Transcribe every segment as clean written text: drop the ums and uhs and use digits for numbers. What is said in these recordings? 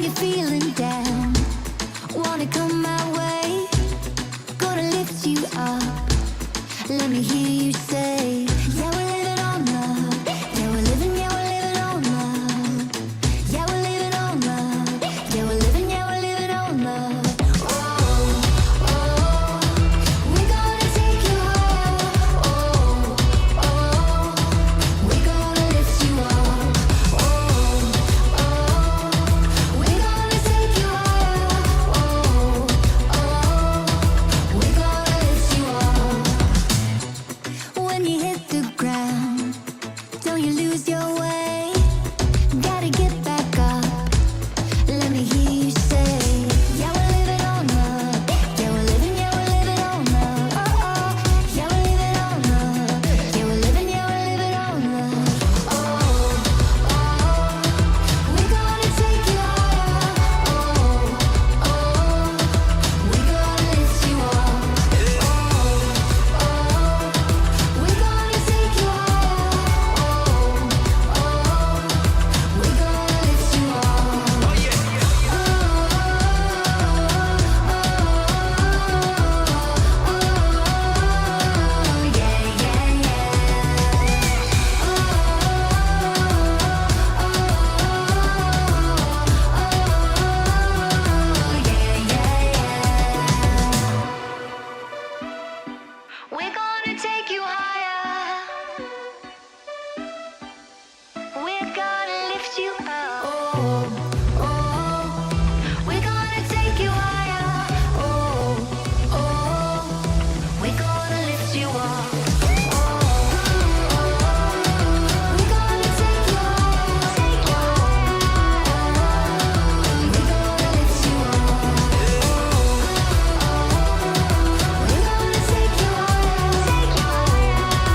when you're feeling down, wanna come my way, gonna lift you up. Let me hear you say, yeah, we're living on love. Yeah, we're living, yeah, we're living on love. Yeah, we're living on love. Yeah, we're living, yeah, we're living on love. Oh, oh, we're gonna take you higher. Oh, oh, we're gonna lift you up. Oh, oh, we're gonna take you higher. Oh, oh, we're gonna lift you up. When you hit the ground, don't you lose your way. Gotta get back up. Let me hear you say, yeah, we're living on love. Yeah, we're living, yeah, we're living on love. Oh, oh, yeah, we're living on love. Yeah, we're living, yeah, we're living on love. Oh, oh, we're gonna take you higher. Oh, oh, we're gonna lift you up. Oh, oh, we're gonna take you higher. Oh, oh, we're gonna lift you up. We're gonna take you higher. We're gonna lift you up. Oh, oh, we're gonna take you higher. Oh, oh, we're gonna lift you up. Oh, oh, we're gonna take you higher. Take you higher. We're gonna lift you up. Oh, oh, we're gonna take you higher. Take you higher.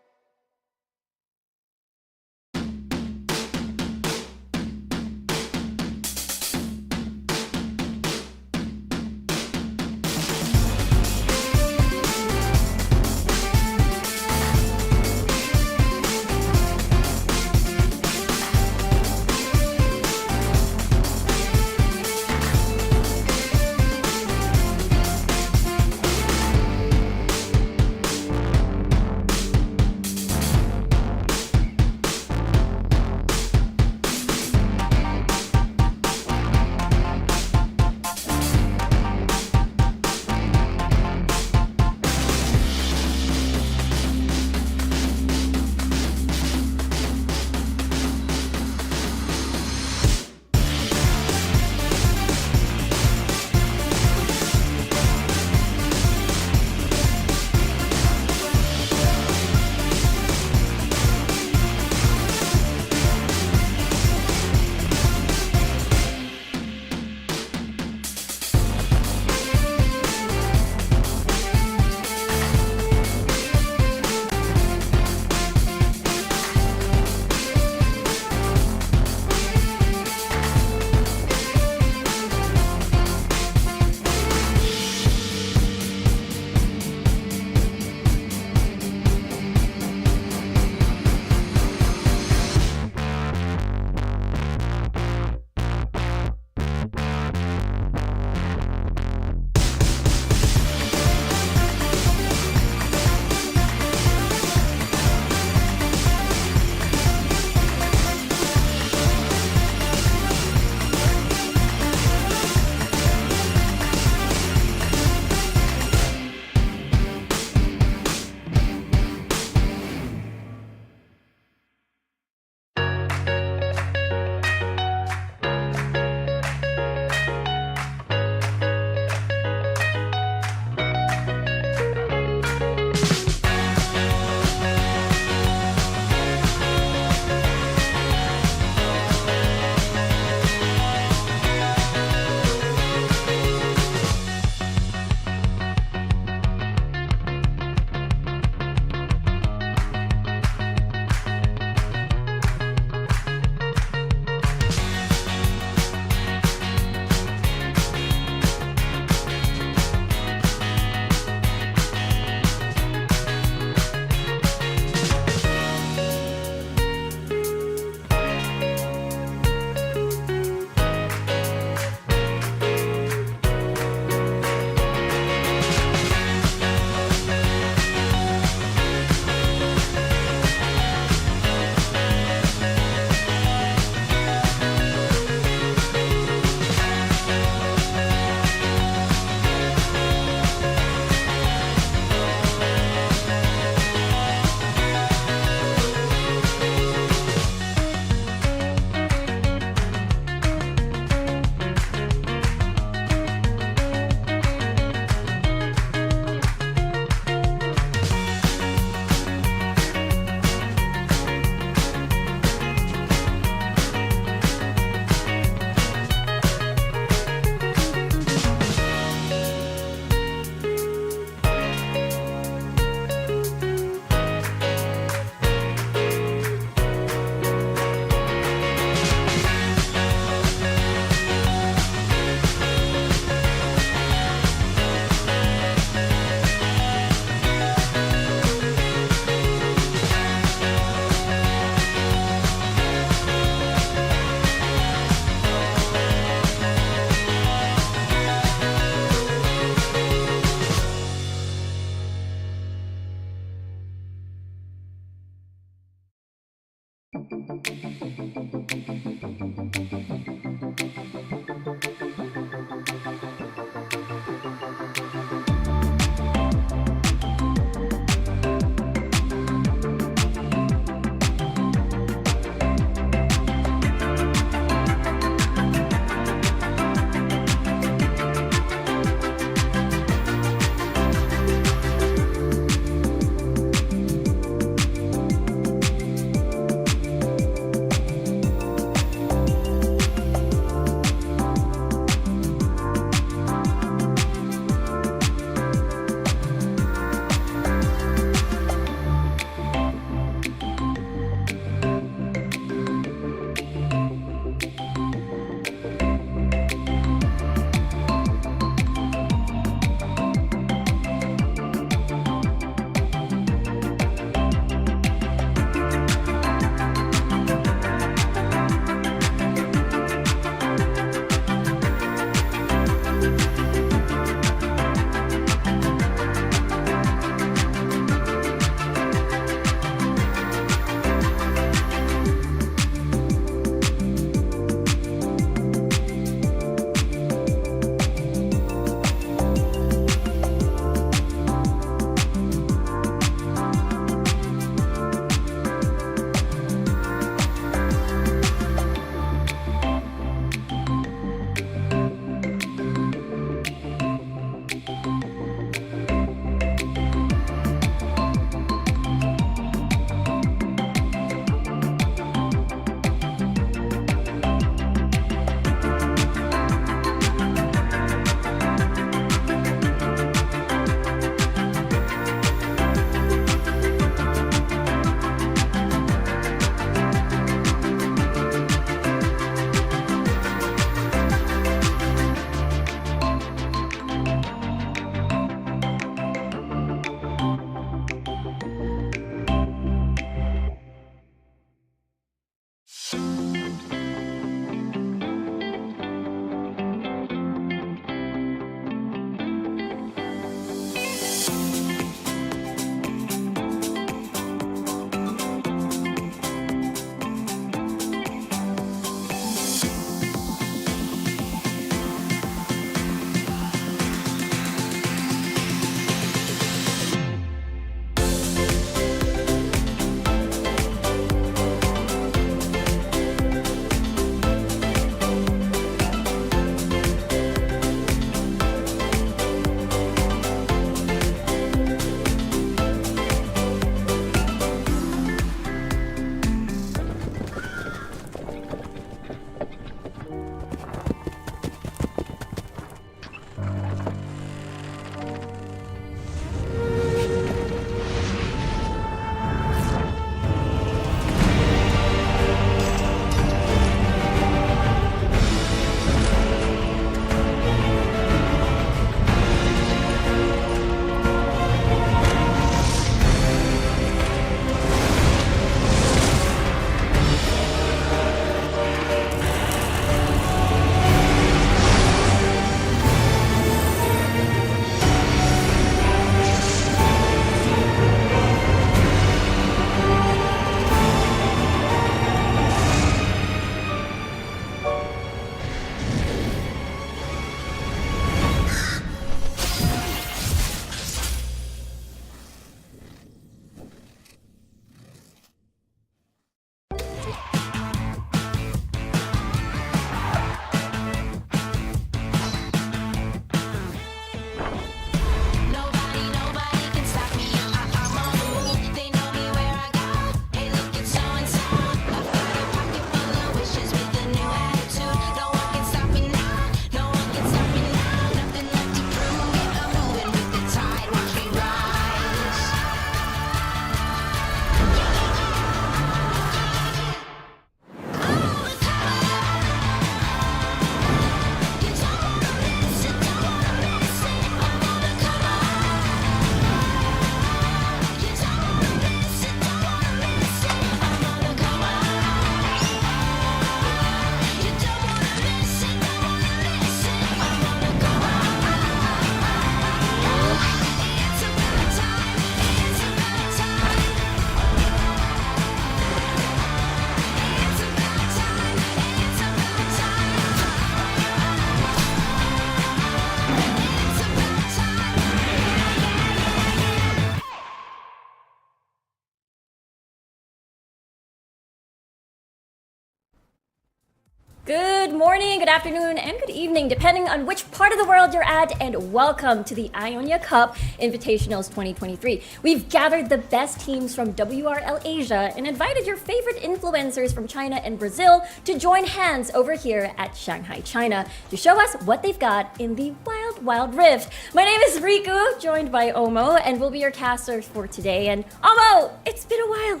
Good morning, good afternoon, and good evening, depending on which part of the world you're at, and welcome to the Ionia Cup Invitationals 2023. We've gathered the best teams from WRL Asia and invited your favorite influencers from China and Brazil to join hands over here at Shanghai, China, to show us what they've got in the Wild Wild Rift. My name is Riku, joined by Omo, and we'll be your casters for today. And Omo, it's been a while.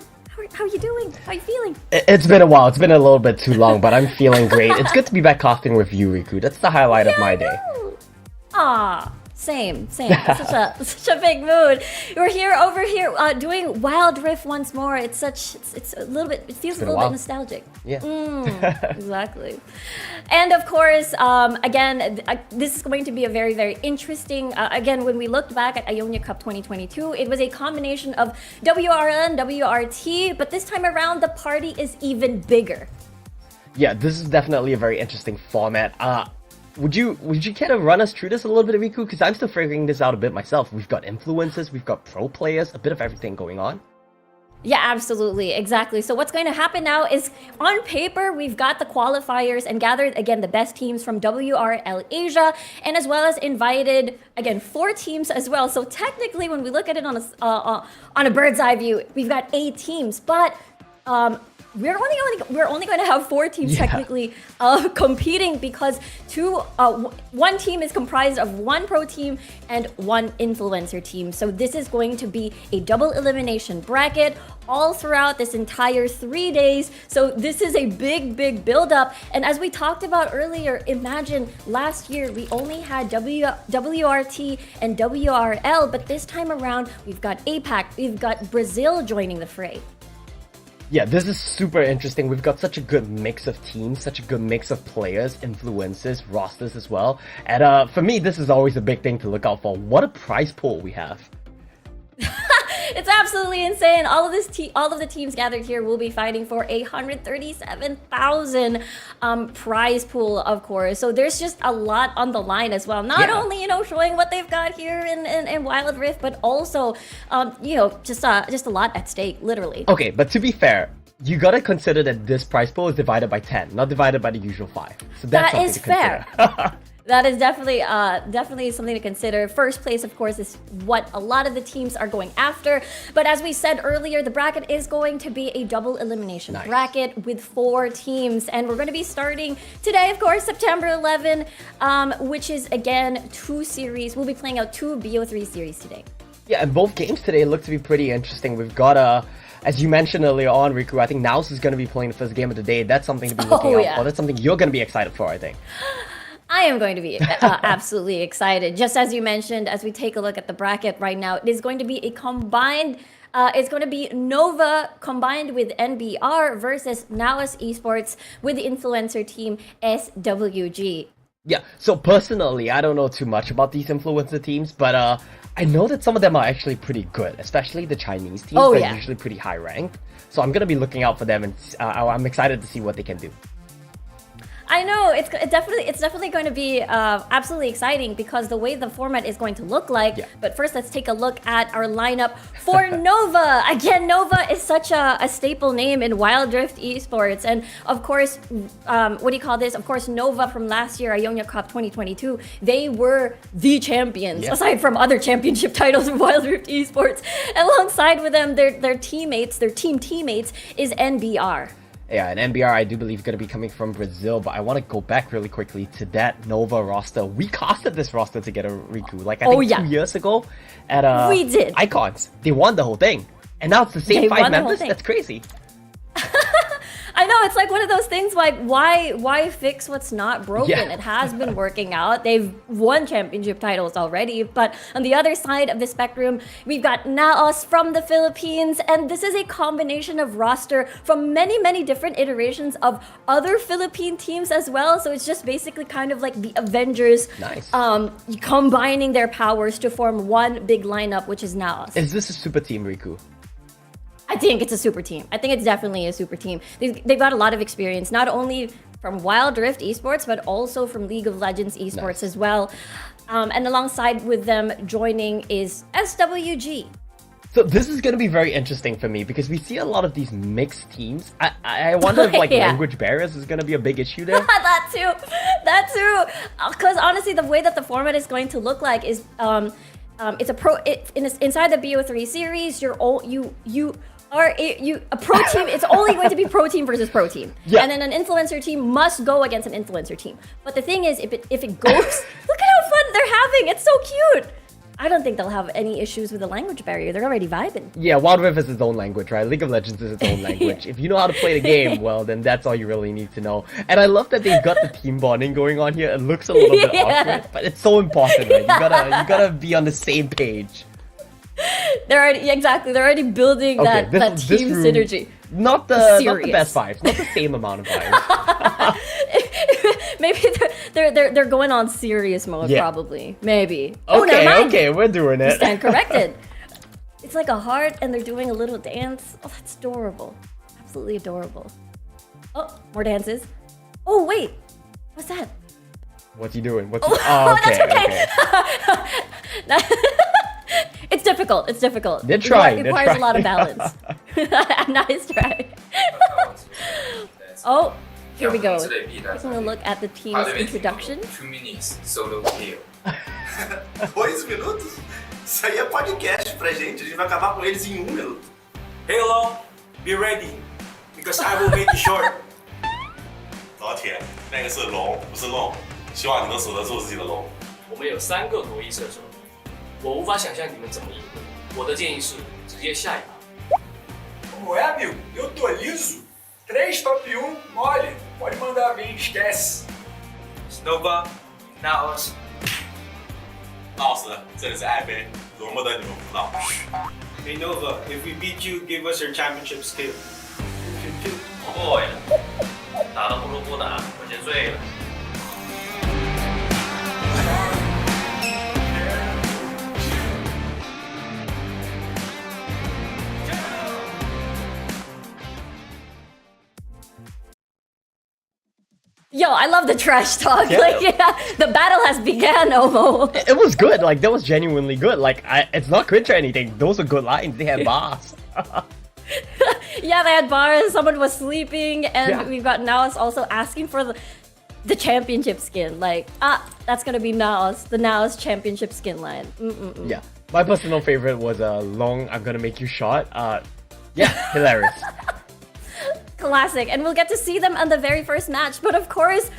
How are you doing? How are you feeling? It's been a while. It's been a little bit too long, but I'm feeling great. It's good to be back casting with you, Riku. That's the highlight of my day. Ah, same. such a big mood. We're over here doing Wild Rift once more. It's a little bit. It feels a little bit nostalgic. Yeah. Exactly. And of course, again, this is going to be a very, very interesting. Again, when we looked back at Ionia Cup 2022, it was a combination of WRL and WRT, but this time around, the party is even bigger. Yeah, this is definitely a very interesting format. Would you care to run us through this a little bit, Riku? Because I'm still figuring this out a bit myself. We've got influencers, we've got pro players, a bit of everything going on. Yeah, absolutely. Exactly. So what's going to happen now is, on paper, we've got the qualifiers and gathered, again, the best teams from WRL Asia, and as well as invited, again, 4 teams as well. So technically, when we look at it on a bird's eye view, we've got 8 teams, but we're only going to have 4 teams technically competing, because one team is comprised of 1 pro team and 1 influencer team. So this is going to be a double elimination bracket all throughout this entire 3 days. So this is a big build up. And as we talked about earlier, imagine last year we only had WRT and WRL, but this time around we've got APAC, we've got Brazil joining the fray. Yeah, this is super interesting. We've got such a good mix of teams, such a good mix of players, influencers, rosters as well. And for me, this is always a big thing to look out for. What a prize pool we have. It's absolutely insane. All of the teams gathered here will be fighting for a 137,000 prize pool, of course. So there's just a lot on the line as well. Not only, showing what they've got here in Wild Rift, but also, just a lot at stake, literally. Okay, but to be fair, you gotta consider that this prize pool is divided by 10, not divided by the usual 5. So that's something to consider. Fair. That is definitely something to consider. First place, of course, is what a lot of the teams are going after. But as we said earlier, the bracket is going to be a double elimination bracket with 4 teams. And we're going to be starting today, of course, September 11, which is, again, 2 series. We'll be playing out 2 BO3 series today. Yeah, and both games today look to be pretty interesting. We've got as you mentioned earlier on, Riku, I think NAOS is going to be playing the first game of the day. That's something to be looking out for. That's something you're going to be excited for, I think. I am going to be absolutely excited. Just as you mentioned, as we take a look at the bracket right now, it is going to be a combined, it's going to be NOVA combined with NBR versus NAOS Esports with the influencer team SWG. Yeah, so personally, I don't know too much about these influencer teams, but I know that some of them are actually pretty good, especially the Chinese teams. They're usually pretty high ranked. So I'm going to be looking out for them, and I'm excited to see what they can do. I know, it's definitely going to be absolutely exciting, because the way the format is going to look like. But first, let's take a look at our lineup for NOVA. Again, NOVA is such a staple name in Wild Rift Esports. And of course, what do you call this? Of course, NOVA from last year, Ionia Cup 2022, they were the champions, aside from other championship titles in Wild Rift Esports. Alongside with them, their team teammates, is NBR. Yeah, and NBR, I do believe, going to be coming from Brazil, but I want to go back really quickly to that NOVA roster. We casted this roster together, Riku, like I think 2 years ago at we did. Icons. They won the whole thing. And now it's the same 5 members? That's crazy. I know, it's like one of those things, like, why fix what's not broken? It has been working out. They've won championship titles already. But on the other side of the spectrum, we've got NAOS from the Philippines, and this is a combination of roster from many different iterations of other Philippine teams as well. So it's just basically kind of like the Avengers combining their powers to form one big lineup, which is NAOS. Is this a super team, Riku? I think it's a super team. I think it's definitely a super team. They've got a lot of experience, not only from Wild Rift Esports, but also from League of Legends Esports as well. And alongside with them joining is SWG. So this is going to be very interesting for me because we see a lot of these mixed teams. I wonder if like Yeah. language barriers is going to be a big issue there. that too. Because honestly, the way that the format is going to look like is it's inside the BO3 series. A pro team. It's only going to be pro team versus pro team, Yeah. and then an influencer team must go against an influencer team. But the thing is, if it goes, look at how fun they're having. It's so cute. I don't think they'll have any issues with the language barrier. They're already vibing. Yeah, Wild Rift is its own language, right? League of Legends is its own language. If you know how to play the game, well, then that's all you really need to know. And I love that they've got the team bonding going on here. It looks a little bit awkward, but it's so important, right? You gotta be on the same page. They're already building that team room, synergy. Not the Serious. best vibes, not the same amount of vibes. Maybe they're going on serious mode, Yeah. probably. Maybe. Oh, never mind. Okay, we're doing it. Stand corrected. It's like a heart and they're doing a little dance. Oh, that's adorable. Absolutely adorable. Oh, more dances. Oh, wait. What's that? What's he doing? That's okay. It's difficult. It's difficult. They're trying. It requires a lot of balance. Nice try. Oh, here we go. Taking a look at the team's introduction. 2 minutes solo kill. 2 minutos? Isso aí é podcast pra gente. A gente vai acabar com eles em 1 minuto. Hey Long, be ready, because I will make it short. 老铁，那个是龙，不是龙。希望你能守得住自己的龙。我们有3个国一射手，我无法想象你们怎么应对。我的建议是直接下一把。Como é, amigo? Eu tô liso. 3 top 1, mole. Pode mandar bem, esquece. NOVA+, NAOS. 闹死，这里是爱妃，容不得你们胡闹。 Hey Nova, if we beat you, give us your championship skill. 不呀，打都不如不打，我先睡了。 Yo, I love the trash talk. Yeah. Like, yeah, the battle has begun, Omo. It was good. Like that was genuinely good. Like it's not cringe or anything. Those are good lines. They had bars. Yeah, they had bars. Someone was sleeping, and Yeah. we've got NAOS also asking for the championship skin. Like, that's gonna be NAOS, the NAOS championship skin line. Yeah. My personal favorite was long. I'm gonna make you shot. Yeah, hilarious. Classic, and we'll get to see them on the very first match. But of course,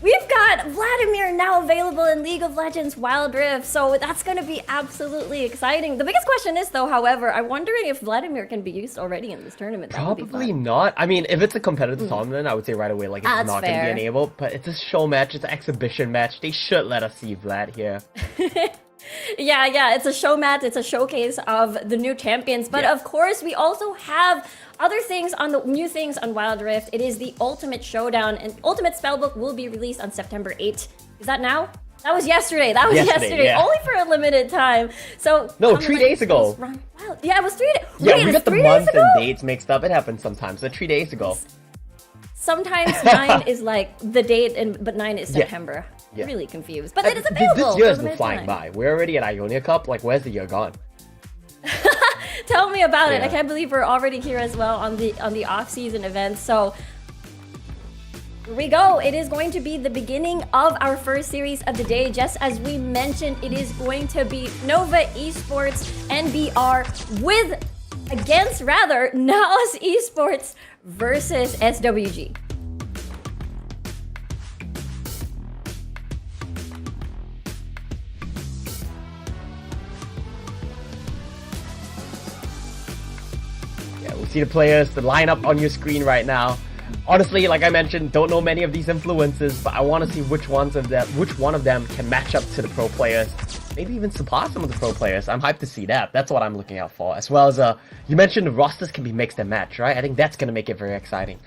we've got Vladimir now available in League of Legends Wild Rift, so that's going to be absolutely exciting. The biggest question is, though, however, I'm wondering if Vladimir can be used already in this tournament. That would be Probably fun. not. I mean, if it's a competitive tournament, I would say right away, like, it's That's not going to fair. be enabled. But it's a show match, it's an exhibition match. They should let us see Vlad here. Yeah, it's a show match, it's a showcase of the new champions. But Yeah. of course, we also have other things on the new things on Wild Rift. It is the Ultimate Showdown, and Ultimate Spellbook will be released on September 8th. Is that now? That was yesterday. That was Yesterday, yesterday. yeah. Only for a limited time. So No, come 3 on, days ago. let's run wild. Yeah, it was 3 days. Yeah, Wait, we it's got the 3 days months ago? and dates mixed up. It happens sometimes. So 3 days ago. Sometimes 9 is like the date, but 9 is Yeah. September. Yeah. Really confused. But it is available. This year for has been limited flying time. by. We're already at Ionia Cup. Like, where's the year gone? Tell me about it. Yeah. I can't believe we're already here as well on the off-season events. So here we go. It is going to be the beginning of our first series of the day. Just as we mentioned, it is going to be NOVA Esports NBR against NAOS Esports versus SWG. Yeah, we'll see the players, the lineup on your screen right now. Honestly, like I mentioned, don't know many of these influences, but I want to see which one of them can match up to the pro players. Maybe even surpass some of the pro players. I'm hyped to see that. That's what I'm looking out for. As well as, you mentioned the rosters can be mixed and matched, right? I think that's going to make it very exciting.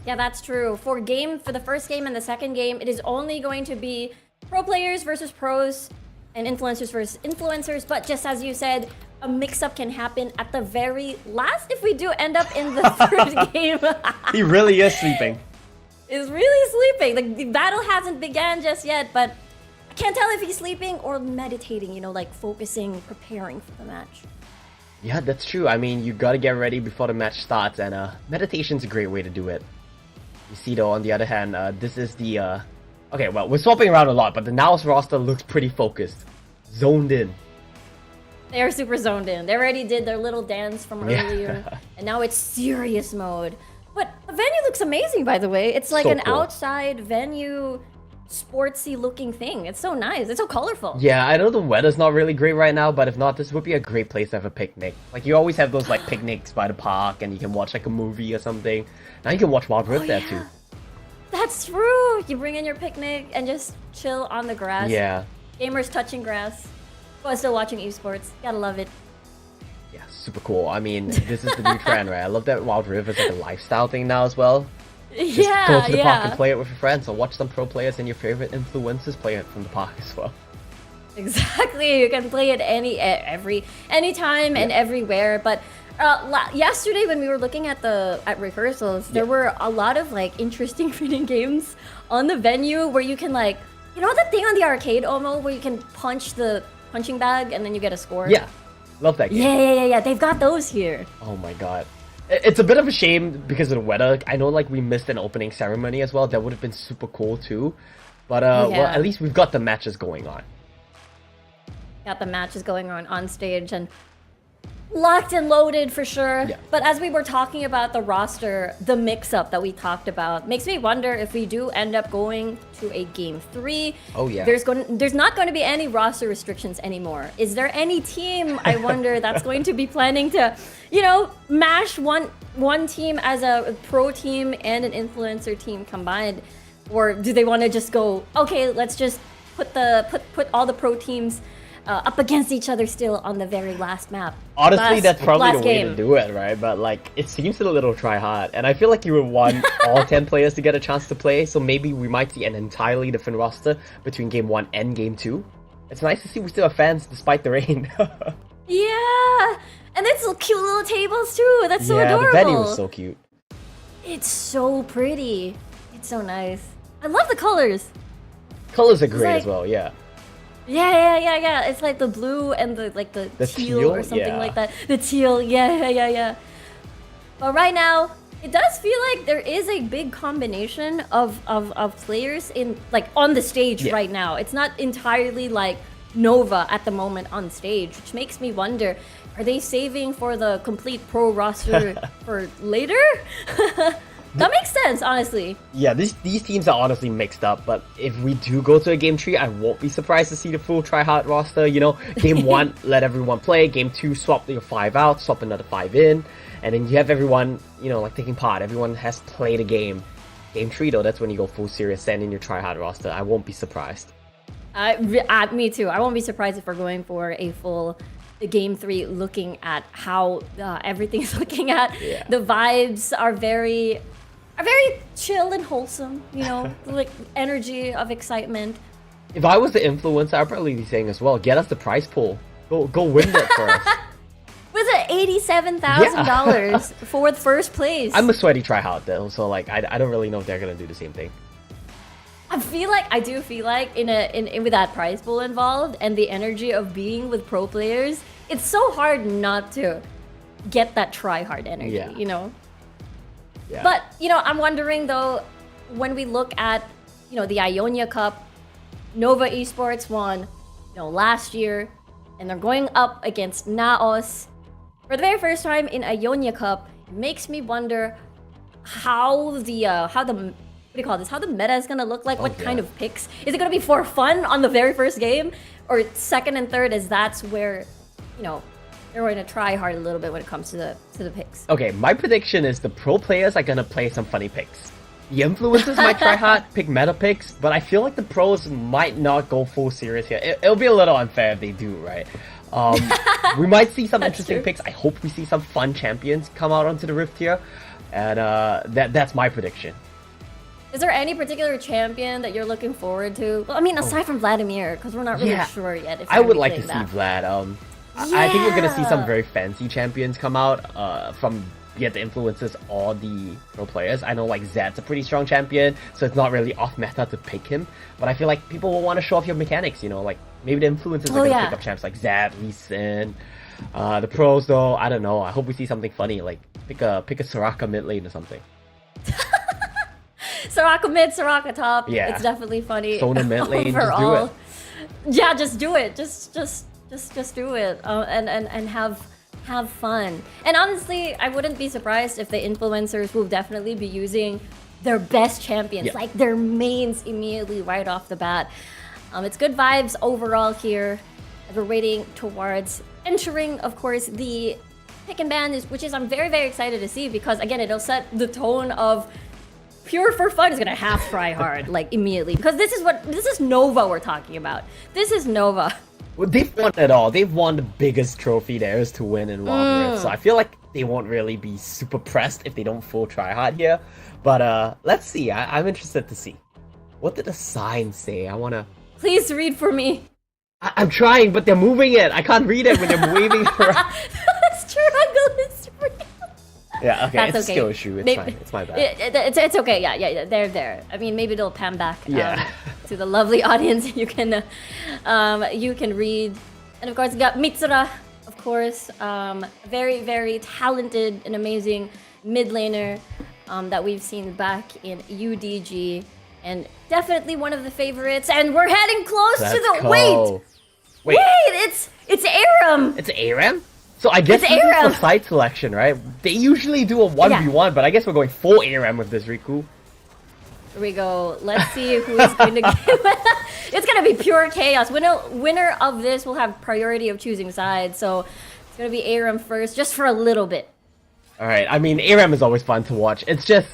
Yeah, that's true. For the first game and the second game, it is only going to be pro players versus pros and influencers versus influencers. But just as you said, a mix-up can happen at the very last if we do end up in the third game. He really is sleeping. Is really sleeping. The battle hasn't began just yet, but I can't tell if he's sleeping or meditating, like focusing, preparing for the match. Yeah, that's true. I mean, you gotta get ready before the match starts, and meditation's a great way to do it. You see, though, on the other hand, this is the okay, well, we're swapping around a lot, but the NAOS roster looks pretty focused, zoned in. They're super zoned in. They already did their little dance from earlier, Yeah. and now it's serious mode. But the venue looks amazing, by the way. It's like So an cool. outside venue, sportsy looking thing. It's so nice. It's so colorful. Yeah, I know the weather's not really great right now, but if not, this would be a great place to have a picnic. Like, you always have those, like, picnics by the park, and you can watch, like, a movie or something. Now you can watch Wild Rift there, too. That's true. You bring in your picnic and just chill on the grass. Yeah. Gamers touching grass. While still watching esports. Gotta love it. Yeah, super cool. I mean, this is the new trend, right? I love that Wild Rift is like a lifestyle thing now as well. Just go to the park and play it with your friends, or watch some pro players and your favorite influencers play it from the park as well. Exactly. You can play it anytime and everywhere. But yesterday when we were looking at rehearsals, there were a lot of like interesting feeding games on the venue where you can like, you know, that thing on the arcade Omo where you can punch the punching bag and then you get a score. Yeah, love that game. Yeah. They've got those here. Oh my god. It's a bit of a shame because of the weather. I know like we missed an opening ceremony as well. That would have been super cool too. But well, at least we've got the matches going on. Got the matches going on stage and locked and loaded for sure. Yeah. But as we were talking about the roster, the mix-up that we talked about makes me wonder if we do end up going to a Game 3. Oh, yeah. There's not going to be any roster restrictions anymore. Is there any team, I wonder, that's going to be planning to, you know, mash one team as a pro team and an influencer team combined? Or do they want to just go, okay, let's just put all the pro teams up against each other still on the very last map. Honestly, that's probably the way game. to do it, right? But like, it seems a little try hard, and I feel like you would want all 10 players to get a chance to play. So maybe we might see an entirely different roster between Game 1 and Game 2. It's nice to see we still have fans despite the rain. Yeah, and it's cute little tables too. That's so adorable. The venue is so cute. It's so pretty. It's so nice. I love the colors. Colors are great like- as well. Yeah. Yeah. It's like the blue and the teal or something like that. The teal. Yeah. But right now, it does feel like there is a big combination of players in like on the stage right now. It's not entirely like Nova at the moment on stage, which makes me wonder, are they saving for the complete pro roster for later? That makes sense, honestly. Yeah, these teams are honestly mixed up, but if we do go to a Game 3, I won't be surprised to see the full try-hard roster. You know, Game 1, let everyone play. Game 2, swap your 5 out, swap another 5 in, and then you have everyone, you know, like taking part. Everyone has played a game. Game 3, though, that's when you go full serious, send in your try-hard roster. I won't be surprised. Me too. I won't be surprised if we're going for a full Game 3, looking at how everything's looking at. Yeah. The vibes are very chill and wholesome, you know, like energy of excitement. If I was the influencer, I'd probably be saying as well, get us the prize pool. Go win that for us. Was it $87,000 for the first place? I'm a sweaty tryhard though, so like I don't really know if they're gonna do the same thing. I do feel like in with that prize pool involved and the energy of being with pro players, it's so hard not to get that try hard energy, you know? Yeah. But, you know, I'm wondering though, when we look at, you know, the Ionia Cup, Nova Esports won, you know, last year, and they're going up against NAOS for the very first time in Ionia Cup. It makes me wonder how the meta is gonna look like. What kind of picks is it gonna be for fun on the very first game, or second and third? As that's where, you know, they're going to try hard a little bit when it comes to the picks. Okay, my prediction is the pro players are gonna play some funny picks. The influencers might try hard, pick meta picks, but I feel like the pros might not go full serious here. It'll be a little unfair if they do, right? We might see some interesting picks. I hope we see some fun champions come out onto the Rift here, and that's my prediction. Is there any particular champion that you're looking forward to? Well, I mean, aside from Vladimir, because we're not really sure yet. If I would like to that. see Vlad. I think we're gonna see some very fancy champions come out from the influencers or the pro players. I know like Zed's a pretty strong champion, so it's not really off meta to pick him. But I feel like people will want to show off your mechanics. You know, like maybe the influencers are gonna pick up champs like Zed, Lee Sin. The pros though, I don't know. I hope we see something funny, like pick a Soraka mid lane or something. Soraka mid, Soraka top. Yeah. It's definitely funny. Sona mid lane, just do overall. it. Yeah, just do it. Just do it. And have fun. And honestly, I wouldn't be surprised if the influencers will definitely be using their best champions, like their mains immediately right off the bat. It's good vibes overall here. We're waiting towards entering, of course, the pick and ban, which is I'm very, very excited to see because again, it'll set the tone of pure for fun is gonna have try hard like immediately because this is Nova we're talking about. This is Nova. Well, they've won it all. They've won the biggest trophy there is to win in Wild Rift, so I feel like they won't really be super pressed if they don't full try hard here. But let's see. I'm interested to see. What did the sign say? I wanna. Please read for me. I'm trying, but they're moving it. I can't read it when they're waving it around. Struggle is real. Yeah, okay, That's it's a skill issue. It's fine. It's my bad. It's okay. Yeah. They're there. I mean, maybe they'll pan back Yeah. to the lovely audience. You can read, and of course, you got Mitsura, of course, very, very talented and amazing mid laner that we've seen back in UDG, and definitely one of the favorites. And we're heading close to the wait. It's Aram. It's Aram? So I guess It's this is Aram. for site selection, right? They usually do a 1v1, but I guess we're going full Aram with this Riku. Here we go. Let's see who's going to get. It's going to be pure chaos. Winner of this will have priority of choosing sides. So it's going to be Aram first, just for a little bit. Alright, I mean, Aram is always fun to watch. It's just,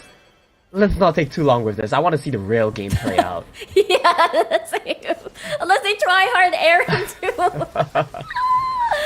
let's not take too long with this. I want to see the real game play out. Yeah, unless they try hard Aram too.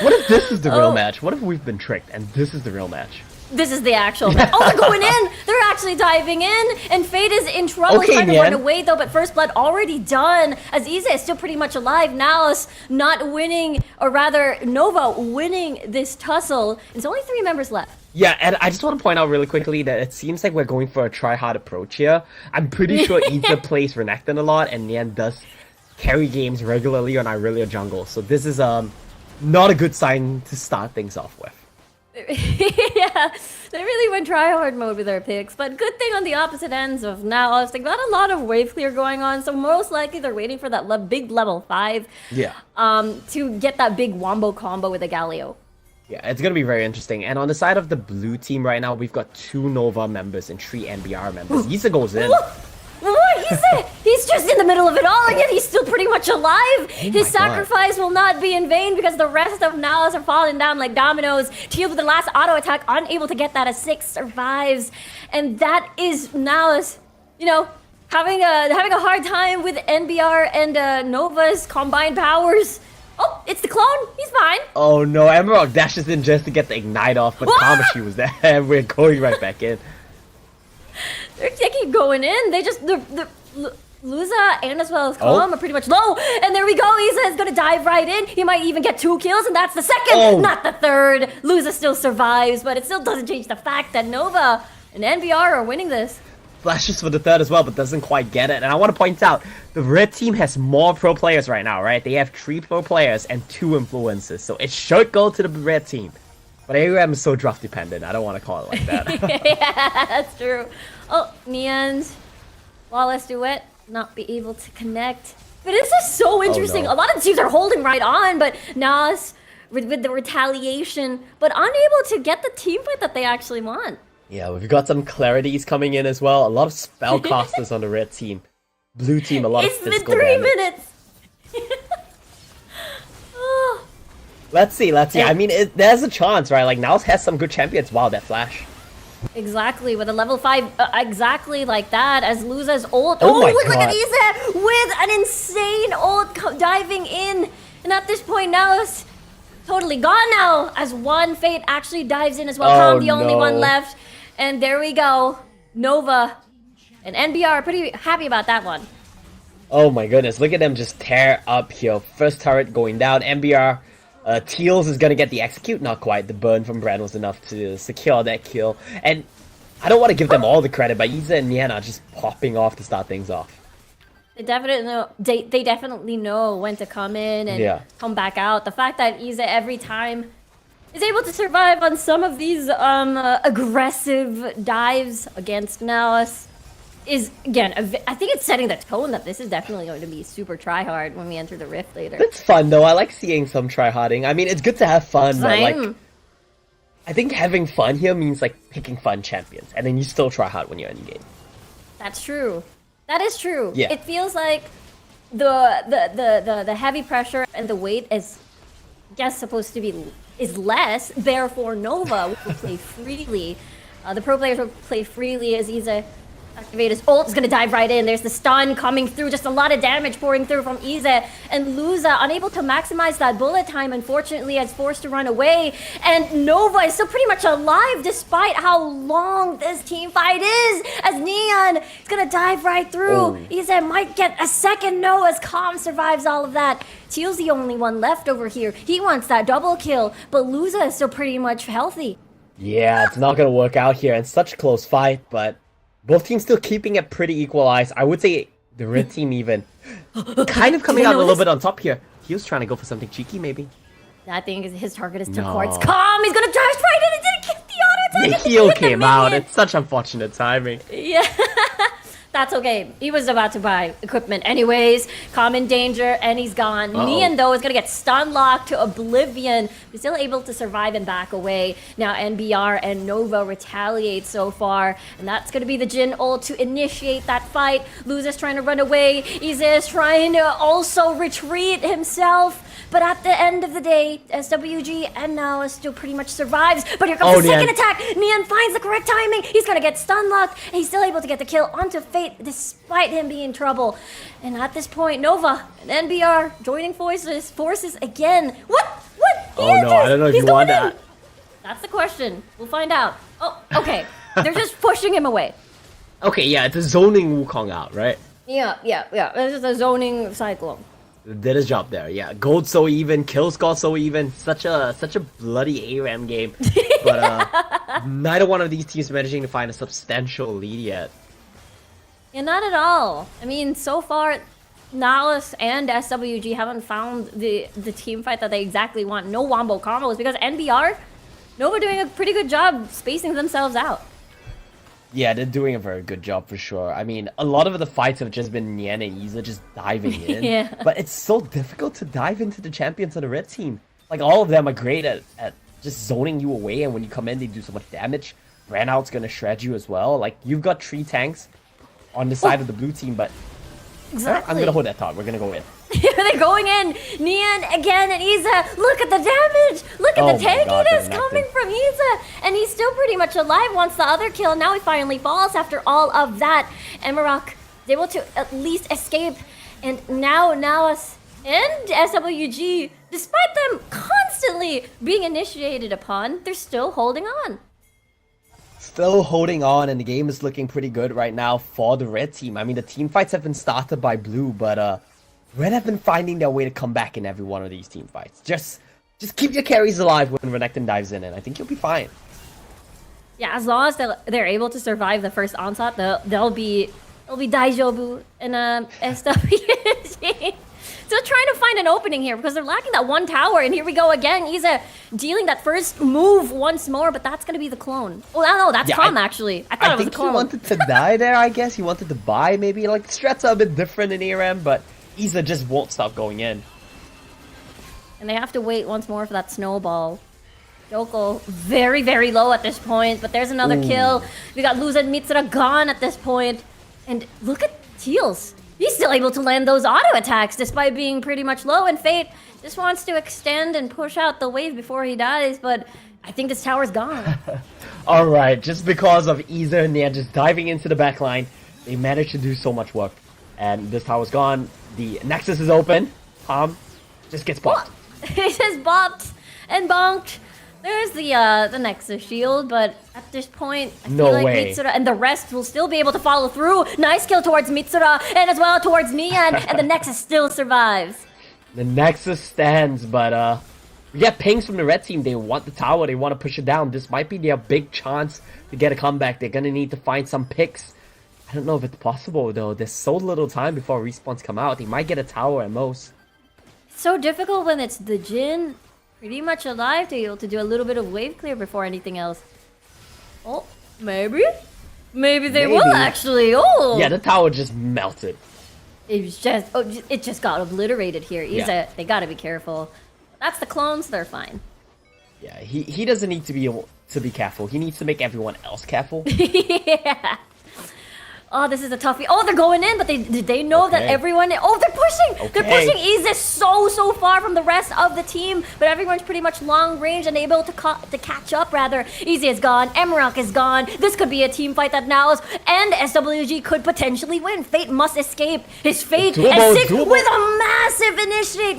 What if this is the real match? What if we've been tricked and this is the real match? This is the actual match. Oh, they're going in! They're actually diving in! And Fate is in trouble Okay, trying to Nyan. run away though, but First Blood already done. Aziza is still pretty much alive. NAOS not winning, or rather Nova winning this tussle. There's only 3 members left. Yeah, and I just want to point out really quickly that it seems like we're going for a try-hard approach here. I'm pretty sure Issa plays Renekton a lot, and Nyan does carry games regularly on Irelia jungle. So this is not a good sign to start things off with. Yeah, they really went try-hard mode with their picks, but good thing on the opposite ends of NAOS, they got a lot of wave clear going on, so most likely they're waiting for that big level 5 to get that big wombo combo with the Galio. Yeah, it's going to be very interesting. And on the side of the blue team right now, we've got 2 Nova members and 3 NBR members. Issa goes in. What is it? He's just in the middle of it all, and yet he's still pretty much alive. His sacrifice will not be in vain because the rest of NAOS are falling down like dominoes. Teal'd with the last auto attack, unable to get that as 6 survives, and that is NAOS, having a hard time with NBR and Nova's combined powers. Oh, it's the clone. He's fine. Oh no, Emerald dashes in just to get the ignite off, but Kamashi was there, and we're going right back in. They keep going in. They just Luza and as well as Calm are pretty much low. And there we go. Isa is gonna dive right in. He might even get 2 kills, and that's the second, not the third. Luza still survives, but it still doesn't change the fact that Nova and NBR are winning this. Flashes for the third as well, but doesn't quite get it. And I want to point out, the red team has more pro players right now, right? They have 3 pro players and 2 influencers, so it should go to the red team. But AUM is so draft dependent, I don't want to call it like that. Yeah, that's true. Oh, Neon's flawless duet, not be able to connect. But this is so interesting. no. A lot of teams are holding right on, but NAOS with the retaliation, but unable to get the team fight that they actually want. Yeah, we've got some clarities coming in as well. A lot of spellcasters on the red team. Blue team, a lot It's of been physical 3 damage. minutes. Oh. Let's see. I mean, there's a chance, right? Like, NAOS has some good champions. Wow, that flash. Exactly, with a level 5, exactly like that, as Luza's ult. Oh my look God. at Isa with an insane ult diving in. And at this point now, it's totally gone now, as one Fate actually dives in as well. Oh, Calm, the only no. one left. And there we go. Nova and NBR are pretty happy about that one. Oh my goodness, look at them just tear up here. First turret going down. MBR. Teals is gonna get the execute, not quite. The burn from Bran was enough to secure that kill. And I don't want to give them all the credit, but Isa and Nian are just popping off to start things off. They definitely know. They definitely know when to come in and come back out. The fact that Isa every time is able to survive on some of these aggressive dives against NAOS. Is again, I think it's setting the tone that this is definitely going to be super try hard when we enter the Rift later. It's fun though. I like seeing some tryharding. I mean, it's good to have fun, but like, Same. I think having fun here means like picking fun champions, and then you still try hard when you're in the game. That's true. That is true. Yeah. It feels like the heavy pressure and the weight is just supposed to be is less. Therefore, Nova will play freely. The pro players will play freely as Ize activate his ult. Is going to dive right in. There's the stun coming through. Just a lot of damage pouring through from Ize. And Luza, unable to maximize that bullet time, unfortunately, is forced to run away. And Nova is still pretty much alive despite how long this team fight is. As Neon is going to dive right through. Ize might get a second no as Calm survives all of that. Teal's the only one left over here. He wants that double kill. But Luza is still pretty much healthy. Yeah, it's not gonna work out here. It's such a close fight, but both teams still keeping it pretty equalized. I would say the red team even kind of coming out a little bit on top here. He was trying to go for something cheeky, maybe. I think his target is No. towards Calm. He's gonna dash right in and didn't get the auto attack. The heal came out. It's such unfortunate timing. Yeah. That's okay. He was about to buy equipment anyways. Calm in danger, and he's gone. Neon, though, is going to get stun locked to oblivion. He's still able to survive and back away. Now NBR and Nova retaliate so far, and that's going to be the Jin ult to initiate that fight. Luzer's trying to run away. Ize is trying to also retreat himself. But at the end of the day, SWG and NAOS still pretty much survives. But here comes the second attack. Neon finds the correct timing. He's going to get stun locked, and he's still able to get the kill onto Fate despite him being in trouble. And at this point, Nova and NBR joining forces again. What? Oh no, I don't know if you want that. That's the question. We'll find out. Oh, okay. They're just pushing him away. Okay, yeah, it's a zoning Wukong out, right? Yeah. This is a zoning cyclone. Did his job there, yeah. Gold so even, kills got so even. Such a bloody Aram game. But neither one of these teams managing to find a substantial lead yet. Yeah, not at all. I mean, so far, NAOS and SWG haven't found the team fight that they exactly want. No wombo combos because NBR, Nova doing a pretty good job spacing themselves out. Yeah, they're doing a very good job for sure. I mean, a lot of the fights have just been Nian and Iza just diving in. Yeah. But it's so difficult to dive into the champions of the red team. Like, all of them are great at just zoning you away, and when you come in, they do so much damage. Branout's gonna shred you as well. Like, you've got 3 tanks on the side of the blue team, but Exactly. I'm gonna hold that thought. We're gonna go in. They're going in. Neon again and Iza. Look at the damage. Look at the tankiness coming from Iza. And he's still pretty much alive. Wants the other kill. Now he finally falls after all of that. Emerok is able to at least escape. And now NAOS and SWG, despite them constantly being initiated upon, they're still holding on. Still holding on, and the game is looking pretty good right now for the red team. I mean, the team fights have been started by blue, but red have been finding their way to come back in every one of these team fights. Just keep your carries alive when Renekton dives in, and I think you'll be fine. Yeah, as long as they're able to survive the first onslaught, they'll be Daijobu and SWG. Still trying to find an opening here because they're lacking that one tower, and here we go again. Iza dealing that first move once more, but that's gonna be the clone. Oh no, that's Calm actually. I thought it was a clone. He wanted to die there, I guess. He wanted to buy maybe. Like, strats are a bit different in Aram, but Iza just won't stop going in. And they have to wait once more for that snowball. Joko very, very low at this point, but there's another kill. We got Luz and Mitsura gone at this point. And look at Teals. He's still able to land those auto attacks despite being pretty much low. And Fate just wants to extend and push out the wave before he dies, but I think this tower's gone. Alright, just because of Iza and Nia just diving into the backline, they managed to do so much work. And this tower's gone. The Nexus is open. Calm just gets bopped. He just bopped and bonked. There's the Nexus shield, but at this point, I feel like Mitsura and the rest will still be able to follow through. Nice kill towards Mitsura and as well towards Nian, and the Nexus still survives. The Nexus stands, but we get pings from the red team. They want the tower. They want to push it down. This might be their big chance to get a comeback. They're gonna need to find some picks. I don't know if it's possible though. There's so little time before respawns come out. They might get a tower at most. It's so difficult when it's the Jin pretty much alive to be able to do a little bit of wave clear before anything else. Oh, maybe? Maybe they will actually. Oh! Yeah, the tower just melted. It just got obliterated here. Yeah. They gotta be careful. That's the clones, they're fine. Yeah, he doesn't need to be careful. He needs to make everyone else careful. Yeah. Oh, this is a toughie. Oh, they're going in, but did they know that everyone... Oh, they're pushing! Okay. They're pushing Easy so far from the rest of the team, but everyone's pretty much long range and able to catch up, rather. Easy is gone. Emerald is gone. This could be a team fight that NAOS and SWG could potentially win. Fate must escape. His fate and 6 with a massive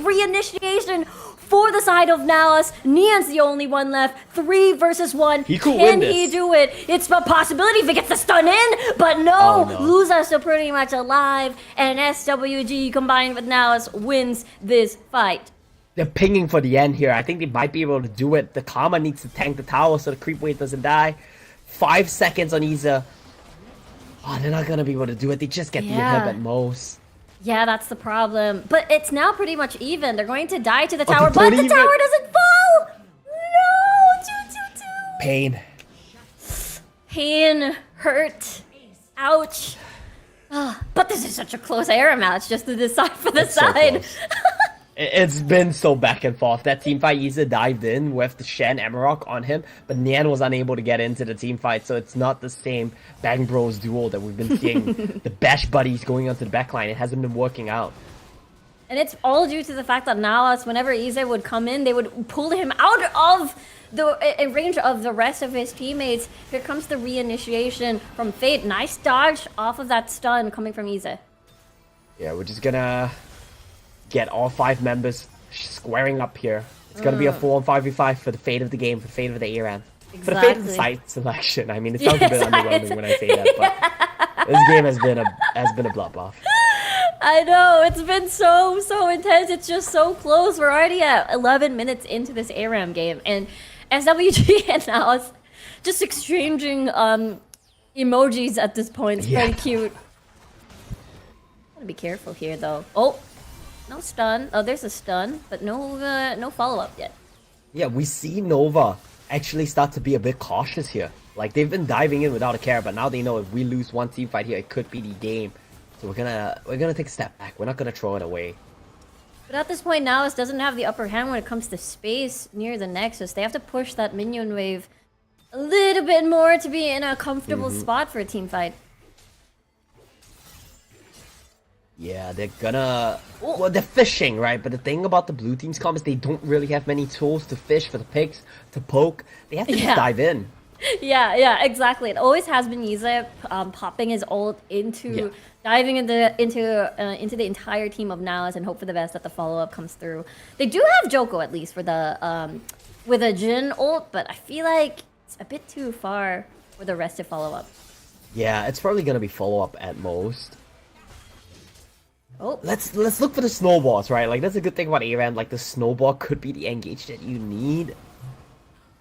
reinitiation for the side of NAOS. Neon's the only one left. 3 versus 1. Can he do it? It's a possibility if he gets the stun in, but no. Luza's still pretty much alive, and SWG combined with NAOS wins this fight. They're pinging for the end here. I think they might be able to do it. The Karma needs to tank the tower so the creep wave doesn't die. 5 seconds on Iza. Oh, they're not gonna be able to do it. They just get the inhib at most. Yeah, that's the problem. But it's now pretty much even. They're going to die to the tower, but the tower doesn't fall! No! 2-2-2! Pain. Pain. Hurt. Ouch. But this is such a close Aram match just to decide for the side. So it's been so back and forth. That teamfight, Iza dived in with the Shen Amarok on him, but Nian was unable to get into the teamfight, so it's not the same Bang Bros duo that we've been seeing. The Bash buddies going onto the backline. It hasn't been working out. And it's all due to the fact that NAOS, whenever Iza would come in, they would pull him out of the range of the rest of his teammates. Here comes the reinitiation from Fate. Nice dodge off of that stun coming from Iza. Yeah, we're just gonna get all 5 members squaring up here. It's gonna be a 4-on-5v5 for the fate of the game, for the fate of the Aram. Exactly. For the fate of the site selection. I mean, it sounds a bit underwhelming when I say that, but this game has been a bloodbath. I know, it's been so intense. It's just so close. We're already at 11 minutes into this Aram game, and SWG and NAOS just exchanging emojis at this point. It's very cute. Gotta be careful here, though. Oh, no stun. Oh, there's a stun, but no follow-up yet. Yeah, we see Nova actually start to be a bit cautious here. Like, they've been diving in without a care, but now they know if we lose one team fight here, it could be the game. So we're gonna take a step back. We're not gonna throw it away. But at this point, NAOS doesn't have the upper hand when it comes to space near the Nexus. They have to push that minion wave a little bit more to be in a comfortable spot for a team fight. Yeah, they're gonna... Well, they're fishing, right? But the thing about the blue team's comp is they don't really have many tools to fish for the picks, to poke. They have to just dive in. Yeah, exactly. It always has been Yiza popping his ult into... Diving into the entire team of NAOS and hope for the best that the follow-up comes through. They do have Joko at least for the with a Jin ult, but I feel like it's a bit too far for the rest to follow up. Yeah, it's probably gonna be follow-up at most. Oh, let's look for the snowballs, right? Like, that's a good thing about Aram. Like, the snowball could be the engage that you need.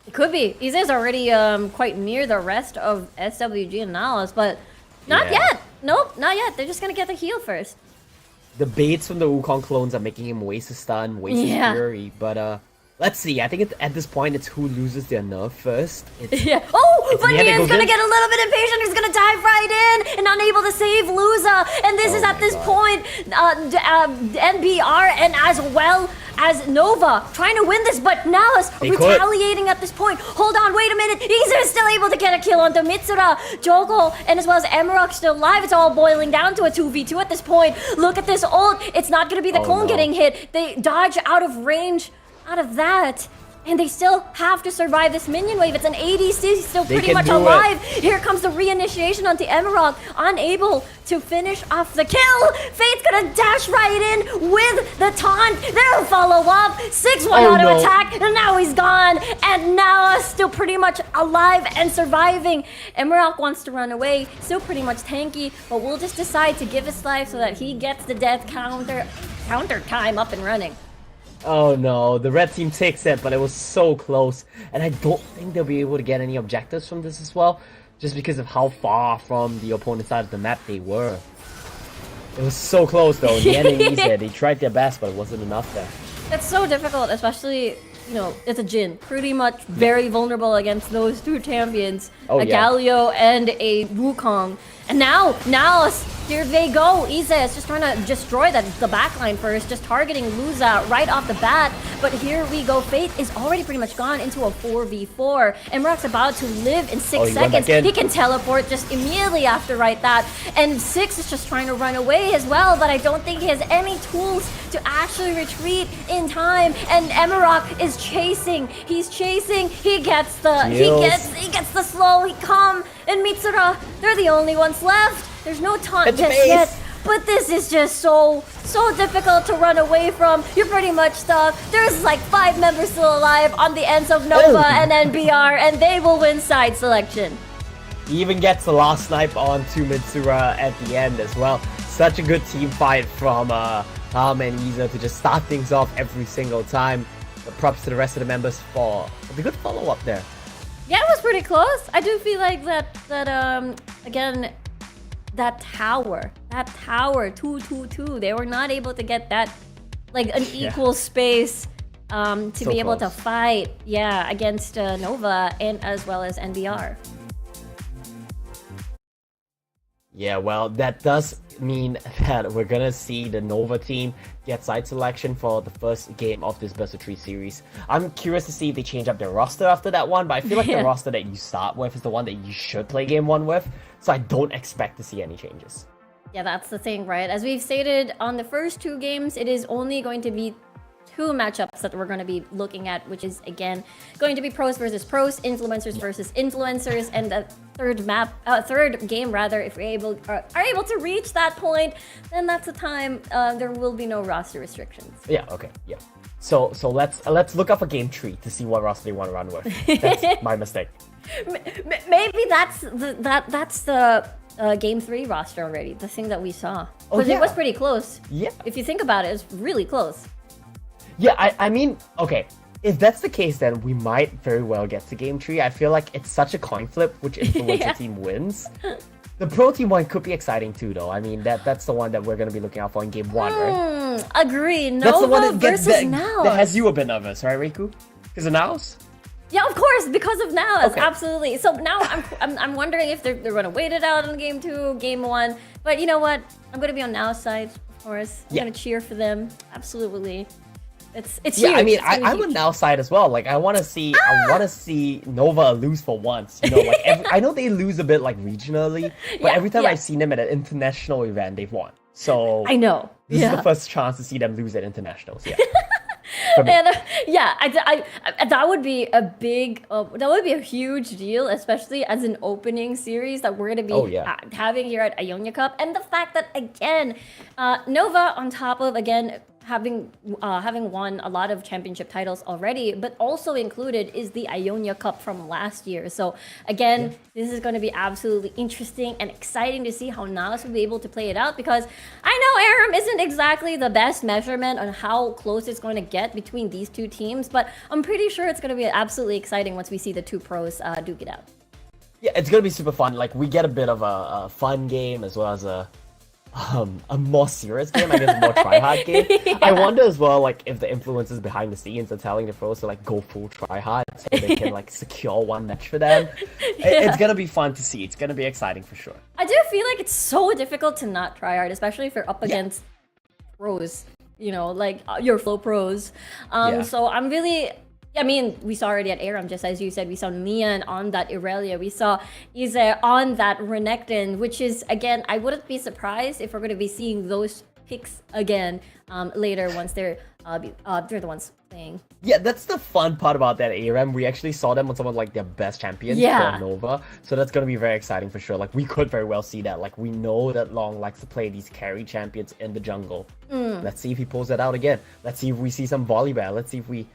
It could be. Iza's already quite near the rest of SWG and NAOS, but not yet. Nope, not yet. They're just gonna get the heal first. The baits from the Wukong clones are making him waste his stun, waste his fury, but let's see. I think at this point it's who loses their nerf first. Oh, but Nian's gonna get a little bit impatient. He's gonna dive right in and unable to save Luza. And this is at this point NBR and as well as Nova trying to win this, but NAOS retaliating at this point. Hold on, wait a minute. Iza is still able to get a kill onto Mitsura, Jogo, and as well as Emerald still alive. It's all boiling down to a 2v2 at this point. Look at this ult. It's not gonna be the clone getting hit. They dodge out of range out of that, and they still have to survive this minion wave. It's an ADC still pretty much alive. Here comes the reinitiation onto Emerald, unable to finish off the kill. Fate's gonna dash right in with the taunt. They'll follow up. 6-1 auto attack, and now he's gone. And now still pretty much alive and surviving. Emerald wants to run away, still pretty much tanky, but we'll just decide to give his life so that he gets the death counter time up and running. Oh no, the red team takes it, but it was so close. And I don't think they'll be able to get any objectives from this as well, just because of how far from the opponent's side of the map they were. It was so close though. The enemies there, they tried their best, but it wasn't enough there. It's so difficult, especially you know, it's a Jin. Pretty much very vulnerable against those two champions, Oh, a yeah. Galio and a Wukong. And now, here they go. Ise is just trying to destroy the backline first, just targeting Luza right off the bat. But here we go. Fate is already pretty much gone into a 4v4. Emrak's about to live in 6 he went seconds. back in. He can teleport just immediately after right that. And 6 is just trying to run away as well, but I don't think he has any tools to actually retreat in time. And Emrak is chasing. He's chasing. He gets the he gets the slow. He come. And Mitsura, they're the only ones left. There's no taunt It's just base. yet. But this is just so difficult to run away from. You're pretty much stuck. There's like 5 members still alive on the ends of NOVA and NBR, and they will win side selection. He even gets the last snipe onto Mitsura at the end as well. Such a good team fight from Aram and Ise to just start things off every single time. But props to the rest of the members for the good follow-up there. Yeah, it was pretty close. I do feel like that again, that tower 2-2-2, they were not able to get that like an equal space to So be able to close. fight against NOVA and as well as NBR. Yeah, well, that does mean that we're gonna see the NOVA team get side selection for the first game of this BO3 series. I'm curious to see if they change up their roster after that one, but I feel like the roster that you start with is the one that you should play game 1 with, so I don't expect to see any changes. Yeah, that's the thing, right? As we've stated on the first 2 games, it is only going to be 2 matchups that we're going to be looking at, which is again going to be pros versus pros, influencers versus influencers, and the third game rather. If we are able to reach that point, then that's the time there will be no roster restrictions. Yeah, okay, yeah. So let's look up a game tree to see what roster they want to run with. That's my mistake. Maybe that's the game 3 roster already. The thing that we saw, Oh, because yeah. it was pretty close. Yeah. If you think about it, it's really close. Yeah, I mean, okay, if that's the case, then we might very well get to game 3. I feel like it's such a coin flip which influencer Yeah. team wins. The pro team one could be exciting too, though. I mean, that's the one that we're going to be looking out for in game 1, right? Agree. That's the one Nova that gets versus that NAOS. has you a bit nervous, right, Riku? Because of NAOS? Yeah, of course, because of NAOS, Okay. absolutely. So now I'm wondering if they're going to wait it out in game 2, game 1. But you know what? I'm going to be on NAOS side, of course. I'm Yeah. going to cheer for them. Absolutely. It's Yeah, huge. I mean, It's gonna be I'm huge. on NAOS side as well. Like, I want to see Nova lose for once. You know, like I know they lose a bit like regionally, but Yeah, every time yeah. I've seen them at an international event, they've won. So I know. this yeah. is the first chance to see them lose at internationals. Yeah. For me. And I that would be a big, that would be a huge deal, especially as an opening series that we're going to be Oh, yeah. having here at Ionia Cup. And the fact that, again, Nova on top of, again, having won a lot of championship titles already, but also included is the Ionia Cup from last year. So again, this is going to be absolutely interesting and exciting to see how NAOS will be able to play it out, because I know Aram isn't exactly the best measurement on how close it's going to get between these 2 teams, but I'm pretty sure it's going to be absolutely exciting once we see the 2 pros duke it out. Yeah, it's gonna be super fun. Like, we get a bit of a fun game as well as a more serious game, I guess a more try-hard game. I wonder as well, like, if the influencers behind the scenes are telling the pros to, like, go full try-hard so they can, like, secure one match for them. It's gonna be fun to see. It's gonna be exciting for sure. I do feel like it's so difficult to not try hard, especially if you're up against pros, you know, like your flow pros. Yeah. So I'm really, I mean, we saw already at Aram, just as you said, we saw Mian on that Irelia, we saw Ise on that Renekton, which is, again, I wouldn't be surprised if we're going to be seeing those picks again later once they're the ones playing. Yeah, that's the fun part about that ARM. We actually saw them on some of like their best champions for Nova. So that's gonna be very exciting for sure. Like, we could very well see that. Like, we know that Long likes to play these carry champions in the jungle. Let's see if he pulls that out again. Let's see if we see some volleyball. Let's see if we...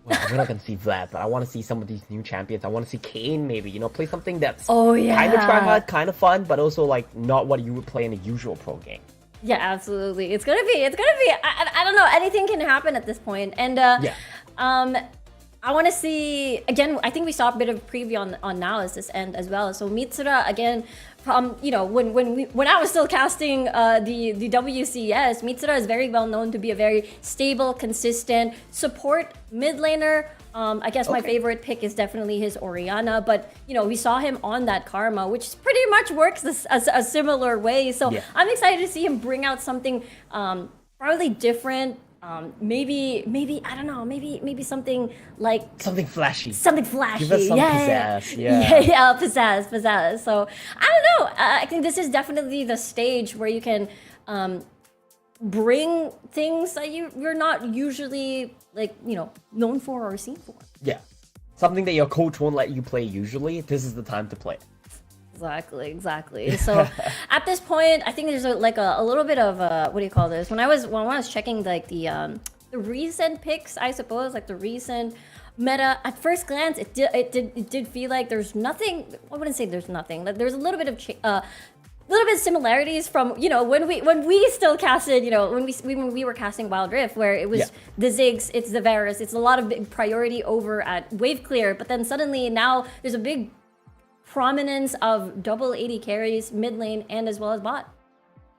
Well, we're not gonna see Vlad, but I want to see some of these new champions. I want to see Kane maybe, you know, play something that's kind of try hard, kind of fun, but also like not what you would play in a usual pro game. Yeah, absolutely. It's gonna be. I don't know. Anything can happen at this point. And I want to see again. I think we saw a bit of preview on NAOS this end as well. So Mitsura again when I was still casting the WCS, Mitsura is very well known to be a very stable, consistent support mid laner. I guess my favorite pick is definitely his Orianna, but we saw him on that Karma, which pretty much works a similar way. So I'm excited to see him bring out something probably different. Maybe I don't know. Maybe something like something flashy. Something flashy. Give us some pizzazz. Pizzazz. So I don't know. I think this is definitely the stage where you can bring things that you're not usually known for or seen for. Yeah, something that your coach won't let you play usually. This is the time to play. Exactly. So at this point, I think there's a little bit of what do you call this? When I was checking the recent picks, I suppose, like the recent meta. At first glance, it did feel like there's nothing. I wouldn't say there's nothing. Like there's a little bit of similarities from when we still casted when we were casting Wild Rift, where it was the Ziggs, it's the Varus, it's a lot of big priority over at Wave Clear, but then suddenly now there's a big prominence of double AD carries mid lane and as well as bot.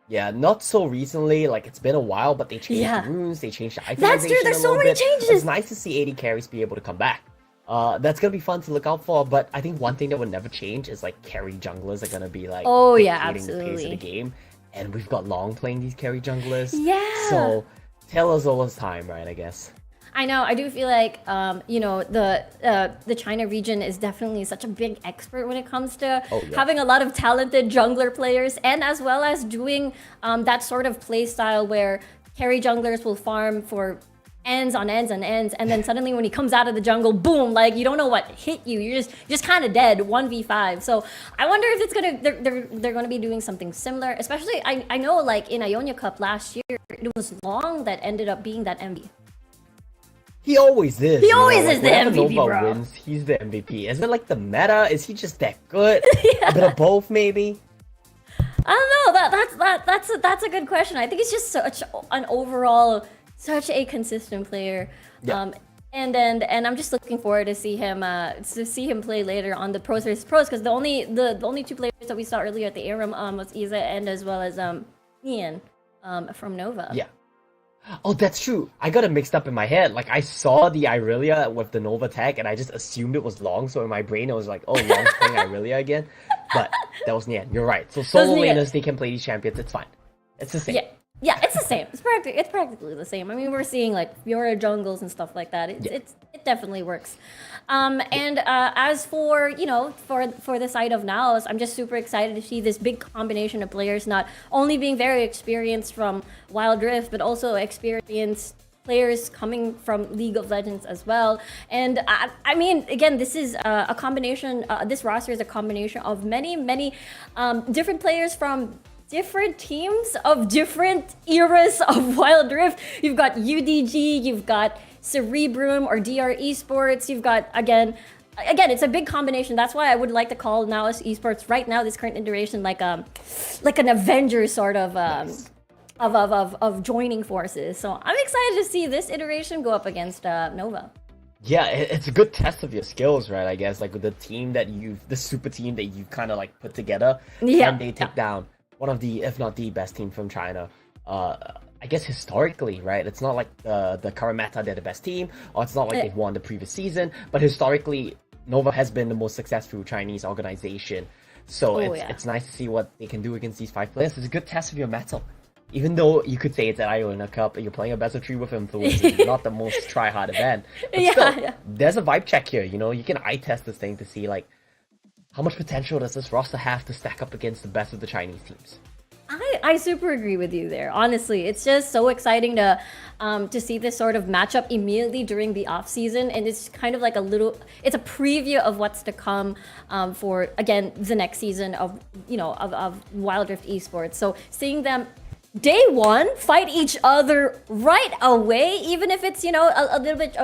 Yeah, not so recently. Like it's been a while, but they changed the runes, they changed the itemization. That's true. There's so many changes. It's nice to see AD carries be able to come back. That's gonna be fun to look out for. But I think one thing that would never change is like carry junglers are gonna be like dictating the pace of the game, and we've got Long playing these carry junglers. Yeah. So Taylor's time, right? I guess. I know. I do feel like the China region is definitely such a big expert when it comes to having a lot of talented jungler players, and as well as doing that sort of play style where carry junglers will farm for ends on ends on ends, and then suddenly when he comes out of the jungle, boom! Like you don't know what hit you. You're just kind of dead 1v5. So I wonder if they're gonna be doing something similar. Especially I know like in Ionia Cup last year, it was Long that ended up being that MVP. He always is. He always is the MVP, Nova bro. Wins, he's the MVP. Is it like the meta? Is he just that good? A bit of both, maybe. I don't know. That's a good question. I think it's just such an overall such a consistent player. Yeah. And I'm just looking forward to see him play later on the Pros vs Pros, because the only two players that we saw earlier at the Aram was Iza and as well as Ian from Nova. Yeah. Oh, that's true. I got it mixed up in my head. Like, I saw the Irelia with the Nova tag, and I just assumed it was Long, so in my brain, I was like, oh, Long's playing Irelia again. But that was Nian. You're right. So solo laners, they can play these champions. It's fine. It's the same. Yeah, it's the same. It's practically the same. I mean, we're seeing like Fiora jungles and stuff like that. It definitely works. And as for for the side of NAOS, I'm just super excited to see this big combination of players not only being very experienced from Wild Rift, but also experienced players coming from League of Legends as well. And I mean, again, this is a combination. This roster is a combination of many different players from different teams of different eras of Wild Rift. You've got UDG, you've got Cerebrum or DR Esports, you've got again, it's a big combination. That's why I would like to call NAOS Esports right now, this current iteration, like an Avengers sort of of joining forces. So I'm excited to see this iteration go up against Nova. Yeah, it's a good test of your skills, right? I guess like with the team the super team that you kind of like put together, and they take down one of the, if not the best team from China. I guess historically, right? It's not like the current meta, they're the best team, or it's not like they've won the previous season, but historically, Nova has been the most successful Chinese organization. So it's nice to see what they can do against these 5 players. It's a good test of your mettle. Even though you could say it's an Ionia Cup and you're playing a BO3 with influencers, not the most try-hard event. But still, there's a vibe check here, You can eye test this thing to see, like, how much potential does this roster have to stack up against the best of the Chinese teams? I super agree with you there. Honestly, it's just so exciting to see this sort of matchup immediately during the off season, and it's kind of like it's a preview of what's to come for again the next season of Wild Rift Esports. So seeing them day one fight each other right away, even if it's a little bit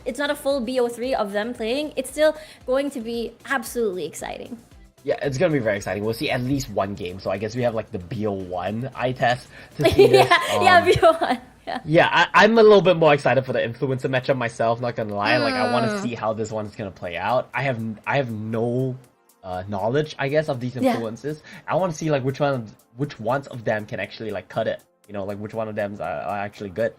it's not a full BO3 of them playing, it's still going to be absolutely exciting. Yeah, it's gonna be very exciting. We'll see at least one game, so I guess we have like the BO1 eye test to see this. BO1. Yeah, I'm a little bit more excited for the influencer matchup myself, not gonna lie. Like, I want to see how this one's gonna play out. I have no knowledge, I guess, of these Yeah. influences. I want to see like which ones of them can actually like cut it. You know, like which one of them are actually good.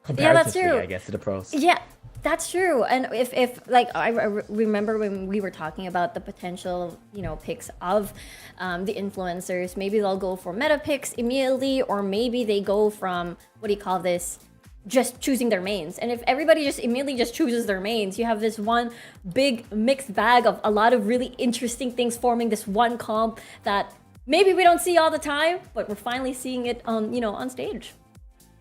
Yeah, that's Comparatively, true. I guess, to the pros. Yeah, that's true. And if like I remember when we were talking about the potential, picks of the influencers, maybe they'll go for meta picks immediately, or maybe they go from, what do you call this, just choosing their mains. And if everybody just immediately just chooses their mains, you have this one big mixed bag of a lot of really interesting things forming this one comp that maybe we don't see all the time, but we're finally seeing it on stage.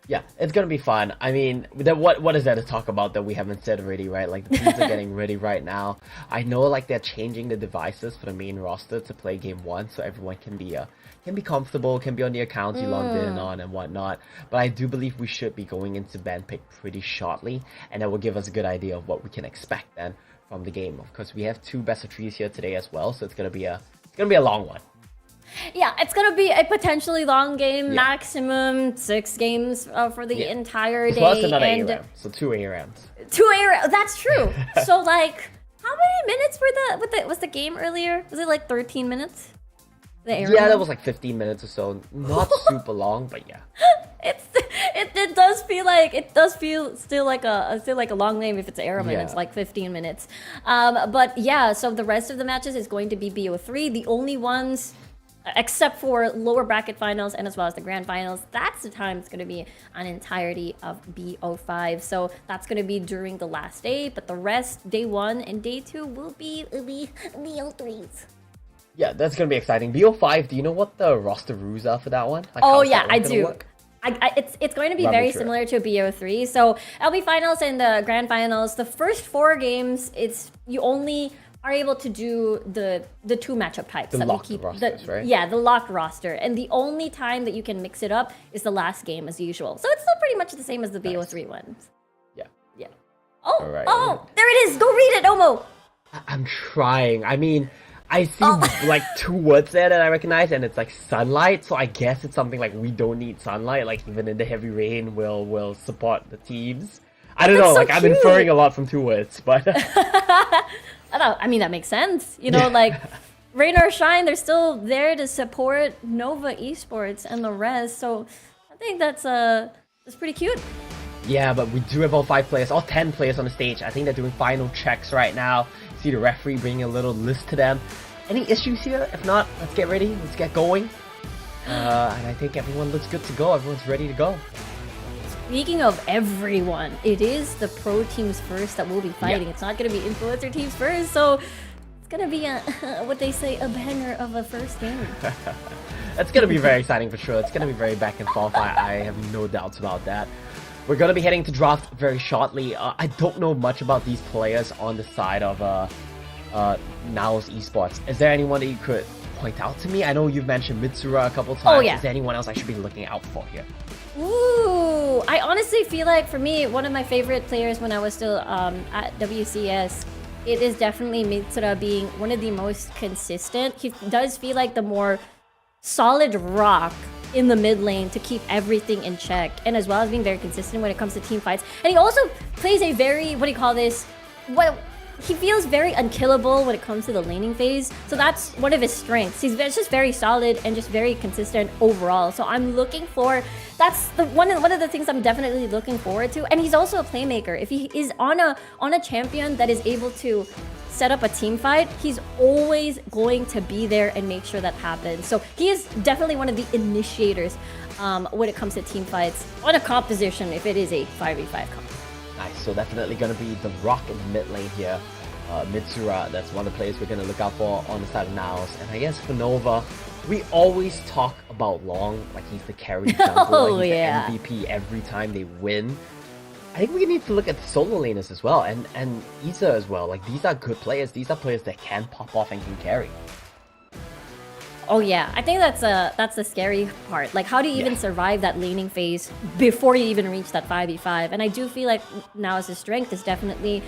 Yeah, it's gonna be fun. I mean, what is there to talk about that we haven't said already, right? Like the teams are getting ready right now. I know like they're changing the devices for the main roster to play game 1, so everyone can be comfortable, can be on the accounts you logged in on and whatnot. But I do believe we should be going into ban pick pretty shortly, and that will give us a good idea of what we can expect then from the game. Of course, we have 2 best of 3s here today as well, so it's gonna be a long one. Yeah, it's gonna be a potentially long game, Yeah. maximum 6 games for the entire day. Plus another and ARAM, so 2 ARAMs. 2 ARAM. That's true. So like, how many minutes was the game earlier? Was it like 13 minutes? The ARAM? Yeah, that was like 15 minutes or so. Not super long, but yeah. It does feel still like a long game if it's Aram and it's like 15 minutes. But yeah, so the rest of the matches is going to be BO3. The only ones, except for lower bracket finals and as well as the grand finals, that's the time it's going to be an entirety of BO5. So that's going to be during the last day, but the rest, day 1 and day 2, will be BO3s. Yeah, that's gonna be exciting. BO5, do you know what the roster rules are for that one? Like, Oh how's yeah, that one I gonna do. work? It's going to be Run me very through it. similar to BO3. So LB finals and the grand finals, the first 4 games, you only are able to do the 2 matchup types The that locked we keep. rosters, right? Yeah, the locked roster, and the only time that you can mix it up is the last game as usual. So it's still pretty much the same as the BO3 ones. Yeah. Yeah. Oh, Alright. there it is. Go read it, Omo. I'm trying. I mean, I see like 2 words there that I recognize, and it's like sunlight, so I guess it's something like we don't need sunlight, like even in the heavy rain we'll support the teams. I don't know, That's so like I'm cute. inferring a lot from 2 words, but I mean, that makes sense. Like rain or shine, they're still there to support Nova Esports and the rest. So I think that's pretty cute. yeah, but we do have all 5 players, all 10 players on the stage. I think they're doing final checks right now. See the referee bringing a little list to them. Any issues here? If not, let's get ready, let's get going. And I think everyone looks good to go. Everyone's ready to go. Speaking of everyone, it is the pro teams first that will be fighting. Yeah. It's not going to be influencer teams first, so it's going to be what they say, a banger of a first game. It's going to be very exciting for sure. It's going to be very back and forth. I have no doubts about that. We're going to be heading to draft very shortly. I don't know much about these players on the side of NAOS Esports. Is there anyone that you could point out to me? I know you've mentioned Mitsura a couple times. Oh, yeah. Is there anyone else I should be looking out for here? Ooh, I honestly feel like for me, one of my favorite players when I was still at WCS, it is definitely Mitsura being one of the most consistent. He does feel like the more solid rock in the mid lane to keep everything in check, and as well as being very consistent when it comes to team fights. And he also plays a very, he feels very unkillable when it comes to the laning phase. So that's one of his strengths. He's just very solid and just very consistent overall. So I'm looking for, that's one of the things I'm definitely looking forward to. And he's also a playmaker. If he is on a champion that is able to set up a team fight, he's always going to be there and make sure that happens. So he is definitely one of the initiators when it comes to team fights on a composition if it is a 5v5 comp. Nice, so definitely going to be the rock in the mid lane here. Mitsura, that's one of the players we're going to look out for on the side of NAOS. And I guess for Nova, we always talk about Long, like he's the carry jungle, like he's the MVP every time they win. I think we need to look at the solo laners as well, and Isa as well. Like, these are good players. These are players that can pop off and can carry. Oh yeah, I think that's the scary part. Like, how do you even survive that laning phase before you even reach that 5v5? And I do feel like NAOS' strength is definitely,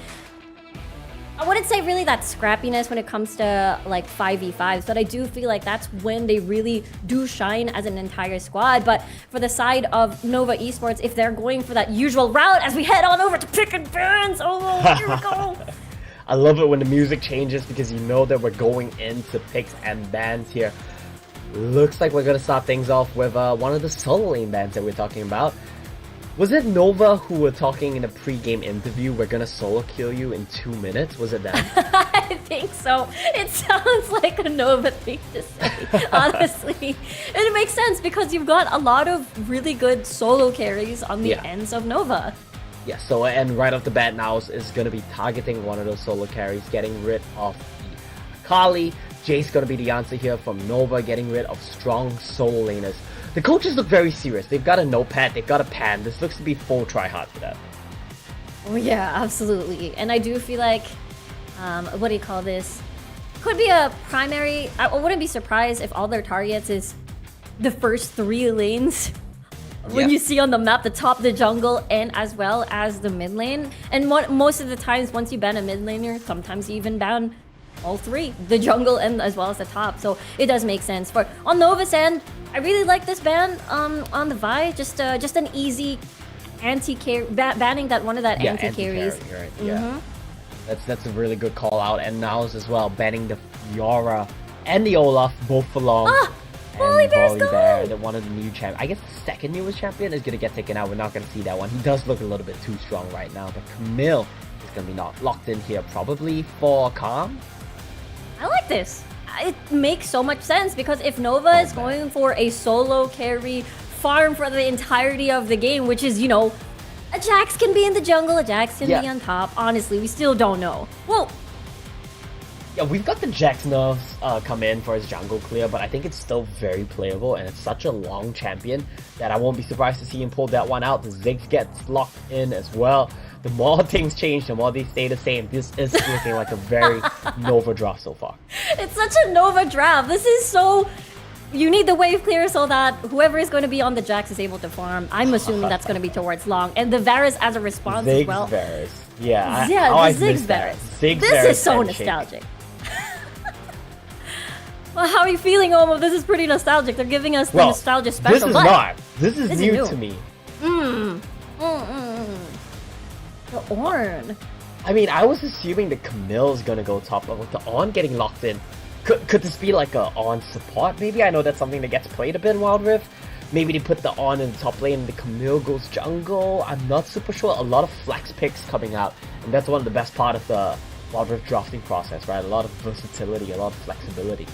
I wouldn't say really that scrappiness when it comes to like 5v5s, but I do feel like that's when they really do shine as an entire squad. But for the side of Nova Esports, if they're going for that usual route as we head on over to pick and bans, oh, here we go. I love it when the music changes because you know that we're going into picks and bans here. Looks like we're gonna start things off with one of the solo lane bans that we're talking about. Was it Nova who were talking in a pre-game interview, we're gonna solo kill you in 2 minutes? Was it them? I think so. It sounds like a Nova thing to say, honestly. And it makes sense because you've got a lot of really good solo carries on the ends of Nova. Yeah, so and right off the bat, NAOS is gonna be targeting one of those solo carries, getting rid of the Akali. Jay's gonna be the answer here from Nova, getting rid of strong solo laners. The coaches look very serious. They've got a notepad, they've got a pen. This looks to be full try-hard for them. Oh yeah, absolutely. And I do feel like, what do you call this? Could be a primary. I wouldn't be surprised if all their targets is the first 3 lanes. When you see on the map, the top, the jungle, and as well as the mid lane. And most of the times, once you ban a mid laner, sometimes you even ban all 3, the jungle and as well as the top. So it does make sense. But on Nova's end, I really like this ban on the Vi. Just an easy anti-carry, banning that one of that anti-carries. Right? Yeah, that's a really good call out. And NAOS as well, banning the Fiora and the Olaf both for long. Volibear, one of the new champions. I guess the second newest champion is gonna get taken out. We're not gonna see that one. He does look a little bit too strong right now. But Camille is gonna be not locked in here, probably for Calm. I like this. It makes so much sense because if Nova is going for a solo carry farm for the entirety of the game, which is, you know, a Jax can be in the jungle, a Jax can be on top. Honestly, we still don't know. Well, yeah, we've got the Jax nerfs come in for his jungle clear, but I think it's still very playable, and it's such a long champion that I won't be surprised to see him pull that one out. The Ziggs gets locked in as well. The more things change, the more they stay the same. This is looking like a very Nova draft so far. It's such a Nova draft. This is so... You need the wave clear so that whoever is going to be on the Jax is able to farm. I'm assuming that's going to be towards long. And the Varus as a response as well. Varus. Yeah, the Ziggs Varus. This is so nostalgic. Well, how are you feeling, Omo? This is pretty nostalgic. They're giving us the nostalgia special. This is not. This is new to me. The Ornn. I mean, I was assuming that Camille's gonna go top, but with the Ornn getting locked in, could this be like a Ornn support? Maybe. I know that's something that gets played a bit in Wild Rift. Maybe they put the Ornn in the top lane and the Camille goes jungle. I'm not super sure. A lot of flex picks coming out, and that's one of the best part of the Wild Rift drafting process, right? A lot of versatility, a lot of flexibility.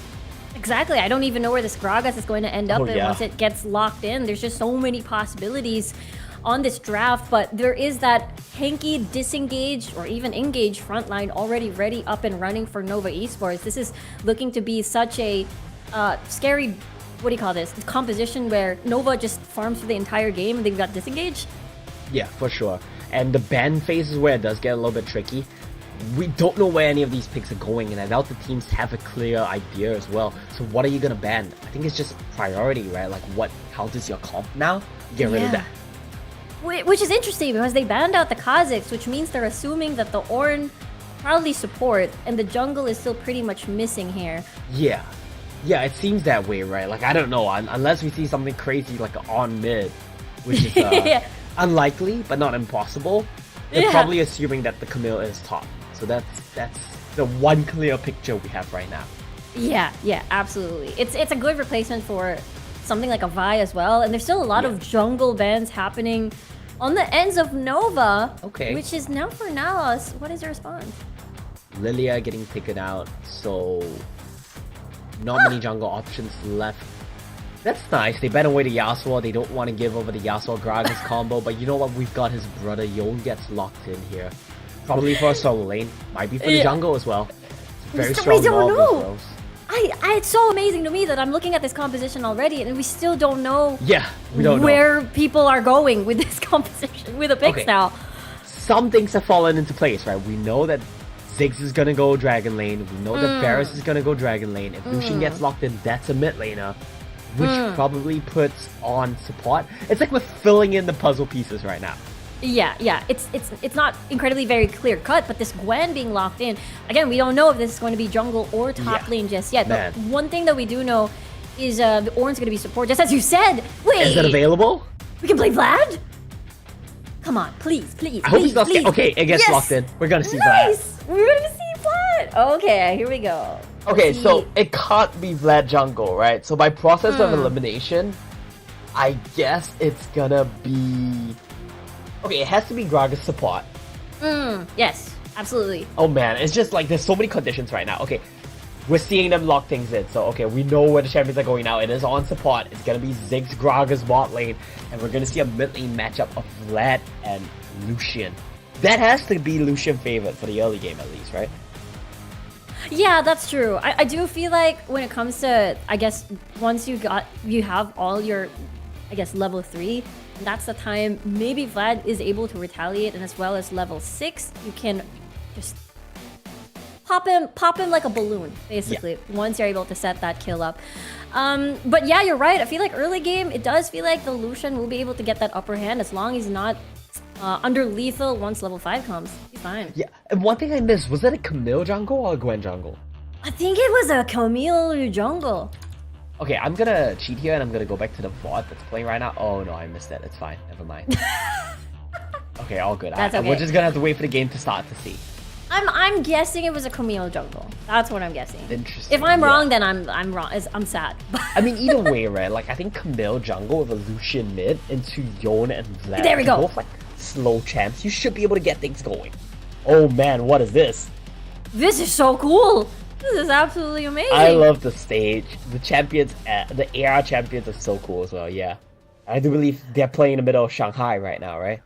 Exactly. I don't even know where this Gragas is going to end up once it gets locked in. There's just so many possibilities on this draft, but there is that hanky disengaged or even engaged frontline already ready, up and running for Nova Esports. This is looking to be such a scary, what do you call this, composition where Nova just farms for the entire game and they've got disengaged. Yeah, for sure. And the ban phase is where it does get a little bit tricky. We don't know where any of these picks are going, and I doubt the teams have a clear idea as well. So what are you gonna ban? I think it's just priority, right? Like what counters your comp now? Get rid of that. Which is interesting because they banned out the Kha'Zix, which means they're assuming that the Ornn probably support, and the jungle is still pretty much missing here. Yeah, it seems that way, right? Like, I don't know, unless we see something crazy like on mid, which is unlikely, but not impossible. They're probably assuming that the Camille is top. So that's the one clear picture we have right now. Yeah, absolutely. It's a good replacement for something like a Vi as well, and there's still a lot of jungle bans happening on the ends of Nova, which is now for NAOS. What is your response? Lilia getting taken out, so not many jungle options left. That's nice. They ban away the Yasuo. They don't want to give over the Yasuo Gragas combo, but you know what? We've got his brother. Yon gets locked in here. Probably for a solo lane. Might be for the jungle as well. It's very strong. We don't know. It's so amazing to me that I'm looking at this composition already and we still don't know we don't where people are going with this composition, with the picks now. Some things have fallen into place, right? We know that Ziggs is gonna go Dragon Lane. We know that Varus is gonna go Dragon Lane. If Lucian gets locked in, that's a mid laner, which probably puts on support. It's like we're filling in the puzzle pieces right now. Yeah. It's not incredibly very clear cut, but this Gwen being locked in, again, we don't know if this is going to be jungle or top lane just yet. But one thing that we do know is the Ornn's going to be support, just as you said. Wait, is it available? We can play Vlad? Come on, please. I hope he's not. Okay, it gets locked in. We're gonna see Vlad. We're gonna see Okay, here we go. Okay, See. so it can't be Vlad jungle, right? So by process of elimination, I guess it's gonna be... Okay, it has to be Gragas support. Yes, absolutely. Oh man, it's just like there's so many conditions right now. Okay, we're seeing them lock things in. So okay, we know where the champions are going now. It is on support. It's gonna be Ziggs, Gragas bot lane, and we're gonna see a mid lane matchup of Vlad and Lucian. That has to be Lucian favorite for the early game at least, right? Yeah, that's true. I do feel like when it comes to, I guess, once you have all your, I guess, level 3, that's the time maybe Vlad is able to retaliate, and as well as level 6, you can just pop him like a balloon, basically, once you're able to set that kill up. But yeah, you're right. I feel like early game, it does feel like the Lucian will be able to get that upper hand as long as he's not under lethal once level 5 comes. He's fine. Yeah, and one thing I missed, was that a Camille jungle or a Gwen jungle? I think it was a Camille jungle. Okay, I'm gonna cheat here and I'm gonna go back to the VOD that's playing right now. Oh no, I missed it. It's fine. Never mind. Okay, all good. That's okay. We're just gonna have to wait for the game to start to see. I'm guessing it was a Camille jungle. That's what I'm guessing. Interesting. If I'm wrong, then I'm wrong. I'm sad. I mean, either way, right? Like, I think Camille jungle with a Lucian mid into Yon and Vlad. There we go. Both like slow champs. You should be able to get things going. Oh man, what is this? This is so cool. This is absolutely amazing. I love the stage. The champions, the AR champions are so cool as well. Yeah, I do believe they're playing in the middle of Shanghai right now, right?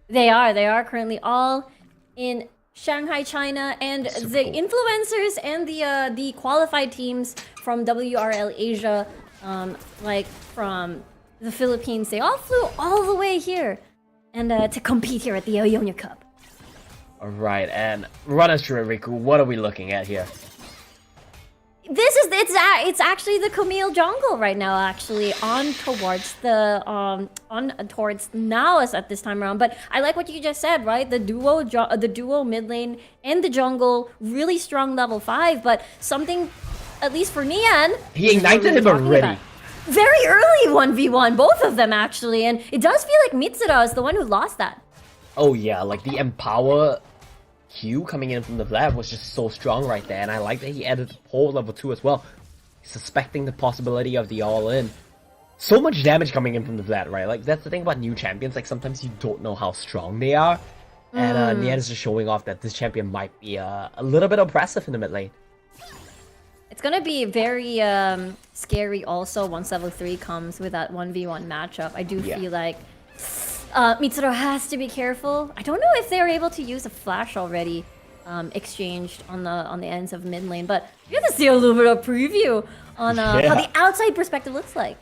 They are currently all in Shanghai, China, and Super the cool. influencers and the qualified teams from WRL Asia, like from the Philippines, they all flew all the way here and to compete here at the Ionia Cup. All right, and run us through it, Riku. What are we looking at here? It's actually the Camille jungle right now, actually on towards the towards NAOS at this time around. But I like what you just said, right? The duo mid lane and the jungle, really strong level 5. But something, at least for Nian, He ignited him already. Very early 1v1, both of them actually, and it does feel like Mitsura is the one who lost that. Oh yeah, like the Empower Q coming in from the Vlad was just so strong right there, and I like that he added the pole level 2 as well, suspecting the possibility of the all-in. So much damage coming in from the Vlad, right? Like, that's the thing about new champions, like sometimes you don't know how strong they are, and Nian is just showing off that this champion might be a little bit oppressive in the mid lane. It's gonna be very scary also once level 3 comes with that 1v1 matchup. I do feel like Mitsuru has to be careful. I don't know if they were able to use a flash already exchanged on the ends of mid lane, but you have to see a little bit of preview on how the outside perspective looks like.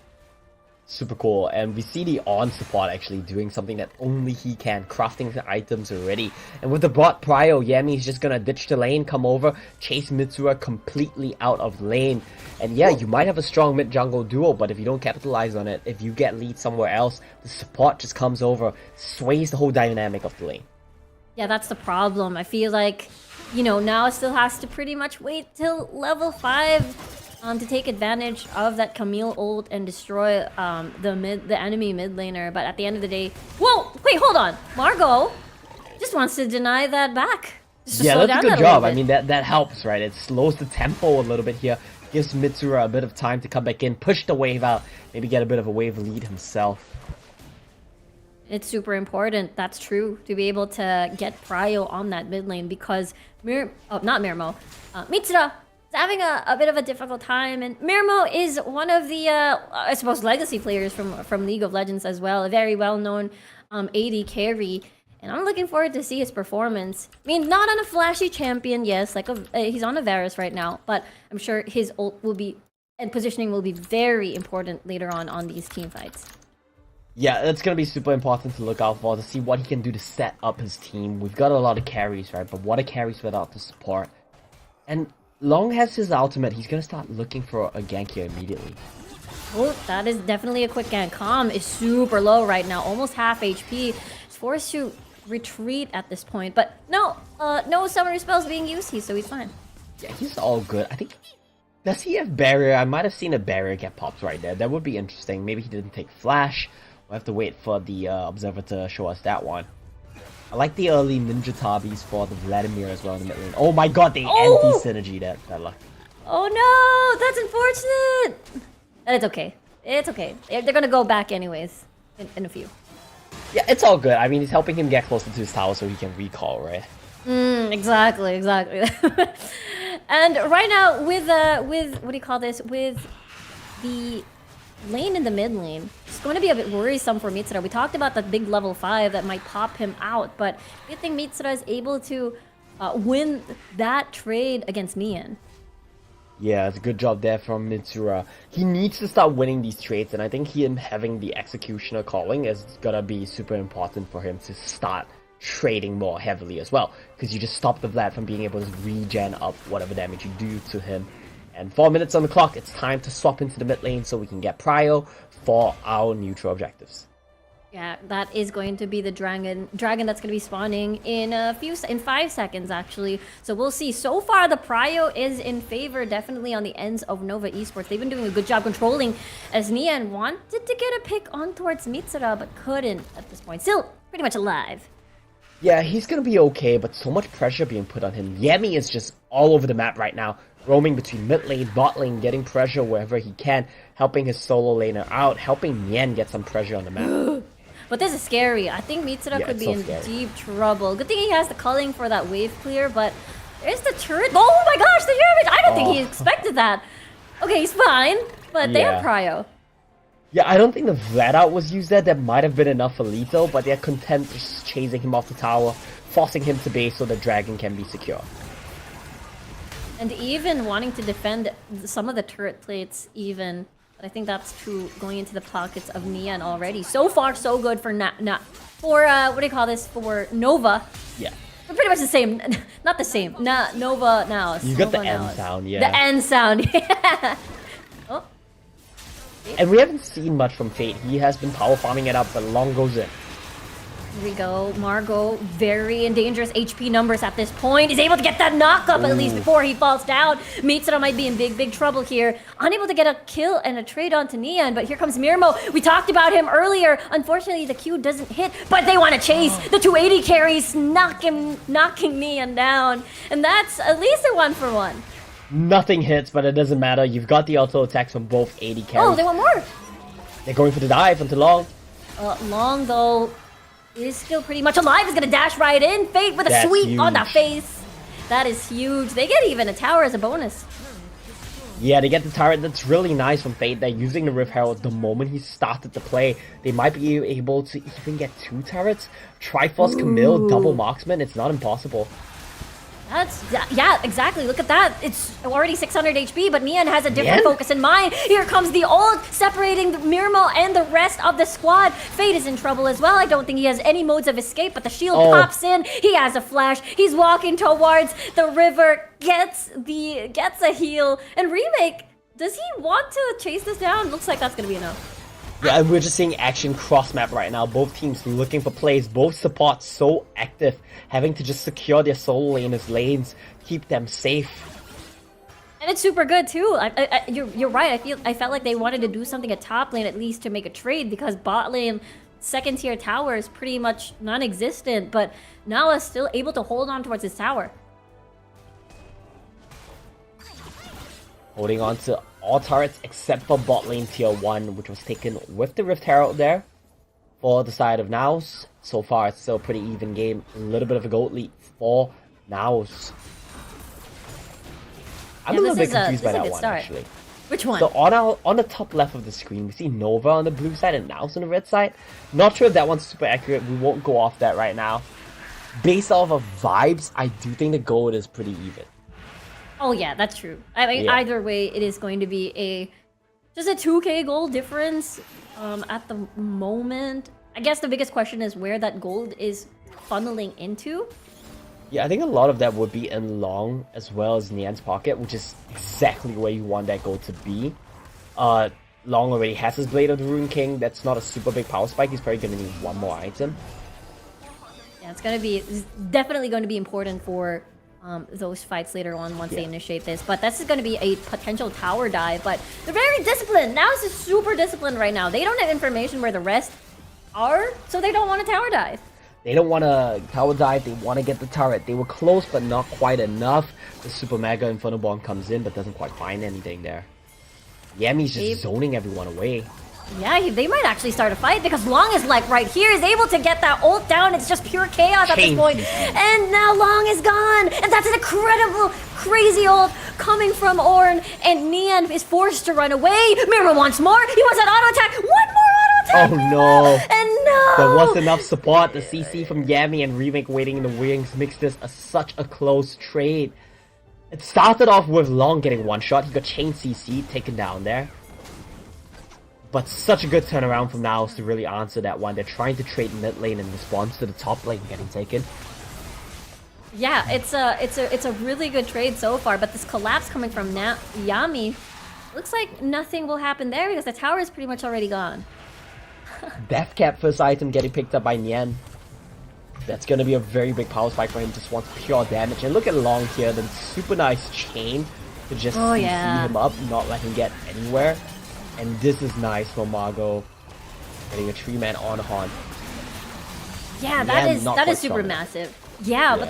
Super cool, and we see the on support actually doing something that only he can, crafting the items already. And with the bot prio, Yami's just gonna ditch the lane, come over, chase Mitsura completely out of lane. And yeah, you might have a strong mid jungle duo, but if you don't capitalize on it, if you get lead somewhere else, the support just comes over, sways the whole dynamic of the lane. Yeah, that's the problem. I feel like, you know, now it still has to pretty much wait till level 5 to take advantage of that Camille ult and destroy the enemy mid laner. But at the end of the day, whoa, wait, hold on, Margot just wants to deny that back. Just to slow Yeah, that's down a good that job. little I mean, that helps, right? It slows the tempo a little bit here, gives Mitsura a bit of time to come back in, push the wave out, maybe get a bit of a wave lead himself. It's super important, that's true, to be able to get prio on that mid lane because Mitsura is having a bit of a difficult time, and Mirmo is one of the, I suppose, legacy players from League of Legends as well, a very well-known AD carry, and I'm looking forward to see his performance. I mean, not on a flashy champion, yes, like he's on a Varus right now, but I'm sure his ult will be, and positioning will be very important later on these team fights. Yeah, it's going to be super important to look out for, to see what he can do to set up his team. We've got a lot of carries, right? But what are carries without the support? And Long has his ultimate. He's going to start looking for a gank here immediately. Oh, that is definitely a quick gank. Calm is super low right now, almost half HP. He's forced to retreat at this point. But no, no summoner spells being used, so he's fine. Yeah, he's all good. I think... Does he have barrier? I might have seen a barrier get popped right there. That would be interesting. Maybe he didn't take flash. We'll have to wait for the observer to show us that one. I like the early Ninja Tabis for the Vladimir as well in the mid lane. Oh my god, the Oh! anti-synergy that luck. Oh no, that's unfortunate. And it's okay. It's okay. They're gonna go back anyways in a few. Yeah, it's all good. I mean, he's helping him get closer to his tower so he can recall, right? Exactly. And right now with what do you call this? With the lane in the mid lane, it's going to be a bit worrisome for Mitsura. We talked about that big level 5 that might pop him out, but I think Mitsura is able to win that trade against Nian. Yeah, it's a good job there from Mitsura. He needs to start winning these trades, and I think him having the Executioner calling is gonna be super important for him to start trading more heavily as well. Because you just stop the Vlad from being able to regen up whatever damage you do to him. And 4 minutes on the clock, it's time to swap into the mid lane so we can get prio for our neutral objectives. Yeah, that is going to be the dragon that's going to be spawning in 5 seconds actually. So we'll see. So far the prio is in favor definitely on the ends of Nova Esports. They've been doing a good job controlling as Nian wanted to get a pick on towards Mitsura but couldn't at this point. Still pretty much alive. Yeah, he's gonna be okay, but so much pressure being put on him. Yemi is just all over the map right now, roaming between mid lane, bot lane, getting pressure wherever he can, helping his solo laner out, helping Nian get some pressure on the map. But this is scary. I think Mitsura could be in deep trouble. Good thing he has the culling for that wave clear, but there's the turret. Oh my gosh, the damage! I don't think he expected that. Okay, he's fine, but they have prio. Yeah, I don't think the Vlad out was used there. That might have been enough for lethal, but they're content just chasing him off the tower, forcing him to base so the dragon can be secure. And even wanting to defend some of the turret plates even. But I think that's true going into the pockets of Nian already. So far, so good for what do you call this? For Nova. Yeah. They're pretty much the same. Not the same. Nova NAOS. You got the N sound, yeah. The N sound, yeah. Oh. And we haven't seen much from Fate. He has been power farming it up, but long goes in. Here we go. Margot, very in dangerous HP numbers at this point. Is able to get that knock up at least before he falls down. Mitsura might be in big trouble here. Unable to get a kill and a trade onto Nian, but here comes Mirmo. We talked about him earlier. Unfortunately, the Q doesn't hit, but they want to chase. The 280 carries, knocking Nian down. And that's at least a 1-for-1. Nothing hits, but it doesn't matter. You've got the auto attacks from both 80 carries. Oh, they want more. They're going for the dive onto Long. Long, though, is still pretty much alive. Is gonna dash right in. Fate with a sweep on the face. That is huge. They get even a tower as a bonus. Yeah, they get the turret. That's really nice from Fate. They're using the Rift Herald the moment he started to play. They might be able to even get 2 turrets. Triforce Camille, double marksman. It's not impossible. Yeah, exactly. Look at that. It's already 600 HP, but Nian has a different focus in mind. Here comes the ult, separating Mirmo and the rest of the squad. Fate is in trouble as well. I don't think he has any modes of escape, but the shield pops in. He has a flash. He's walking towards the river, gets a heal. And Remake, does he want to chase this down? Looks like that's going to be enough. Yeah, and we're just seeing action cross-map right now. Both teams looking for plays. Both supports so active, having to just secure their solo laners' lanes, keep them safe. And it's super good too. You're right. I felt like they wanted to do something at top lane at least to make a trade because bot lane second tier tower is pretty much non-existent. But now is still able to hold on towards his tower. Holding on to all turrets except for bot lane tier 1, which was taken with the Rift Herald there. For the side of NAOS, so far it's still a pretty even game. A little bit of a gold lead for NAOS. I'm a little bit confused by that one, actually. Which one? So on the top left of the screen, we see Nova on the blue side and NAOS on the red side. Not sure if that one's super accurate. We won't go off that right now. Based off of vibes, I do think the gold is pretty even. Oh yeah, that's true. I mean, either way, it is going to be just a 2k gold difference at the moment. I guess the biggest question is where that gold is funneling into. Yeah, I think a lot of that would be in Long as well as Nian's pocket, which is exactly where you want that gold to be. Long already has his Blade of the Rune King. That's not a super big power spike. He's probably going to need one more item. Yeah, it's definitely going to be important for those fights later on once they initiate this. But this is going to be a potential tower dive. But they're very disciplined. NAOS is super disciplined right now. They don't have information where the rest are, so they don't want a tower dive. They don't want to tower dive, they want to get the turret. They were close, but not quite enough. The Super Mega Inferno Bomb comes in, but doesn't quite find anything there. Yami's just zoning everyone away. Yeah, they might actually start a fight because Long is like right here, is able to get that ult down. It's just pure chaos at this point. And now Long is gone. And that's an incredible, crazy ult coming from Ornn. And Nian is forced to run away. Mira wants more. He wants that auto attack. One more auto attack. Oh no. And no. There was enough support. The CC from Yami and Remake waiting in the wings makes this such a close trade. It started off with Long getting one shot. He got chain CC taken down there. But such a good turnaround from NAOS to really answer that one. They're trying to trade mid lane in response to the top lane getting taken. Yeah, it's a really good trade so far, but this collapse coming from Yami, looks like nothing will happen there because the tower is pretty much already gone. Death Cap first item getting picked up by Nian. That's gonna be a very big power spike for him, just wants pure damage. And look at Long here, the super nice chain to just CC him up, not let him get anywhere. And this is nice for Margot, getting a 3-man on Haunt. Yeah, that is super massive. Yeah, but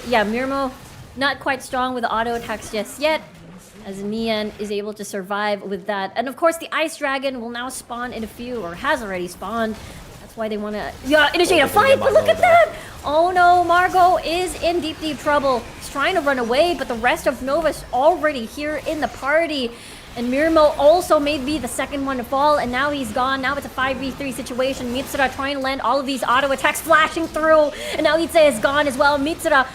Mirmo not quite strong with the auto attacks just yet, as Nian is able to survive with that. And of course, the Ice Dragon will now spawn in a few, or has already spawned. That's why they want to initiate a fight. But look at that! Oh no, Margot is in deep trouble. He's trying to run away, but the rest of Nova's already here in the party. And Mirmo also may be the second one to fall, and now he's gone. Now it's a 5v3 situation. Mitsura trying to land all of these auto attacks flashing through, and now Itse is gone as well. Mitsura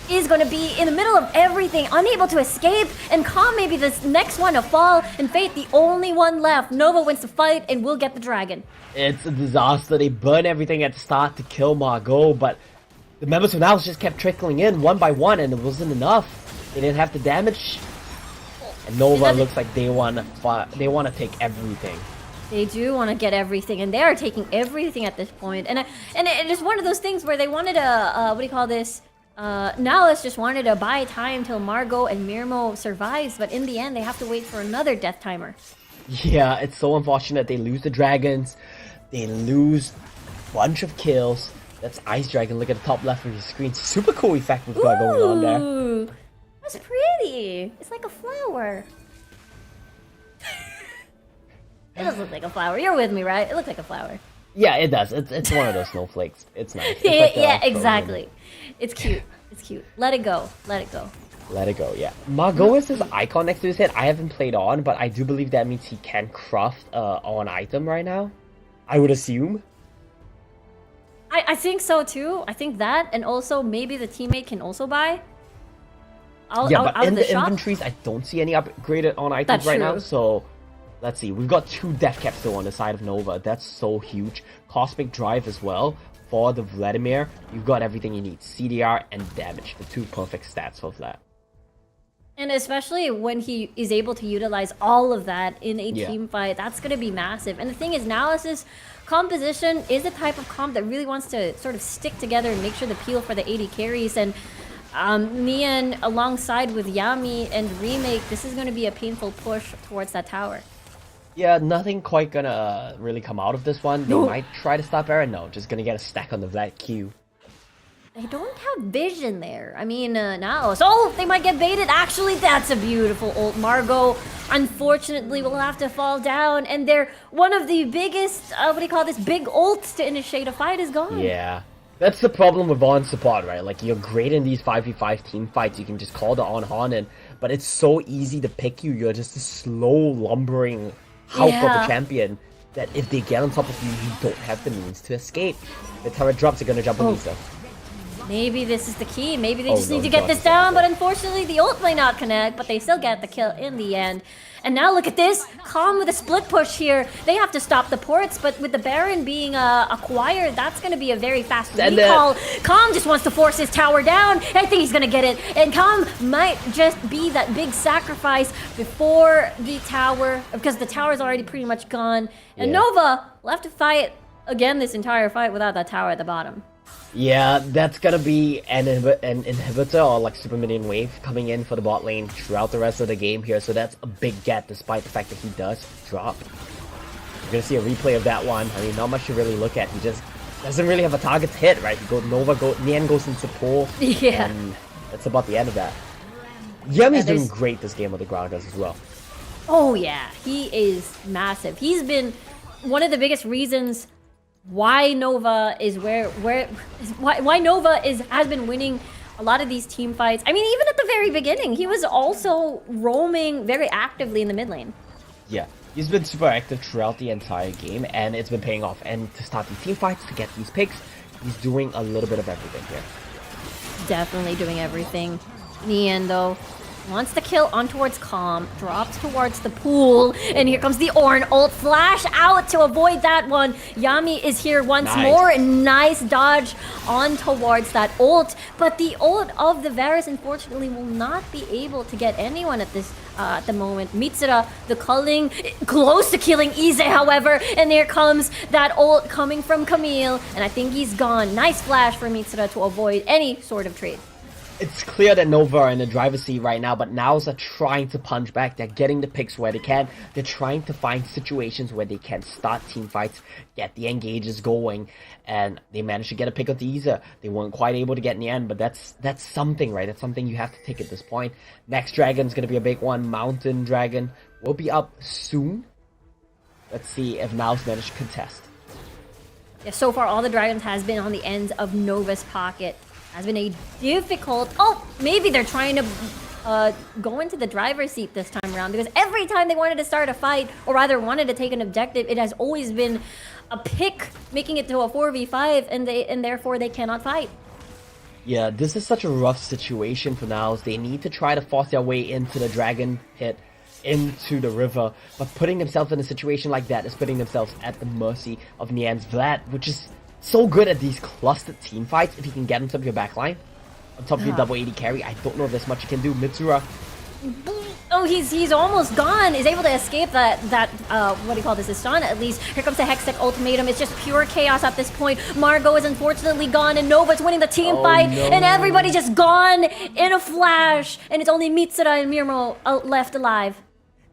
is going to be in the middle of everything, unable to escape, and Calm may be the next one to fall, and Fate the only one left. Nova wins the fight and will get the dragon. It's a disaster. They burn everything at the start to kill Margot, but the members of NAOS just kept trickling in one by one, and it wasn't enough. They didn't have the damage. And Nova looks like they want to take everything. They do want to get everything, and they are taking everything at this point. And it is one of those things where they wanted to, NAOS just wanted to buy time till Margot and Mirmo survives, but in the end, they have to wait for another death timer. Yeah, it's so unfortunate. They lose the dragons. They lose a bunch of kills. That's Ice Dragon. Look at the top left of your screen. Super cool effect we've got going on there. That's pretty. It's like a flower. It does look like a flower. You're with me, right? It looks like a flower. Yeah, it does. It's one of those snowflakes. It's nice. It's like yeah, exactly. It's cute. It's cute. Let it go. Let it go. Let it go, yeah. Margot is this icon next to his head. I haven't played on, but I do believe that means he can craft on item right now. I would assume. I think so too. I think that, and also maybe the teammate can also buy. But in the inventories, I don't see any upgraded on items right now, so let's see. We've got 2 death caps still on the side of Nova. That's so huge. Cosmic Drive as well for the Vladimir. You've got everything you need. CDR and damage, the 2 perfect stats for Vlad. And especially when he is able to utilize all of that in a team fight, that's going to be massive. And the thing is, NAOS' composition is a type of comp that really wants to sort of stick together and make sure the peel for the AD carries. And Nian alongside with Yami and Remake, this is going to be a painful push towards that tower. Yeah, nothing quite gonna really come out of this one. They might try to stop Aram. No, just gonna get a stack on the Vlad Q. They don't have vision there. I mean, NAOS. Oh, they might get baited. Actually, that's a beautiful ult. Margot, unfortunately, will have to fall down. And they're one of the biggest, big ults to initiate a fight is gone. Yeah. That's the problem with on support, right? Like, you're great in these 5v5 team fights. You can just call the on in. But it's so easy to pick you. You're just a slow, lumbering hulk of a champion that if they get on top of you, you don't have the means to escape. The turret drops are gonna jump on Lisa. Maybe this is the key. Maybe they just need to get this down, but unfortunately the ult may not connect, but they still get the kill in the end. And now look at this. Calm with a split push here. They have to stop the ports, but with the Baron being acquired, that's going to be a very fast recall. Calm just wants to force his tower down. I think he's going to get it. And Calm might just be that big sacrifice before the tower, because the tower is already pretty much gone. And Nova will have to fight again this entire fight without that tower at the bottom. Yeah, that's gonna be an inhibitor or like super minion wave coming in for the bot lane throughout the rest of the game here, so that's a big get despite the fact that he does drop. We're gonna see a replay of that one. I mean, not much to really look at. He just doesn't really have a target to hit, right? You go Nova, Nian goes in support, Yeah. and that's about the end of that. Yami's doing there's- great this game with the ground guys as well. Oh yeah, he is massive. He's been one of the biggest reasons why Nova is why Nova has been winning a lot of these team fights. I mean, even at the very beginning, he was also roaming very actively in the mid lane. Yeah, he's been super active throughout the entire game, and it's been paying off. And to start these team fights, to get these picks, he's doing a little bit of everything here. Definitely doing everything. Nian, though, wants to kill on towards Calm, drops towards the pool, and here comes the Ornn ult. Flash out to avoid that one. Yami is here once more. Nice dodge on towards that ult, but the ult of the Varus, unfortunately, will not be able to get anyone at this at the moment. Mitsura, the culling, close to killing Ize, however, and there comes that ult coming from Camille, and I think he's gone. Nice flash for Mitsura to avoid any sort of trade. It's clear that Nova are in the driver's seat right now, but NAOS are trying to punch back. They're getting the picks where they can. They're trying to find situations where they can start team fights, get the engages going, and they managed to get a pick of the Iza. They weren't quite able to get in the end, but that's something, right? That's something you have to take at this point. Next dragon's going to be a big one. Mountain Dragon will be up soon. Let's see if NAOS managed to contest. Yeah, so far all the dragons has been on the ends of Nova's pocket. Has been a difficult... Oh, maybe they're trying to go into the driver's seat this time around, because every time they wanted to start a fight, or rather wanted to take an objective, it has always been a pick, making it to a 4v5, and therefore they cannot fight. Yeah, this is such a rough situation for NAOS. They need to try to force their way into the dragon pit, into the river, but putting themselves in a situation like that is putting themselves at the mercy of Nian's Vlad, which is so good at these clustered team fights. If you can get on top of your backline, on top of your double 80 carry, I don't know if there's much you can do. Mitsura. Oh, he's almost gone. He's able to escape that what do you call this? Stun at least. Here comes the Hextech ultimatum. It's just pure chaos at this point. Margot is unfortunately gone, and Nova's winning the team fight, and everybody's just gone in a flash. And it's only Mitsura and Mirmo left alive.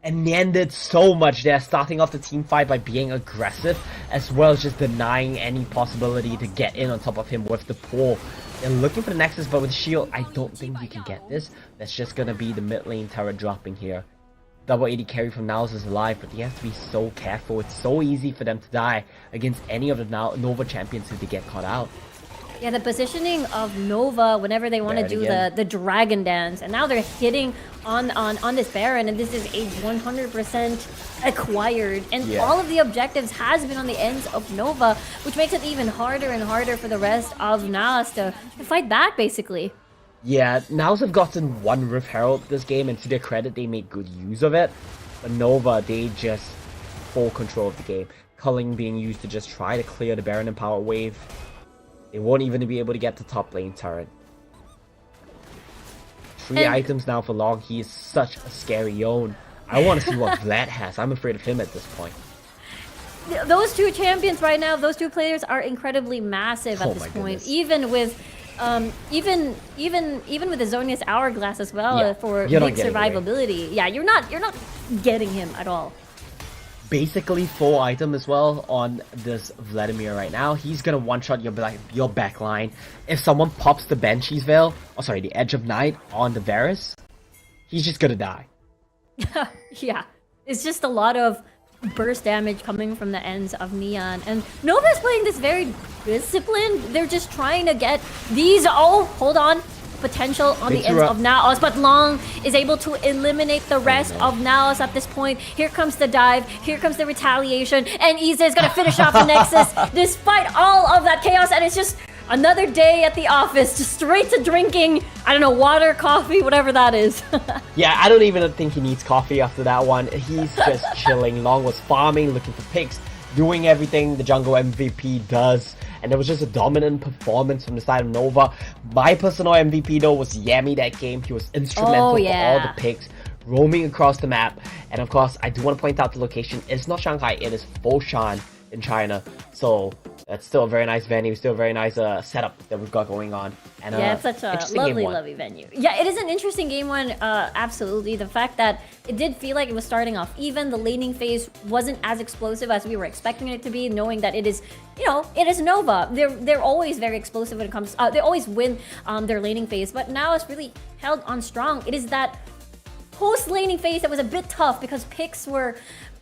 And Nian did so much there, starting off the team fight by being aggressive, as well as just denying any possibility to get in on top of him with the pull. And looking for the Nexus, but with shield, I don't think you can get this. That's just gonna be the mid lane turret dropping here. Double 80 carry from NAOS is alive, but you have to be so careful. It's so easy for them to die against any of the Nova champions if they get caught out. Yeah, the positioning of Nova whenever they want to do the dragon dance, and now they're hitting on this Baron, and this is a 100% acquired, and all of the objectives has been on the ends of Nova, which makes it even harder and harder for the rest of NAOS to fight back, basically. Yeah, NAOS have gotten one Rift Herald this game, and to their credit, they made good use of it. But Nova, they just full control of the game. Culling being used to just try to clear the Baron and Power Wave. They won't even be able to get the top lane turret. 3 items now for Long. He is such a scary Yone. I want to see what Vlad has. I'm afraid of him at this point. Those two champions right now, those two players are incredibly massive at this point. Even with even with the Zonius Hourglass as well, for big survivability. Yeah, you're not getting him at all. Basically full item as well on this Vladimir right now. He's gonna one-shot your back line. If someone pops the Banshee's Veil, the Edge of Night on the Varus, he's just gonna die. Yeah, it's just a lot of burst damage coming from the ends of Neon, and Nova's playing this very disciplined. They're just trying to get these hold on, potential on the ends of NAOS, but Long is able to eliminate the rest of NAOS at this point. Here comes the dive, here comes the retaliation, and Ize is gonna finish off the Nexus despite all of that chaos, and it's just another day at the office, just straight to drinking, I don't know, water, coffee, whatever that is. Yeah, I don't even think he needs coffee after that one. He's just chilling. Long was farming, looking for picks, doing everything the jungle MVP does. And there was just a dominant performance from the side of Nova. My personal MVP though was Yami that game. He was instrumental for all the picks, roaming across the map. And of course, I do want to point out the location. It's not Shanghai, it is Foshan. in China. So that's still a very nice venue, still a very nice setup that we've got going on. And Yeah, it's such a lovely venue. Yeah, it is an interesting game one, absolutely. The fact that it did feel like it was starting off even, the laning phase wasn't as explosive as we were expecting it to be, knowing that it is, it is Nova. They're always very explosive when it comes, they always win their laning phase, but now it's really held on strong. It is that post-laning phase that was a bit tough because picks were,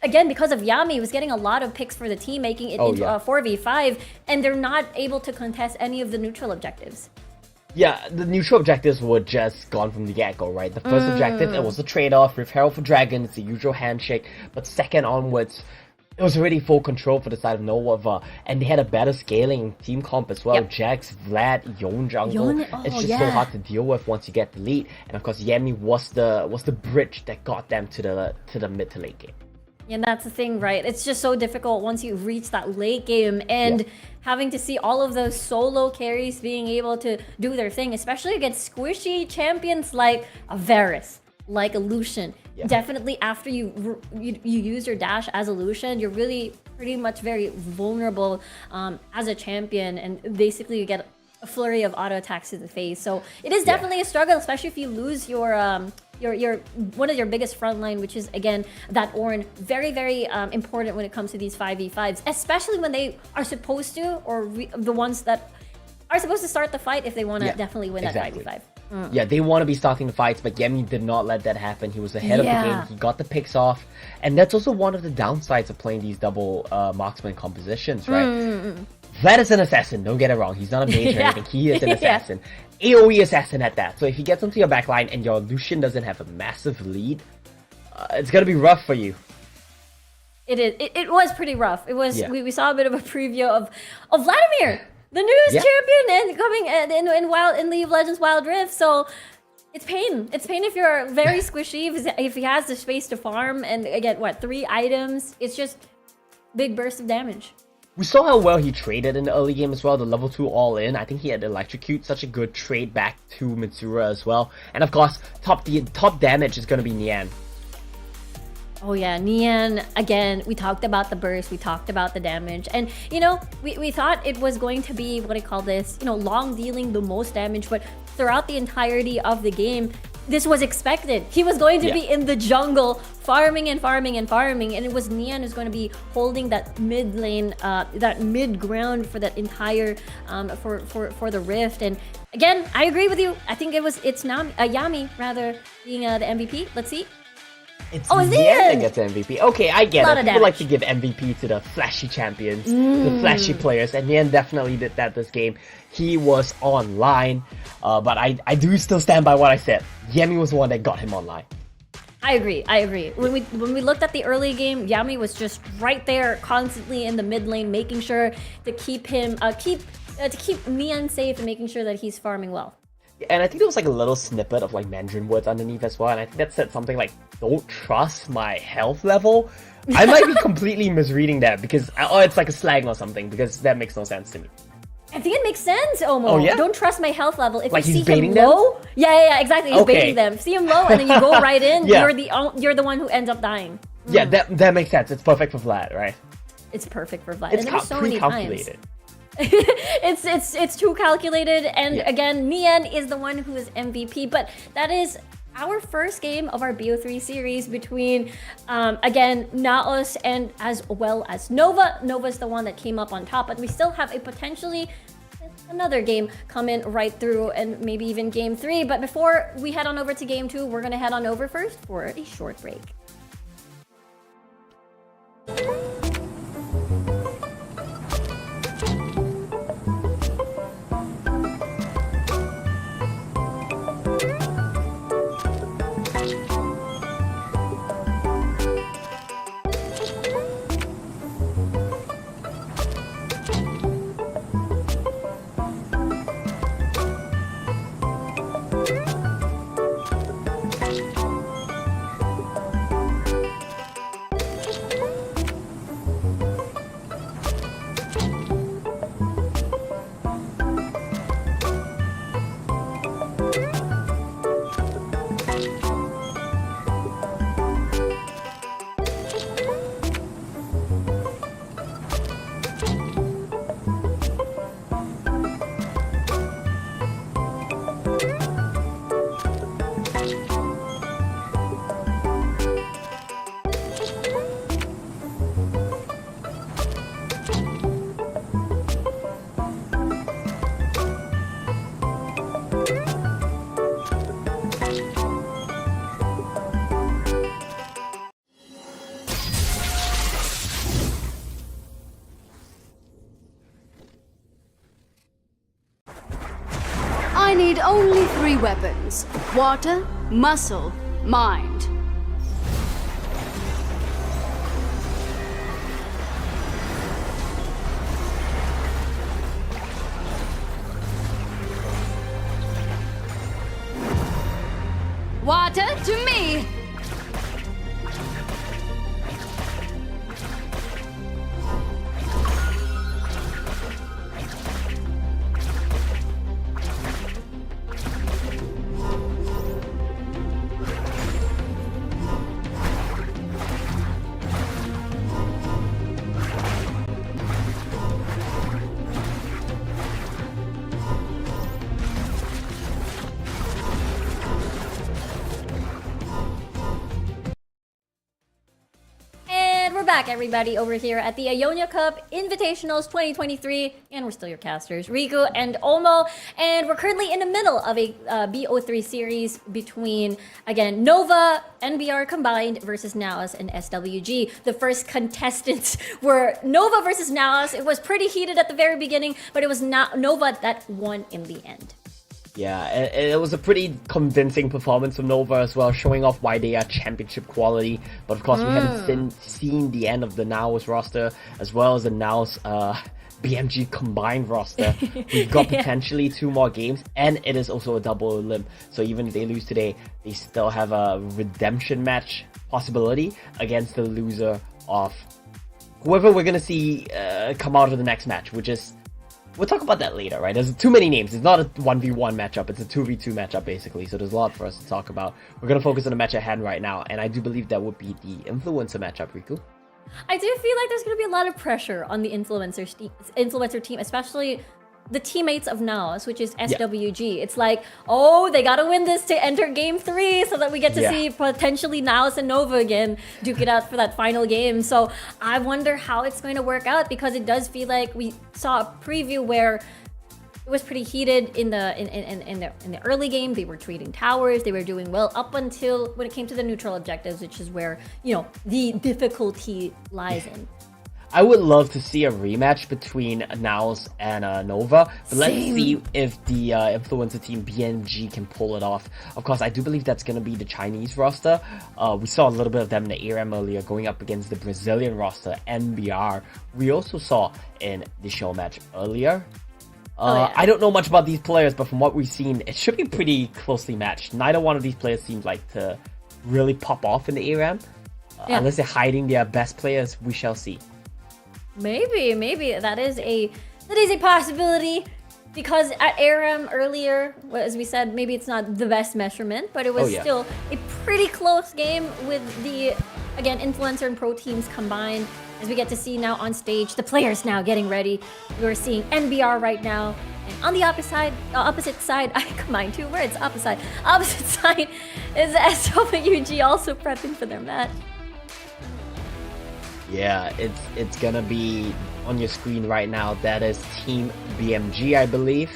again, because of Yami, was getting a lot of picks for the team, making it into a 4v5, and they're not able to contest any of the neutral objectives. Yeah, the neutral objectives were just gone from the get-go, right? The first objective, it was the trade-off with Herald for Dragon, it's the usual handshake, but second onwards, it was already full control for the side of Nova, and they had a better scaling team comp as well. Yep. Jax, Vlad, Yon jungle. It's just so hard to deal with once you get the lead, and of course Yemi was the bridge that got them to the mid to late game. And that's the thing, right? It's just so difficult once you reach that late game and having to see all of those solo carries being able to do their thing, especially against squishy champions like a Varus, like a Lucian. Yeah. Definitely after you use your dash as a Lucian, you're really pretty much very vulnerable as a champion, and basically you get a flurry of auto attacks to the face. So it is definitely a struggle, especially if you lose your one of your biggest front line, which is again that Ornn. Very, very important when it comes to these 5v5s, especially when they are supposed to, or the ones that are supposed to start the fight if they want to definitely win that 5v5. Yeah, they want to be starting the fights, but Yemi did not let that happen. He was ahead of the game. He got the picks off, and that's also one of the downsides of playing these double marksman compositions, right? Vlad is an assassin, don't get it wrong. He's not a mage or anything. He is an assassin. AoE assassin at that. So if he gets onto your backline and your Lucian doesn't have a massive lead, it's gonna be rough for you. It is. It was pretty rough. It was. We saw a bit of a preview of Vladimir, the newest champion, and coming in League of Legends Wild Rift. So it's pain. It's pain if you're very squishy. If he has the space to farm and get 3 items, it's just big burst of damage. We saw how well he traded in the early game as well, the level 2 all-in. I think he had Electrocute, such a good trade back to Mitsura as well. And of course, top damage is going to be Nian. Oh yeah, Nian, again, we talked about the burst, we talked about the damage. And, we thought it was going to be, long dealing the most damage, but throughout the entirety of the game, this was expected. He was going to be in the jungle, farming and farming and farming, and it was Nian who's going to be holding that mid lane, that mid ground for that entire, for the Rift. And again, I agree with you. I think it's Yami rather being the MVP. Let's see. It's Nian that gets MVP. Okay, I get it. People like to give MVP to the flashy champions, the flashy players, and Nian definitely did that this game. He was online, but I do still stand by what I said. Yemi was the one that got him online. I agree. When we looked at the early game, Yami was just right there, constantly in the mid lane, making sure to keep him, to keep Nian safe and making sure that he's farming well. And I think there was a little snippet of Mandarin words underneath as well, and I think that said something like, "Don't trust my health level." I might be completely misreading that because, it's like a slang or something, because that makes no sense to me. I think it makes sense, Omo. Oh, yeah? Don't trust my health level. If like you he's see baiting him low, yeah, exactly. He's baiting them. See him low, and then you go right in. You're the one who ends up dying. Yeah, that makes sense. It's perfect for Vlad, right? It's perfect for Vlad. It's and there were so many times. It's too calculated, and again, Nian is the one who is MVP. But that is our first game of our BO3 series between, again, NAOS and as well as Nova. Nova's the one that came up on top, but we still have a potentially another game coming right through, and maybe even game 3. But before we head on over to game 2, we're gonna head on over first for a short break. Three weapons: water, muscle, mind. Water to me! And we're back, everybody, over here at the Ionia Cup Invitationals 2023. And we're still your casters, Riku and Omo. And we're currently in the middle of a BO3 series between, again, NOVA+NBR combined versus NAOS and SWG. The first contestants were NOVA versus NAOS. It was pretty heated at the very beginning, but it was NOVA that won in the end. Yeah, and it was a pretty convincing performance from Nova as well, showing off why they are championship quality. But of course, we haven't seen the end of the NAOS roster, as well as the NAOS BMG combined roster. We've got potentially 2 more games, and it is also a double elim. So even if they lose today, they still have a redemption match possibility against the loser of whoever we're going to see come out of the next match, which is... We'll talk about that later, right? There's too many names. It's not a 1v1 matchup, it's a 2v2 matchup, basically. So there's a lot for us to talk about. We're going to focus on the match at hand right now, and I do believe that would be the influencer matchup, Riku. I do feel like there's going to be a lot of pressure on the influencer team, especially the teammates of NAOS, which is SWG. It's like, oh, they gotta win this to enter game 3 so that we get to see potentially NAOS and NOVA again duke it out for that final game. So I wonder how it's going to work out, because it does feel like we saw a preview where it was pretty heated in the early game. They were trading towers, they were doing well up until when it came to the neutral objectives, which is where, you know, the difficulty lies in. I would love to see a rematch between NAOS and Nova, but let's see if the influencer team BMG can pull it off. Of course, I do believe that's going to be the Chinese roster. We saw a little bit of them in the Aram earlier, going up against the Brazilian roster, NBR. We also saw in the show match earlier. I don't know much about these players, but from what we've seen, it should be pretty closely matched. Neither one of these players seems like to really pop off in the Aram. Unless they're hiding their best players, we shall see. Maybe that is a possibility, because at Aram earlier, as we said, maybe it's not the best measurement, but it was still a pretty close game with the, again, influencer and pro teams combined. As we get to see now on stage, the players now getting ready. We're seeing NBR right now, and on the opposite side, I combined 2 words, opposite side is SWG also prepping for their match. Yeah, it's gonna be on your screen right now. That is Team BMG, I believe.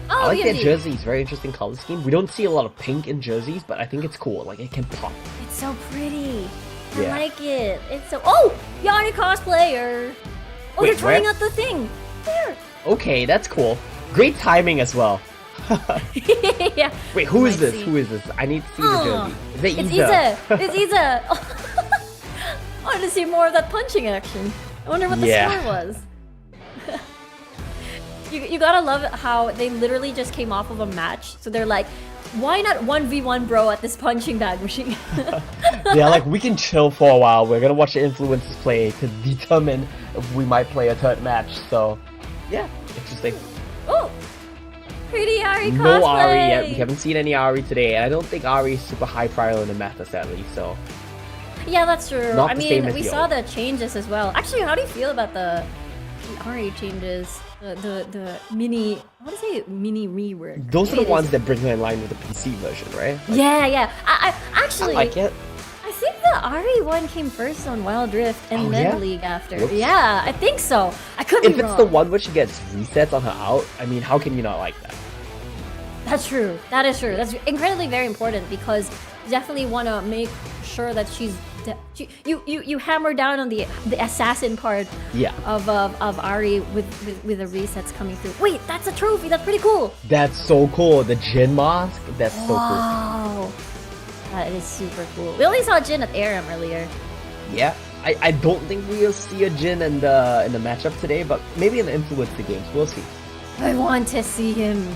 I like their jerseys, very interesting color scheme. We don't see a lot of pink in jerseys, but I think it's cool. Like, it can pop. It's so pretty. I like it. It's so... Oh! Yanni cosplayer! Oh, they're trying out the thing! There! Okay, that's cool. Great timing as well. Yeah. Wait, who is this? Who is this? I need to see the jersey. Is it Iza? It's Iza! I want to see more of that punching action. I wonder what the score was. You gotta love how they literally just came off of a match, so they're like, why not 1v1 bro at this punching bag machine? Yeah, like, we can chill for a while. We're gonna watch the influencers play to determine if we might play a third match. So, yeah, interesting. Oh, pretty Ari cosplay. No Ari yet. We haven't seen any Ari today, and I don't think Ari is super high prior in the meta, sadly. So. Yeah, that's true. Not I the same mean, as we the saw old. the changes as well. Actually, how do you feel about the Ari changes? The mini, I want to say mini rework. Those are the ones that bring her in line with the PC version, right? Like, yeah. I actually I like it. I think the Ari one came first on Wild Rift and then League after. Whoops. Yeah, I think so. I could be If wrong. it's the one where she gets resets on her out, I mean, how can you not like that? That's true. That is true. That's incredibly very important because you definitely want to make sure that you hammer down on the assassin part of Ari with the resets coming through. Wait, that's a trophy. That's pretty cool. That's so cool. The Jin mask. That's so cool. Wow. That is super cool. We only saw Jin at Aram earlier. Yeah. I don't think we'll see a Jin in the matchup today, but maybe in the Influencer games. We'll see. I want to see him.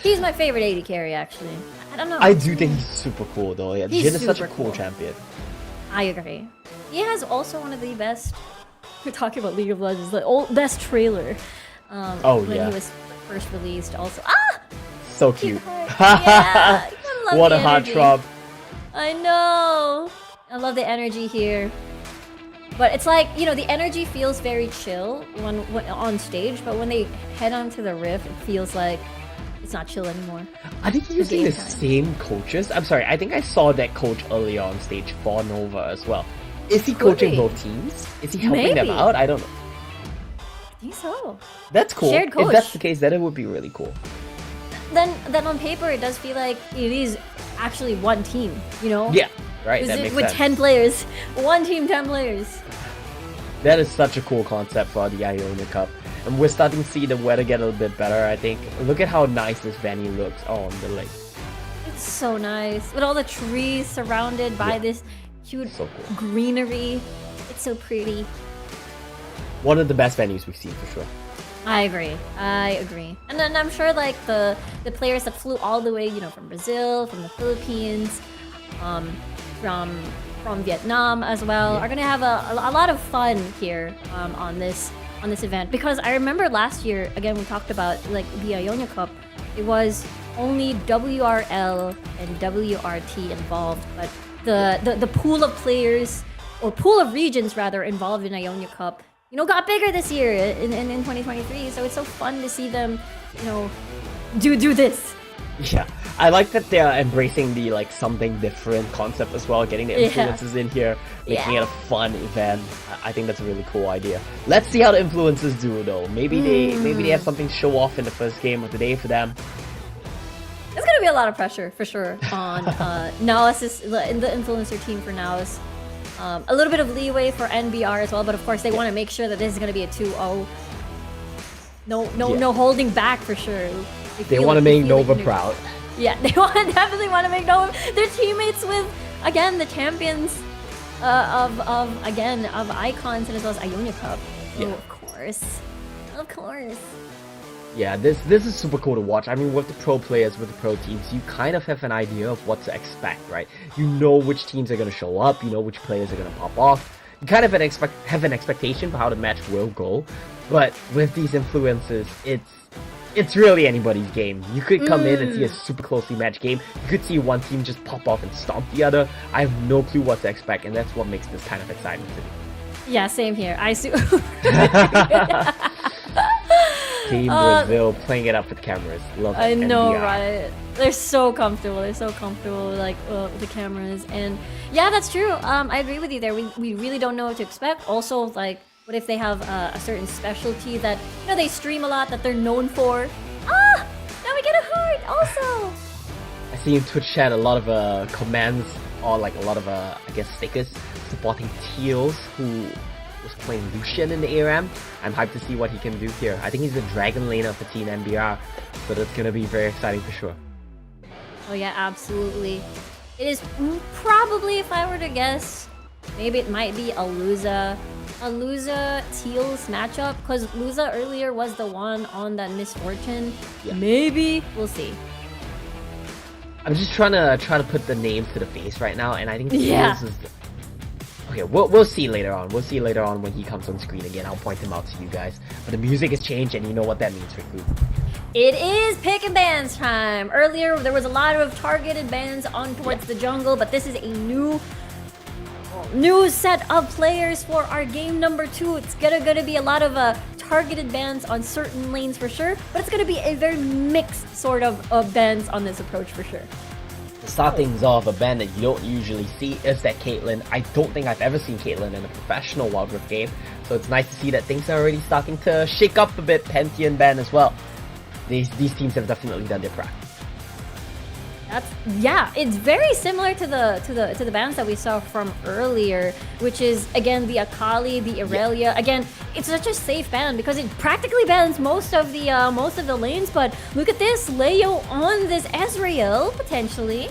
He's my favorite AD carry, actually. I don't know. I do think he's super cool, though. Yeah, He's Jin is such a super cool cool. champion. I agree. He has also one of the best. We're talking about League of Legends, the best trailer. When he was first released, also. Ah! So cute. Yeah, I love What the a hot energy. drop. I know. I love the energy here. But it's like, you know, the energy feels very chill when on stage, but when they head onto the rift, it feels like it's not chill anymore. Are they using the game time. same coaches? I'm sorry, I think I saw that coach earlier on stage for Nova as well. Is he coaching be. both teams? Is he helping them Maybe. out? I don't know. I think so. That's cool. Shared If coach. that's the case, then it would be really cool. Then on paper, it does feel like it is actually one team, you know? Yeah, right. Is That it makes with sense. 10 players. One team, 10 players. That is such a cool concept for the Ionia Cup. And we're starting to see the weather get a little bit better, I think. Look at how nice this venue looks on the lake. It's so nice. With all the trees surrounded by this huge So cool. greenery. It's so pretty. One of the best venues we've seen for sure. I agree. And then I'm sure like the players that flew all the way, you know, from Brazil, from the Philippines, from Vietnam as well, are gonna have a lot of fun here on this event. Because I remember last year, again, we talked about like the Ionia Cup. It was only WRL and WRT involved, but the pool of players or pool of regions rather involved in Ionia Cup, you know, got bigger this year in 2023. So it's so fun to see them, you know, do this. Yeah, I like that they're embracing the like something different concept as well, getting the Yeah. influencers in here, making Yeah. it a fun event. I think that's a really cool idea. Let's see how the influencers do though. Maybe they have something to show off in the first game of the day for them. There's gonna be a lot of pressure for sure on NAOS, the influencer team for NAOS. A little bit of leeway for NBR as well, but of course they want to make sure that this is gonna be a 2-0. No holding back for sure. They want to make Nova proud. Yeah, they definitely want to make Nova. Their teammates with, again, the champions of Icons and as well as Ionia Cup. Yeah. Oh, of course. Yeah, this is super cool to watch. I mean, with the pro players, with the pro teams, you kind of have an idea of what to expect, right? You know which teams are going to show up, you know which players are going to pop off. You kind of have an expectation for how the match will go. But with these influencers, it's really anybody's game. You could come in and see a super closely matched game. You could see one team just pop off and stomp the other. I have no clue what to expect, and that's what makes this kind of exciting to me. Yeah, same here. Team Brazil playing it up with cameras. Love it. I know, NBR. right? They're so comfortable. Like with the cameras, and yeah, that's true. I agree with you there. We really don't know what to expect. Also, like, what if they have a certain specialty that, you know, they stream a lot that they're known for? Ah, now we get a heart. Also, I see in Twitch chat a lot of commands or like a lot of I guess stickers supporting Teals, who was playing Lucian in the Aram. I'm hyped to see what he can do here. I think he's the Dragon laner for Team NBR, so that's gonna be very exciting for sure. oh yeah, absolutely. It is probably, if I were to guess, maybe it might be a Luza Teals matchup, because Luza earlier was the one on that Misfortune. Yeah. Maybe we'll see. I'm just trying to put the names to the face right now, and I think Yeah. Teals is. Okay, we'll see later on. We'll see later on when he comes on screen again. I'll point him out to you guys. But the music has changed, and you know what that means, Riku. It is pick and bans time. Earlier, there was a lot of targeted bans on towards the jungle, but this is a new set of players for our game number 2. It's gonna be a lot of targeted bans on certain lanes for sure, but it's gonna be a very mixed sort of bans on this approach for sure. To start things off, a ban that you don't usually see is that Caitlyn. I don't think I've ever seen Caitlyn in a professional Wild Rift game, so it's nice to see that things are already starting to shake up a bit. Pantheon ban as well. these teams have definitely done their practice. It's very similar to the bans that we saw from earlier, which is again the Akali, the Irelia. Again, it's such a safe ban because it practically bans most of the lanes. But look at this, Leo on this Ezreal potentially.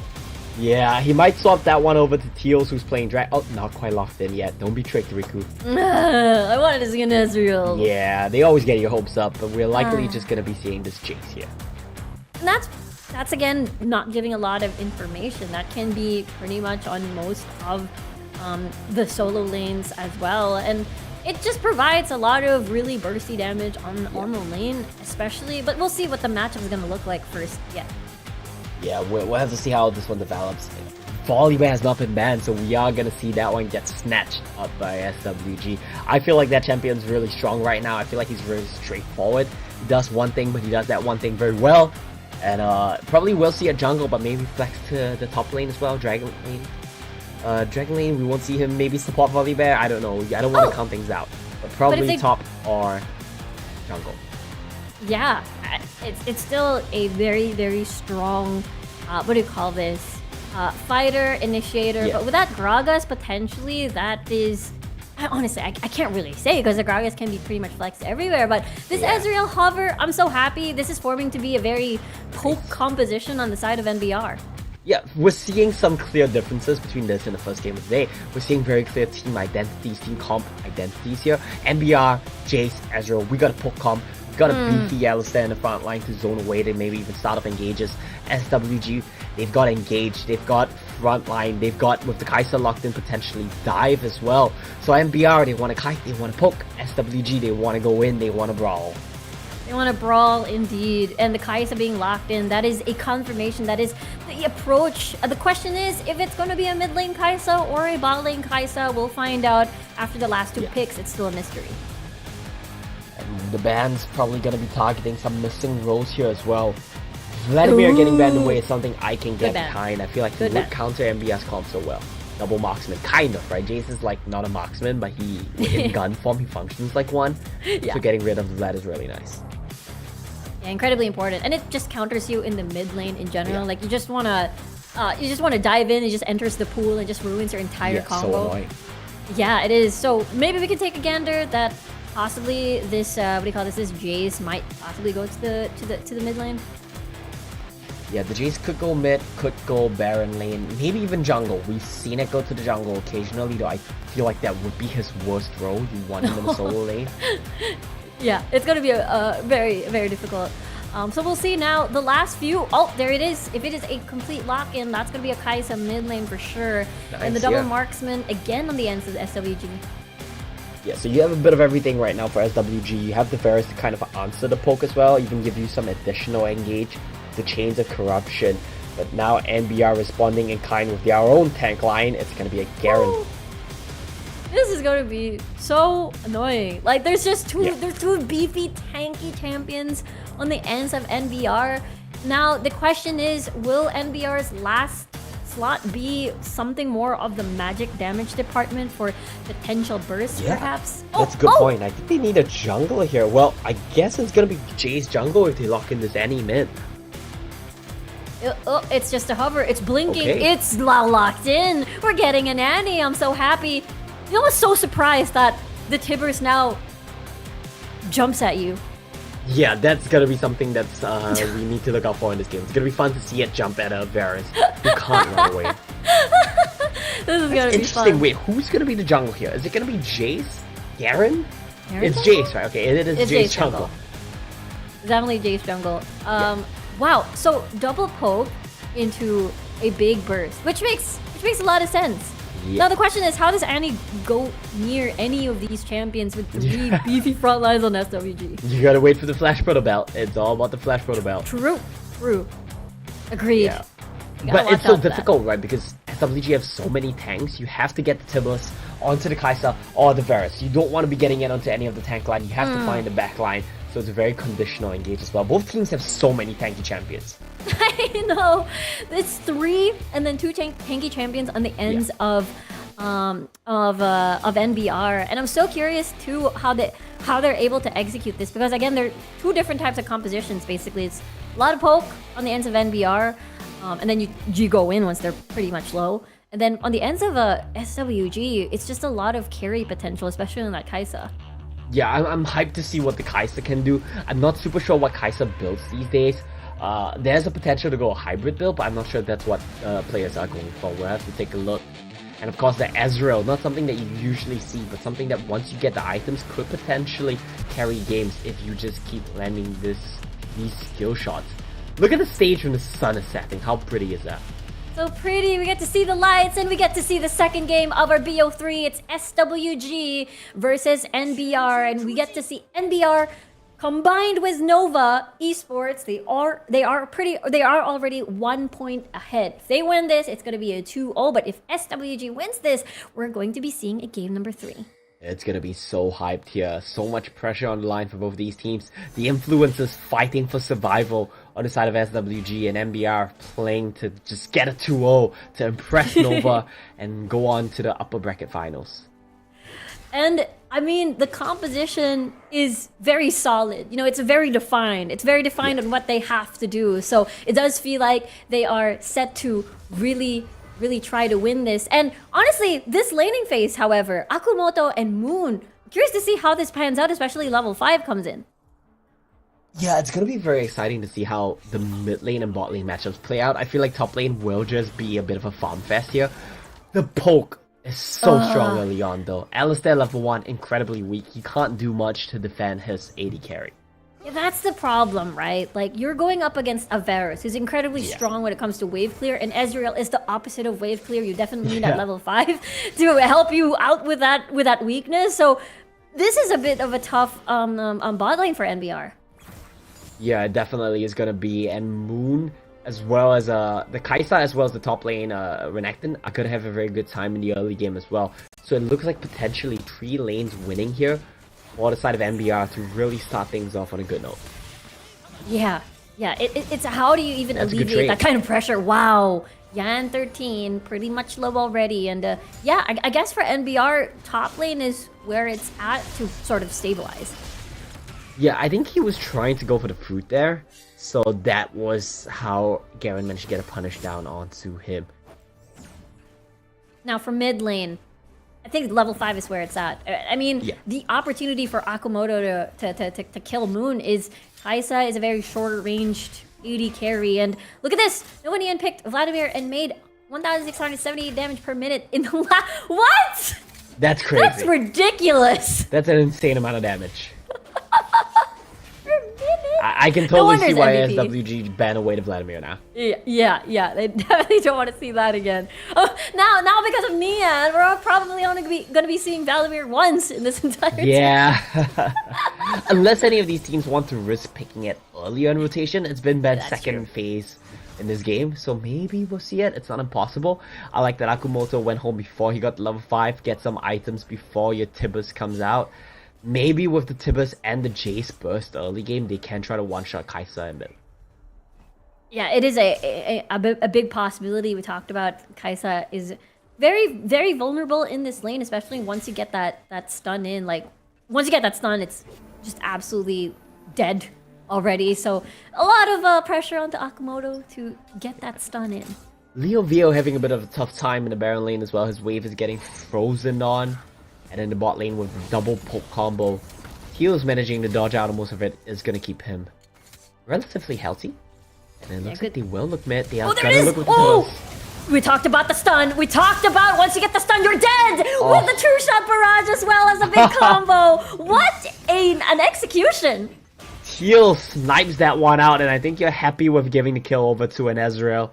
Yeah, he might swap that one over to Teals, who's playing Drag. Oh, not quite locked in yet. Don't be tricked, Riku. I wanted to see an Ezreal. Yeah, they always get your hopes up, but we're likely just gonna be seeing this Jace here. And that's again not giving a lot of information. That can be pretty much on most of the solo lanes as well, and it just provides a lot of really bursty damage on the lane, especially. But we'll see what the matchup is gonna look like first. Yeah, we'll have to see how this one develops. Volibear has not been banned, so we are gonna see that one get snatched up by SWG. I feel like that champion's really strong right now. I feel like he's very straightforward. He does one thing, but he does that one thing very well. And probably will see a jungle, but maybe flex to the top lane as well, Dragon lane. Dragon lane, we won't see him maybe support Volibear. I don't know. I don't want to count things out. But probably top or jungle. Yeah, it's still a very, very strong, what do you call this? Fighter, initiator. Yeah. But with that Gragas, potentially, that is... Honestly, I can't really say because the Gragas can be pretty much flexed everywhere. But this Ezreal hover, I'm so happy. This is forming to be a very poke composition on the side of NBR. Yeah, we're seeing some clear differences between this and the first game of the day. We're seeing very clear team identities, team comp identities here. NBR, Jace, Ezreal, we got a poke comp. We got a beefy Alistair in the front line to zone away to maybe even start up engages. SWG, they've got engage, they've got front line, they've got, with the Kai'Sa locked in, potentially dive as well. So NBR, they want to kite, they want to poke. SWG, they want to go in, they want to brawl. They want to brawl indeed, and the Kai'Sa being locked in, that is a confirmation, that is the approach. The question is if it's going to be a mid lane Kai'Sa or a bot lane Kai'Sa. We'll find out after the last two picks. It's still a mystery. And the ban's probably going to be targeting some missing roles here as well. Vladimir getting banned away is something I can get behind. I feel like he would counter MBS comp so well. Double marksman, kind of, right? Jace is like not a marksman, but he, in gun form, he functions like one. So getting rid of that is really nice. Yeah, incredibly important, and it just counters you in the mid lane in general. Like you just wanna dive in. It just enters the pool and just ruins your entire combo. So annoying. Yeah, it is. So maybe we can take a gander that possibly this what do you call this? This Jace might possibly go to the mid lane. Yeah, the Jace could go mid, could go Baron lane, maybe even jungle. We've seen it go to the jungle occasionally, though I feel like that would be his worst role. You want him in the solo lane. Yeah, it's going to be a very, very difficult. So we'll see now. The last few... Oh, there it is. If it is a complete lock-in, that's going to be a Kai'Sa mid lane for sure. Nice, and the double marksman again on the ends of the SWG. Yeah, so you have a bit of everything right now for SWG. You have the Varus to kind of answer the poke as well, even give you some additional engage. The Chains of Corruption. But now NBR responding in kind with their own tank line. It's going to be a Garen. This is going to be so annoying. Like, there's just there's two beefy, tanky champions on the ends of NBR. Now, the question is, will NBR's last slot be something more of the magic damage department for potential bursts, perhaps? That's a good point. I think they need a jungler here. Well, I guess it's going to be Jace jungle if they lock in this Annie mid. Oh, it's just a hover. It's blinking. It's locked in. We're getting an Annie. I'm so happy. I was so surprised that the Tibbers now jumps at you. Yeah, that's gonna be something that's we need to look out for in this game. It's gonna be fun to see it jump at a Varus who can't run away. This is gonna be interesting. fun. Wait, who's gonna be the jungle here? Is it gonna be Jace? Garen? It's Jace, right? Okay, it is Jace jungle. Definitely Jace jungle. Wow, so double poke into a big burst, which makes a lot of sense. Now the question is, how does Annie go near any of these champions with three beefy front lines on SWG? You gotta wait for the Flash Proto Belt. It's all about the Flash Proto Belt. True. Agreed. Yeah. But it's so difficult, right? Because SWG have so many tanks, you have to get the Tibbers onto the Kai'Sa or the Varus. You don't want to be getting it onto any of the tank line. You have to find the back line. So it's a very conditional engage as well. Both teams have so many tanky champions. I know. It's 3 and then 2 tanky champions on the ends of of NBR, and I'm so curious too how they're able to execute this, because again, they're two different types of compositions. Basically, it's a lot of poke on the ends of NBR, and then you go in once they're pretty much low. And then on the ends of a SWG, it's just a lot of carry potential, especially on that Kai'Sa. Yeah, I'm hyped to see what the Kai'Sa can do. I'm not super sure what Kai'Sa builds these days. There's a potential to go a hybrid build, but I'm not sure if that's what players are going for. We'll have to take a look. And of course the Ezreal, not something that you usually see, but something that once you get the items could potentially carry games if you just keep landing these skill shots. Look at the stage when the sun is setting. How pretty is that? So pretty. We get to see the lights, and we get to see the second game of our BO3. It's SWG versus NBR, and we get to see NBR combined with Nova Esports. They are already 1 point ahead. If they win this, it's going to be a 2-0. But if SWG wins this, we're going to be seeing a game number 3. It's going to be so hyped here. So much pressure on the line for both these teams. The influencers fighting for survival on the side of SWG, and NBR playing to just get a 2-0 to impress Nova and go on to the upper bracket finals. And I mean, the composition is very solid. You know, it's very defined. It's very defined on what they have to do. So it does feel like they are set to really try to win this. And honestly, this laning phase, however, Akumoto and Moon, curious to see how this pans out, especially level 5 comes in. Yeah, it's going to be very exciting to see how the mid lane and bot lane matchups play out. I feel like top lane will just be a bit of a farm fest here. The poke is so strong early on though. Alistair level 1, incredibly weak. He can't do much to defend his AD carry. Yeah, that's the problem, right? Like, you're going up against Cerberus, who's incredibly strong when it comes to wave clear, and Ezreal is the opposite of wave clear. You definitely need that level 5 to help you out with that weakness. So this is a bit of a tough bot lane for NBR. Yeah, it definitely is going to be. And Moon, as well as the Kai'Sa, as well as the top lane Renekton, are going to have a very good time in the early game as well. So it looks like potentially 3 lanes winning here for the side of NBR to really start things off on a good note. Yeah, it's how do you even alleviate that kind of pressure? Wow, Yan 13, pretty much low already. And yeah, I guess for NBR, top lane is where it's at to sort of stabilize. Yeah, I think he was trying to go for the fruit there, so that was how Garen managed to get a punish down onto him. Now for mid lane, I think level 5 is where it's at. I mean, the opportunity for Akumoto to kill Moon is Kai'Sa is a very short-ranged AD carry, and look at this! Nobody picked Vladimir and made 1,678 damage per minute in the last. What? That's crazy. That's ridiculous. That's an insane amount of damage. I can totally see why SWG ban away to Vladimir now. Yeah, they definitely don't want to see that again. Oh, now because of Nia, we're probably only going to be seeing Vladimir once in this entire team. Unless any of these teams want to risk picking it earlier in rotation, it's been banned second phase in this game, so maybe we'll see it. It's not impossible. I like that Akumoto went home before he got level 5, get some items before your Tibus comes out. Maybe with the Tibus and the Jace burst early game, they can try to one-shot Kai'Sa in mid. Yeah, it is a big possibility. We talked about Kai'Sa is very, very vulnerable in this lane, especially once you get that stun in. Like, once you get that stun, it's just absolutely dead already. So a lot of pressure onto Akumoto to get that stun in. Leo Vio having a bit of a tough time in the Baron lane as well. His wave is getting frozen on. And in the bot lane with double poke combo, Teal's managing to dodge out, and most of it is going to keep him relatively healthy. And it looks like they will look mid. They are going to look with the pillars. We talked about the stun. We talked about once you get the stun, you're dead! With the true shot barrage as well as a big combo. What an execution! Teal snipes that one out, and I think you're happy with giving the kill over to an Ezreal.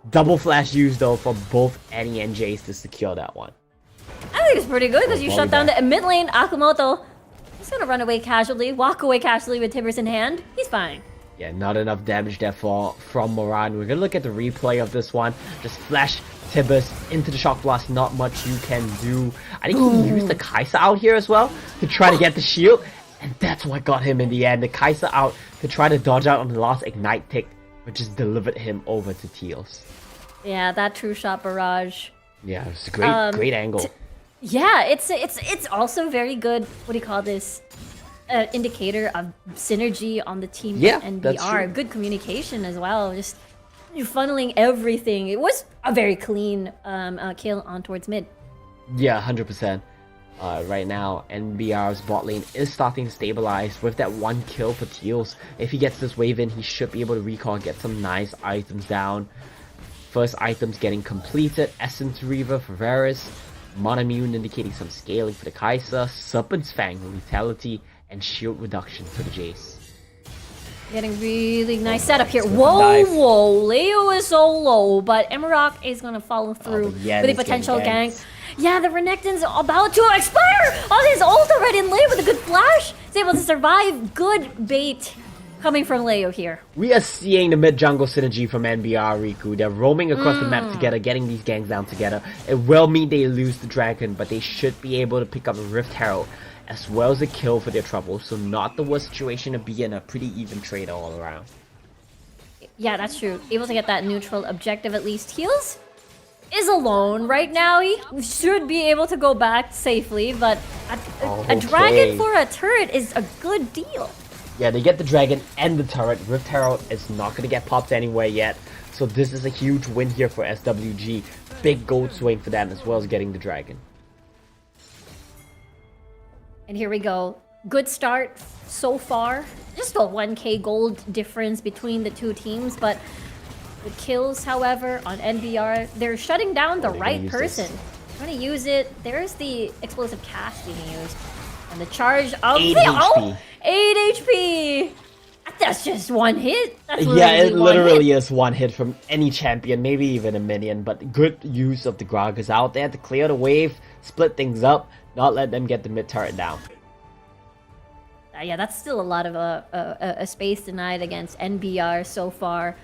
Double flash used though for both Annie and Jace to secure that one. I think it's pretty good because you shut down the mid lane. Akumoto, he's gonna run away casually, walk away casually with Tibbers in hand. He's fine. Yeah, not enough damage there from Moran. We're gonna look at the replay of this one. Just flash Tibbers into the shock blast. Not much you can do. I think he used the Kai'Sa out here as well to try to get the shield, and that's what got him in the end. The Kai'Sa out to try to dodge out on the last ignite tick, which just delivered him over to Teals. Yeah, that true shot barrage Yeah, it's a great angle. Yeah, it's also very good. What do you call this? Indicator of synergy on the team and that's NBR. true. Good communication as well. Just you're funneling everything. It was a very clean kill on towards mid. Yeah, 100%. Right now, NBR's bot lane is starting to stabilize with that one kill for Teals. If he gets this wave in, he should be able to recall, get some nice items down. First items getting completed. Essence Reaver for Varus. Monomune indicating some scaling for the Kai'Sa. Serpent's Fang Lethality. And shield reduction for the Jace. Getting really nice setup here. Whoa, Leo is so low, but Emerald is gonna follow through with a potential gank. Yeah, the Renekton's about to expire on his ult already, and Leo with a good flash is able to survive. Good bait coming from Leo here. We are seeing the mid-jungle synergy from NBR, Riku. They're roaming across the map together, getting these ganks down together. It will mean they lose the dragon, but they should be able to pick up a Rift Herald as well as a kill for their trouble, so not the worst situation to be in, a pretty even trade all around. Yeah, that's true. Able to get that neutral objective at least. Heals is alone right now. He should be able to go back safely, but a dragon for a turret is a good deal. Yeah, they get the dragon and the turret. Rift Herald is not going to get popped anywhere yet, so this is a huge win here for SWG. Big gold swing for them as well as getting the dragon. And here we go. Good start so far. Just a 1k gold difference between the two teams, but the kills, however, on NBR, they're shutting down the right person. Trying to use it. There's the explosive cast being used. And the charge of 8 the HP. 8 HP. That's just one hit. That's Yeah, it one literally hit. is one hit from any champion, maybe even a minion, but good use of the Gragas out there to clear the wave, split things up, not let them get the mid turret down. Yeah, that's still a lot of a space denied against NBR so far.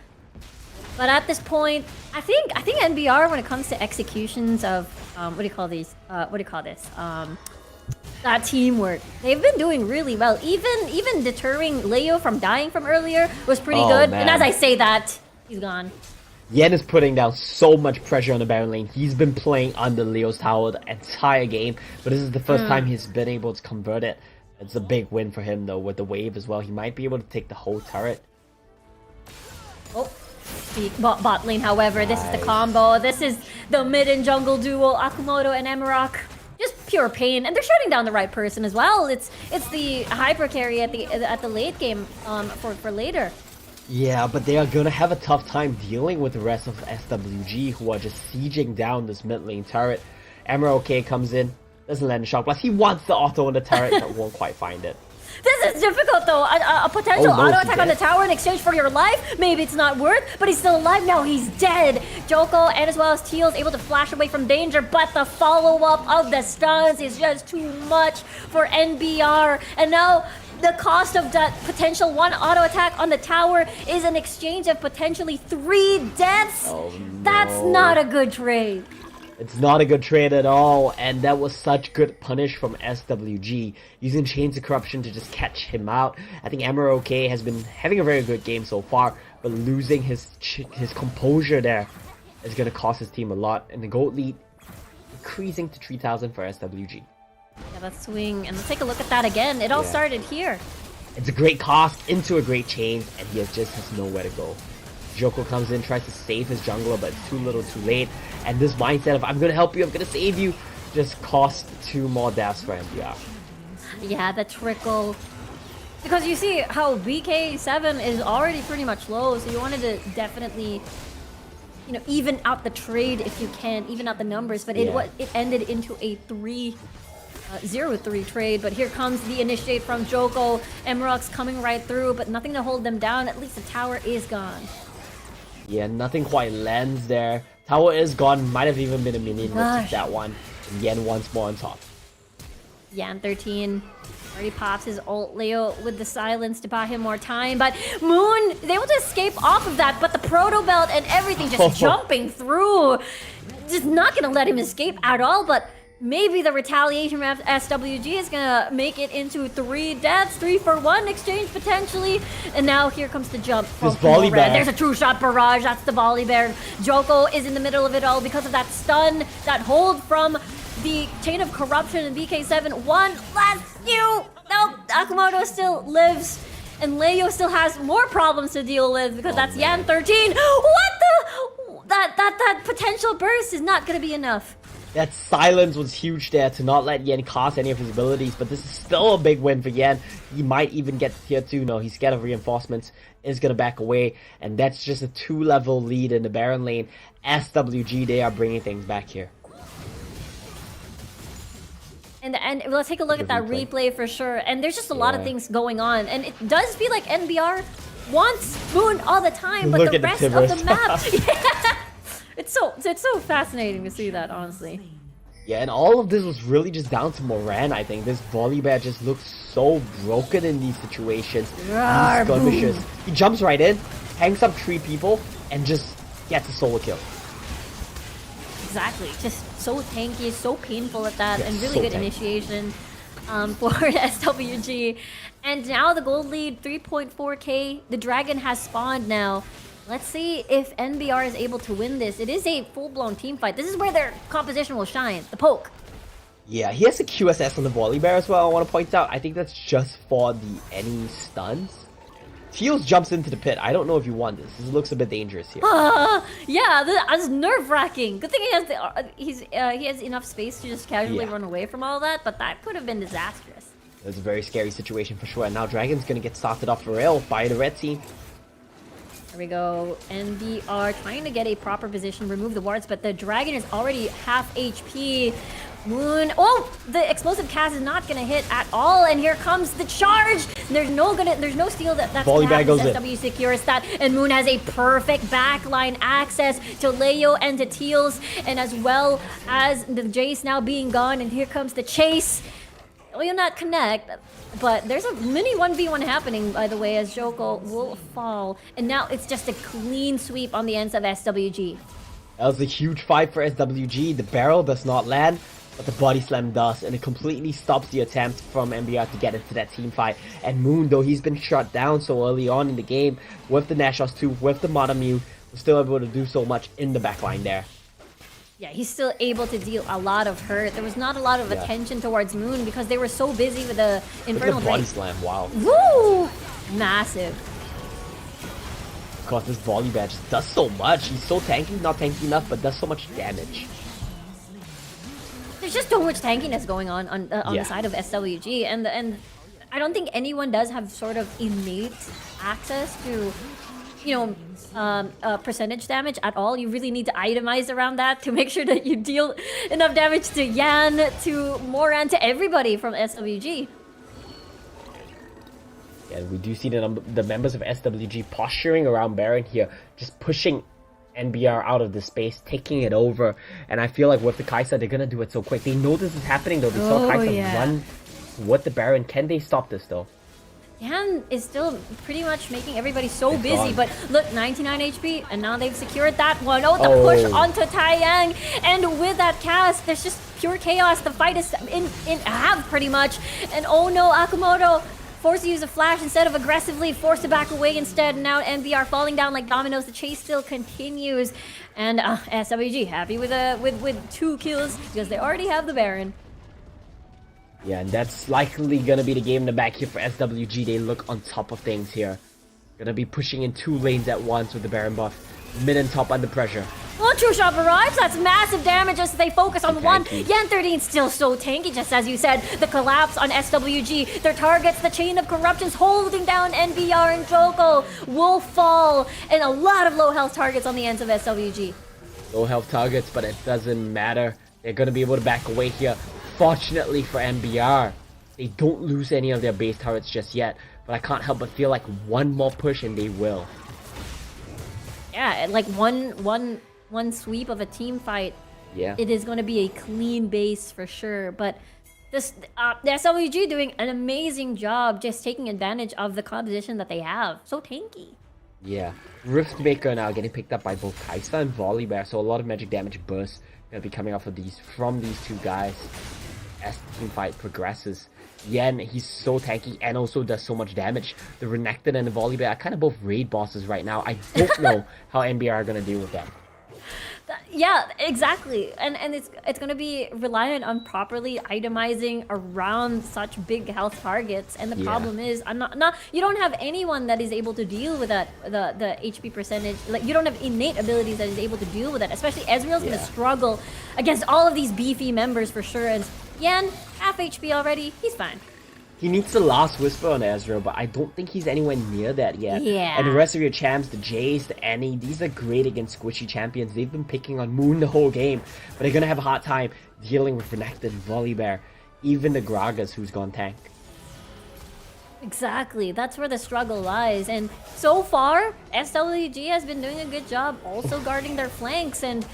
But at this point, I think NBR, when it comes to executions of what do you call these? What do you call this? That teamwork, they've been doing really well. Even deterring Leo from dying from earlier was pretty good. Man. And as I say that, he's gone. Yen is putting down so much pressure on the Baron lane. He's been playing under Leo's tower the entire game, but this is the first time he's been able to convert it. It's a big win for him though with the wave as well. He might be able to take the whole turret. Oh, the bot lane, however, this is the combo. This is the mid and jungle duo, Akumoto and Emerald. Just pure pain, and they're shutting down the right person as well. It's the hyper carry at the late game for later. Yeah, but they are gonna have a tough time dealing with the rest of SWG who are just sieging down this mid lane turret. Emerald K comes in, doesn't land a shock blast. He wants the auto on the turret, but won't quite find it. This is difficult though. A potential auto attack on the tower in exchange for your life. Maybe it's not worth, but he's still alive now. He's dead. Joko and as well as Teals able to flash away from danger, but the follow-up of the stuns is just too much for NBR. And now the cost of that potential one auto attack on the tower is an exchange of potentially 3 deaths. Oh, no. That's not a good trade. It's not a good trade at all, and that was such good punish from SWG, using Chains of Corruption to just catch him out. I think Emerald K has been having a very good game so far, but losing his composure there is going to cost his team a lot, and the gold lead increasing to 3,000 for SWG. Yeah, that swing, and let's take a look at that again. It all started here. It's a great cost into a great chain, and he just has nowhere to go. Joko comes in, tries to save his jungler, but it's too little too late. And this mindset of, I'm gonna help you, I'm gonna save you, just cost 2 more deaths for NBR. Yeah, the trickle. Because you see how BK7 is already pretty much low, so you wanted to definitely, you know, even out the trade if you can, even out the numbers. But it ended into a 0-3 trade. But here comes the initiate from Joko. Emerald's coming right through, but nothing to hold them down. At least the tower is gone. Yeah, nothing quite lands there. Tower is gone, might have even been a minion to take that one. And Yen once more on top. Yan 13 already pops his ult. Leo with the silence to buy him more time, but Moon is able to escape off of that, but the proto belt and everything just jumping through. Just not gonna let him escape at all, but maybe the retaliation from SWG is gonna make it into 3 deaths, 3 for 1 exchange potentially. And now here comes the jump from This volley bear. There's a true shot barrage. That's the volley bear. Joko is in the middle of it all because of that stun, that hold from the chain of corruption in VK7. One last few. Nope, Akamoto still lives. And Leo still has more problems to deal with because that's Yan 13. What the? That potential burst is not gonna be enough. That silence was huge there to not let Yen cast any of his abilities, but this is still a big win for Yen. He might even get to tier 2. No, he's scared of reinforcements, is going to back away, and that's just a 2-level lead in the Baron lane. SWG, they are bringing things back here. And let's take a look at that replay for sure. And there's just a lot of things going on. And it does feel like NBR wants Moon all the time, but the rest of the map... Yeah. It's so fascinating to see that, honestly. Yeah, and all of this was really just down to Moran, I think. This volley bear just looks so broken in these situations. These skirmishes. He jumps right in, hangs up 3 people, and just gets a solo kill. Exactly. Just so tanky, so painful at that, and really so good tanky. initiation for SWG. And now the gold lead, 3.4k. The dragon has spawned now. Let's see if NBR is able to win this. It is a full-blown team fight. This is where their composition will shine. The poke. Yeah, he has a QSS on the volley bear as well, I want to point out. I think that's just for the any stuns. Teals jumps into the pit. I don't know if you want this. This looks a bit dangerous here. Yeah, that's nerve-wracking. Good thing he has enough space to just casually run away from all that, but that could have been disastrous. It's a very scary situation for sure. And now Dragon's going to get started off for real by the red team. There we go. NBR trying to get a proper position, remove the wards, but the dragon is already half HP. Moon. Oh, the explosive cast is not gonna hit at all, and here comes the charge. There's no steal that's Volley gonna bag happen. goes SW secures that, and Moon has a perfect backline access to Leo and to Teals, and as well as the Jace now being gone, and here comes the chase. Will not connect, but there's a mini 1v1 happening, by the way, as Joko will fall. And now it's just a clean sweep on the ends of SWG. That was a huge fight for SWG. The barrel does not land, but the body slam does, and it completely stops the attempt from NBR to get into that team fight. And Moon, though he's been shut down so early on in the game, with the Nashos 2, with the Matamu, was still able to do so much in the backline there. Yeah, he's still able to deal a lot of hurt. There was not a lot of attention towards Moon because they were so busy with the Infernal Look at the body slam, wow. Woo! Massive. Of course, this volley badge does so much. He's so tanky, not tanky enough, but does so much damage. There's just so much tankiness going on the side of SWG, and I don't think anyone does have sort of innate access to, percentage damage at all. You really need to itemize around that to make sure that you deal enough damage to Yan, to Moran, to everybody from SWG. Yeah, we do see the members of SWG posturing around Baron here, just pushing NBR out of the space, taking it over. And I feel like with the Kai'Sa, they're gonna do it so quick. They know this is happening though. They saw Kai'Sa run with the Baron. Can they stop this though? Yan is still pretty much making everybody so busy, but look, 99 HP, and now they've secured that one. Oh, the push onto Taiyang, and with that cast, there's just pure chaos. The fight is in half pretty much, and oh no, Akamoto forced to use a flash instead of aggressively, forced to back away instead. Now NBR falling down like dominoes. The chase still continues, and SWG happy with 2 kills because they already have the Baron. Yeah, and that's likely gonna be the game in the back here for SWG. They look on top of things here. Gonna be pushing in 2 lanes at once with the Baron buff. Mid and top under pressure. Well, True Shot arrives. That's massive damage as they focus on one. Yan 13 still so tanky, just as you said. The collapse on SWG. Their targets, the chain of corruptions holding down NBR and Joko will fall. And a lot of low health targets on the ends of SWG. Low health targets, but it doesn't matter. They're gonna be able to back away here. Fortunately for NBR, they don't lose any of their base turrets just yet, but I can't help but feel like one more push and they will. Yeah, like one sweep of a team fight. Yeah, it is going to be a clean base for sure. But this the SWG doing an amazing job just taking advantage of the composition that they have. So tanky. Yeah. Riftmaker now getting picked up by both Kaisa and Volibear, so a lot of magic damage bursts gonna be coming off of from these two guys as the team fight progresses. Yen, he's so tanky and also does so much damage. The Renekton and the Volibear are kind of both raid bosses right now. I don't know how NBR are gonna deal with them. Yeah, exactly. And it's going to be reliant on properly itemizing around such big health targets. And the problem is, you don't have anyone that is able to deal with that, the HP percentage. Like, you don't have innate abilities that is able to deal with that. Especially Ezreal's going to struggle against all of these beefy members for sure. And Yan, half HP already, he's fine. He needs the last whisper on Ezreal, but I don't think he's anywhere near that yet. Yeah. And the rest of your champs, the Jace, the Annie, these are great against squishy champions. They've been picking on Moon the whole game, but they're gonna have a hard time dealing with Renekton, Volibear, even the Gragas who's gone tank. Exactly, that's where the struggle lies. And so far, SWG has been doing a good job also guarding their flanks, and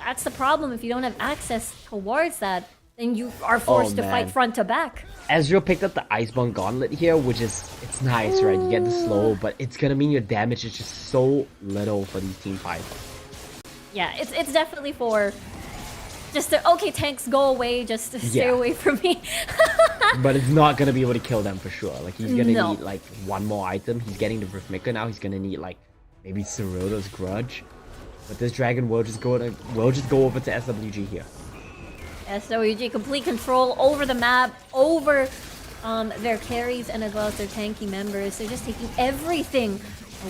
that's the problem. If you don't have access towards that, then you are forced to fight front to back. Ezreal picked up the Iceborne Gauntlet here, which is, it's nice, right? You get the slow, but it's gonna mean your damage is just so little for these team fights. Yeah, it's definitely for just to, okay, tanks, go away, just to stay away from me. But it's not gonna be able to kill them for sure. Like, he's gonna need like one more item. He's getting the Riftmaker now. He's gonna need like maybe Cerberus Grudge. But this dragon will just go over to SWG here. SWG complete control over the map, over their carries, and as well as their tanky members. They're just taking everything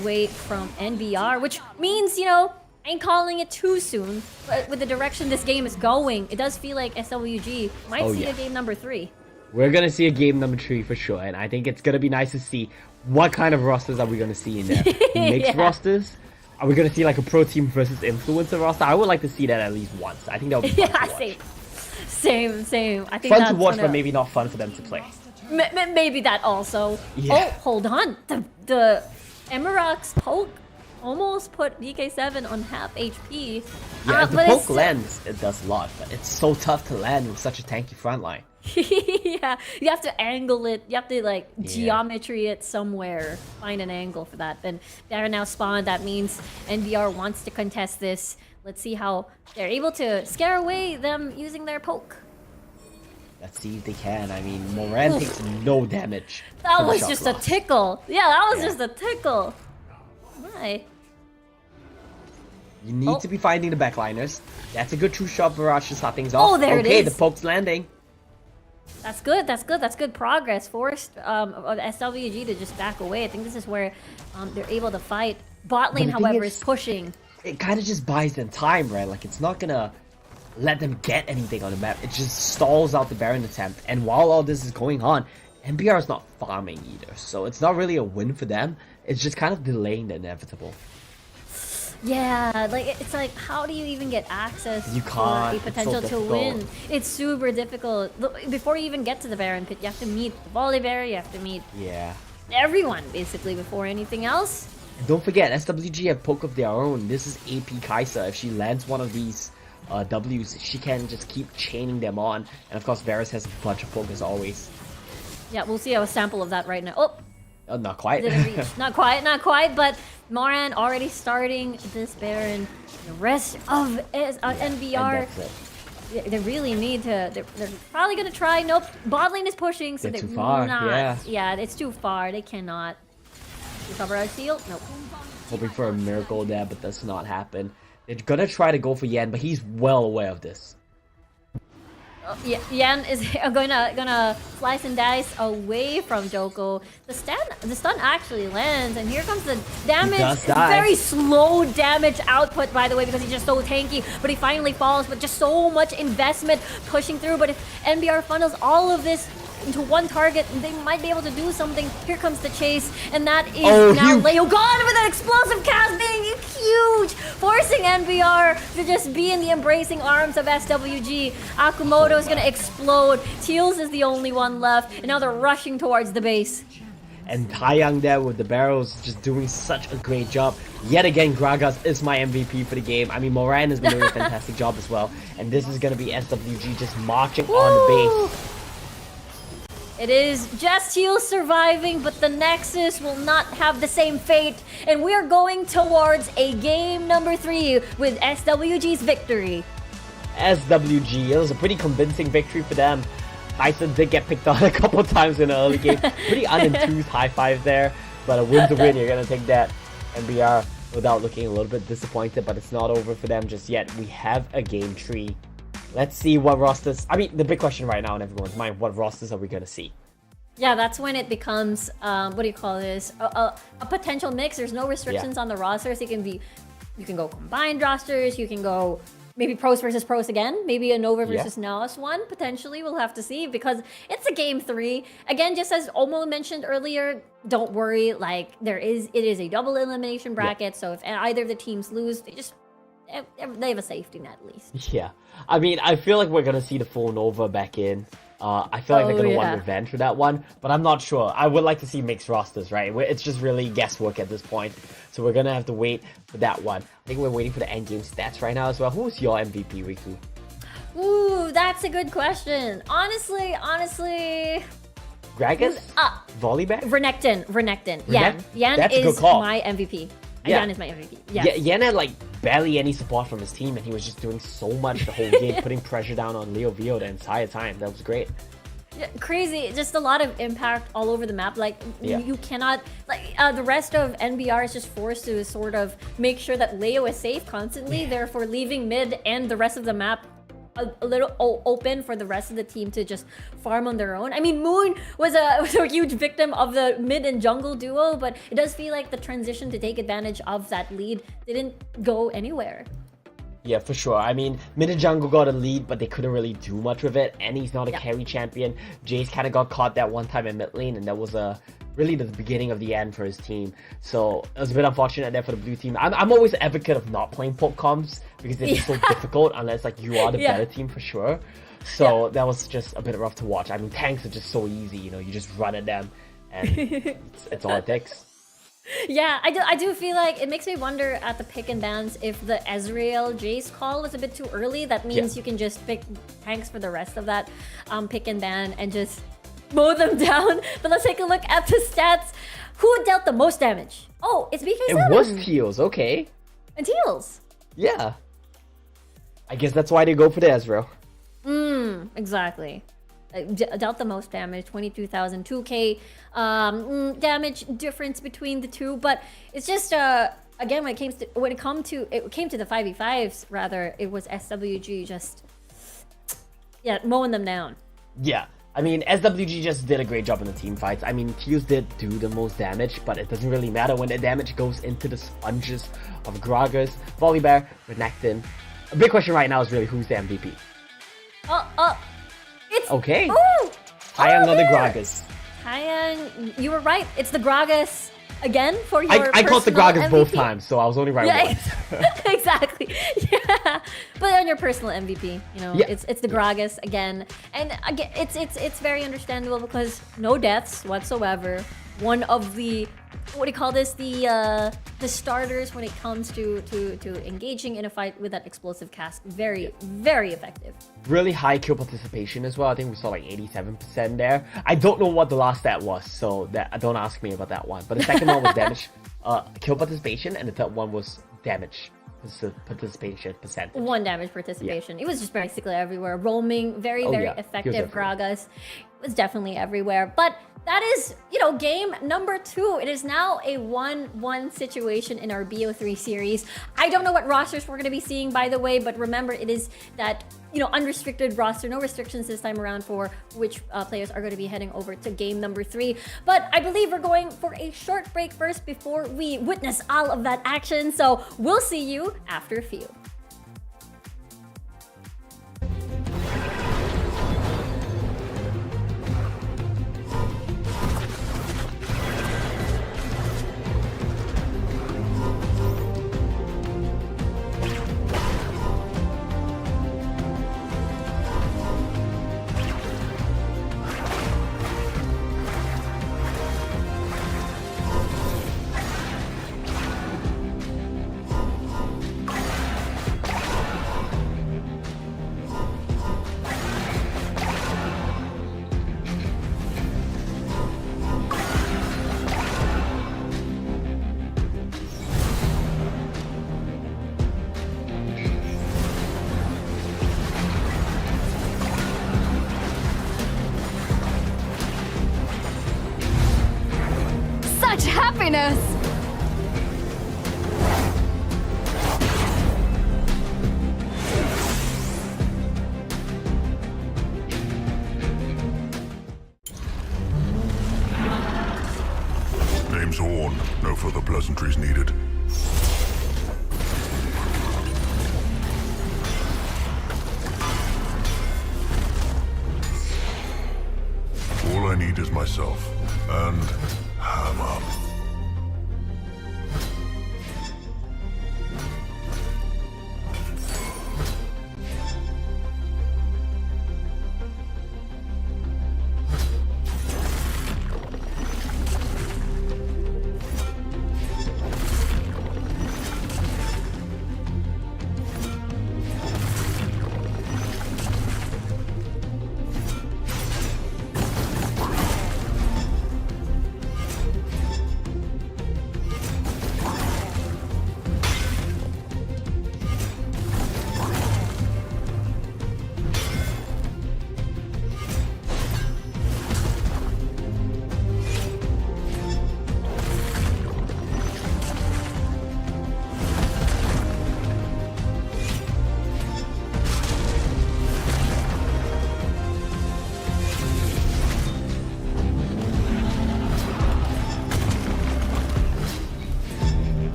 away from NBR, which means, you know, I ain't calling it too soon, but with the direction this game is going, it does feel like SWG might see a game number 3. We're gonna see a game number 3 for sure, and I think it's gonna be nice to see what kind of rosters are we gonna see in there. Mixed rosters? Are we gonna see like a pro team versus influencer roster? I would like to see that at least once. I think that would be fun to watch. Same. I think fun that's to watch, but maybe not fun for them to play. Maybe that also. Yeah. Oh, hold on. The Emerock's poke almost put DK7 on half HP. Yeah, if the poke lands, it does a lot, but it's so tough to land with such a tanky front line. Yeah, you have to angle it. You have to like geometry it somewhere. Find an angle for that. Then Baron now spawned. That means NBR wants to contest this. Let's see how they're able to scare away them using their poke. Let's see if they can. I mean, Moran takes no damage. That was just a tickle. Yeah, that was just a tickle. Why? You need to be finding the backliners. That's a good true shot barrage to start things off. Oh, there it is. Okay, the poke's landing. That's good. That's good progress. Forced SWG to just back away. I think this is where they're able to fight. Bot lane, however, is pushing. It kind of just buys them time, right? Like, it's not gonna let them get anything on the map. It just stalls out the Baron attempt. And while all this is going on, NBR is not farming either. So it's not really a win for them. It's just kind of delaying the inevitable. Yeah, like it's like, how do you even get access you can't. to a potential to win? It's super difficult. Before you even get to the Baron pit, you have to meet the Volibear, you have to meet everyone basically before anything else. And don't forget, SWG have poke of their own. This is AP Kaisa. If she lands one of these Ws, she can just keep chaining them on. And of course, Varus has a bunch of poke as always. Yeah, we'll see a sample of that right now. Oh, not quite. Didn't reach. Not quite, but Moran already starting this Baron. The rest of NBR, they really need to, they're probably going to try. Nope, bot lane is pushing, so they're too far, yeah, it's too far. They cannot. Recover our seal? Nope. Hoping for a miracle there, but that's not happen. They're gonna try to go for Yan, but he's well aware of this. Yan is gonna slice and dice away from Joko. The stun actually lands, and here comes the damage. It's very slow damage output, by the way, because he's just so tanky. But he finally falls, but just so much investment pushing through. But if NBR funnels all of this into one target, they might be able to do something. Here comes the chase, and that is now Leo gone with an explosive cast being huge, forcing NBR to just be in the embracing arms of SWG. Akumoto is gonna explode. Teals is the only one left, and now they're rushing towards the base. And Taeyang there with the barrels just doing such a great job. Yet again, Gragas is my MVP for the game. I mean, Moran has been doing a fantastic job as well. And this is gonna be SWG just marching on the base. It is just Heal surviving, but the Nexus will not have the same fate. And we're going towards a game number 3 with SWG's victory. SWG, it was a pretty convincing victory for them. Tyson did get picked on a couple times in the early game. Pretty unintuitive high five there, but a win's a win. You're gonna take that. NBR without looking a little bit disappointed, but it's not over for them just yet. We have a game 3. Let's see what rosters. I mean, the big question right now in everyone's mind: what rosters are we gonna see? Yeah, that's when it becomes what do you call this? A potential mix. There's no restrictions on the rosters. You can go combined rosters. You can go maybe pros versus pros again. Maybe a Nova versus NAOS one. Potentially, we'll have to see because it's a game 3. Again, just as Omo mentioned earlier, don't worry. Like it is a double elimination bracket. So if either of the teams lose, they have a safety net at least. Yeah, I mean, I feel like we're gonna see the full Nova back in. I feel like they're gonna want revenge for that one, but I'm not sure. I would like to see mixed rosters, right? It's just really guesswork at this point, so we're gonna have to wait for that one. I think we're waiting for the end game stats right now as well. Who's your MVP, Riku? Ooh, that's a good question. Honestly. Gragas? Volibear? Renekton. Yan That's a is good call. my MVP. Yeah. Yan is my MVP. Yes. Yan had like barely any support from his team, and he was just doing so much the whole game, putting pressure down on Leo Vio the entire time. That was great. Yeah, crazy, just a lot of impact all over the map. Like you cannot the rest of NBR is just forced to sort of make sure that Leo is safe constantly, therefore leaving mid and the rest of the map a little open for the rest of the team to just farm on their own. I mean, Moon was a huge victim of the mid and jungle duo, but it does feel like the transition to take advantage of that lead didn't go anywhere. Yeah, for sure. I mean, mid and jungle got a lead, but they couldn't really do much with it, and he's not a carry champion. Jace kind of got caught that one time in mid lane, and that was really the beginning of the end for his team. So it was a bit unfortunate there for the blue team. I'm always an advocate of not playing poke comms because it's so difficult unless like you are the better team for sure. So that was just a bit rough to watch. I mean, tanks are just so easy, you know, you just run at them, and it's all it takes. Yeah, I do feel like it makes me wonder at the pick and bans if the Ezreal Jace call was a bit too early. That means you can just pick tanks for the rest of that pick and ban and just mow them down. But let's take a look at the stats. Who dealt the most damage? Oh, it's BK7. It was Teals, okay. And Teals. Yeah. I guess that's why they go for the Ezreal. Exactly. Dealt the most damage, 22,000, 2k damage difference between the two, but it's just again when it came to the 5v5s rather, it was SWG just mowing them down. Yeah, I mean SWG just did a great job in the team fights. I mean Teals did do the most damage, but it doesn't really matter when the damage goes into the sponges of Gragas, Volibear, Renekton. A big question right now is really who's the MVP. It's okay. Ooh! Taeyang on the Gragas. Taeyang, you were right. It's the Gragas again for your I called the Gragas MVP. both times, so I was only right once. Exactly. Yeah, but on your personal MVP, you know, it's the Gragas again, and again, it's very understandable because no deaths whatsoever. One of the the starters when it comes to engaging in a fight with that explosive cast. Very, very effective. Really high kill participation as well. I think we saw like 87% there. I don't know what the last stat was, so don't ask me about that one. But the second one was damage, kill participation, and the third one was damage participation percentage. 1 damage participation. It was just basically everywhere. Roaming, very effective Gragas. It was definitely everywhere. But that is, game number 2. It is now a 1-1 situation in our BO3 series. I don't know what rosters we're going to be seeing, by the way, but remember, it is that, unrestricted roster, no restrictions this time around for which players are going to be heading over to game number 3. But I believe we're going for a short break first before we witness all of that action. So we'll see you after a few. join us. Name's Horn. No further pleasantries needed. All I need is myself and hammer.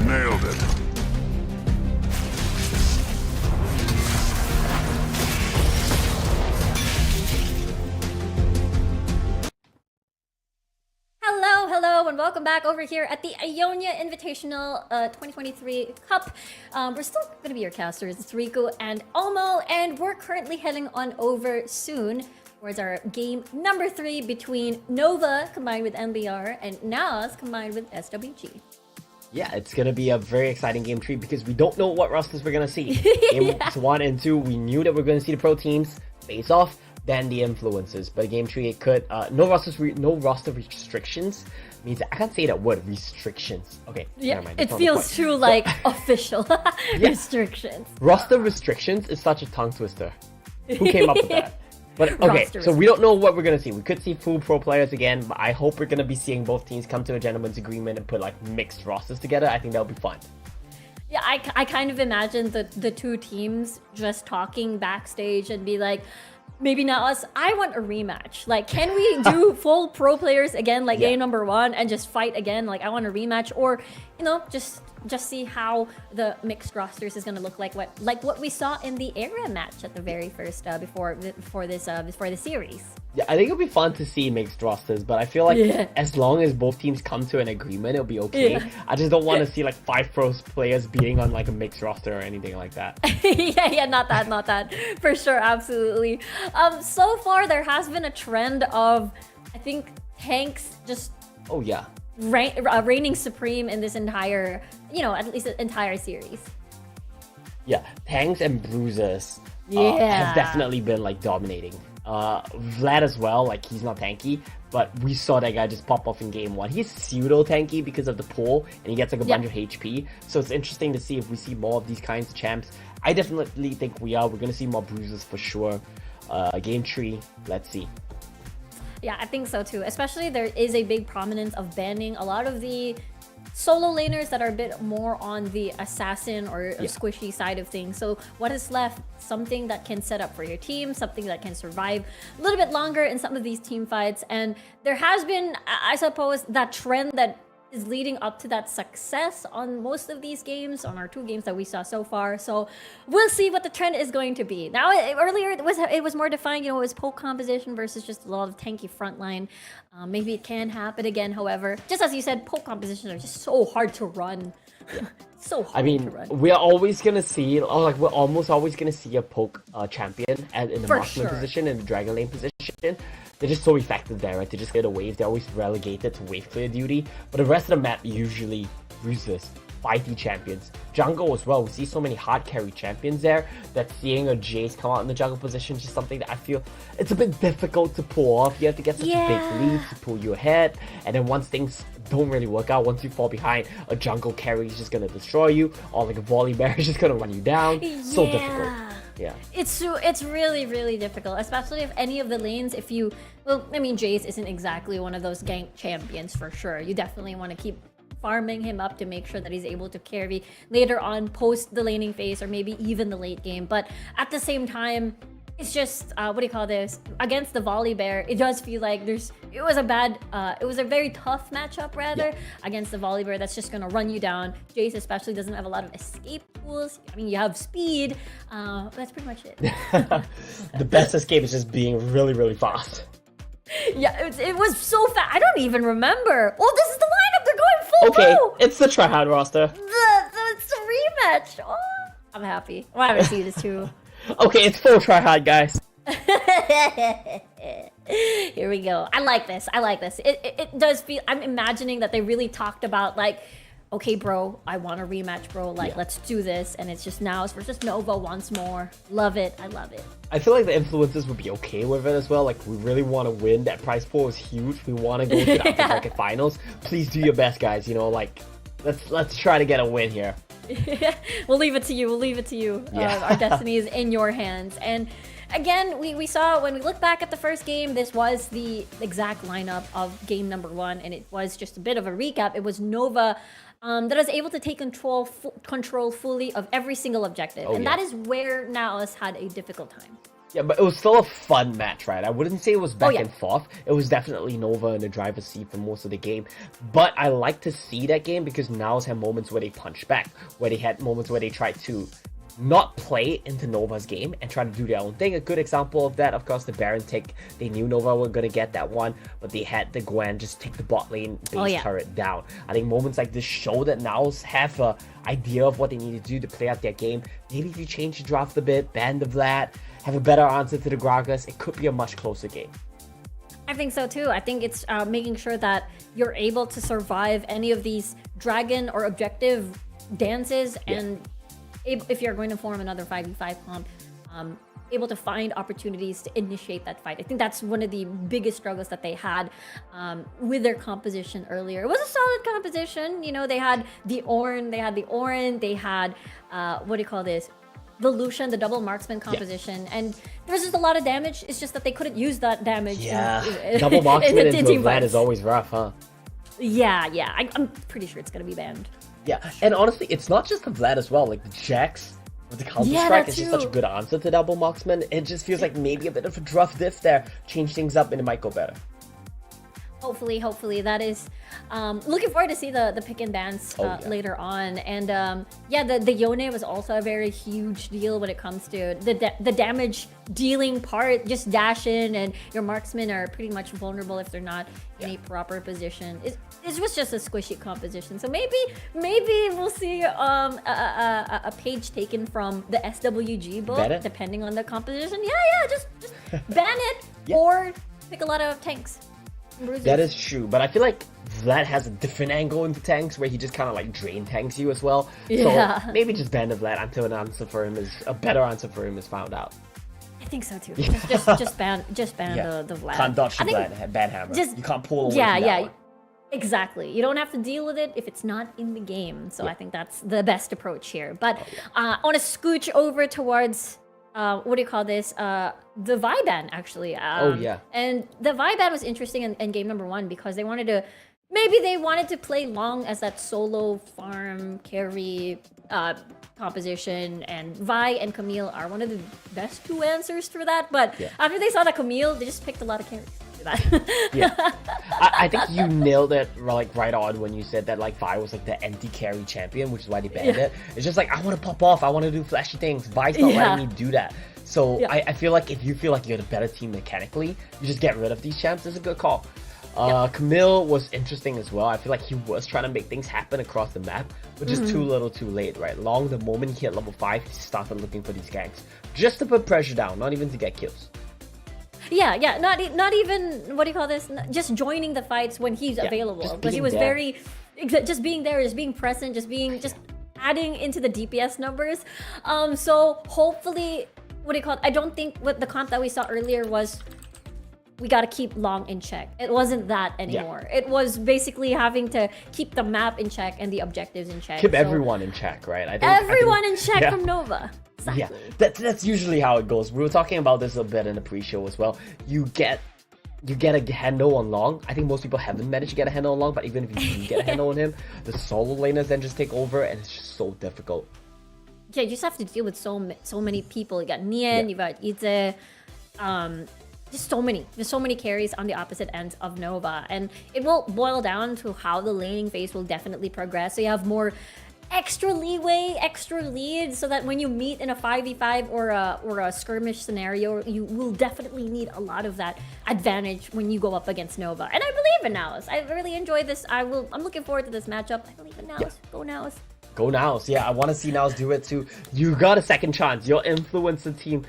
Nailed it. Hello, and welcome back over here at the Ionia Invitational 2023 Cup. We're still going to be your casters. It's Riku and Olmo, and we're currently heading on over soon towards our game number 3 between NOVA combined with NBR and NAOS combined with SWG. Yeah, it's gonna be a very exciting game 3 because we don't know what rosters we're gonna see. Games 1 and 2, we knew that we're gonna see the pro teams face off, then the influencers. But game 3, it could no roster restrictions means I can't say that word, restrictions. Okay, Yeah, never mind, it that's not the feels point. too like official restrictions. Roster restrictions is such a tongue twister. Who came up with that? But okay, Roster so we don't know what we're gonna see. We could see full pro players again, but I hope we're gonna be seeing both teams come to a gentleman's agreement and put like mixed rosters together. I think that'll be fun. Yeah, I kind of imagine the two teams just talking backstage and be like, maybe not us, I want a rematch. Like, can we do full pro players again, like game number 1, and just fight again? Like, I want a rematch, or you know, just see how the mixed rosters is gonna look like what we saw in the Aram match at the very first before the series. Yeah, I think it'll be fun to see mixed rosters, but I feel like as long as both teams come to an agreement, it'll be okay. Yeah. I just don't want to see like 5 pro players being on like a mixed roster or anything like that. yeah, not that. For sure, absolutely. So far there has been a trend of, I think, tanks just Oh yeah. reigning supreme in this entire, at least the entire series. Yeah, tanks and bruisers have definitely been like dominating. Vlad as well, like he's not tanky, but we saw that guy just pop off in game 1. He's pseudo tanky because of the pull, and he gets like a bunch of HP. So it's interesting to see if we see more of these kinds of champs. I definitely think we are. We're gonna see more bruisers for sure. Game 3, let's see. Yeah, I think so too. Especially there is a big prominence of banning a lot of the solo laners that are a bit more on the assassin or squishy side of things. So what is left? Something that can set up for your team, something that can survive a little bit longer in some of these team fights. And there has been, I suppose, that trend that is leading up to that success on most of these games, on our 2 games that we saw so far. So we'll see what the trend is going to be. Now, earlier it was more defined, it was poke composition versus just a lot of tanky frontline. Maybe it can happen again, however. Just as you said, poke compositions are just so hard to run. So hard to run. We're always gonna see, or like we're almost always gonna see a poke champion in the marksman position and the dragon lane position. They're just so effective there, right? They just get a wave. They're always relegated to wave clear duty. But the rest of the map usually bruisers, fighty champions. Jungle as well, we see so many hard carry champions there that seeing a Jace come out in the jungle position is just something that I feel it's a bit difficult to pull off. You have to get such a big lead to pull you ahead, and then once things don't really work out, once you fall behind, a jungle carry is just gonna destroy you, or like a volley bear is just gonna run you down. So difficult. Yeah. It's really, really difficult, especially if any of the lanes, if you, well, I mean, Jace isn't exactly one of those gank champions for sure. You definitely want to keep farming him up to make sure that he's able to carry later on post the laning phase or maybe even the late game. But at the same time, it's just, what do you call this? Against the volley bear, it does feel like it was a very tough matchup rather against the volley bear that's just gonna run you down. Jace especially doesn't have a lot of escape tools. I mean, you have speed, but that's pretty much it. The best escape is just being really, really fast. Yeah, it was so fast. I don't even remember. Oh, this is the lineup. They're going full blue. It's the tryhard roster. It's a rematch. Oh, I'm happy. I want to see this too. Okay, it's full tryhard, guys. Here we go. I like this. It does feel, I'm imagining that they really talked about like, okay, bro, I want a rematch, bro. Like, let's do this. And it's just NAOS versus Nova once more. Love it. I love it. I feel like the influencers would be okay with it as well. Like, we really want to win. That prize pool is huge. We want to go to the upper bracket finals. Please do your best, guys. You know, like, let's try to get a win here. We'll leave it to you. Yeah. Our destiny is in your hands. And again, we saw when we look back at the first game, this was the exact lineup of game number 1, and it was just a bit of a recap. It was Nova that was able to take control fully of every single objective, and that is where NAOS had a difficult time. Yeah, but it was still a fun match, right? I wouldn't say it was back and forth. It was definitely Nova in the driver's seat for most of the game. But I like to see that game because NAOS had moments where they punched back, where they had moments where they tried to not play into Nova's game and try to do their own thing. A good example of that, of course, the Baron take. They knew Nova were going to get that one, but they had the Gwen just take the bot lane base turret down. I think moments like this show that NAOS have an idea of what they need to do to play out their game. Maybe if you change the draft a bit, ban the Vlad, have a better answer to the Gragas, it could be a much closer game. I think so too. I think it's making sure that you're able to survive any of these dragon or objective dances, and if you're going to form another 5v5 comp, able to find opportunities to initiate that fight. I think that's one of the biggest struggles that they had with their composition earlier. It was a solid composition. You know, they had the Ornn, they had what do you call this? The Lucian, the double marksman composition, and there was just a lot of damage. It's just that they couldn't use that damage. Double marksman into Vlad is always rough, huh? Yeah. I'm pretty sure it's gonna be banned. Yeah, and honestly, it's not just the Vlad as well. Like the Jax with the counter-strike is just such a good answer to double marksman. It just feels like maybe a bit of a rough diff there. Change things up and it might go better. Hopefully that is looking forward to see the pick and dance later on. And the Yone was also a very huge deal when it comes to the damage dealing part. Just dash in, and your marksmen are pretty much vulnerable if they're not in a proper position. It was just a squishy composition. So maybe we'll see a page taken from the SWG book, depending on the composition. Just ban it or pick a lot of tanks. That is true, but I feel like Vlad has a different angle into tanks where he just kind of like drain tanks you as well. So maybe just ban the Vlad until a better answer for him is found out. I think so too. Just ban the Vlad. Can't dodge the Vlad, bad hammer. You can't pull away from that one. Exactly. You don't have to deal with it if it's not in the game. So I think that's the best approach here. But I want to scooch over towards what do you call this? The Viban, actually. And the Viban was interesting in game number 1 because they wanted to play long as that solo farm carry composition, and Vi and Camille are one of the best 2 answers for that. But after they saw that Camille, they just picked a lot of carries. I think you nailed it like right on when you said that like Vi was like the empty carry champion, which is why they banned it. It's just like, I want to pop off, I want to do flashy things. Vi's not letting me do that. So I feel like if you feel like you're the better team mechanically, you just get rid of these champs. It's a good call. Camille was interesting as well. I feel like he was trying to make things happen across the map, but just too little too late, right? Long the moment he hit level 5, he started looking for these ganks. Just to put pressure down, not even to get kills. Not even, what do you call this? Just joining the fights when he's available. Because he was very just being there, just being present, just adding into the DPS numbers. So hopefully, what do you call it? I don't think what the comp that we saw earlier was we got to keep long in check. It wasn't that anymore. Yeah. It was basically having to keep the map in check and the objectives in check. Keep everyone in check, right? I think in check from Nova. Exactly. Yeah, that's usually how it goes. We were talking about this a bit in the pre-show as well. You get a handle on Long. I think most people haven't managed to get a handle on Long, but even if you do get a handle on him, the solo laners then just take over, and it's just so difficult. Yeah, you just have to deal with so many people. You got Nian, you got Ize, just so many carries on the opposite ends of Nova, and it will boil down to how the laning phase will definitely progress. So you have more extra leeway, extra lead, so that when you meet in a 5v5 or a skirmish scenario, you will definitely need a lot of that advantage when you go up against Nova. And I believe in NAOS. I really enjoy this. I'm looking forward to this matchup. I believe in NAOS. Yeah. Go NAOS. Go NAOS. Yeah, I want to see NAOS do it too. You got a second chance. Your influencer team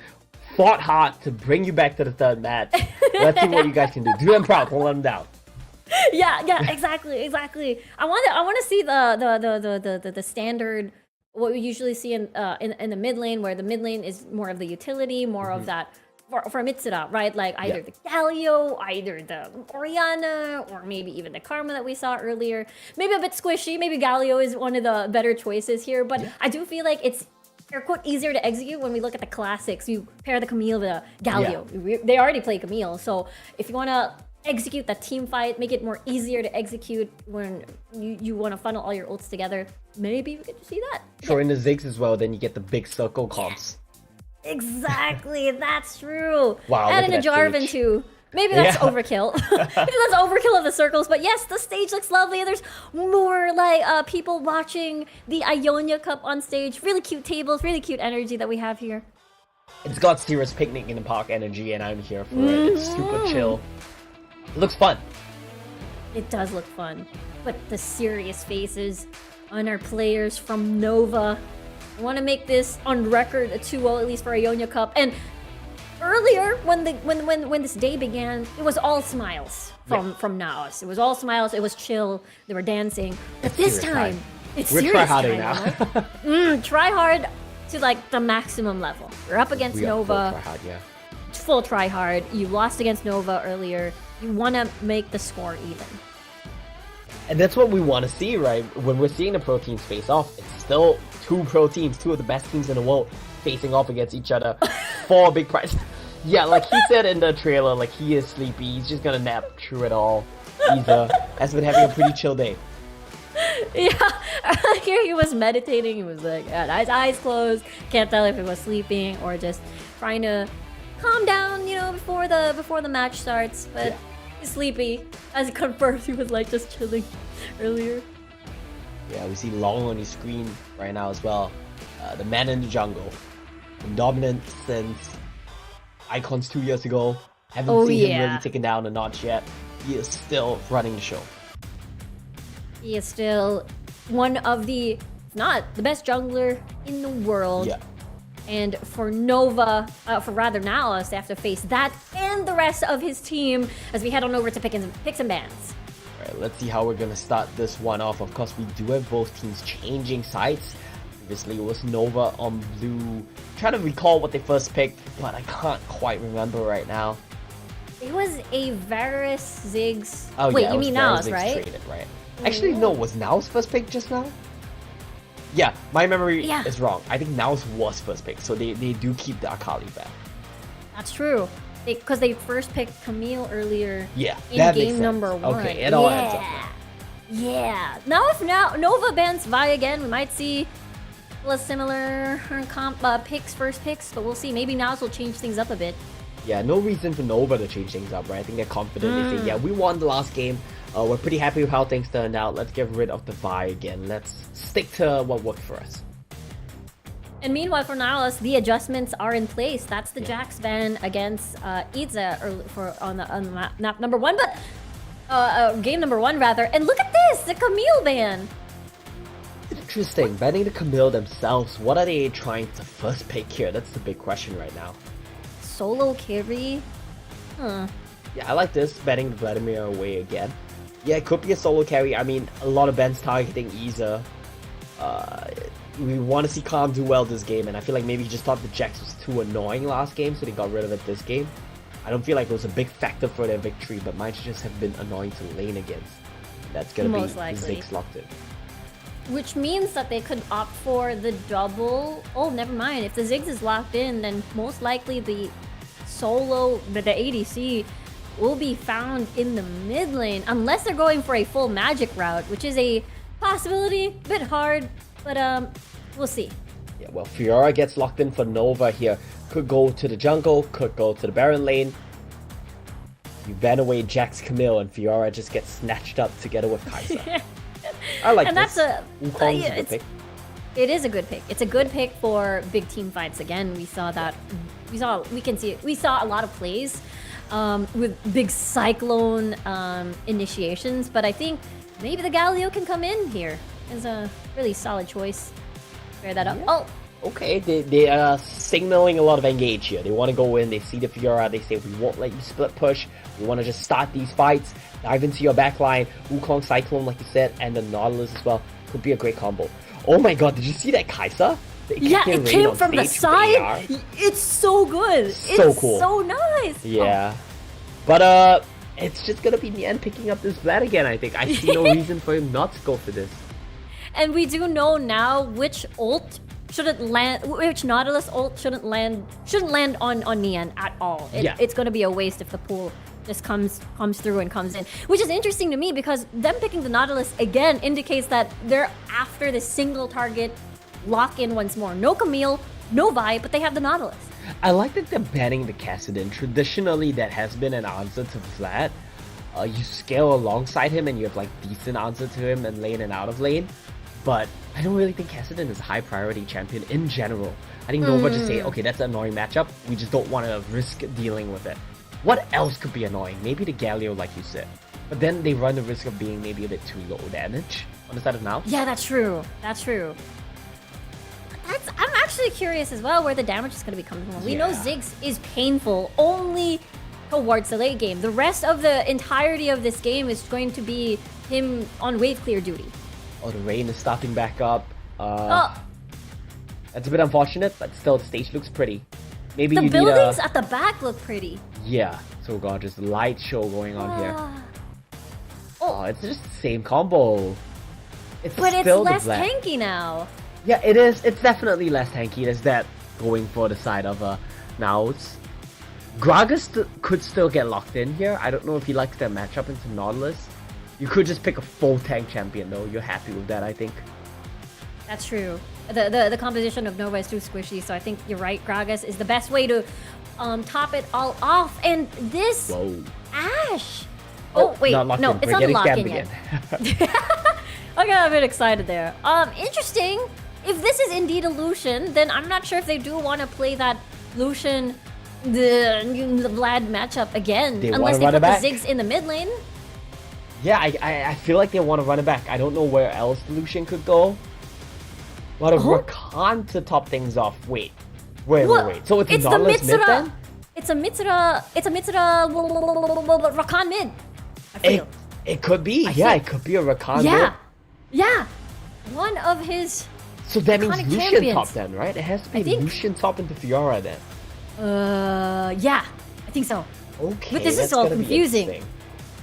fought hard to bring you back to the third match. Let's see what you guys can do. Do them proud. Don't let them down. Yeah, exactly. I want to see the standard, what we usually see in the mid lane, where the mid lane is more of the utility, more of that for Mitsura, right? Like either the Galio, either the Orianna, or maybe even the Karma that we saw earlier. Maybe a bit squishy. Maybe Galio is one of the better choices here, but I do feel like it's air quote easier to execute when we look at the classics. You pair the Camille with the Galio. Yeah. They already play Camille, so if you want to execute that team fight, make it more easier to execute when you want to funnel all your ults together, maybe we get to see that. Sure, in the Ziggs as well, then you get the big circle comps. Exactly, that's true. Wow, and in a Jarvan too. Maybe that's overkill. Maybe that's overkill of the circles, but yes, the stage looks lovely. There's more like people watching the Ionia Cup on stage. Really cute tables, really cute energy that we have here. It's got serious picnic in the park energy, and I'm here for it. It's super chill. It looks fun. It does look fun. But the serious faces on our players from Nova. I want to make this on record a 2-0, at least for Ionia Cup. And earlier, when this day began, it was all smiles from NAOS. It was all smiles. It was chill. They were dancing. But this time, it's serious. We're tryharding now. Try hard to like the maximum level. We're up against Nova. Full tryhard, yeah. Full try hard. You lost against Nova earlier. You want to make the score even. And that's what we want to see, right? When we're seeing the pro teams face off, it's still two pro teams, two of the best teams in the world, facing off against each other for a big prize. Yeah, like he said in the trailer, like he is sleepy. He's just gonna nap through it all. He's has been having a pretty chill day. Yeah, here he was meditating. He was like, had his eyes closed. Can't tell if he was sleeping or just trying to calm down, you know, before the match starts. But he's sleepy. As he confirms, he was like just chilling earlier. Yeah, we see Long on his screen right now as well. The man in the jungle, dominant since Icons 2 years ago. Haven't seen him really taken down a notch yet. He is still running the show. He is still one of the, if not the best jungler in the world. Yeah. And for Nova, for rather NAOS, they have to face that and the rest of his team as we head on over to picks and bans. Alright, let's see how we're gonna start this one off. Of course, we do have both teams changing sides. Previously, it was Nova on blue. I'm trying to recall what they first picked, but I can't quite remember right now. It was a Varus Ziggs. Oh, wait, yeah, you mean NAOS, right? Traded, right? Actually, no, was NAOS first pick just now? Yeah, my memory is wrong. I think NAOS was first pick, so they do keep the Akali back. That's true. Because they first picked Camille earlier in game number 1. Okay, it all ends up now. Yeah. Now if Nova bans Vi again, we might see a similar first picks, but we'll see. Maybe NAOS will change things up a bit. Yeah, no reason for Nova to change things up, right? I think they're confident. They say, yeah, we won the last game. We're pretty happy with how things turned out. Let's get rid of the Vi again. Let's stick to what worked for us. And meanwhile, for NAOS, the adjustments are in place. That's the Jax ban against Iza on the map number 1, but game number 1 rather. And look at this, the Camille ban. Interesting, banning the Camille themselves. What are they trying to first pick here? That's the big question right now. Solo carry? Yeah, I like this, banning Vladimir away again. Yeah, it could be a solo carry. I mean, a lot of Ben's targeting Iza. We want to see Khan do well this game, and I feel like maybe he just thought the Jax was too annoying last game, so they got rid of it this game. I don't feel like it was a big factor for their victory, but might just have been annoying to lane against. That's gonna Most be likely. the Ziggs locked in. Which means that they could opt for the double. Oh, never mind. If the Ziggs is locked in, then most likely the solo, the ADC, will be found in the mid lane, unless they're going for a full magic route, which is a possibility, bit hard, but we'll see. Yeah, well, Fiora gets locked in for Nova here. Could go to the jungle, could go to the Baron lane. You ban away Jax Camille, and Fiora just gets snatched up together with Kai'Sa. I like And this. that's Wukong's a good pick. It is a good pick. It's a good pick for big team fights. Again, we saw that. We saw a lot of plays with big Cyclone initiations, but I think maybe the Galio can come in here. It's a really solid choice. Bear that up. Yeah. Oh, Okay, they are signaling a lot of engage here. They want to go in, they see the Fiora, they say, we won't let you split push. We want to just start these fights, dive into your backline. Wukong Cyclone, like you said, and the Nautilus as well. Could be a great combo. Oh my god, did you see that Kai'Sa? yeah, it came from the side. It's so good. So it's cool. so nice. Yeah. But it's just gonna be Nian picking up this Vlad again, I think. I see no reason for him not to go for this. And we do know now which ult shouldn't land, which Nautilus ult shouldn't land on Nian at all. It's going to be a waste if the pool just comes through and comes in, which is interesting to me because them picking the Nautilus again indicates that they're after the single target lock in once more. No Camille, no Vi, but they have the Nautilus. I like that they're banning the Kassadin. Traditionally, that has been an answer to Vlad. You scale alongside him and you have like decent answer to him and lane and out of lane. But I don't really think Kassadin is a high priority champion in general. I think Nova just say, okay, that's an annoying matchup. We just don't want to risk dealing with it. What else could be annoying? Maybe the Galio, like you said. But then they run the risk of being maybe a bit too low damage on the side of now. Yeah, that's true. That's true. I'm actually curious as well where the damage is going to be coming from. We know Ziggs is painful only towards the late game. The rest of the entirety of this game is going to be him on wave clear duty. Oh, the rain is starting back up. That's a bit unfortunate, but still the stage looks pretty. Maybe the you buildings need at the back look pretty. Yeah, so gorgeous. Light show going on here. Oh, it's just the same combo. But it's less tanky now. Yeah, it is. It's definitely less tanky. There's that going for the side of NAOS. Gragas could still get locked in here. I don't know if he likes that matchup into Nautilus. You could just pick a full tank champion though. You're happy with that, I think. That's true. The composition of Nova is too squishy, so I think you're right. Gragas is the best way to top it all off. And this Ashe. Oh wait, no, it's not locked in yet. I got a bit excited there. Interesting. If this is indeed a Lucian, then I'm not sure if they do want to play that Lucian the Vlad matchup again, unless they put the Ziggs in the mid lane. Yeah, I feel like they want to run it back. I don't know where else Lucian could go. But a Rakan to top things off. Wait. So it's a Nautilus mid then? It's a Mitsura Rakan mid. I feel. It could be. It could be a Rakan mid. Yeah. One of his So that means Lucian champions. top then, right? It has to be Lucian top into Fiora then. Yeah. I think so. Okay. But this is all confusing.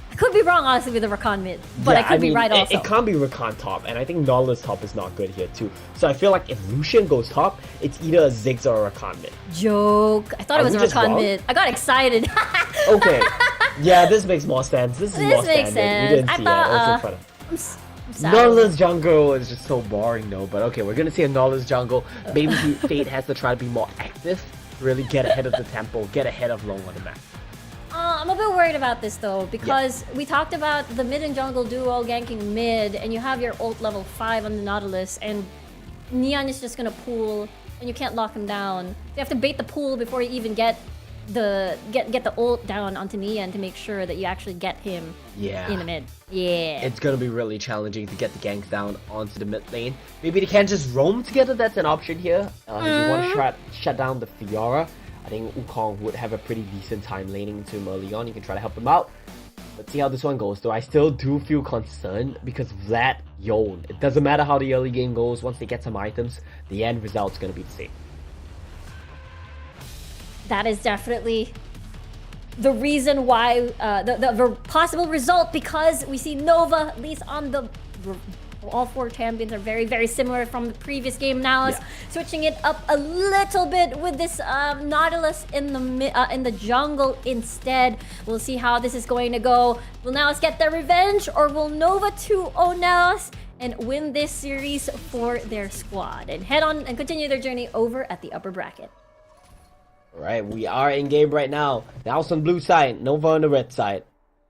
I could be wrong, honestly, with the Rakan mid, but I could be right also. It can't be Rakan top, and I think Nautilus top is not good here too. So I feel like if Lucian goes top, it's either a Ziggs or a Rakan mid. Joke. I thought it was a Rakan mid. I got excited. Okay. Yeah, this makes more sense. This more makes standard. sense. We didn't I see thought, it. I'm Nautilus jungle is just so boring though, but okay, we're gonna see a Nautilus jungle. Maybe Fate has to try to be more active, really get ahead of the tempo, get ahead of Long on the map. I'm a bit worried about this though, because we talked about the mid and jungle duo ganking mid, and you have your ult level 5 on the Nautilus, and Nian is just gonna pool, and you can't lock him down. You have to bait the pool before you even get the ult down onto Nian to make sure that you actually get him in the mid. Yeah. It's gonna be really challenging to get the ganks down onto the mid lane. Maybe they can just roam together, that's an option here. If you want to shut down the Fiora, I think Wukong would have a pretty decent time laning into him early on. You can try to help him out. Let's see how this one goes, though. I still do feel concerned because Vlad, Yon. It doesn't matter how the early game goes, once they get some items, the end result's gonna be the same. That is definitely the reason why, the possible result, because we see Nova, at least on the... All 4 champions are very, very similar from the previous game. Now is switching it up a little bit with this Nautilus in the jungle instead. We'll see how this is going to go. Will NAOS get their revenge, or will Nova 2-0 NAOS and win this series for their squad and head on and continue their journey over at the upper bracket? Alright, we are in game right now. NAOS on blue side, Nova on the red side.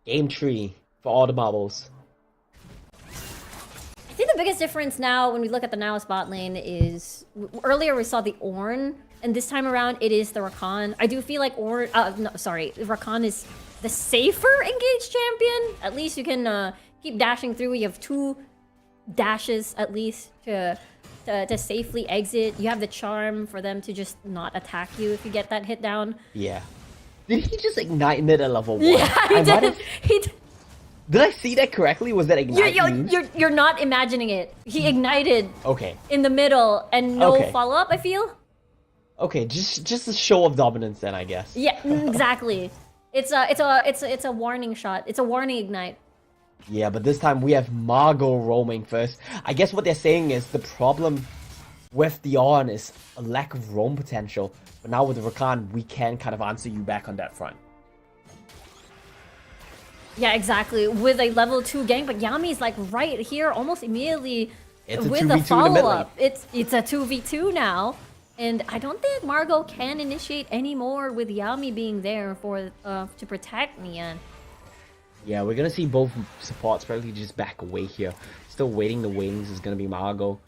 Game 3 for all the marbles. I think the biggest difference now when we look at the NAOS bot lane is earlier we saw the Ornn, and this time around it is the Rakan. I do feel like Rakan is the safer engaged champion. At least you can keep dashing through. You have 2 dashes at least to safely exit. You have the charm for them to just not attack you if you get that hit down. Yeah. Did he just ignite mid at level 1? Yeah, he did. He did. Did I see that correctly? Was that ignite? You're not imagining it. He ignited. Okay. In the middle and no follow up. I feel. Okay, just a show of dominance then, I guess. Yeah, exactly. It's a warning shot. It's a warning ignite. Yeah, but this time we have Margot roaming first. I guess what they're saying is the problem with the Ornn is a lack of roam potential. But now with the Rakan, we can kind of answer you back on that front. Yeah, exactly. With a level 2 gank, but Yami's like right here almost immediately with a follow-up. It's a 2v2 now. And I don't think Margot can initiate anymore with Yami being there for to protect Nian. Yeah, we're gonna see both supports probably just back away here. Still waiting the wings is gonna be Margot.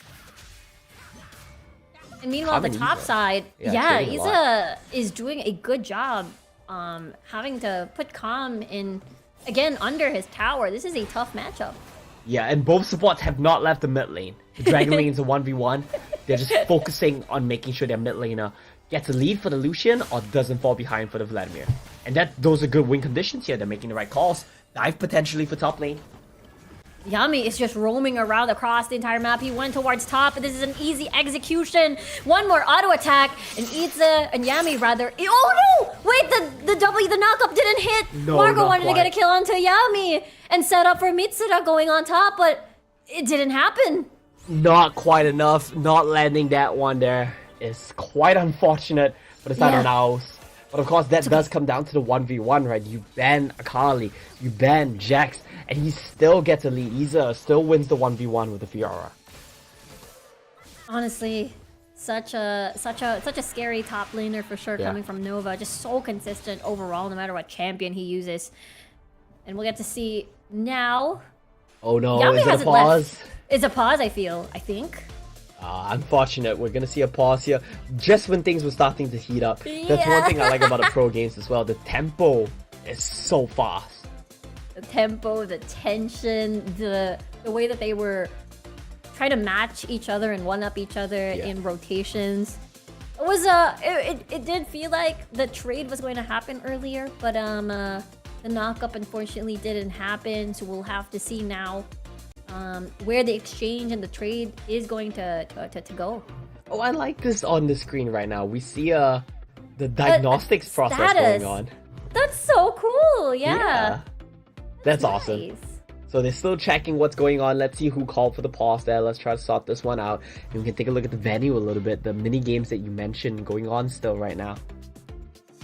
And meanwhile, the top side, Iza is doing a good job having to put Calm in... Again, under his tower. This is a tough matchup. Yeah, and both supports have not left the mid lane. The Dragon Lane's a 1v1. They're just focusing on making sure their mid laner gets a lead for the Lucian or doesn't fall behind for the Vladimir. And those are good win conditions here. They're making the right calls. Dive potentially for top lane. Yami is just roaming around across the entire map. He went towards top, and this is an easy execution. One more auto attack, and Iza and Yami rather. Oh no! Wait, the W, the knockup didn't hit. No, Margot wanted to get a kill onto Yami and set up for Mitsura going on top, but it didn't happen. Not quite enough. Not landing that one there is quite unfortunate for the side of NAOS. But of course, that does come down to the 1v1, right? You ban Akali, you ban Jax, and he still gets a lead. Iza still wins the 1v1 with the Fiora. Honestly, such a scary top laner for sure coming from Nova. Just so consistent overall, no matter what champion he uses. And we'll get to see now. Oh no, Yami is it a pause? It's a pause, I think. Unfortunate. We're gonna see a pause here just when things were starting to heat up. That's one thing I like about the pro games as well. The tempo is so fast. The tempo, the tension, the way that they were trying to match each other and one-up each other in rotations. It was it did feel like the trade was going to happen earlier, but the knock-up unfortunately didn't happen, so we'll have to see now where the exchange and the trade is going to go. Oh, I like this on the screen right now. We see the diagnostics process going on. That's so cool. Yeah. That's awesome. So they're still checking what's going on. Let's see who called for the pause there. Let's try to sort this one out. And we can take a look at the venue a little bit. The mini games that you mentioned going on still right now.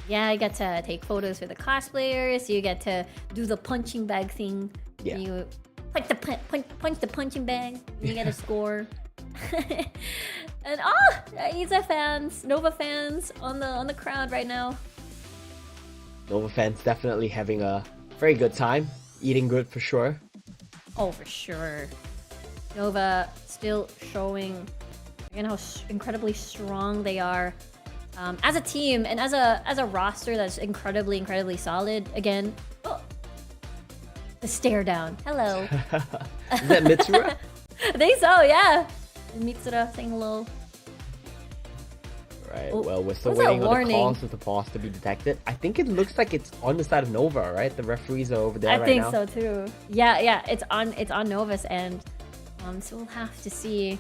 Yeah, you get to take photos for the cosplayers. You get to do the punching bag thing. Yeah. You punch the punching bag. And you get a score. And Iza fans, Nova fans on the crowd right now. Nova fans definitely having a very good time. Eating good for sure. Oh, for sure. Nova still showing again how incredibly strong they are as a team and as a roster that's incredibly solid. Again, the stare down. Hello. Is that Mitsura? I think so. Yeah. Mitsura saying hello. Right, Oh, well, we're still what's that waiting on the warning? cause of the pause to be detected. I think it looks like it's on the side of Nova, right? The referees are over there I right think now. so too. Yeah, it's on Nova's end. So we'll have to see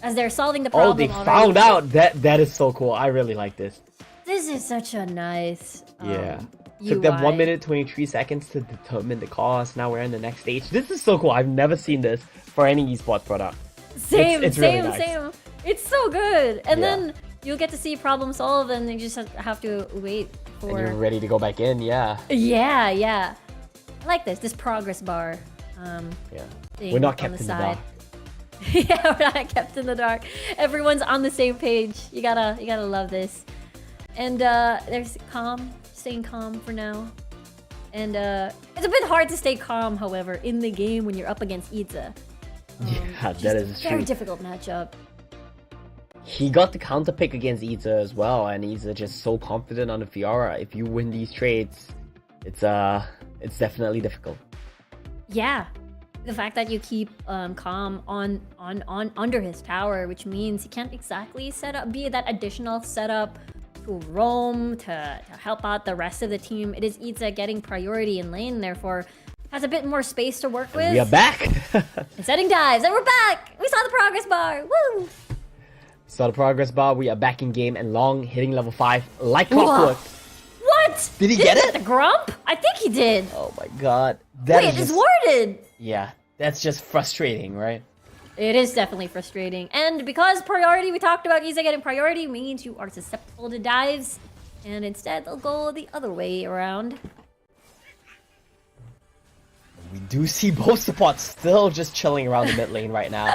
as they're solving the problem. Oh, they already. found out! That is so cool. I really like this. This is such a nice. Yeah. Took them 1 UI. minute 23 seconds to determine the cause. Now we're in the next stage. This is so cool. I've never seen this for any esports product. Same, it's really same, nice. same. It's so good. And Yeah. then you'll get to see problem solve, and you just have to wait And for. you're ready to go back in, yeah. Yeah. I like this progress bar. Yeah. Thing We're not on kept the in the side. dark. Yeah, we're not kept in the dark. Everyone's on the same page. You gotta love this. And there's staying calm for now. And it's a bit hard to stay calm, however, in the game when you're up against Itza. Yeah, Just that a is very true. difficult matchup. He got the counter pick against Itza as well, and Itza just so confident on the Fiora. If you win these trades, it's definitely difficult. Yeah, the fact that you keep calm on under his tower, which means he can't exactly be that additional setup to roam to help out the rest of the team. It is Itza getting priority in lane, therefore has a bit more space to work with. We are back! And setting dives, and we're back! We saw the progress bar! Woo! Saw the progress bar, we are back in game and Long hitting level 5 like clockwork. What? Did he get it? The Grump? I think he did. Oh my god. That Wait, is it's just, warded! yeah, that's just frustrating, right? It is definitely frustrating. And because priority, we talked about Itza getting priority, means you are susceptible to dives. And instead, they'll go the other way around. We do see both supports still just chilling around the mid lane right now.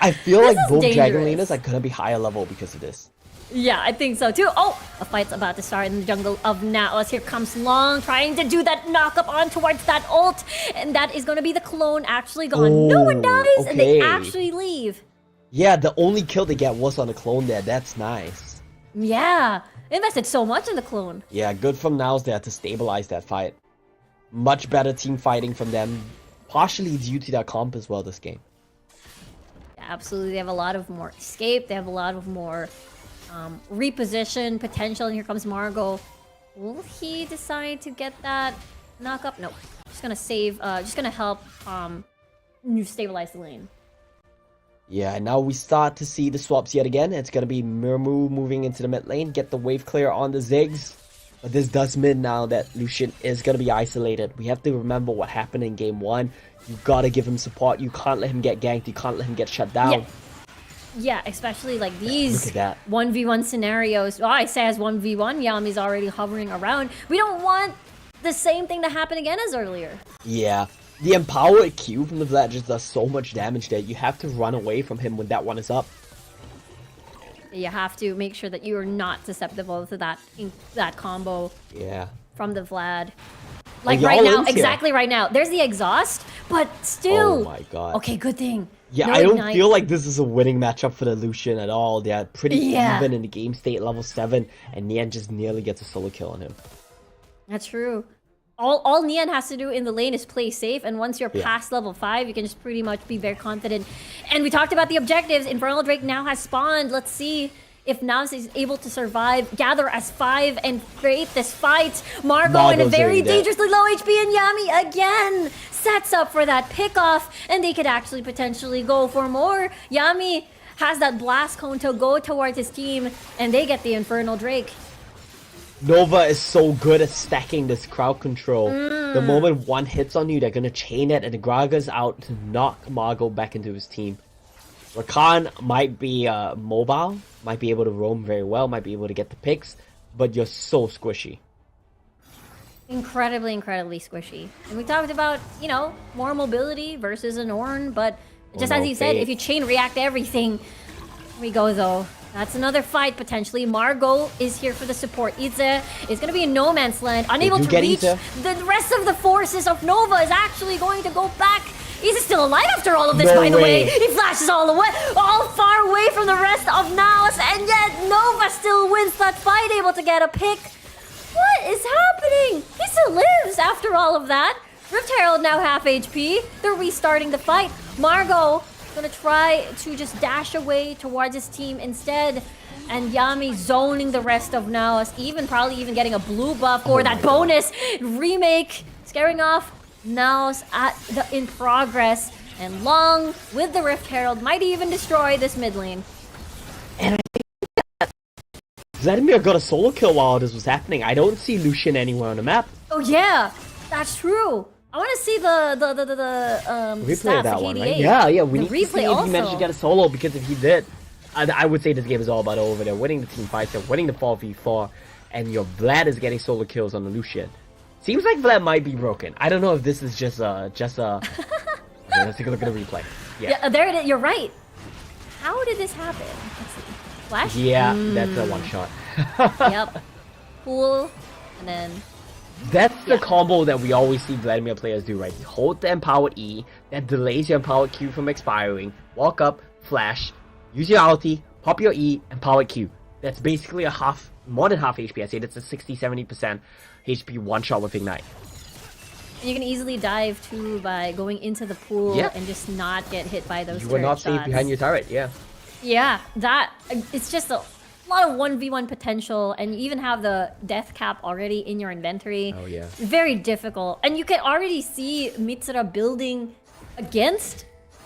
I feel like is both Dragon dangerous. laners are gonna be higher level because of this. Yeah, I think so too. Oh, a fight's about to start in the jungle of NAOS. Here comes Long trying to do that knock up on towards that ult. And that is going to be the clone actually gone. No one dies and they okay. actually leave. Yeah, the only kill they get was on the clone there. That's nice. Yeah, invested so much in the clone. Yeah, good from Naos there to stabilize that fight. Much better team fighting from them. Partially due to their comp as well this game. Yeah, absolutely, they have a lot of more escape. They have a lot of more reposition potential. And here comes Margot. Will he decide to get that knock up? No, just gonna save. Just gonna help stabilize the lane. Yeah, now we start to see the swaps yet again. It's gonna be Murmu moving into the mid lane, get the wave clear on the Ziggs. But this does mean now that Lucian is gonna be isolated. We have to remember what happened in game 1. You gotta give him support. You can't let him get ganked. You can't let him get shut down. Yeah. Yeah, especially like these Look at that. 1v1 scenarios. Oh, I say as 1v1, Yami's already hovering around. We don't want the same thing to happen again as earlier. Yeah. The empowered Q from the Vlad just does so much damage that you have to run away from him when that one is up. You have to make sure that you are not susceptible to that combo Yeah. from the Vlad. Like y'all right now, in here. exactly right now. There's the exhaust, but still. Oh my god. Okay, good thing. Yeah, No I don't ignite. feel like this is a winning matchup for the Lucian at all. They're pretty Yeah. even in the game state, level 7, and Nian just nearly gets a solo kill on him. That's true. All Nian has to do in the lane is play safe, and once you're Yeah. past level 5, you can just pretty much be very confident. And we talked about the objectives. Infernal Drake now has spawned. Let's see if Naos is able to survive, gather as 5, and create this fight. Margot in a Margot's very already dead. dangerously low HP, and Yami again sets up for that pickoff, and they could actually potentially go for more. Yami has that blast cone to go towards his team, and they get the Infernal Drake. Nova is so good at stacking this crowd control. The moment one hits on you, they're gonna chain it, and the Graga's out to knock Margot back into his team. Rakan might be mobile, might be able to roam very well, might be able to get the picks, but you're so squishy. Incredibly squishy. And we talked about, you know, more mobility versus an Ornn, but just Oh, as no, you said, Faith. if you chain react everything, here we go though. That's another fight potentially. Margot is here for the support. Itza is going to be in no man's land, unable do to get reach. Itza. The rest of the forces of Nova is actually going to go back. He's still alive after all of this, No by the way. way. He flashes all far away from the rest of Naos, and yet Nova still wins that fight, able to get a pick. What is happening? He still lives after all of that. Rift Herald now half HP. They're restarting the fight. Margot gonna try to just dash away towards his team instead. And Yami zoning the rest of NAOS, probably even getting a blue buff for that bonus remake, scaring off NAOS in progress. And Long with the Rift Herald might even destroy this mid lane. And I think Vladimir got a solo kill while this was happening. I don't see Lucian anywhere on the map. Oh yeah, that's true. I want to see the Replay stats, that the one, KDA. right? Yeah, we The need to see replay if he managed to get a solo, because if he did, I would say this game is all about over. They're winning the team fights, they're winning the 4v4, and your Vlad is getting solo kills on the Lucian. Seems like Vlad might be broken. I don't know if this is just a okay, let's take a look at the replay. Yeah, there it is. You're right. How did this happen? Let's see. Flash? Yeah, that's a one shot. Yep. Cool. And then... That's the combo that we always see Vladimir players do, right? You hold the empowered E, that delays your empowered Q from expiring, walk up, flash, use your ulti, pop your E, empowered Q. That's basically more than half HP. I say that's a 60-70% HP one shot with Ignite. You can easily dive too by going into the pool and just not get hit by those You were not safe behind your turret, yeah. Yeah, it's just a lot of 1v1 potential, and you even have the death cap already in your inventory. Oh yeah. Very difficult. And you can already see Mitsura building against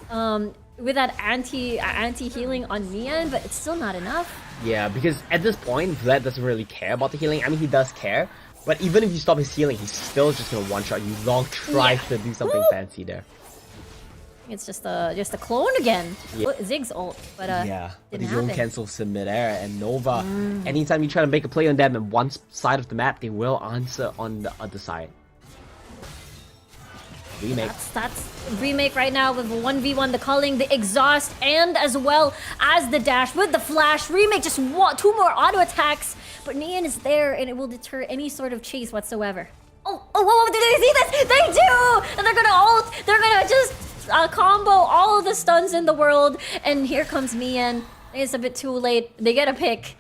with that anti-healing on Nian, but it's still not enough. Yeah, because at this point, Vlad doesn't really care about the healing. I mean, he does care, but even if you stop his healing, he's still just gonna one-shot you. Long tries to do something fancy there. It's just a clone again. Yeah. Zig's ult, but yeah, but his own happen. cancels in midair, and Nova. Anytime you try to make a play on them in one side of the map, they will answer on the other side. Remake. That's remake right now with 1v1, the culling, the exhaust, and as well as the dash with the flash. Remake just 2 more auto attacks, but Nian is there, and it will deter any sort of chase whatsoever. Oh, do they see this? They do! And they're gonna ult, they're gonna just combo all of the stuns in the world, and here comes Nian. It's a bit too late. They get a pick.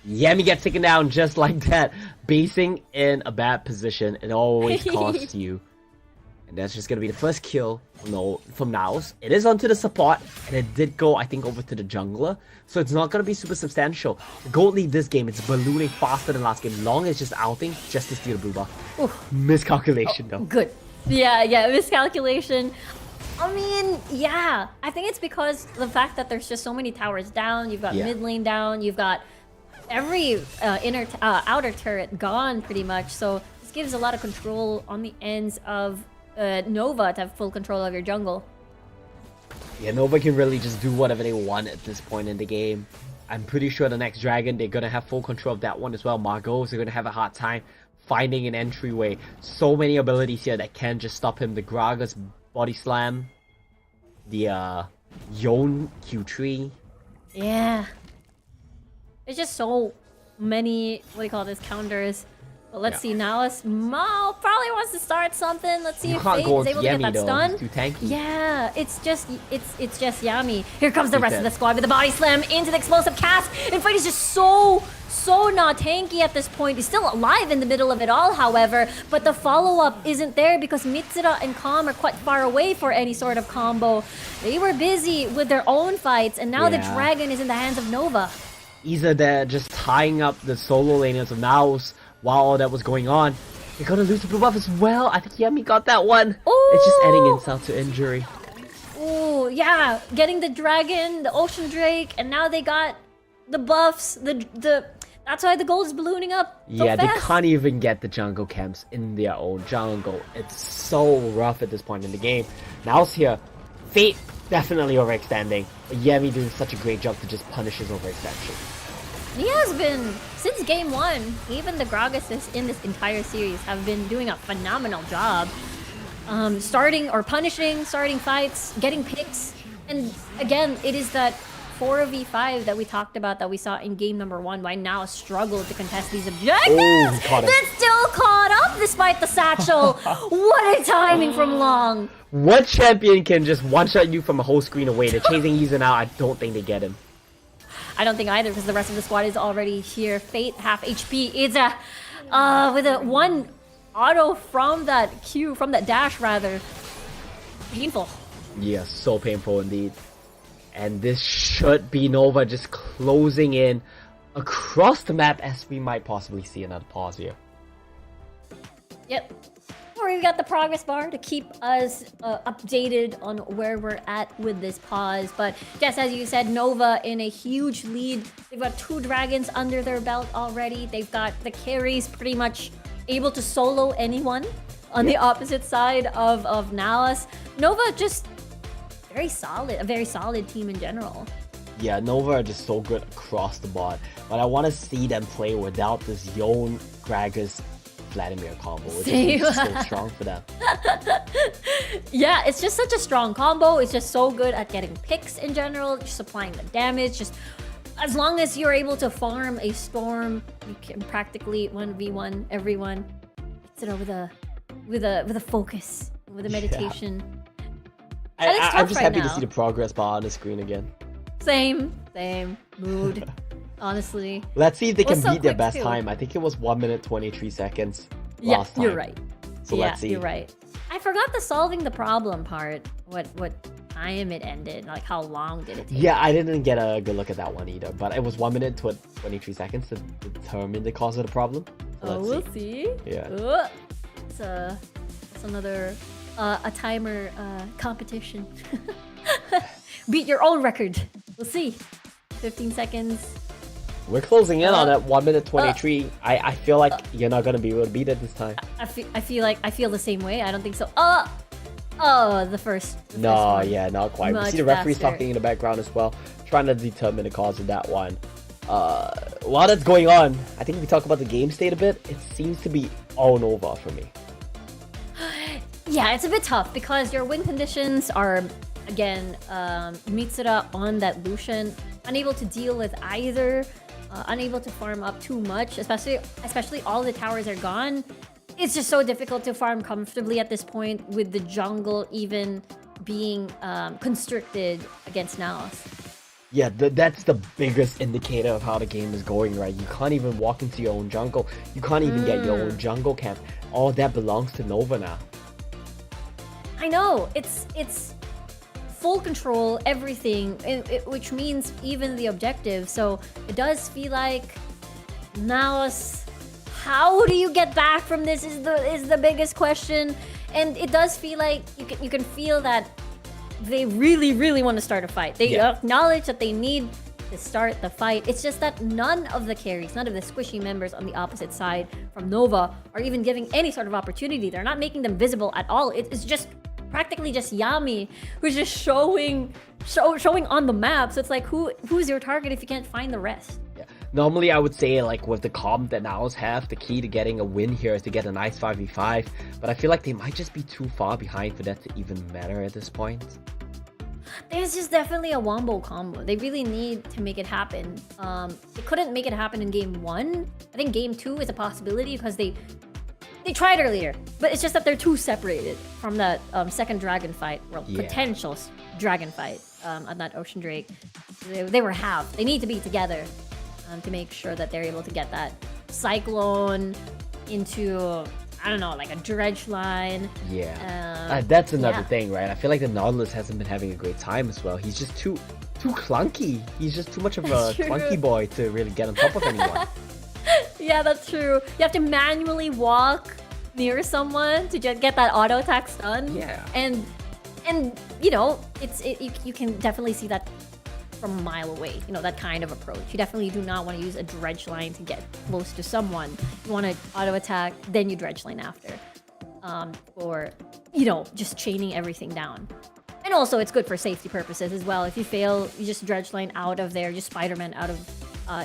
Yami gets taken down just like that. Basing in a bad position, it always costs you. And that's just gonna be the first kill from NAOS. It is onto the support, and it did go, I think, over to the jungler. So it's not gonna be super substantial. The gold lead this game, it's ballooning faster than last game. Long is just outing just to steal the blue buff. Oof. Miscalculation though. Good. Yeah, miscalculation. I mean, yeah. I think it's because the fact that there's just so many towers down. You've got mid lane down. You've got every outer turret gone pretty much. So this gives a lot of control on the ends of Nova to have full control of your jungle. Yeah, Nova can really just do whatever they want at this point in the game. I'm pretty sure the next dragon, they're gonna have full control of that one as well. Margot's are gonna have a hard time finding an entryway. So many abilities here that can just stop him. The Gragas body slam, the Yon Q3. Yeah. There's just so many, counters. But let's see, NAOS probably wants to start something. Let's see if Fate is able to get that stun. It's too tanky. Yeah, it's just Yami. Here comes the rest of the squad with the body slam into the explosive cast. And Fate is just so not tanky at this point. He's still alive in the middle of it all, however, but the follow-up isn't there because Mitsura and Calm are quite far away for any sort of combo. They were busy with their own fights, and now the dragon is in the hands of Nova. Either they're just tying up the solo laners of NAOS while all that was going on. They're gonna lose the blue buff as well. I think Yami got that one. Ooh. It's just adding insult to injury. Ooh, yeah, getting the dragon, the ocean drake, and now they got the buffs, that's why the gold is ballooning up so Yeah, fast. they can't even get the jungle camps in their own jungle. It's so rough at this point in the game. NAOS here, Fate definitely overextending, but Yami doing such a great job to just punish his overextension. He has been, since game 1, even the Gragas in this entire series have been doing a phenomenal job. Starting fights, getting picks, and again, it is that 4v5 that we talked about that we saw in game number 1, why now struggled to contest these objectives. That's still caught up despite the satchel. What a timing from Long. What champion can just one-shot you from a whole screen away? They're chasing Yiza now. I don't think they get him. I don't think either because the rest of the squad is already here. Fate, half HP. It's with a one auto from that Q, from that dash rather. Painful. Yeah, so painful indeed. And this should be Nova just closing in across the map as we might possibly see another pause here. Yep. Or we've got the progress bar to keep us updated on where we're at with this pause. But yes, as you said, Nova in a huge lead. They've got 2 dragons under their belt already. They've got the carries pretty much able to solo anyone on the opposite side of NAOS. Nova just very solid, a very solid team in general. Yeah, Nova are just so good across the board. But I want to see them play without this Yon, Gragas, Vladimir combo, which is just so strong for them. Yeah, it's just such a strong combo. It's just so good at getting picks in general, just applying the damage. Just as long as you're able to farm a storm, you can practically 1v1 everyone. It's with a focus, with a meditation. Yeah. I'm just happy to see the progress bar on the screen again. Same mood. Honestly. Let's see if they can so beat their quick best too. time. I think it was 1 minute 23 seconds Yeah, last time. you're right. So yeah, let's see. You're right. I forgot the solving the problem part. What time it ended? Like how long did it take? Yeah, I didn't get a good look at that one either. But it was 1 minute 23 seconds to determine the cause of the problem. So We'll see. Yeah. It's another a timer competition. Beat your own record. We'll see. 15 seconds. We're closing in on that 1 minute 23. I feel like you're not gonna be able to beat it this time. I feel the same way. I don't think so. The first No, one. yeah, not quite. We Much see the referees faster. talking in the background as well, trying to determine the cause of that one. While that's going on, I think we talk about the game state a bit. It seems to be all Nova for me. Yeah, it's a bit tough because your win conditions are, again, Mitsura on that Lucian, unable to deal with either, unable to farm up too much, especially all the towers are gone. It's just so difficult to farm comfortably at this point with the jungle even being constricted against NAOS. Yeah, that's the biggest indicator of how the game is going, right? You can't even walk into your own jungle. You can't even get your own jungle camp. All that belongs to Nova now. I know, it's full control, everything, which means even the objective. So it does feel like NAOS, how do you get back from this is the biggest question. And it does feel like you can feel that they really want to start a fight. They acknowledge that they need to start the fight. It's just that none of the carries, none of the squishy members on the opposite side from Nova are even giving any sort of opportunity. They're not making them visible at all. It's just practically just Yami who's just showing on the map. So it's like, who's your target if you can't find the rest? Yeah. Normally, I would say, like, with the comp that NAOS have, the key to getting a win here is to get a nice 5v5. But I feel like they might just be too far behind for that to even matter at this point. There's just definitely a wombo combo. They really need to make it happen. They couldn't make it happen in game 1. I think game 2 is a possibility because they tried earlier, but it's just that they're too separated from that second dragon fight, or potential dragon fight on that Ocean Drake. They were half. They need to be together to make sure that they're able to get that Cyclone into, I don't know, like a dredge line. Yeah. That's another thing, right? I feel like the Nautilus hasn't been having a great time as well. He's just too clunky. He's just too much of a clunky boy to really get on top of anyone. Yeah, that's true. You have to manually walk near someone to just get that auto attack stun. Yeah. And you know, you can definitely see that from a mile away. You know, that kind of approach. You definitely do not want to use a dredge line to get close to someone. You want to auto attack, then you dredge line after. Or, you know, just chaining everything down. And also, it's good for safety purposes as well. If you fail, you just dredge line out of there, just Spider-Man out of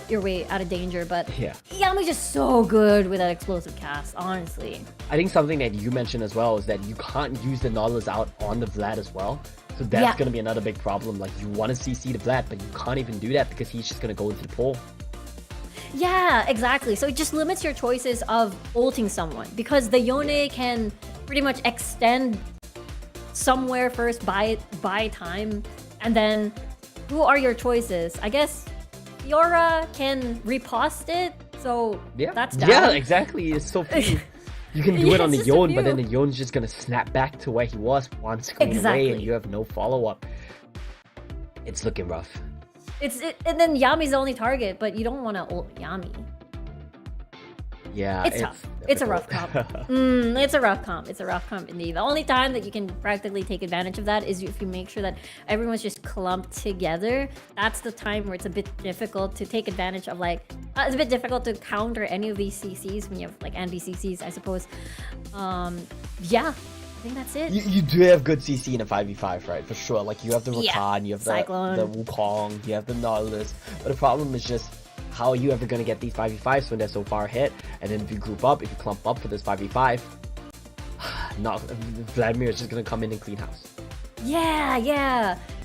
your way out of danger. But Yami's just so good with that explosive cast, honestly. I think something that you mentioned as well is that you can't use the Nautilus out on the Vlad as well. So that's going to be another big problem. Like, you want to CC the Vlad, but you can't even do that because he's just going to go into the pool. Yeah, exactly. So it just limits your choices of ulting someone because the Yone can pretty much extend somewhere first, buy time, and then who are your choices? I guess Fiora can repost it, so that's down. Yeah, exactly. It's so few. You can do it on the it's just Yon, a but then few. the Yon's just gonna snap back to where he was one screen away, and you have no follow-up. It's looking rough. And then Yami's the only target, but you don't want to ult Yami. Yeah, It's tough. It's a rough comp. It's a rough comp. It's a rough comp indeed. The only time that you can practically take advantage of that is if you make sure that everyone's just clumped together. That's the time where it's a bit difficult to take advantage of, like, it's a bit difficult to counter any of these CCs when you have, like, NBCCs, I suppose. Yeah, I think that's it. You do have good CC in a 5v5, right? For sure. Like, you have the Yeah. Rakan, you have Cyclone. the Wukong, you have the Nautilus. But the problem is just, how are you ever going to get these 5v5s when they're so far ahead? And then if you group up, if you clump up for this 5v5, Vladimir is just going to come in and clean house. Yeah,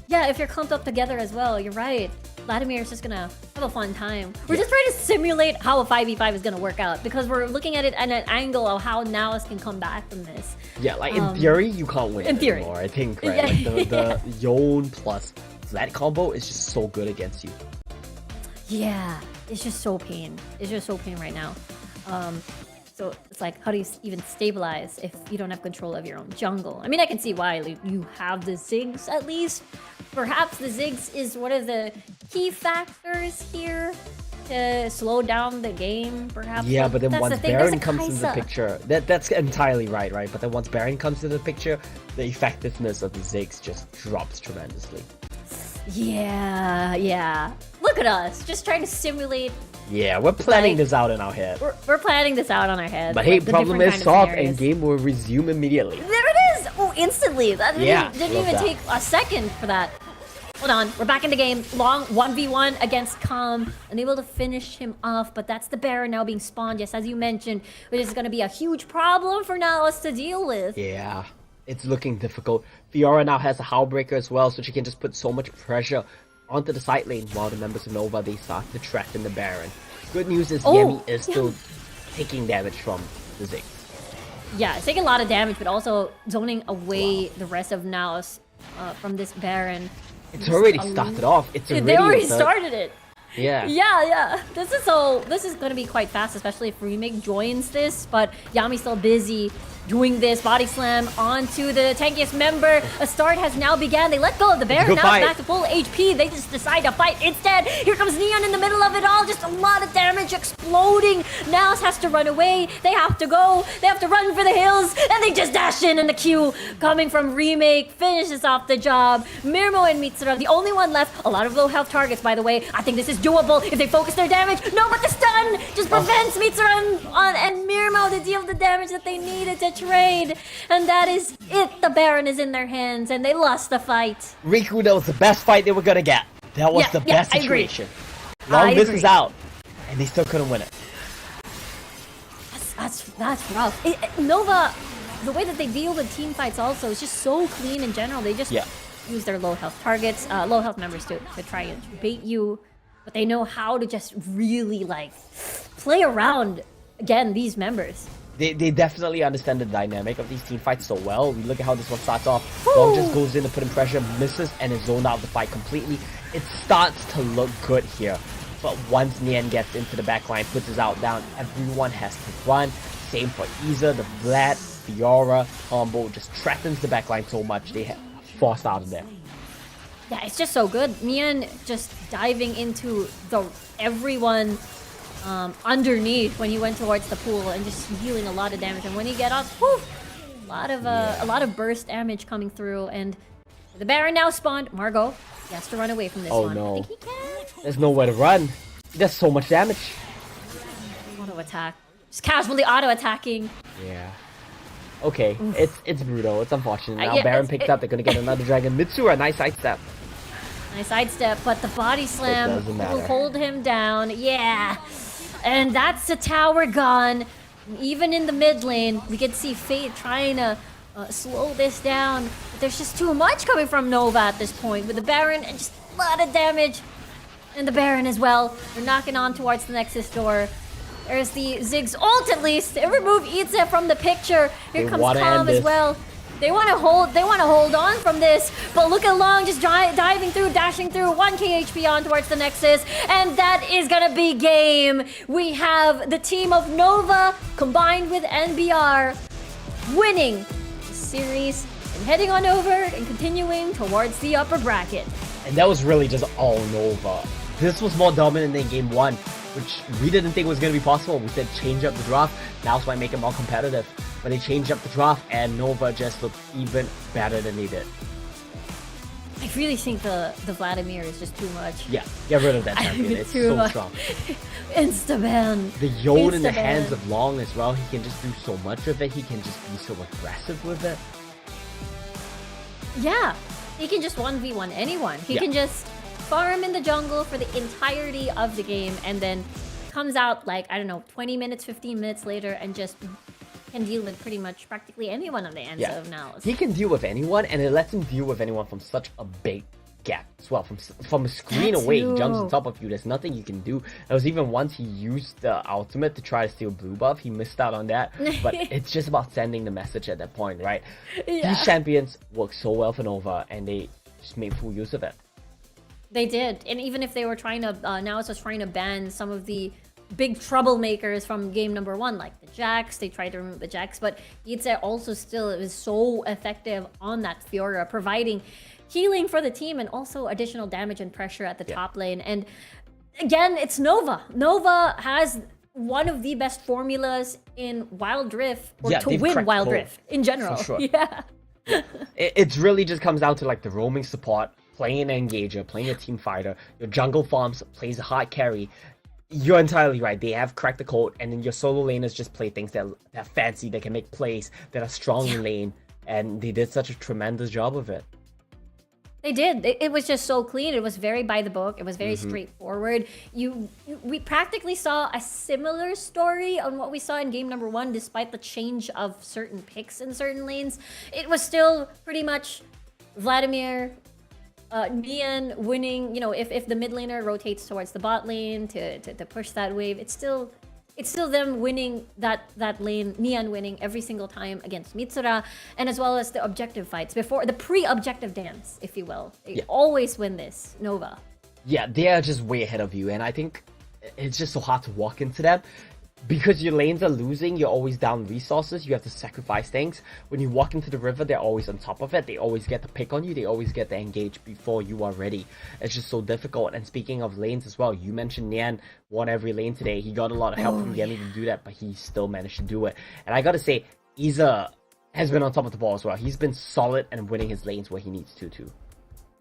if you're clumped up together as well, you're right. Vladimir is just gonna have a fun time. We're just trying to simulate how a 5v5 is gonna work out, because we're looking at it at an angle of how NAOS can come back from this. Yeah, like in theory, you can't win in theory. anymore, I think, right? Yeah. Like the Yon plus Vlad combo is just so good against you. Yeah, it's just so pain. It's just so pain right now. So it's like, how do you even stabilize if you don't have control of your own jungle? I mean, I can see why. Like, you have the Ziggs at least. Perhaps the Ziggs is one of the key factors here to slow down the game, perhaps. Yeah, but then that's once the thing. Baron comes into the Kaisa. picture, that's entirely right? But then once Baron comes into the picture, the effectiveness of the Ziggs just drops tremendously. Yeah. Look at us, just trying to simulate. Yeah, we're planning Like, this out in our head. We're planning this out on our head. But like, hey, the problem different is kind of solved scenarios. and game will resume immediately. There it is! Oh, instantly. That Yeah, didn't love even that. take a second for that. Hold on, we're back in the game. Long 1v1 against Calm. Unable to finish him off, but that's the Baron now being spawned, just as you mentioned, which is going to be a huge problem for NAOS to deal with. Yeah, it's looking difficult. Fiora now has a Howlbreaker as well, so she can just put so much pressure onto the side lane, while the members of NOVA, they start to threaten the Baron. Good news is Yemi is still taking damage from the Ziggs. Yeah, it's taking a lot of damage, but also zoning away the rest of NAOS from this Baron. It's already started off. It's already They already started it. Yeah. Yeah. This is gonna be quite fast, especially if Remake joins this, but Yami's still busy doing this body slam onto the tankiest member. A start has now began. They let go of the Baron. Good Now fight. it's back to full HP. They just decide to fight instead. Here comes Neon in the middle of it all. Just a lot of damage exploding. NAOS has to run away. They have to go. They have to run for the hills. And they just dash in, and the Q coming from Remake finishes off the job. Mirmo and Mitsura, the only one left. A lot of low health targets, by the way. I think this is doable if they focus their damage. No, but the stun just prevents Mitsura and Mirmo to deal the damage that they needed to trade. And that is it. The Baron is in their hands, and they lost the fight. Riku, that was the best fight they were gonna get. That was the best I agree. situation. Long I this agree. is out, and they still couldn't win it. That's rough. Nova, the way that they deal with team fights also is just so clean in general. They just use their low health targets, low health members to try and bait you, but they know how to just really like play around again these members. They definitely understand the dynamic of these team fights so well. We look at how this one starts off. Long just goes in to put in pressure, misses, and is zoned out of the fight completely. It starts to look good here. But once Nian gets into the backline, puts his out down, everyone has to run. Same for Iza, the Vlad, Fiora combo just threatens the backline so much they have forced out of there. Yeah, it's just so good. Nian just diving into everyone underneath when he went towards the pool and just dealing a lot of damage. And when he get up, whew, a lot of burst damage coming through. And the Baron now spawned. Margot, he has to run away from this one. No. I think he can. There's nowhere to run. He does so much damage. Auto attack. Just casually auto attacking. Yeah. Okay, it's brutal. It's unfortunate. Now Yeah, Baron picked up. They're gonna get another dragon. Mitsura, nice sidestep. Nice sidestep, but the body slam doesn't matter. will hold him down. Yeah. And that's the tower gone. Even in the mid lane, we can see Fate trying to slow this down. But there's just too much coming from Nova at this point with the Baron and just a lot of damage. And the Baron as well. They're knocking on towards the Nexus door. There's the Ziggs ult at least. They remove Itze from the picture. Here They comes wanna Calm end as this. well. They want to hold on from this, but look at Long just diving through, dashing through, 1k HP on towards the Nexus, and that is gonna be game. We have the team of Nova combined with NBR winning the series and heading on over and continuing towards the upper bracket. And that was really just all Nova. This was more dominant than game 1, which we didn't think was going to be possible. We said change up the draft, NAOS might make it more competitive. But they changed up the draft and Nova just looked even better than they did. I really think the Vladimir is just too much. Yeah, get rid of that champion. It's Too so much. strong. Insta-ban. The Yone in the Insta-ban. hands of Long as well, he can just do so much with it. He can just be so aggressive with it. Yeah, he can just 1v1 anyone. He Yeah. can just farm in the jungle for the entirety of the game and then comes out like, I don't know, 20 minutes, 15 minutes later and just can deal with pretty much practically anyone on the ends Yeah, of NAOS. he can deal with anyone, and it lets him deal with anyone from such a big gap as well. From a screen That away, too. he jumps on top of you. There's nothing you can do. There was even once he used the ultimate to try to steal blue buff. He missed out on that, but it's just about sending the message at that point, right? Yeah. These champions work so well for Nova, and they just made full use of it. They did, and even if they were trying to, NAOS was trying to ban some of the big troublemakers from game number 1, like the Jax. They tried to remove the Jax, but Yitzhak also still is so effective on that Fiora, providing healing for the team and also additional damage and pressure at the top lane. And again, it's Nova. Nova has one of the best formulas in Wild Rift, or Yeah, to they've win cracked Wild both, Rift in general. for sure. Yeah. It really just comes down to like the roaming support, playing an engager, playing a team fighter. Your jungle farms plays a hard carry. You're entirely right. They have cracked the code, and then your solo laners just play things that are fancy, that can make plays, that are strong in lane, and they did such a tremendous job of it. They did. It was just so clean. It was very by the book. It was very straightforward. We practically saw a similar story on what we saw in game number 1, despite the change of certain picks in certain lanes. It was still pretty much Vladimir, Nian winning. You know, if the mid laner rotates towards the bot lane to push that wave, it's still them winning that lane, Nian winning every single time against Mitsura, and as well as the objective fights before the pre-objective dance, if you will. They always win this, Nova. Yeah, they are just way ahead of you, and I think it's just so hard to walk into them. Because your lanes are losing, you're always down resources, you have to sacrifice things. When you walk into the river, they're always on top of it, they always get to pick on you, they always get to engage before you are ready. It's just so difficult. And speaking of lanes as well, you mentioned Nian won every lane today. He got a lot of help from Yemi to do that, but he still managed to do it. And I gotta say, Iza has been on top of the ball as well. He's been solid and winning his lanes where he needs to too.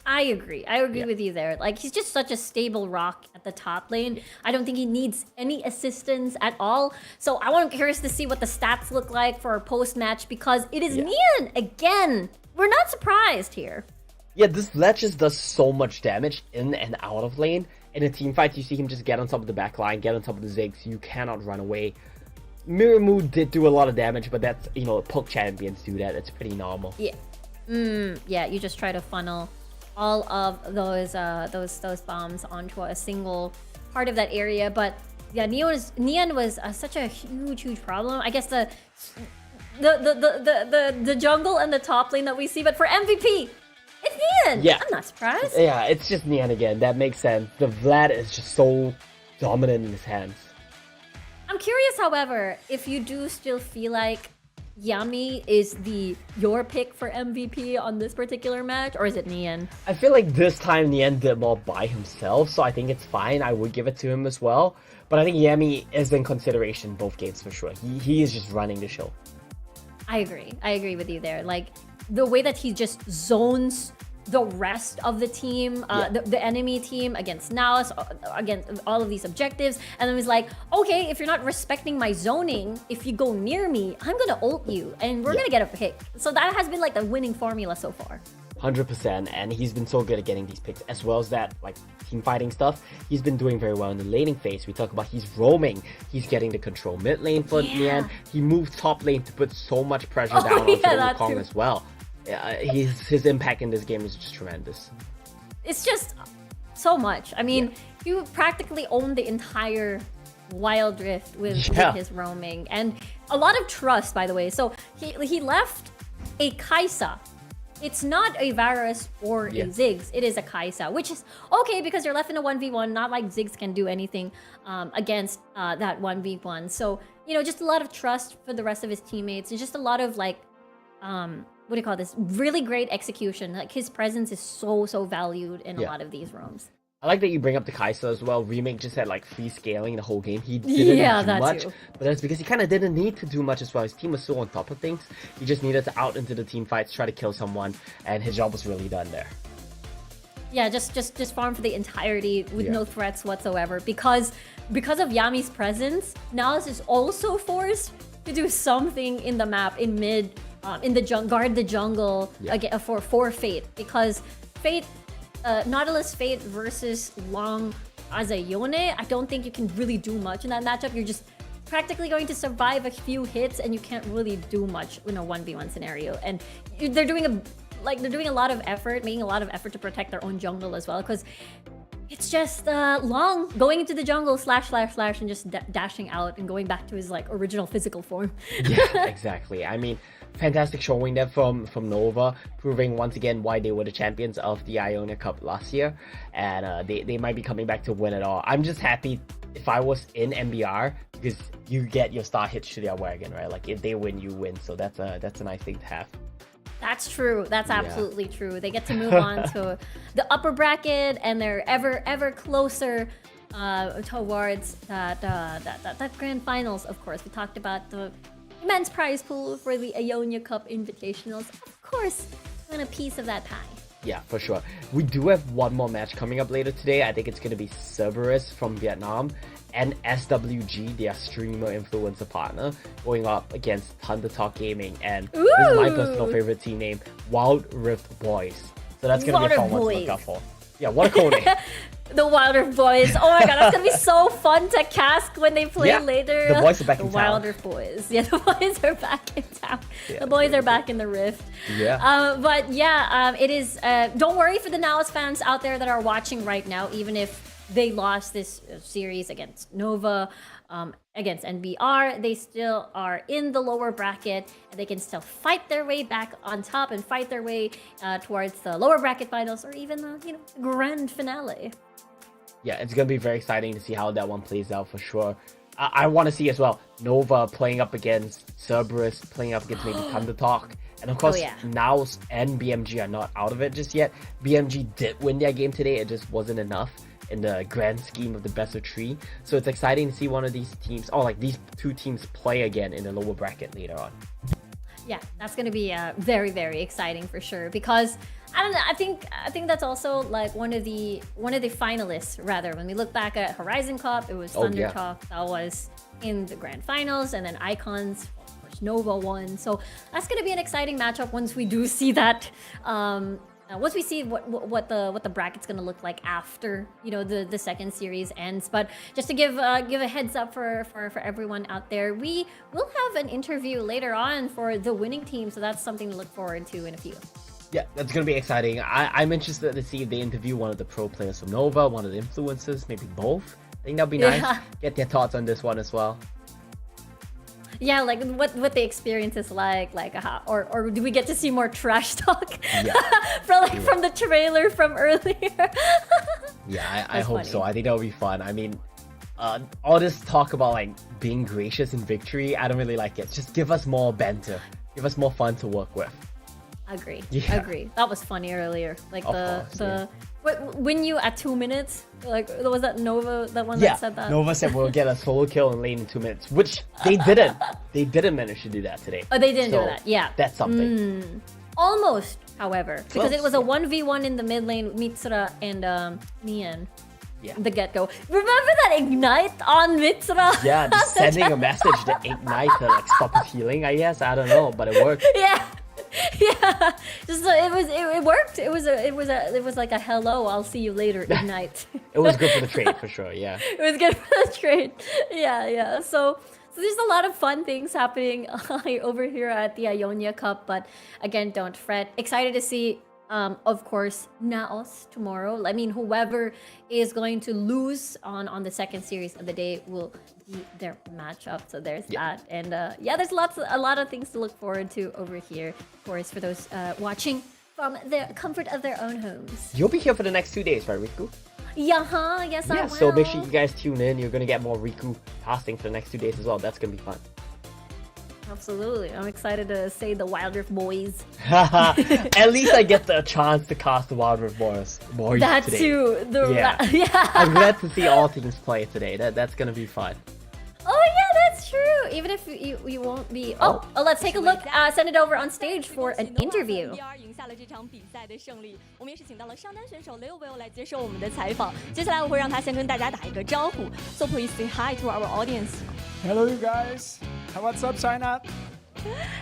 I agree with you there. Like, he's just such a stable rock at the top lane. I don't think he needs any assistance at all. So I'm curious to see what the stats look like for our post-match, because it is Nian again. We're not surprised here. Yeah, this Vlad just does so much damage in and out of lane. In a team fight, you see him just get on top of the back line, get on top of the Ziggs. You cannot run away. Miramu did do a lot of damage, but that's, you know, poke champions do that. It's pretty normal. Yeah. Yeah, you just try to funnel all of those bombs onto a single part of that area. But yeah, Nian was such a huge problem. I guess the jungle and the top lane that we see, but for MVP, it's Nian. Yeah. I'm not surprised. Yeah, it's just Nian again. That makes sense. The Vlad is just so dominant in his hands. I'm curious, however, if you do still feel like Yami is your pick for MVP on this particular match, or is it Nian? I feel like this time Nian did more by himself, so I think it's fine. I would give it to him as well. But I think Yami is in consideration both games for sure. He is just running the show. I agree with you there. Like, the way that he just zones the rest of the team, the enemy team against NAOS, against all of these objectives, and then he's like, okay, if you're not respecting my zoning, if you go near me, I'm gonna ult you, and we're gonna get a pick. So that has been like the winning formula so far. 100%, and he's been so good at getting these picks, as well as that, like, team fighting stuff. He's been doing very well in the laning phase. We talk about he's roaming, he's getting to control mid lane for Nian. He moved top lane to put so much pressure down onto the Wukong as well. His impact in this game is just tremendous. It's just so much. I mean, you practically own the entire Wild Rift with his roaming, and a lot of trust, by the way. So he left a Kai'Sa. It's not a Varus or a Ziggs. It is a Kai'Sa, which is okay because you're left in a 1v1. Not like Ziggs can do anything against that 1v1. So, you know, just a lot of trust for the rest of his teammates, and just a lot of like what do you call this? Really great execution. Like his presence is so valued in a Yeah. lot of these rooms. I like that you bring up the Kai'Sa as well. Remake just had like free scaling the whole game. He didn't do that much, too. but that's because he kind of didn't need to do much as well. His team was so on top of things. He just needed to out into the team fights, try to kill someone, and his job was really done there. Yeah, just farm for the entirety with Yeah. no threats whatsoever. Because of Yami's presence, NAOS is also forced to do something in the map in mid, in the guard the jungle again for Fate, because Fate. Nautilus Fate versus Long as a Yone, I don't think you can really do much in that matchup. You're just practically going to survive a few hits, and you can't really do much in a 1v1 scenario. And they're doing a lot of effort, making a lot of effort to protect their own jungle as well, because it's just Long going into the jungle slash and just dashing out and going back to his like original physical form. Yeah, exactly. I mean, fantastic showing there from Nova, proving once again why they were the champions of the Ionia Cup last year, and they might be coming back to win it all. I'm just happy if I was in NBR, because you get your star hitched to their wagon, right? Like if they win, you win. So that's a nice thing to have. That's true. That's absolutely true. They get to move on to the upper bracket, and they're ever closer towards that grand finals. Of course, we talked about the immense prize pool for the Ionia Cup Invitationals. Of course, want a piece of that pie. Yeah, for sure. We do have one more match coming up later today. I think it's going to be Cerberus from Vietnam and SWG, their streamer influencer partner, going up against Thunder Talk Gaming. And this is my personal favorite team name, Wild Rift Boys. So that's going to be a fun one to look out for. Yeah, what a cool name. The Wild Rift Boys. Oh my god, that's gonna be so fun to cast when they play later. The boys are back in town. town. Wild Rift Boys. Yeah, the boys are back in town. Yeah, the boys are back in the Rift. Yeah. But yeah, it is. Don't worry for the NAOS fans out there that are watching right now, even if they lost this series against Nova, against NBR, they still are in the lower bracket, and they can still fight their way back on top and fight their way towards the lower bracket finals, or even the grand finale. Yeah, it's going to be very exciting to see how that one plays out for sure. I want to see as well Nova playing up against Cerberus, playing up against maybe Thunder Talk. And of course, NAOS and BMG are not out of it just yet. BMG did win their game today, it just wasn't enough in the grand scheme of the best of 3. So it's exciting to see one of these teams, these two teams play again in the lower bracket later on. Yeah, that's going to be very, very exciting for sure, because I don't know, I think that's also like one of the finalists rather. When we look back at Horizon Cup, it was Thunder Talk that was in the grand finals, and then Icons, of course, Nova won. So that's going to be an exciting matchup once we do see that. Once we see what the bracket's gonna look like after the second series ends. But just to give a heads up for everyone out there, we will have an interview later on for the winning team, so that's something to look forward to in a few. Yeah, that's gonna be exciting. I'm interested to see if they interview one of the pro players from Nova, one of the influencers, maybe both. I think that'd be nice. Get their thoughts on this one as well. Yeah, like what the experience is like how, or do we get to see more trash talk from the trailer from earlier? Yeah, I hope so. I think that'll be fun. I mean, all this talk about like being gracious in victory, I don't really like it. Just give us more banter, give us more fun to work with. Agree. Yeah. Agree. That was funny earlier. Like Of course, when you at 2 minutes, like was that Nova that one Yeah, that said that? Nova said we'll get a solo kill in lane in 2 minutes, which they didn't. They didn't manage to do that today. Oh, they didn't So do that. Yeah. That's something. Almost, however, because it Close, was a 1v1 in the mid lane with Mitsura and Nian. Yeah. The get-go. Remember that ignite on Mitsura? Yeah, just sending a message to Ignite to like stop his healing, I guess. I don't know, but it worked. Yeah. Yeah, just it worked. It was like a hello, I'll see you later ignite. It was good for the trade for sure. Yeah. It was good for the trade. Yeah. So there's a lot of fun things happening over here at the Ionia Cup, but again, don't fret. Excited to see, of course, NAOS tomorrow. I mean, whoever is going to lose on the second series of the day will be their matchup. So there's that, and there's a lot of things to look forward to over here, of course, for those watching from the comfort of their own homes. You'll be here for the next 2 days, right, Riku? Yes, I will. So make sure you guys tune in. You're gonna get more Riku casting for the next 2 days as well. That's gonna be fun. Absolutely. I'm excited to say the Wild Rift boys. At least I get the chance to cast the Wild Rift boys That today. too. Yeah. I'm glad to see all teams play today. That's gonna be fun. Oh yeah, that's true. Even if you won't be. Oh, let's take a look. Send it over on stage for an interview. NOVA+NBR 赢下了这场比赛的胜利，我们也是请到了上单选手 Leo 来接受我们的采访。接下来我会让他先跟大家打一个招呼。So please say hi to our audience. Hello, you guys. What's up, China?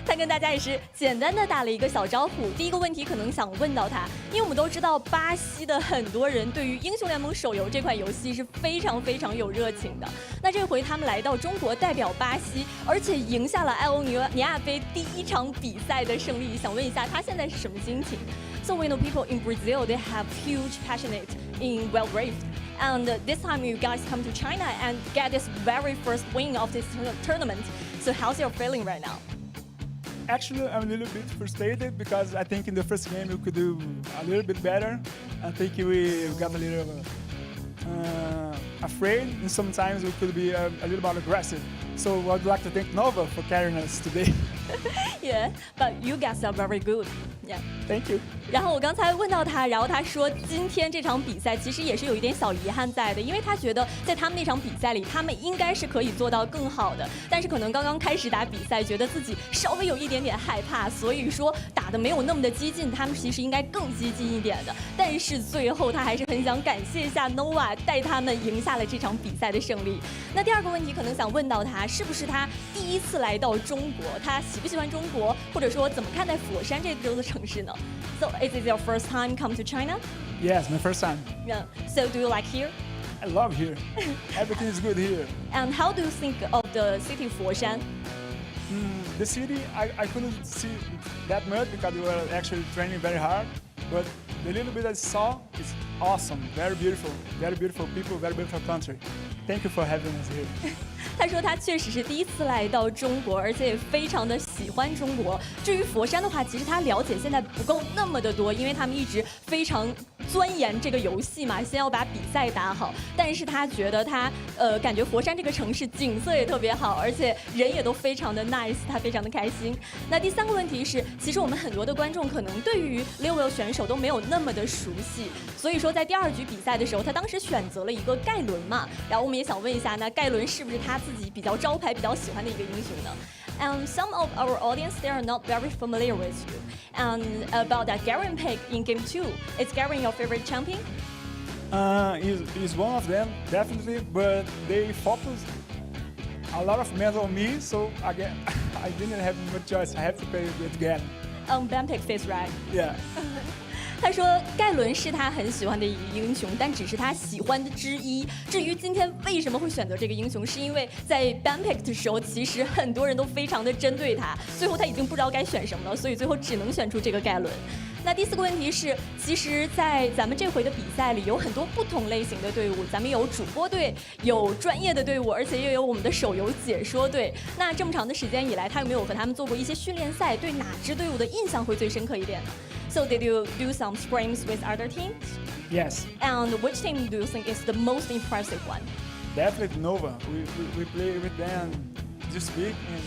他跟大家也是简单的打了一个小招呼。第一个问题可能想问到他，因为我们都知道巴西的很多人对于英雄联盟手游这款游戏是非常非常有热情的。那这回他们来到中国代表巴西，而且赢下了艾欧尼亚杯第一场比赛的胜利，想问一下他现在是什么心情 ？So we know people in Brazil they have huge passionate in Wild Rift. And this time you guys come to China and get this very first win of this tournament. So how's your feeling right now? Actually, I'm a little bit frustrated because I think in the first game we could do a little bit better. I think we got a little afraid, and sometimes we could be a little bit aggressive. So I'd like to thank Nova for carrying us today. Yeah, but you guys are very good. Yeah. Thank you. 然后我刚才问到他，然后他说今天这场比赛其实也是有一点小遗憾在的，因为他觉得在他们那场比赛里，他们应该是可以做到更好的，但是可能刚刚开始打比赛，觉得自己稍微有一点点害怕，所以说打得没有那么的激进，他们其实应该更激进一点的。但是最后他还是很想感谢一下 NOVA 带他们赢下了这场比赛的胜利。那第二个问题可能想问到他，是不是他第一次来到中国，他喜不喜欢中国，或者说怎么看待佛山这座城市呢？ So is it your first time come to China? Yes, my first time. Yeah. So do you like here? I love here. Everything is good here. And how do you think of the city Foshan? The city, I couldn't see that much because we were actually training very hard. But the little bit I saw is awesome. Very beautiful people, very beautiful country. Thank you for having us here. 他说他确实是第一次来到中国，而且也非常的喜欢中国。至于佛山的话，其实他了解现在不够那么的多，因为他们一直非常钻研这个游戏嘛，先要把比赛打好。但是他觉得他感觉佛山这个城市景色也特别好，而且人也都非常的 nice， 他非常的开心。那第三个问题是，其实我们很多的观众可能对于 Leo 选手都没有那么的熟悉，所以说在第二局比赛的时候，他当时选择了一个盖伦嘛，然后我们也想问一下，那盖伦是不是他自己比较招牌、比较喜欢的一个英雄呢？ And some of our audience they are not very familiar with you. And about that Garen pick in Game 2, is Garen your favorite champion? He's one of them, definitely, but they focus a lot of metal on me, so again, I didn't have much choice. I have to play with Garen. Ben pick face right? Yeah. 他说盖伦是他很喜欢的一个英雄，但只是他喜欢的之一。至于今天为什么会选择这个英雄，是因为在 ban pick 的时候，其实很多人都非常的针对他，最后他已经不知道该选什么了，所以最后只能选出这个盖伦。那第四个问题是，其实，在咱们这回的比赛里，有很多不同类型的队伍，咱们有主播队，有专业的队伍，而且又有我们的手游解说队。那这么长的时间以来，他有没有和他们做过一些训练赛？对哪支队伍的印象会最深刻一点呢？ So did you do some scrims with other teams? Yes. And which team do you think is the most impressive one? Definitely Nova. We play with them this week and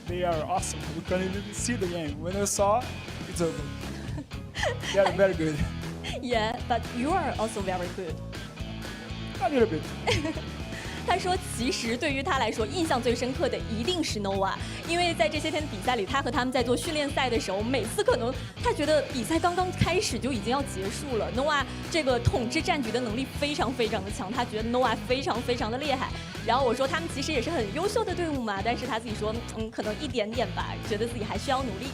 they are awesome. We can't even see the game. When we saw, it's over. They are very good. Yeah, but you are also very good. A little bit. 他说，其实对于他来说，印象最深刻的一定是 NOVA， 因为在这些天的比赛里，他和他们在做训练赛的时候，每次可能他觉得比赛刚刚开始就已经要结束了。NOVA 这个统治战局的能力非常非常的强，他觉得 NOVA 非常非常的厉害。然后我说他们其实也是很优秀的队伍嘛，但是他自己说，可能一点点吧，觉得自己还需要努力。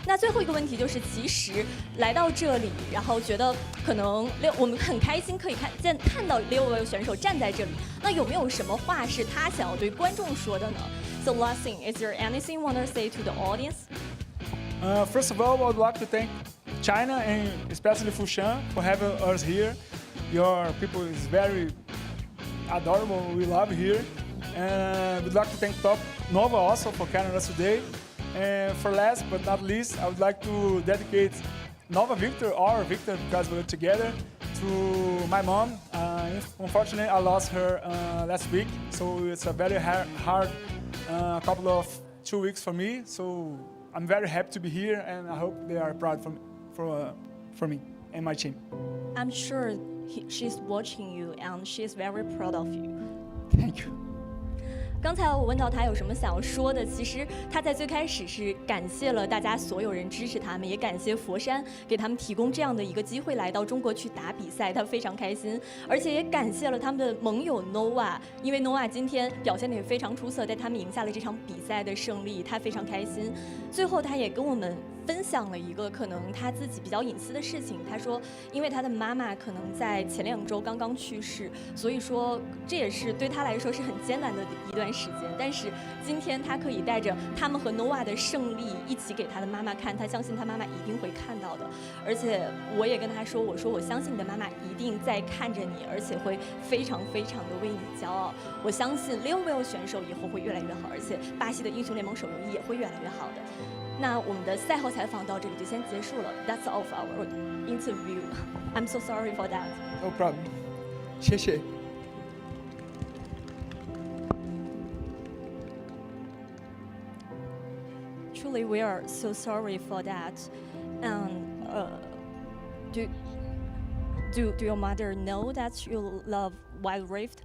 那最后一个问题就是，其实来到这里，然后觉得可能我们很开心可以看到6位选手站在这里。那有没有什么话是他想要对观众说的呢 ？So last thing, is there anything you want to say to the audience? First of all, I would like to thank China and especially Fushan for having us here. Your people is very adorable. We love here, and we'd like to thank Top Nova also for carrying us today. And for last but not least, I would like to dedicate Nova Victor, our Victor, because we were together, to my mom. Unfortunately, I lost her last week, so it's a very hard couple of 2 weeks for me, so I'm very happy to be here, and I hope they are proud for me and my team. I'm sure she's watching you and she's very proud of you. Thank you. 刚才我问到他有什么想要说的，其实他在最开始是感谢了大家所有人支持他们，也感谢佛山给他们提供这样的一个机会来到中国去打比赛，他非常开心，而且也感谢了他们的盟友 NOVA， 因为 NOVA 今天表现得也非常出色，带他们赢下了这场比赛的胜利，他非常开心。最后他也跟我们分享了一个可能他自己比较隐私的事情，他说因为他的妈妈可能在前2周刚刚去世，所以说这也是对他来说是很艰难的一段时间，但是今天他可以带着他们和 NOVA 的胜利一起给他的妈妈看，他相信他妈妈一定会看到的，而且我也跟他说，我说我相信你的妈妈一定在看着你，而且会非常非常的为你骄傲，我相信 Leo 选手以后会越来越好，而且巴西的英雄联盟手游也会越来越好的。那我们的赛后采访到这里就先结束了。That's all for our interview. I'm so sorry for that. No problem. 谢谢。Truly, we are so sorry for that. Do your mother know that you love Wild Rift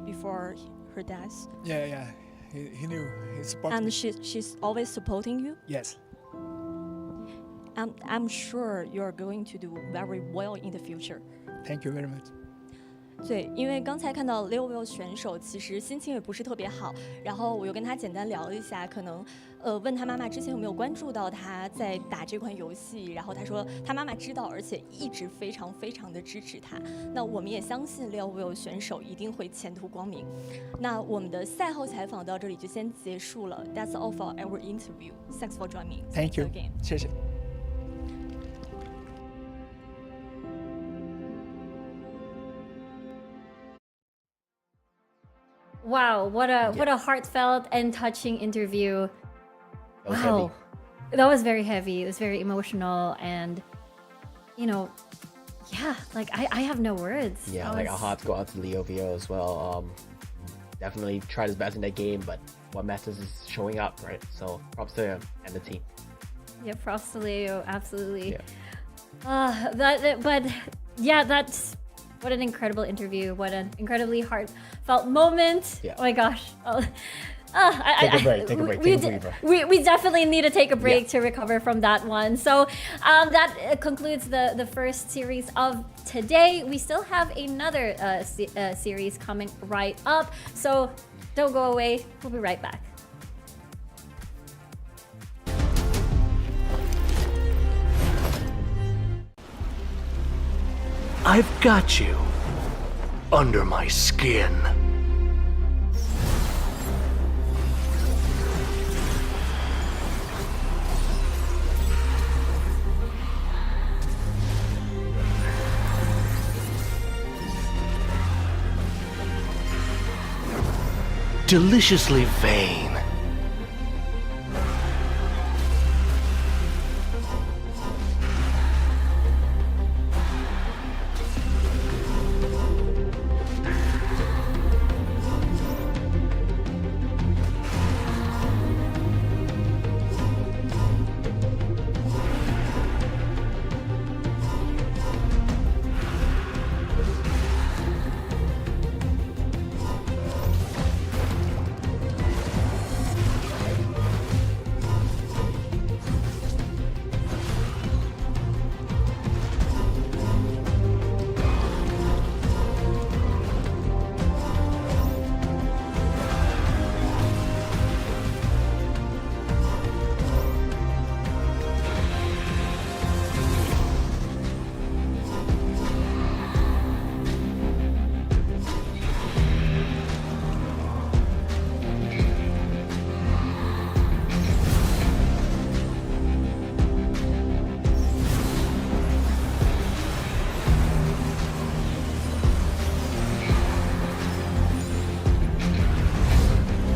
before her death? Yeah. He knew. He supported And me. she's always supporting you? Yes. I'm sure you're going to do very well in the future. Thank you very much. 对，因为刚才看到 Leo 选手其实心情也不是特别好，然后我又跟他简单聊了一下，可能问他妈妈之前有没有关注到他在打这款游戏，然后他说他妈妈知道，而且一直非常非常的支持他。那我们也相信 Leo 选手一定会前途光明。那我们的赛后采访到这里就先结束了。That's all for our interview. Thanks for joining. Thank you. Again. 谢谢。Wow, what a heartfelt and touching interview. That was Wow. heavy. That was very heavy. It was very emotional and yeah, like I have no words. Yeah, like our hearts go out to Leo as well. Definitely tried his best in that game, but what matters is showing up, right? So props to him and the team. Yeah, props to Leo, absolutely. Yeah. But yeah, that's what an incredible interview. What an incredibly heartfelt moment. Yeah. Oh my gosh. Take a break. Take a breather. We definitely need to take a break to recover from that one. So that concludes the first series of today. We still have another series coming right up. So don't go away. We'll be right back. I've got you under my skin. Deliciously vain.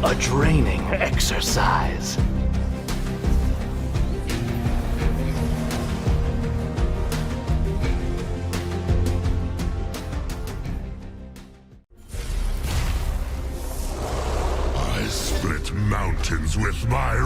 A draining exercise. I split mountains with my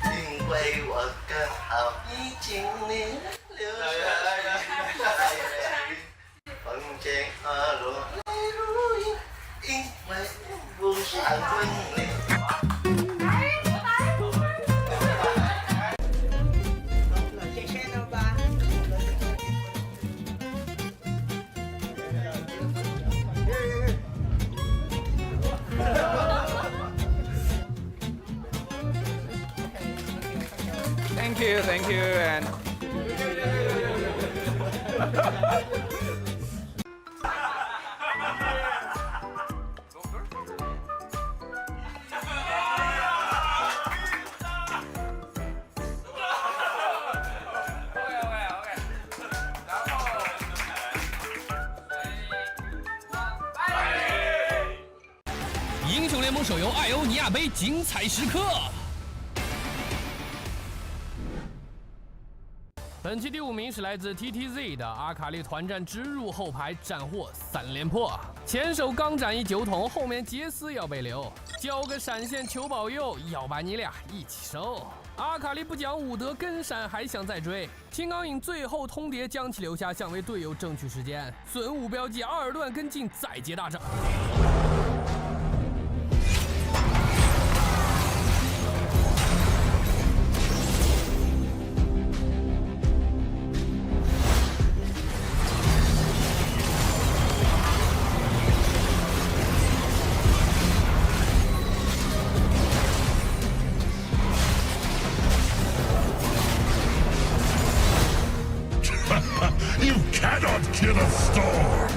因为我刚好已经你留下风景花落泪如雨，因为不想分离。Thank you, and. 英雄联盟手游艾欧尼亚杯精彩时刻。本期第5名是来自 TTZ 的阿卡丽团战直入后排斩获3连破，前手刚斩一9桶，后面杰斯要被留，交个闪现求保佑，要把你俩一起收。阿卡丽不讲武德，跟闪还想再追，青钢影最后通牒将其留下，想为队友争取时间。孙武标记2段跟进，再接大招。You cannot kill a storm!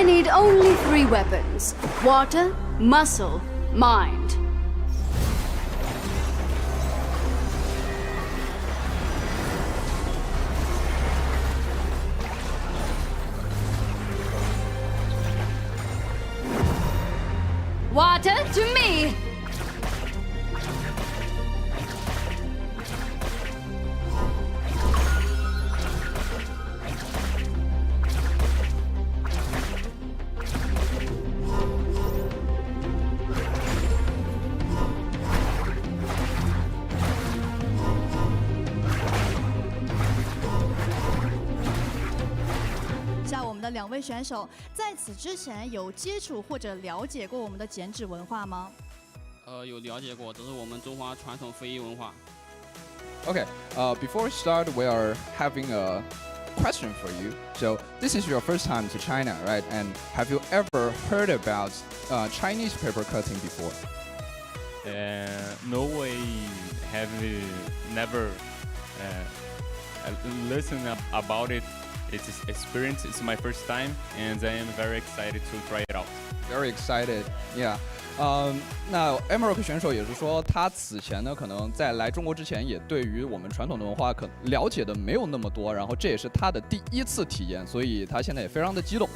I need only 3 weapons: water, muscle, mind. Water to me!2位选手在此之前有接触或者了解过我们的减脂文化吗？有了解过，这是我们中华传统非遗文化。Okay, before we start, we are having a question for you. So this is your first time to China, right? And have you ever heard about Chinese paper cutting before? No, I have never listened about it. It's experience. It's my first time, and I am very excited to try it out. Very excited, yeah. 那 Emerald 选手也是说，他此前呢，可能在来中国之前，也对于我们传统的文化可了解的没有那么多，然后这也是他的第1次体验，所以他现在也非常的激动。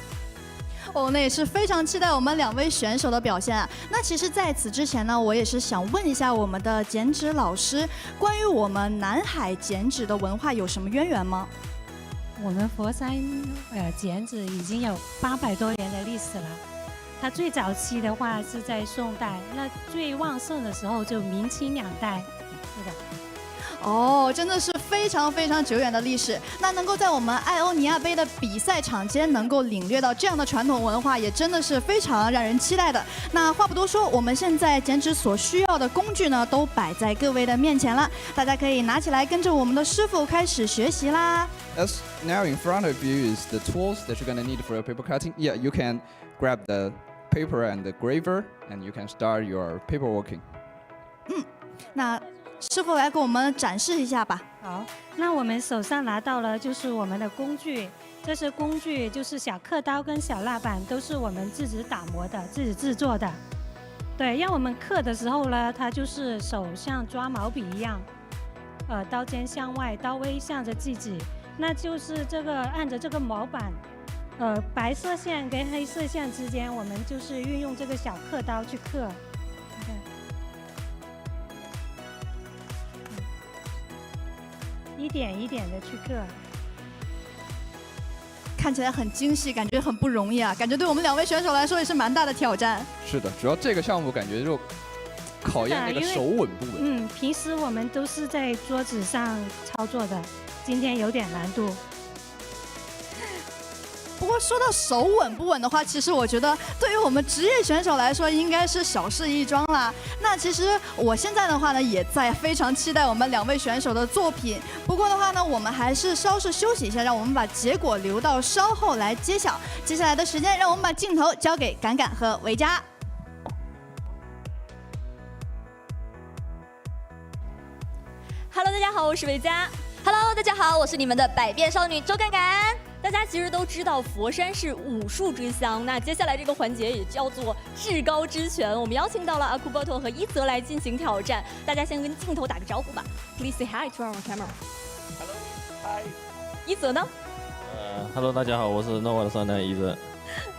哦，那也是非常期待我们2位选手的表现啊。那其实在此之前呢，我也是想问一下我们的减脂老师，关于我们南海减脂的文化有什么渊源吗？我们佛山减脂已经有800多年的历史了。它最早期的话是在宋代，那最旺盛的时候就明清2代，是的。哦，真的是非常非常久远的历史。那能够在我们艾欧尼亚杯的比赛场间能够领略到这样的传统文化，也真的是非常让人期待的。那话不多说，我们现在减脂所需要的工具呢，都摆在各位的面前了，大家可以拿起来，跟着我们的师傅开始学习啦。As now in front of you is the tools that you're gonna need for your paper cutting. Yeah, you can grab the paper and the graver, and you can start your paper working. 那师傅来给我们展示一下吧。好，那我们手上拿到了就是我们的工具，这些工具就是小刻刀跟小蜡板，都是我们自己打磨的、自己制作的。对，让我们刻的时候呢，它就是手像抓毛笔一样，刀尖向外，刀微向着自己。那就是这个按着这个模板，白色线跟黑色线之间，我们就是运用这个小刻刀去刻。一点一点的去刻，看起来很精细，感觉很不容易啊！感觉对我们2位选手来说也是蛮大的挑战。是的，主要这个项目感觉就考验那个手稳不稳。平时我们都是在桌子上操作的，今天有点难度。不过说到手稳不稳的话，其实我觉得对于我们职业选手来说，应该是小事一桩啦。那其实我现在的话呢，也在非常期待我们2位选手的作品。不过的话呢，我们还是稍事休息一下，让我们把结果留到稍后来揭晓。接下来的时间，让我们把镜头交给敢敢和维嘉。Hello， 大家好，我是维嘉。Hello， 大家好，我是你们的百变少女周敢敢。大家其实都知道佛山是武术之乡，那接下来这个环节也叫做至高之拳。我们邀请到了阿库波托和一泽来进行挑战，大家先跟镜头打个招呼吧。Please say hi to our camera. Hello, hi. 一泽呢？Hello， 大家好，我是 NOVA 的3男一泽。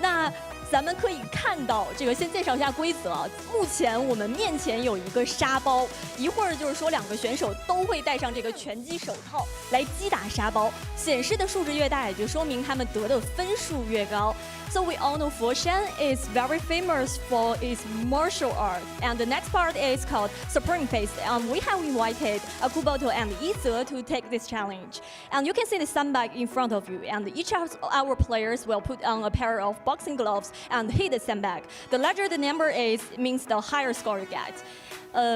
那咱们可以看到，这个先介绍一下规则啊。目前我们面前有一个沙包，一会儿就是说2个选手都会戴上这个拳击手套来击打沙包，显示的数值越大，也就说明他们得的分数越高。So we all know Foshan is very famous for its martial art, and the next part is called Supreme Face. We have invited Akuboto and Ize to take this challenge. And you can see the sandbag in front of you, and each of our players will put on a pair of boxing gloves and hit the sandbag. The larger the number is, means the higher score you get.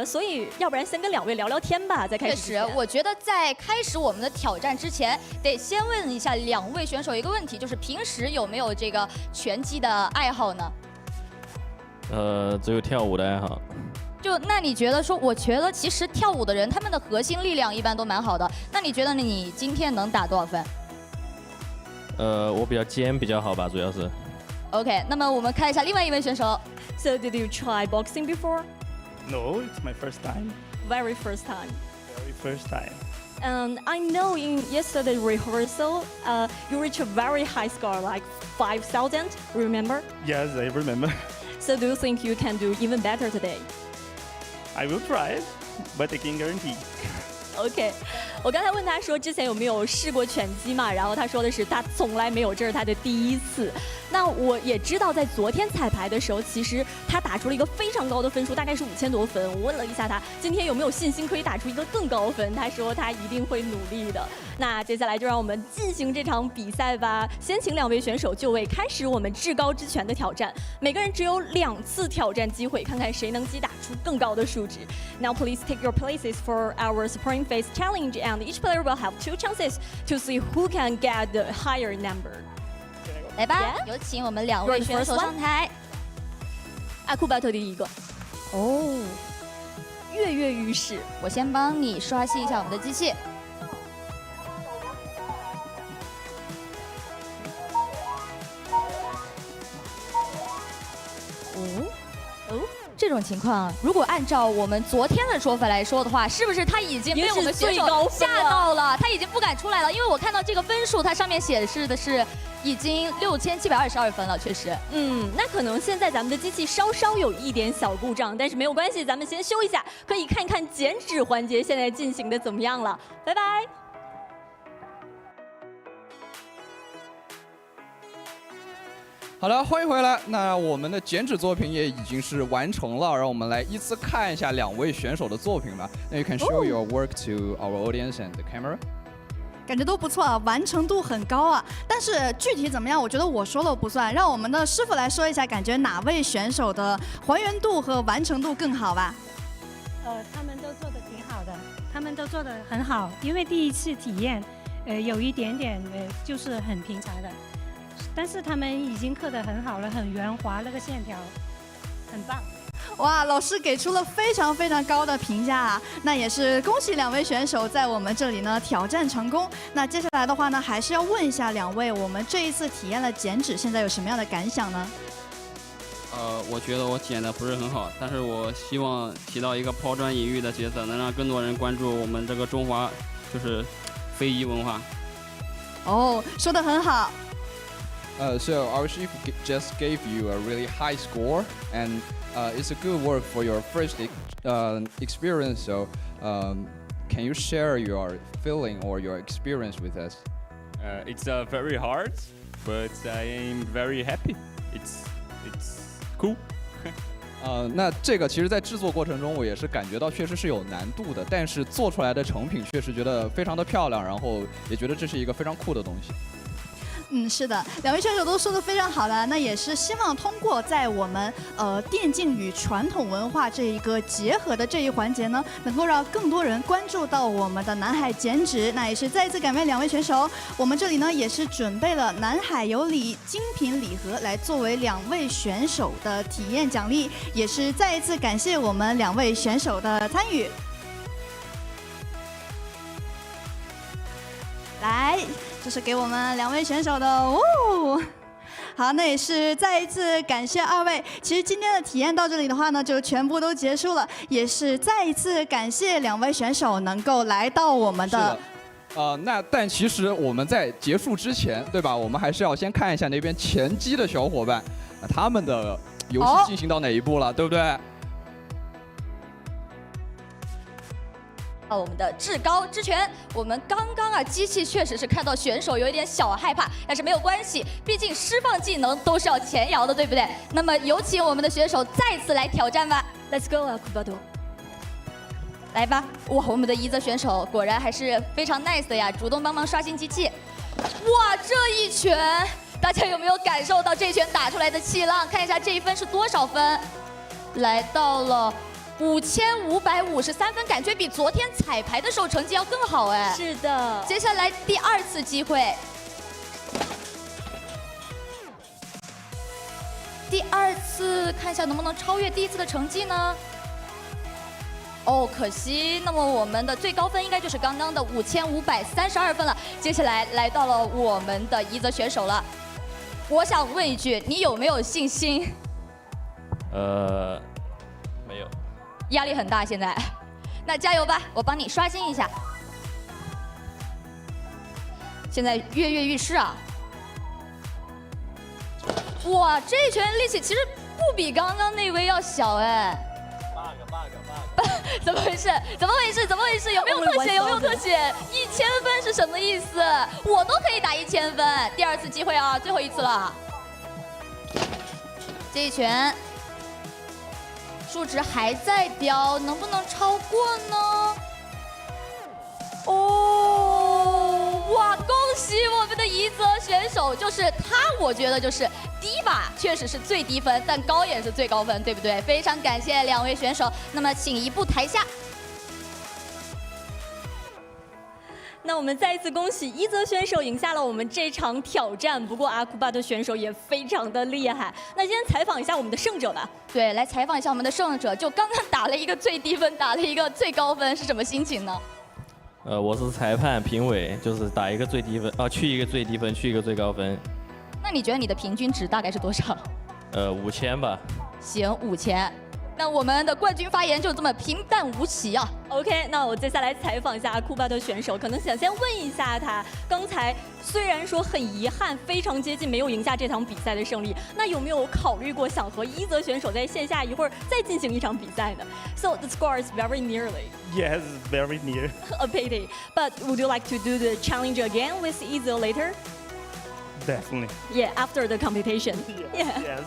所以要不然先跟2位聊聊天吧，再开始。确实，我觉得在开始我们的挑战之前，得先问一下2位选手一个问题，就是平时有没有这个拳击的爱好呢？只有跳舞的爱好。就那你觉得说，我觉得其实跳舞的人他们的核心力量一般都蛮好的。那你觉得你今天能打多少分？我比较尖比较好吧，主要是。OK， 那么我们看一下另外一位选手。So did you try boxing before? No, it's my first time. Very first time. Very first time. And I know in yesterday's rehearsal, you reached a very high score, like 5,000. Remember? Yes, I remember. So do you think you can do even better today? I will try it, but I can't guarantee. OK， 我刚才问他说之前有没有试过拳击嘛，然后他说的是他从来没有，这是他的第一次。那我也知道在昨天彩排的时候，其实他打出了一个非常高的分数，大概是5000多分。我问了一下他今天有没有信心可以打出一个更高分，他说他一定会努力的。那接下来就让我们进行这场比赛吧。先请2位选手就位，开始我们至高之拳的挑战。每个人只有2次挑战机会，看看谁能击打出更高的数值。Now please take your places for our Spring Face Challenge, and each player will have 2 chances to see who can get the higher number. 来吧，有请我们2位选手上台。阿库巴特第一个。哦，跃跃欲试。我先帮你刷新一下我们的机器。这种情况，如果按照我们昨天的说法来说的话，是不是他已经被我们选手吓到了？他已经不敢出来了，因为我看到这个分数，它上面显示的是已经6722分了，确实。那可能现在咱们的机器稍稍有一点小故障，但是没有关系，咱们先修一下，可以看一看减脂环节现在进行的怎么样了。拜拜。好了，欢迎回来。那我们的减脂作品也已经是完成了，让我们来依次看一下2位选手的作品吧。那 you can show your work to our audience and the camera。感觉都不错啊，完成度很高啊。但是具体怎么样，我觉得我说了不算，让我们的师傅来说一下，感觉哪位选手的还原度和完成度更好吧？他们都做的挺好的，他们都做的很好，因为第一次体验，有一点点就是很平常的。但是他们已经刻得很好了，很圆滑，那个线条很棒。哇，老师给出了非常非常高的评价啊！那也是恭喜2位选手在我们这里呢挑战成功。那接下来的话呢，还是要问一下2位，我们这一次体验了减脂，现在有什么样的感想呢？我觉得我减的不是很好，但是我希望起到一个抛砖引玉的角色，能让更多人关注我们这个中华就是非遗文化。哦，说得很好。So our chief just gave you a really high score, and it's a good work for your first experience. So, can you share your feeling or your experience with us? It's very hard, but I am very happy. It's cool. 那这个其实，在制作过程中，我也是感觉到确实是有难度的，但是做出来的成品确实觉得非常的漂亮，然后也觉得这是一个非常酷的东西。是的，2位选手都说得非常好了。那也是希望通过在我们电竞与传统文化这一个结合的这一环节呢，能够让更多人关注到我们的南海减脂。那也是再一次感谢2位选手。我们这里呢也是准备了南海有礼精品礼盒来作为2位选手的体验奖励，也是再一次感谢我们2位选手的参与。来，这是给我们2位选手的哦。好，那也是再一次感谢2位。其实今天的体验到这里的话呢，就全部都结束了。也是再一次感谢2位选手能够来到我们的。但其实我们在结束之前，对吧？我们还是要先看一下那边前机的小伙伴，他们的游戏进行到哪一步了，对不对？我们的至高之拳，我们刚刚机器确实是看到选手有一点小害怕，但是没有关系，毕竟释放技能都是要前摇的，对不对？那么有请我们的选手再次来挑战吧 ，Let's go 啊，库巴多，来吧！哇，我们的一泽选手果然还是非常 nice 的呀，主动帮忙刷新机器。哇，这一拳，大家有没有感受到这一拳打出来的气浪？看一下这一分是多少分？来到了5553分，感觉比昨天彩排的时候成绩要更好哎。是的。接下来第2次机会，第2次看一下能不能超越第1次的成绩呢？哦，可惜。那么我们的最高分应该就是刚刚的5532分了。接下来来到了我们的一泽选手了。我想问一句，你有没有信心？没有。压力很大，现在。那加油吧，我帮你刷新一下。现在跃跃欲试啊！哇，这一拳力气其实不比刚刚那位要小哎。bug， 怎么回事？怎么回事？怎么回事？有没有特写？有没有特写？1000分是什么意思？我都可以打1000分。第2次机会啊，最后一次了。这一拳。数值还在飙，能不能超过呢？哦，哇！恭喜我们的一泽选手，就是他，我觉得就是低吧，确实是最低分，但高也是最高分，对不对？非常感谢2位选手，那么请移步台下。那我们再一次恭喜一泽选手赢下了我们这场挑战。不过阿库巴的选手也非常的厉害。那先采访一下我们的胜者吧。对，来采访一下我们的胜者，就刚刚打了一个最低分，打了一个最高分，是什么心情呢？我是裁判评委，就是打一个最低分，去一个最低分，去一个最高分。那你觉得你的平均值大概是多少？5000吧。行，5000。那我们的冠军发言就这么平淡无奇啊。OK， 那我接下来采访一下库巴的选手，可能想先问一下他，刚才虽然说很遗憾，非常接近没有赢下这场比赛的胜利，那有没有考虑过想和一泽选手在线下一会儿再进行一场比赛呢 ？So the score is very nearly. Yes, very near. A payday. But would you like to do the challenge again with Izo later? Definitely. Yeah, after the competition. Yes.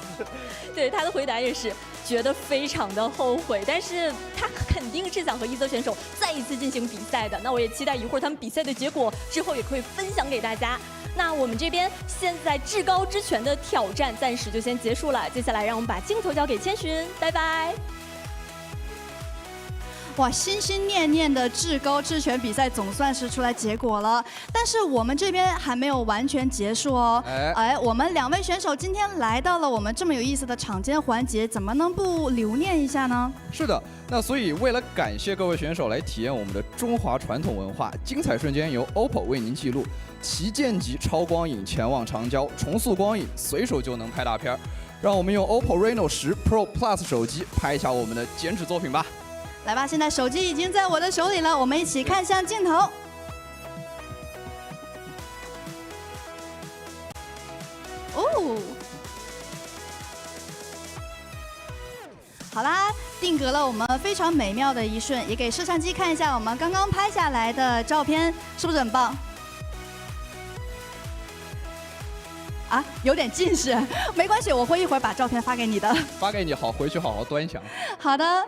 对，他的回答也是觉得非常的后悔，但是他肯定是想和一泽选手再一次进行比赛的。那我也期待一会儿他们比赛的结果之后也可以分享给大家。那我们这边现在至高之拳的挑战暂时就先结束了，接下来让我们把镜头交给千寻，拜拜。哇，心心念念的至高之拳比赛总算是出来结果了，但是我们这边还没有完全结束哦。我们2位选手今天来到了我们这么有意思的场间环节，怎么能不留念一下呢？是的，那所以为了感谢各位选手来体验我们的中华传统文化，精彩瞬间由 OPPO 为您记录，旗舰级超光影前往长焦，重塑光影，随手就能拍大片。让我们用 OPPO Reno 10 Pro Plus 手机拍一下我们的剪纸作品吧。来吧，现在手机已经在我的手里了，我们一起看向镜头。哦，好啦，定格了我们非常美妙的一瞬，也给摄像机看一下我们刚刚拍下来的照片，是不是很棒？啊，有点近视，没关系，我会一会儿把照片发给你的。发给你，好，回去好好端详。好的。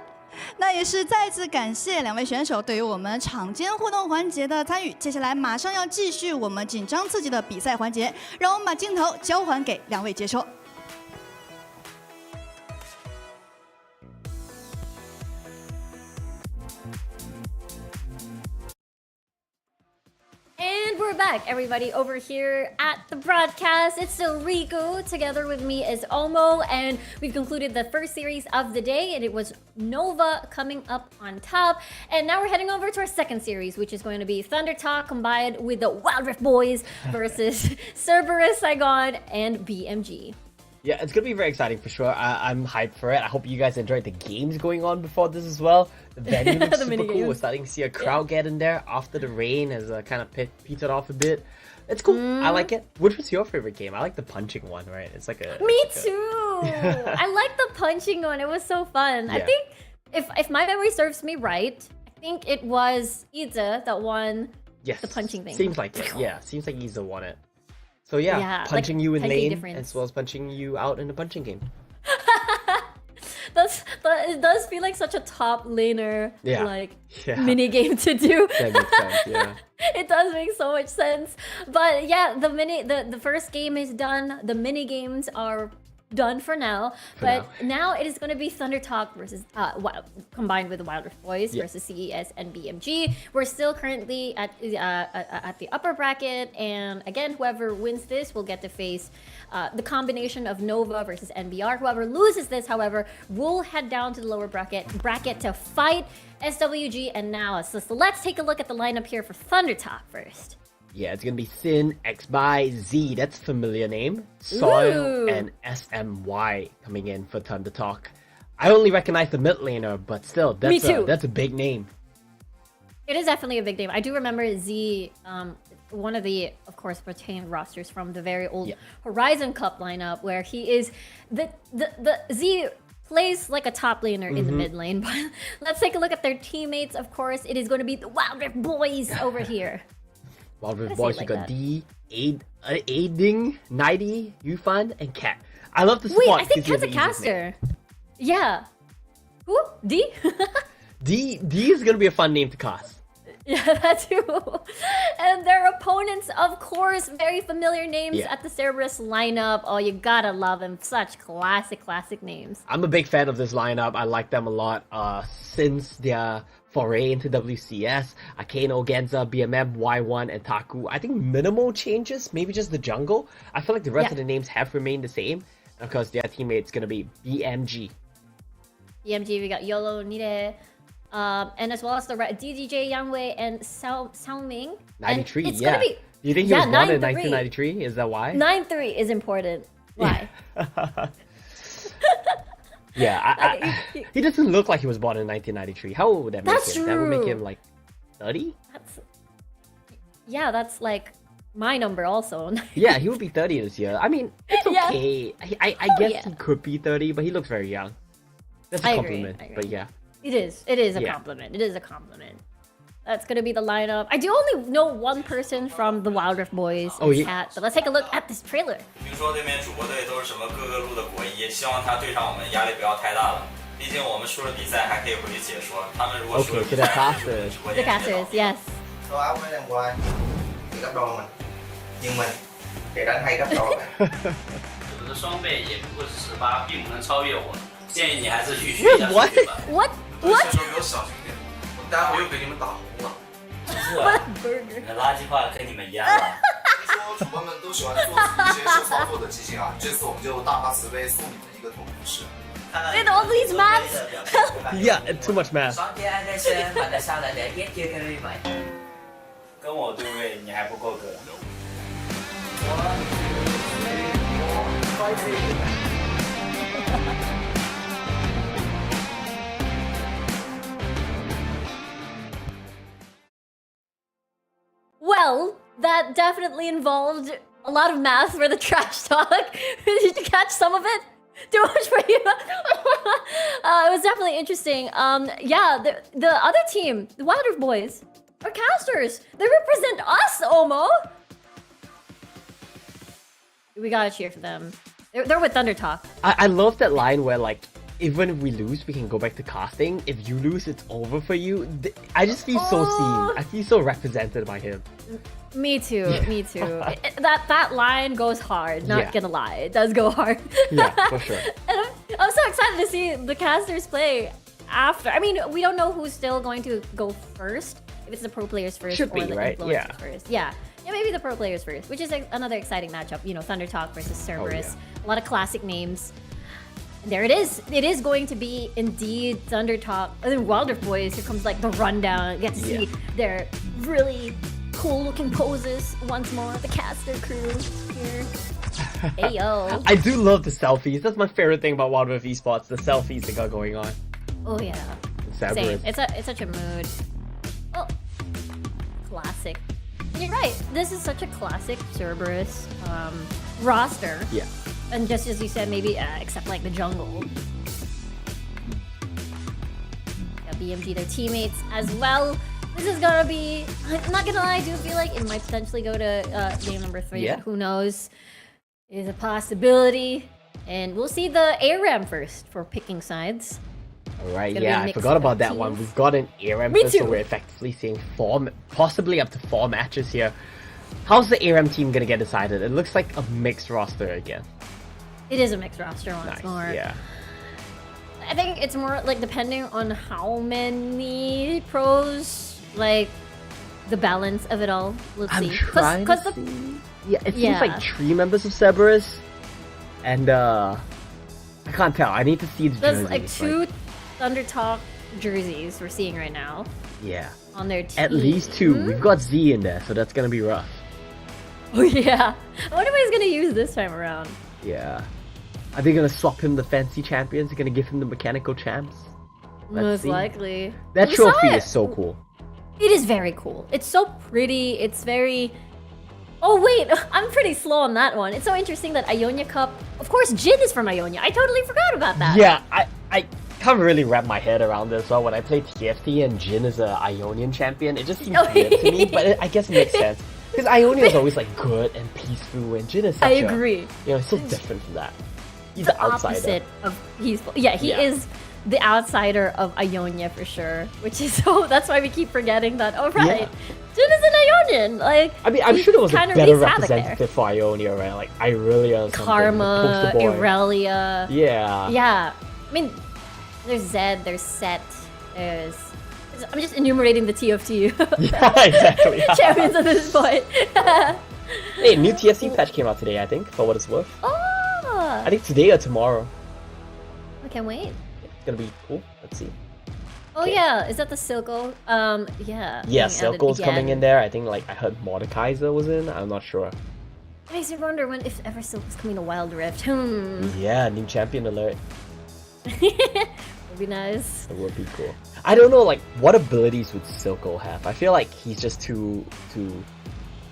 那也是再次感谢2位选手对于我们场间互动环节的参与。接下来马上要继续我们紧张刺激的比赛环节，让我们把镜头交还给2位解说。And we're back, everybody, over here at the broadcast. It's still Riku. Together with me is Omo, and we've concluded the first series of the day, and it was Nova coming up on top. And now we're heading over to our second series, which is going to be Thunder Talk combined with the Wild Rift Boys versus Cerberus, Saigon, and BMG. Yeah, it's gonna be very exciting for sure. I'm hyped for it. I hope you guys enjoyed the games going on before this as well. The venue looks super cool. We're starting to see a crowd get in there after the rain has kind of petered off a bit. It's cool. I like it. Which was your favorite game? I like the punching one, right? It's like a... Me too! I like the punching one. It was so fun. Yeah. I think, if my memory serves me right, I think it was Ide that won the punching thing. Seems like it. Yeah, seems like Ide won it. So yeah, punching like, you in lane difference. As well as punching you out in a punching game. It does feel like such a top laner mini game to do. That makes sense, yeah. It does make so much sense. But yeah, the first game is done. The mini games are done for now. Now it is going to be Thunder Talk versus combined with the Wild Rift Boys versus CES and BMG. We're still currently at the upper bracket, and again, whoever wins this will get to face the combination of Nova versus NBR. Whoever loses this, however, will head down to the lower bracket to fight SWG and NAOS. So let's take a look at the lineup here for Thunder Talk first. Yeah, it's gonna be Sin, X-By, Z, that's a familiar name. Soil, Ooh. and SMY coming in for Thunder Talk. I only recognize the mid laner, but still, Me too. that's a big name. It is definitely a big name. I do remember Z, one of the, of course, retained rosters from the very old Horizon Cup lineup, where he is the Z plays like a top laner in the mid lane. But let's take a look at their teammates. Of course, it is going to be the Wild Rift Boys over here. Wild Rift Gotta say Boys, it you like got that. D, Aiding, Nighty, Yufan, and Cat. I love the Wait, squad. I think because Cat's he a has the easiest name. caster. Yeah. Who? D? D is gonna be a fun name to cast. Yeah, that too. And their opponents, of course, very familiar names Yeah. at the Cerberus lineup. Oh, you gotta love them. Such classic names. I'm a big fan of this lineup. I like them a lot since their foray into WCS. Akano, Genza, BMM, Y1, and Taku. I think minimal changes, maybe just the jungle. I feel like the rest of the names have remained the same. Of course, their teammate's gonna be BMG. BMG, we got Yolo, Nide, and as well as the DDJ, Yangwei, and Sao Ming. 93, and it's yeah. gonna be, Do you think he was born in 9-3. 1993? Is that why? 9-3 is important. Why? Yeah, he doesn't look like he was born in 1993. How old would that make That's him? That would make true. him like 30? Yeah, that's like my number also. Yeah, he would be 30 this year. I mean, it's Yeah. okay. I Oh, guess yeah. he could be 30, but he looks very young. That's a I agree, compliment, I agree. but yeah. It is a Yeah. compliment. It is a compliment. That's gonna be the lineup. I do only know one person from the Wild Rift Boys, Oh, yeah. Cat, but let's take a look at this trailer. 听说对面主播队都是什么各个路的国一，希望他对上我们压力不要太大了。毕竟我们输了比赛还可以回去解说，他们如果输了 Okay, 比 so 赛 they're，casters. 直播 The 间直接 casters, yes. Số áo mấy lần qua thì gấp đôi mình. Nhưng mình thì đánh hay gấp đôi. 我的双倍也不过是18，并不能超越我。建议你还是去学一下数学吧。 What? 选手给我小心点，我待会又给你们打红了。你的垃圾话跟你们一样了。听说主播们都喜欢做一些秀操作的即兴啊，这次我们就大发慈悲送你们一个同事。 With all these maps. Yeah, too much math. 双边安全线把它下来的一点跟你买。跟我对位，你还不够格。 Well, that definitely involved a lot of math for the trash talk. Did you catch some of it? Too much for you. It was definitely interesting. Yeah, the other team, the Wild Rift Boys, are casters. They represent us, Omo. We gotta cheer for them. They're with Thunder Talk. I love that line where like, even if we lose, we can go back to casting. If you lose, it's over for you. I just feel so seen. I feel so represented by him. Me too. Me too. That line goes hard. Not Yeah. gonna lie, it does go hard. Yeah, for sure. And I'm so excited to see the casters play after. I mean, we don't know who's still going to go first. If it's the pro players first Should or be, the right? influencers Yeah. first. Yeah, maybe the pro players first, which is another exciting matchup. You know, Thunder Talk versus Cerberus. A lot of classic names. And there it is. It is going to be indeed Thunder Talk. And then Wild Rift Boys. Here comes like the rundown. You get to see their really cool looking poses once more. The caster crew here. Hey yo. I do love the selfies. That's my favorite thing about Wild Rift Esports. The selfies they got going on. Oh yeah. Cerberus. Same. It's such a mood. Oh, classic. And you're right. This is such a classic Cerberus roster. Yeah. And just as you said, maybe except like the jungle. Got BMG, their teammates as well. This is gonna be. I'm not gonna lie. I do feel like it might potentially go to game number 3. Yeah. But who knows? It is a possibility. And we'll see the Aram first for picking sides. Alright, It's gonna be a yeah, I mix forgot of about that teams. one. We've got an Aram Me first, so too. we're effectively seeing possibly up to 4 matches here. How's the Aram team gonna get decided? It looks like a mixed roster again. It is a mixed roster once Nice, more. yeah. I think it's more like depending on how many pros, like the balance of it all. Let's I'm see. trying to the, see. Yeah, it seems like 3 members of Cerberus, and I can't tell. I need to see the there's jerseys. like 2 Thunder Talk jerseys we're seeing right now Yeah. on their team. At least 2. We've got Z in there, so that's gonna be rough. Oh yeah. I wonder what he's gonna use this time around. Yeah. Are they gonna swap him the fancy champions? They're gonna give him the mechanical champs? Most likely. That We saw trophy it. is so cool. It is very cool. It's so pretty. It's very... Oh wait, I'm pretty slow on that one. It's so interesting that Ionia Cup... Of course, Jin is from Ionia. I totally forgot about that. Yeah, I can't really wrap my head around this. Well, when I play TFT and Jin is a Ionian champion, it just seems weird to me, but I guess it makes sense. Because Ionia is always like good and peaceful, and Jin is such I agree. It's so different from that. He's the outsider. Opposite of peaceful. Yeah, he Yeah. is the outsider of Ionia for sure. Which is so... That's why we keep forgetting that. Oh right, Yeah. Jin is an Ionian. Like, I mean, I'm sure there was a kind of better wreaks havoc there. representative for Ionia, right? Like Irelia or something. Karma, the poster boy. Irelia. Yeah. Yeah. I mean, there's Zed, there's Set, there's... I'm just enumerating the TFT Yeah, exactly. champions at this point. Hey, new TFT patch came out today, I think, for what it's worth. Oh! I think today or tomorrow. I can't wait. It's gonna be cool. Let's see. Oh yeah, is that the Silco? Yeah. Yeah, being added Silco's coming again. in there. I think like I heard Mordekaiser was in. I'm not sure. Makes me wonder when, if ever Silco's coming to Wild Rift. Yeah, new champion alert. Would be nice. It would be cool. I don't know, like, what abilities would Silco have? I feel like he's just too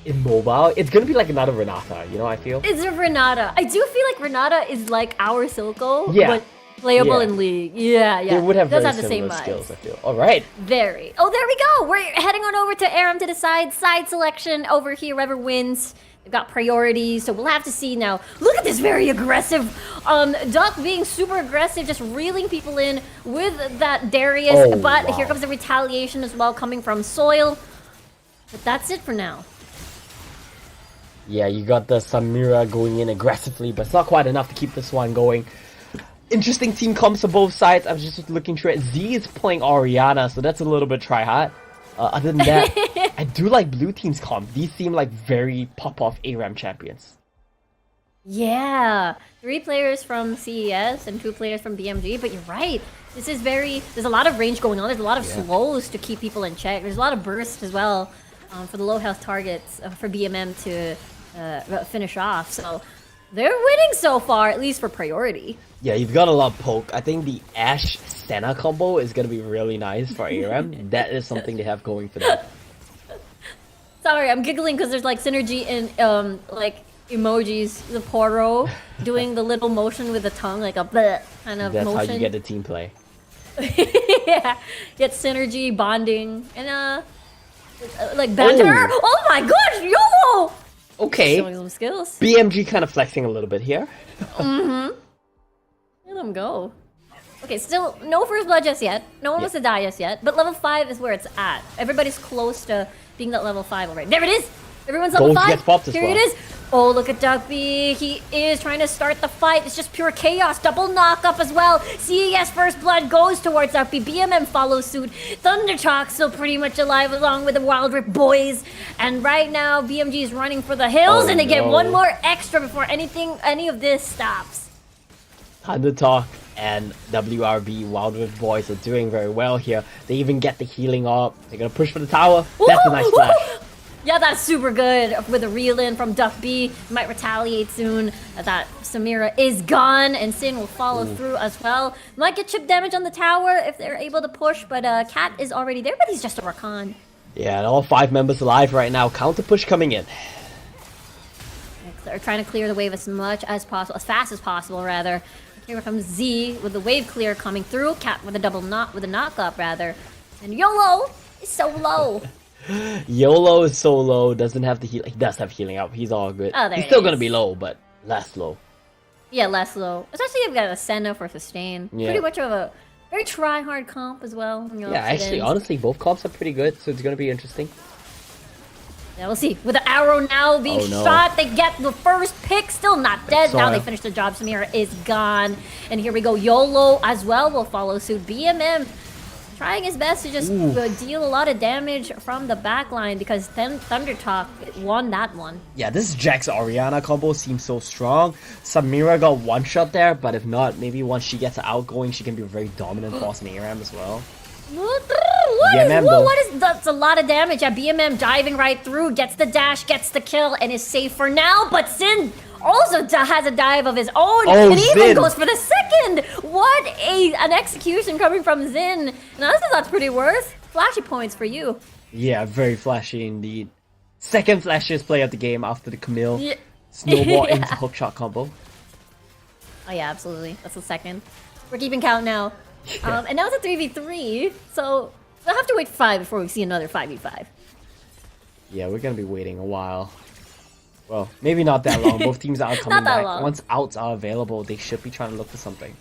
immobile. It's gonna be like another Renata, you know, I feel? It's a Renata. I do feel like Renata is like our Silco, Yeah. but playable Yeah. in League. Yeah, yeah. They would have Does very have the same similar vibes. skills, I feel. Alright. Very. Oh, there we go. We're heading on over to Aram to decide side selection over here. Whoever wins, they've got priority. So we'll have to see now. Look at this very aggressive Duck being super aggressive, just reeling people in with that Darius. Oh, but wow. here comes the retaliation as well coming from Soil. But that's it for now. Yeah, you got the Samira going in aggressively, but it's not quite enough to keep this one going. Interesting team comps on both sides. I was just looking through it. Z is playing Oriana, so that's a little bit try-hard. Other than that, I do like blue team's comp. These seem like very pop-off ARAM champions. Yeah, 3 players from CES and 2 players from BMG, but you're right. This is there's a lot of range going on. There's a lot of slows to keep people in check. There's a lot of bursts as well for the low health targets for BMM to finish off. So they're winning so far, at least for priority. Yeah, you've got a lot of poke. I think the Ashe Senna combo is going to be really nice for ARAM. That is something they have going for them. Sorry, I'm giggling because there's like synergy in like emojis. The Poro doing the little motion with the tongue, like a bleh kind of That's motion. how you get the team play. Yeah, get synergy, bonding, and like banter. Oh my gosh, YOLO! Okay. Showing some skills. BMG kind of flexing a little bit here. Mm-hmm. Let them go. Okay, still no first blood just yet. No one wants to die just yet. But level 5 is where it's at. Everybody's close to being that level 5 already. There it is! Everyone's level Gold 5. gets popped as Here well. it is. Oh, look at Duckby. He is trying to start the fight. It's just pure chaos. Double knock-up as well. CES First Blood goes towards Duckby. BMM follows suit. Thunderchalk still pretty much alive along with the Wild Rip boys. And right now, BMG is running for the hills. Oh, and they get no. one more extra before any of this stops. Thundertalk and WRB Wild Rift boys are doing very well here. They even get the healing up. They're gonna push for the tower. That's a nice flash. Yeah, that's super good with a reel in from Duck B. Might retaliate soon. That Samira is gone, and Sin will follow through as well. Might get chip damage on the tower if they're able to push, but Cat is already there, but he's just a Rakan. Yeah, and all 5 members alive right now. Counter push coming in. They're trying to clear the wave as much as possible, as fast as possible, rather. Here comes Z with the wave clear coming through. Cat with a knock up, rather. And YOLO is so low. YOLO is so low, doesn't have the heal. He does have healing up. He's all good. Oh, there He's he still is. gonna be low, but less low. Yeah, less low. Especially if you've got a Senna for sustain. Yeah. Pretty much of a very try-hard comp as well. You know, Yeah, actually, sit-ins. honestly, both comps are pretty good, so it's gonna be interesting. Yeah, we'll see. With the arrow now being Oh, no. shot, they get the first pick. Still not dead. Now they Soil. finish the job. Samira is gone. And here we go. YOLO as well will follow suit. BMM trying his best to just deal a lot of damage from the back line because then Thundertalk won that one. Yeah, this Jax Oriana combo seems so strong. Samira got one shot there, but if not, maybe once she gets outgoing, she can be a very dominant boss in ARAM as well. What is that's a lot of damage. Yeah, BMM diving right through, gets the dash, gets the kill, and is safe for now. But Sin also has a dive of his own, and he even goes for the second. What an execution coming from Zin. Now that's pretty worth. Flashy points for you. Yeah, very flashy indeed. Second flashiest play of the game after the Camille snowball into hookshot combo. Oh yeah, absolutely. That's the second. We're keeping count now. And now it's a 3v3, so we'll have to wait 5 before we see another 5v5. Yeah, we're gonna be waiting a while. Well, maybe not that long. Both teams are coming back. Long. Once outs are available, they should be trying to look for something.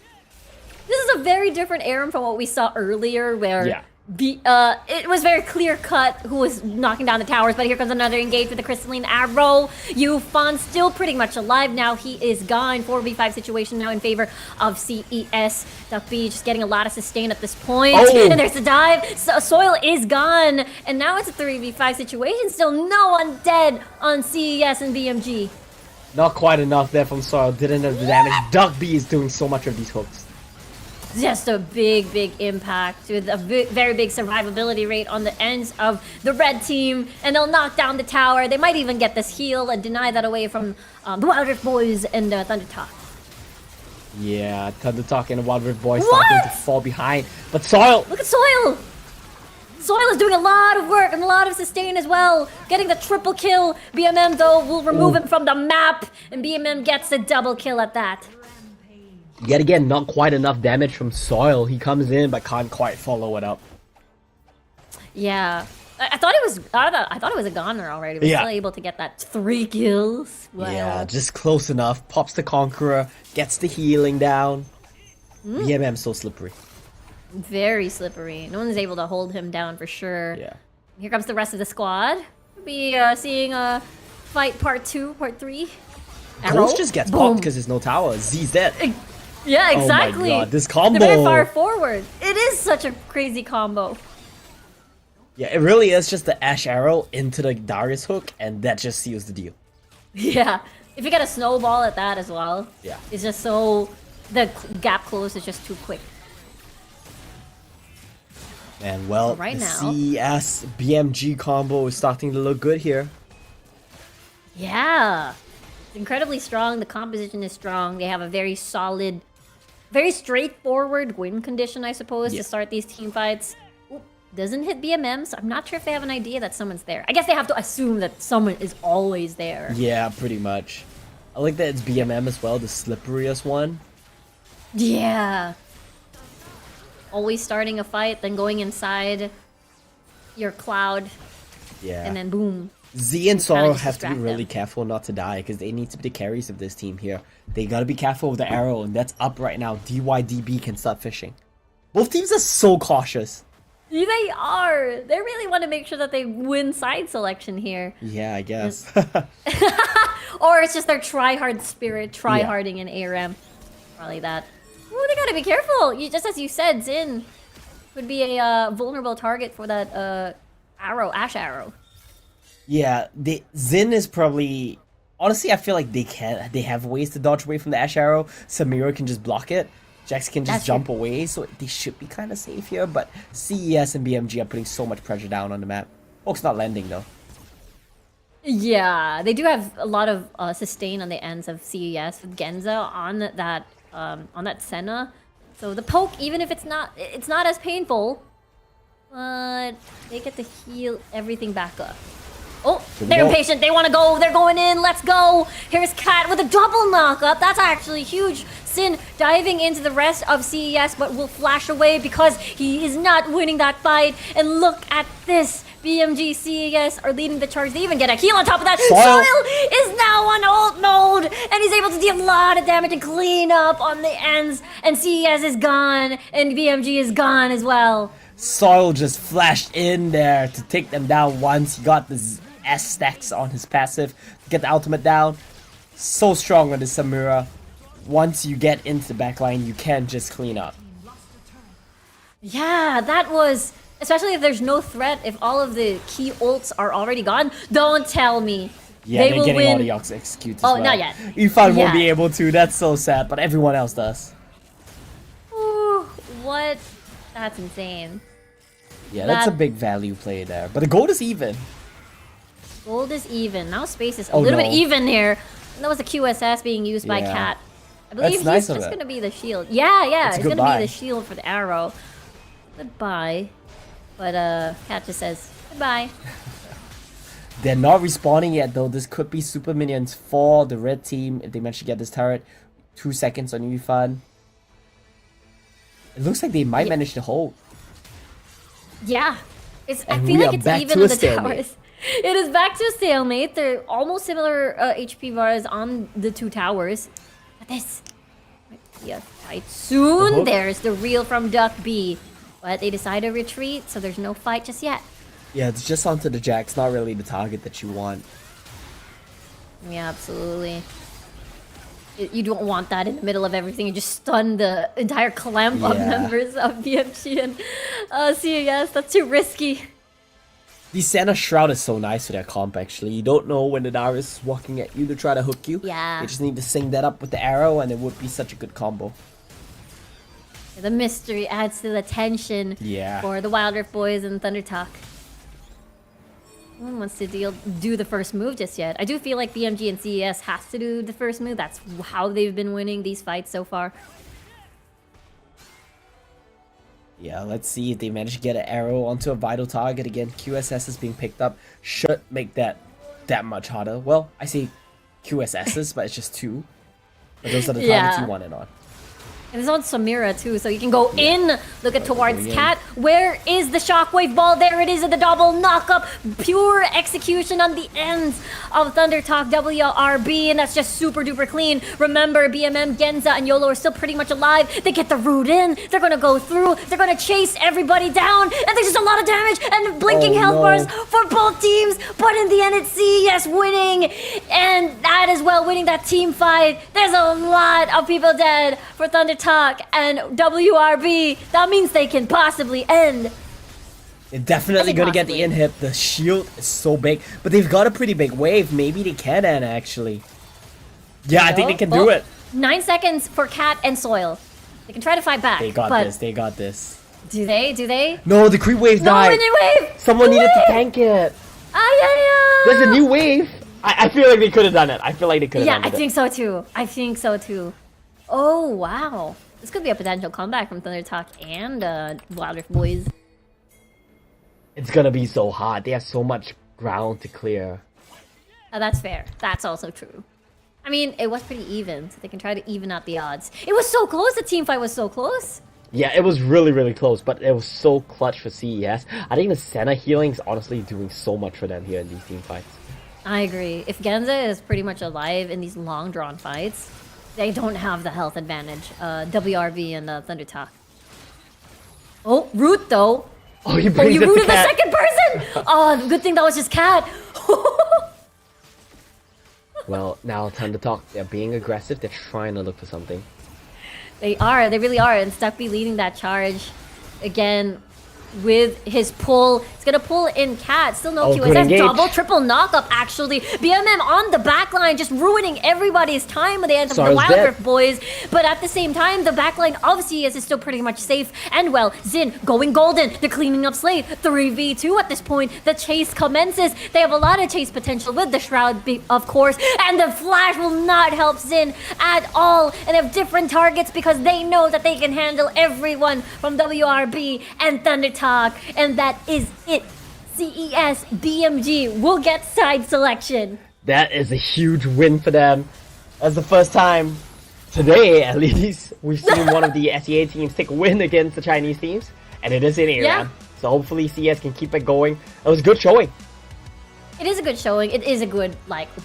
This is a very different Aram from what we saw earlier, where it was very clear cut who was knocking down the towers, but here comes another engage with the Crystalline Arrow. Yufan still pretty much alive now. He is gone. 4v5 situation now in favor of CES. Duckbee just getting a lot of sustain at this point. And there's the dive. So Soil is gone. And now it's a 3v5 situation. Still no one dead on CES and BMG. Not quite enough there from Soil. Didn't have the damage. Duckbee is doing so much of these hooks. Just a big impact with a very big survivability rate on the ends of the red team, and they'll knock down the tower. They might even get this heal and deny that away from the Wild Rift Boys and Thunder Talk. Yeah, Thunder Talk and the Wild Rift Boys starting to fall behind, but Soil! Look at Soil! Soil is doing a lot of work and a lot of sustain as well. Getting the triple kill. BMM though will remove him from the map, and BMM gets a double kill at that. Yet again, not quite enough damage from Soil. He comes in but can't quite follow it up. Yeah, I thought it was a goner already. We're still able to get that 3 kills. Wow. Yeah, just close enough. Pops the Conqueror, gets the healing down. BMM so slippery. Very slippery. No one's able to hold him down for sure. Yeah. Here comes the rest of the squad. We'll be seeing a fight part 2, part 3. Ghost just gets popped because there's no tower. ZZ. Yeah, exactly. Oh my god, this combo. They're very far forward. It is such a crazy combo. Yeah, it really is just the Ash Arrow into the Darius hook, and that just seals the deal. Yeah. If you get a snowball at that as well, it's just so... The gap close is just too quick. And well, right the now, CES BMG combo is starting to look good here. Yeah. It's incredibly strong. The composition is strong. They have a very solid... Very straightforward win condition, I suppose, to start these team fights. Ooh, doesn't hit BMM, so I'm not sure if they have an idea that someone's there. I guess they have to assume that someone is always there. Yeah, pretty much. I like that it's BMM as well, the slipperiest one. Yeah. Always starting a fight, then going inside your cloud. Yeah. And then boom. Z and Sorrow have to be really careful not to die because they need to be the carries of this team here. They gotta be careful with the arrow, and that's up right now. DYDB can start fishing. Both teams are so cautious. They are. They really want to make sure that they win side selection here. Yeah, I guess. Or it's just their try-hard spirit, try-harding in Aram. Probably that. Ooh, they gotta be careful. Just as you said, Zin would be a vulnerable target for that arrow, Ash Arrow. Yeah, Zin is probably... Honestly, I feel like they have ways to dodge away from the Ash Arrow. Samira can just block it. Jax can just jump away, so they should be kind of safe here. But CES and BMG are putting so much pressure down on the map. Oak's not landing, though. Yeah, they do have a lot of sustain on the ends of CES with Genza on that Senna. So the poke, even if it's not as painful, but they get to heal everything back up. Oh, they're impatient. They want to go. They're going in. Let's go. Here's Cat with a double knockup. That's actually huge. Sin diving into the rest of CES, but will flash away because he is not winning that fight. And look at this. BMG, CES are leading the charge. They even get a heal on top of that. Soil is now on ult mode, and he's able to deal a lot of damage and clean up on the ends. And CES is gone, and BMG is gone as well. Soil just flashed in there to take them down once. He got the S stacks on his passive to get the ultimate down. So strong on the Samira. Once you get into the backline, you can just clean up. Yeah, that was... Especially if there's no threat, if all of the key ults are already gone. Don't tell me. Yeah, they're getting all the ults executed as well. Not yet. Yufan won't be able to. That's so sad, but everyone else does. Ooh, what? That's insane. Yeah, that's a big value play there. But the gold is even. Gold is even. Now space is a Oh, little no. bit even here. And that was a QSS being used by Yeah. Cat. I believe That's nice he's of just it. going to be the shield. Yeah, That's a it's good going to buy. be the shield for the arrow. Goodbye. But Cat just says goodbye. They're not respawning yet though. This could be super minions for the red team if they manage to get this turret. 2 seconds on Yifan. It looks like they might manage to hold. Yeah. I And feel we like are it's back even to on a the stalemate. towers. It is back to a stalemate. They're almost similar HP bars on the 2 towers. But this might be a fight soon. hook. There's the reel from Duck B. But they decide to retreat, so there's no fight just yet. Yeah, it's just onto the Jax, not really the target that you want. Yeah, absolutely. You don't want that in the middle of everything. You just stun the entire clamp of Yeah. members of BMG and CES. That's too risky. The Santa Shroud is so nice for their comp actually. You don't know when the Darius is walking at you to try to hook you. Yeah. You just need to sync that up with the arrow and it would be such a good combo. The mystery adds to the tension Yeah. for the Wild Rift boys and Thunder Talk. No one wants to do the first move just yet. I do feel like BMG and CES has to do the first move. That's how they've been winning these fights so far. Yeah, let's see if they manage to get an arrow onto a vital target again. QSS is being picked up. Should make that much harder. Well, I say QSSs, but it's just 2. But those are the targets you want it on. And it's on Samira too, so you can go in, look at towards going in. Cat. Where is the shockwave ball? There it is at the double knockup. Pure execution on the ends of Thunder Talk WRB, and that's just super duper clean. Remember, BMM, Genza, and YOLO are still pretty much alive. They get the root in, they're gonna go through, they're gonna chase everybody down, and there's just a lot of damage and blinking health bars for both teams, but in the end it's CES winning, and that is well winning that team fight. There's a lot of people dead for Thunder Talk and WRB. That means they can possibly end. They're definitely gonna get the inhib. The shield is so big, but they've got a pretty big wave. Maybe they can end actually. Yeah, I think they can do it. 9 seconds for Cat and Soil. They can try to fight back. They got but this. They got this. Do they? Do they? No, the creep wave No, died. mini wave! Someone The needed to wave! tank it. Ah, There's a new wave. I feel like they could have done it. I feel like they could have Yeah, done I it. think so too. I think so too. Oh, wow. This could be a potential comeback from Thunder Talk and Wild Rift boys. It's gonna be so hard. They have so much ground to clear. That's fair. That's also true. I mean, it was pretty even, so they can try to even out the odds. It was so close. The team fight was so close. Yeah, it was really, really close, but it was so clutch for CES. I think the Senna healing is honestly doing so much for them here in these team fights. I agree. If Genza is pretty much alive in these long drawn fights, they don't have the health advantage. WRV and Thunder Talk. Oh, root though. Oh, you rooted the second person. Oh, good thing that was just Cat. Well, now time to talk. They're being aggressive. They're trying to look for something. They are. They really are. And Stuckby leading that charge again with his pull. He's gonna pull in Cat. Still no good QSS. engage. Double, triple knockup actually. BMM on the backline, just ruining everybody's time with the end of the Sar's Wild dead. Rift boys. But at the same time, the backline of CES is still pretty much safe. And well, Xin going golden. They're cleaning up Slate. 3v2 at this point. The chase commences. They have a lot of chase potential with the Shroud, of course. And the Flash will not help Xin at all. And they have different targets because they know that they can handle everyone from WRB and Thunder Talk. And that is it. CES BMG will get side selection. That is a huge win for them. That's the first time today, at least, we've seen one of the SEA teams take a win against the Chinese teams. And it is in Aram. Yeah. So hopefully CS can keep it going. It was a good showing. It is a good showing. It is a good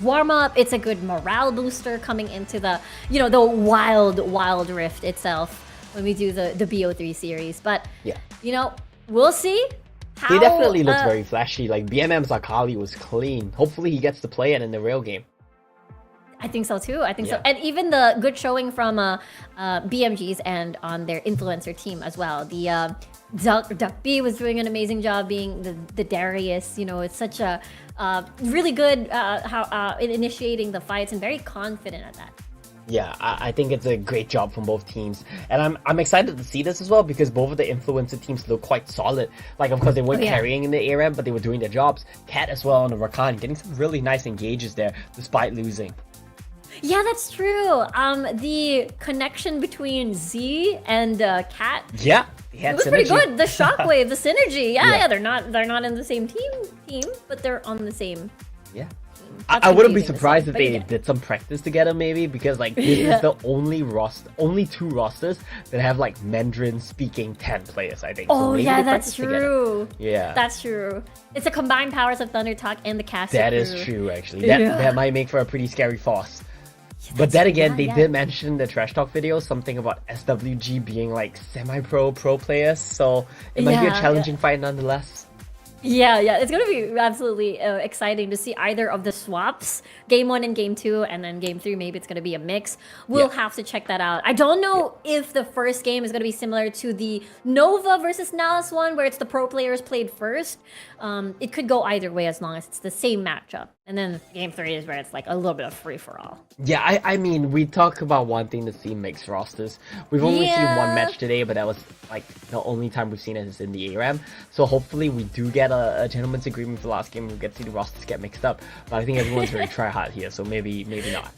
warm-up. It's a good morale booster coming into the the wild rift itself when we do the BO3 series. But yeah, we'll see. He definitely looks very flashy. Like BMM's Akali was clean. Hopefully he gets to play it in the real game. I think so too. I think so. And even the good showing from BMG's and on their influencer team as well. The Duck B was doing an amazing job being the Darius. It's such a really good in initiating the fights and very confident at that. Yeah, I think it's a great job from both teams, and I'm excited to see this as well because both of the influencer teams look quite solid. Like, of course, they weren't carrying in the Aram, but they were doing their jobs. Cat as well on the Rakan, getting some really nice engages there despite losing. Yeah, that's true. The connection between Z and Cat. Yeah, It was pretty good. The shockwave, the synergy. Yeah, they're not in the same team, but they're on the same. Yeah. I wouldn't be surprised if they did some practice together, maybe, because like this is the only two rosters that have like Mandarin speaking 10 players, I think. Oh, so yeah, that's true. Yeah, that's true. It's a combined powers of Thunder Talk and the Caster. That is true, actually. That might make for a pretty scary force. But then again, they did mention in the Trash Talk video something about SWG being like semi-pro players, so it might be a challenging fight nonetheless. Yeah, it's gonna be absolutely exciting to see either of the swaps, game 1 and game 2, and then game 3. Maybe it's gonna be a mix. We'll have to check that out. I don't know if the first game is gonna be similar to the Nova versus NAOS one, where it's the pro players played first. It could go either way as long as it's the same matchup. And then game 3 is where it's like a little bit of free for all. Yeah, I mean, we talk about wanting to see mixed rosters. We've only seen one match today, but that was like the only time we've seen it is in the Aram. So hopefully we do get a gentleman's agreement for the last game. We'll get to see the rosters get mixed up. But I think everyone's very try-hard here, so maybe not.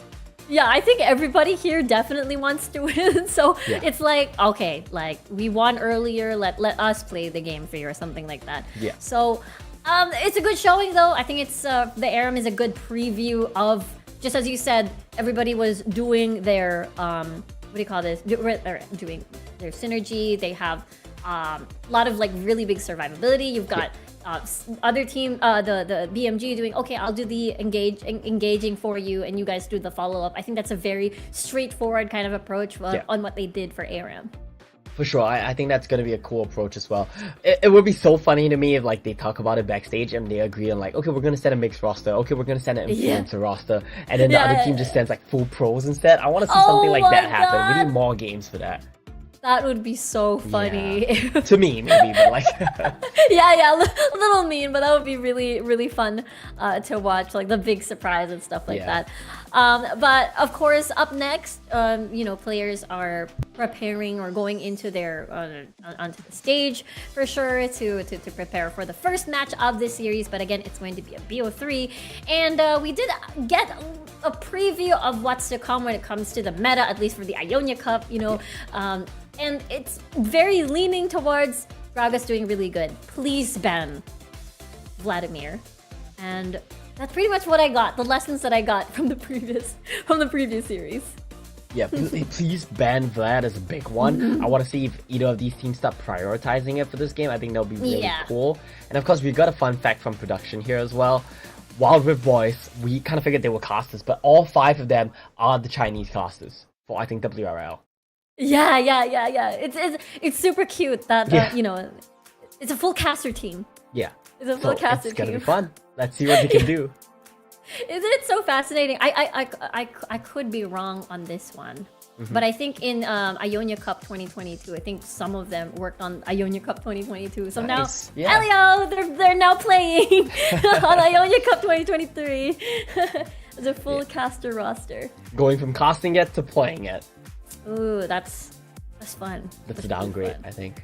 Yeah, I think everybody here definitely wants to win. So it's like, okay, like we won earlier, let us play the game for you or something like that. Yeah. So it's a good showing though. I think it's the Aram is a good preview of, just as you said, everybody was doing their what do you call this? Doing their synergy. They have a lot of like really big survivability. You've got other team, the BMG doing, okay, I'll do the engaging for you, and you guys do the follow-up. I think that's a very straightforward kind of approach on what they did for Aram. For sure, I think that's gonna be a cool approach as well. It would be so funny to me if like they talk about it backstage and they agree on like, okay, we're gonna send a mixed roster, okay, we're gonna send an influencer roster, and then the other team just sends like full pros instead. I want to see something like that happen. We need more games for that. That would be so funny. Yeah. To me, maybe, but like... yeah, a little mean, but that would be really, really fun to watch, like the big surprise and stuff like that. But of course, up next, you know, players are preparing or going into their onto the stage for sure to prepare for the first match of this series. But again, it's going to be a BO3, and we did get a preview of what's to come when it comes to the meta, at least for the Ionia Cup. You know, and it's very leaning towards Gragas doing really good. Please ban Vladimir, and that's pretty much what I got. The lessons that I got from the previous series. Yeah, please ban Vlad as a big one. I want to see if either of these teams start prioritizing it for this game. I think that'll be really cool. And of course, we got a fun fact from production here as well. Wild Rift Boys, we kind of figured they were casters, but all 5 of them are the Chinese casters for, I think, WRL. Yeah. It's super cute that you know, it's a full caster team. Yeah. It's a full caster team. It's gonna be fun. Let's see what they can do. Isn't it so fascinating? I could be wrong on this one, but I think in Ionia Cup 2022, I think some of them worked on Ionia Cup 2022. So now, Elio, they're now playing on Ionia Cup 2023. The full caster roster. Going from casting it to playing it. Ooh, that's fun. That's a downgrade, I think.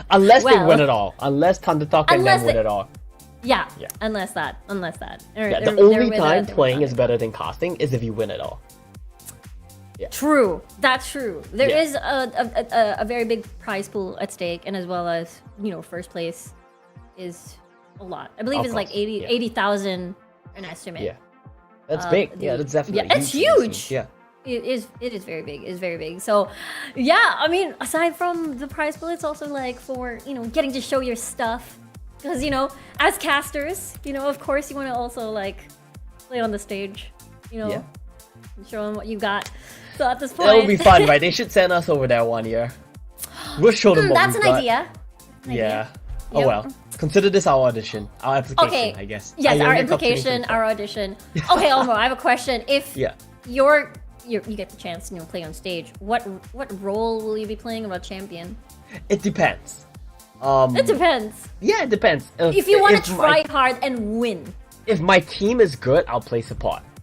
Unless they win it all. Unless Thunder Talk and them win it all. Yeah, unless that. The only time playing is better than casting is if you win it all. Yeah. True, that's true. There is a very big prize pool at stake, and as well as, you know, first place is a lot. I believe it's like 80,000 an estimate. Yeah, that's big. Yeah, that's definitely it's huge. Yeah. It is very big. It's very big. So, yeah, I mean, aside from the prize pool, it's also like for, you know, getting to show your stuff. Because, you know, as casters, you know, of course you want to also like play on the stage, you know, and show them what you got. So at this point, it'll be fun, right? They should send us over there one year. We'll show them what that's we've an got. idea. Yeah. Oh well. Consider this our audition, our application, I guess. Yes, our application, our audition. Okay, Elmo, I have a question. If you get the chance to, you know, play on stage, what role will you be playing about champion? It depends. It depends. Yeah, it depends. If you want to try hard and win. If my team is good, I'll play support.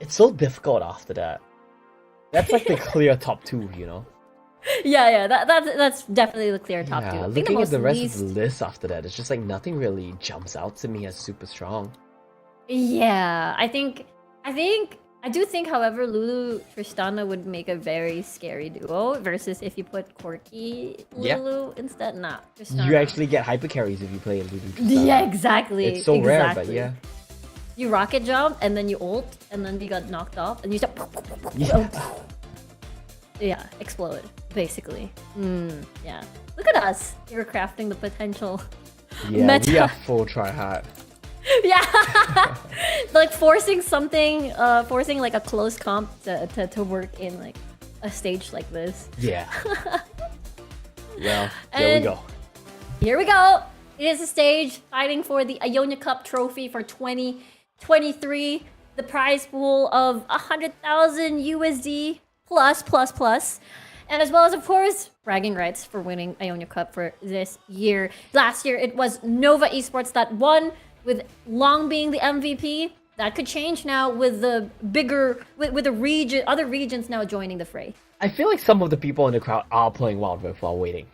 It's so difficult after that. That's like the clear top 2, you know? Yeah, that's definitely the clear top 2. Yeah, I think looking at the rest least... of the list after that, it's just like nothing really jumps out to me as super strong. Yeah, I do think, however, Lulu Tristana would make a very scary duo versus if you put Corky Lulu instead. Nah, Tristana. You actually get hyper carries if you play Lulu Tristana. Yeah, exactly. It's so rare, but yeah. You rocket jump and then you ult and then you got knocked off and you start yeah, explode basically. Yeah, look at us. You're crafting the potential. Yeah, meta. we are full try hard. Yeah, like forcing something, forcing like a close comp to work in like a stage like this. Yeah. Well, there we go. Here we go. It is a stage fighting for the Ionia Cup trophy for 2023. The prize pool of 100,000 USD plus. And as well as, of course, bragging rights for winning Ionia Cup for this year. Last year, it was Nova Esports that won, with Long being the MVP. That could change now with the bigger, with the region, other regions now joining the fray. I feel like some of the people in the crowd are playing Wild Rift while waiting.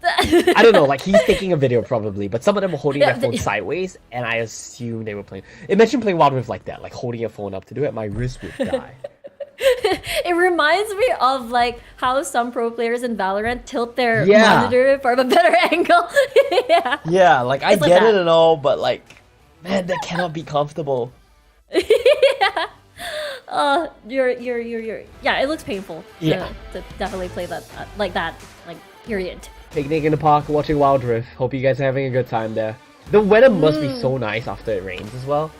I don't know, like he's taking a video probably, but some of them were holding their phone sideways, and I assume they were playing. Imagine playing Wild Rift like that, like holding your phone up to do it. My wrist would die. It reminds me of like how some pro players in Valorant tilt their monitor from a better angle. Yeah, like I It's like get that. it and all, but like, man, that cannot be comfortable. You're yeah, it looks painful to definitely play that like period. Picnic in the park, watching Wild Rift. Hope you guys are having a good time there. The weather must be so nice after it rains as well.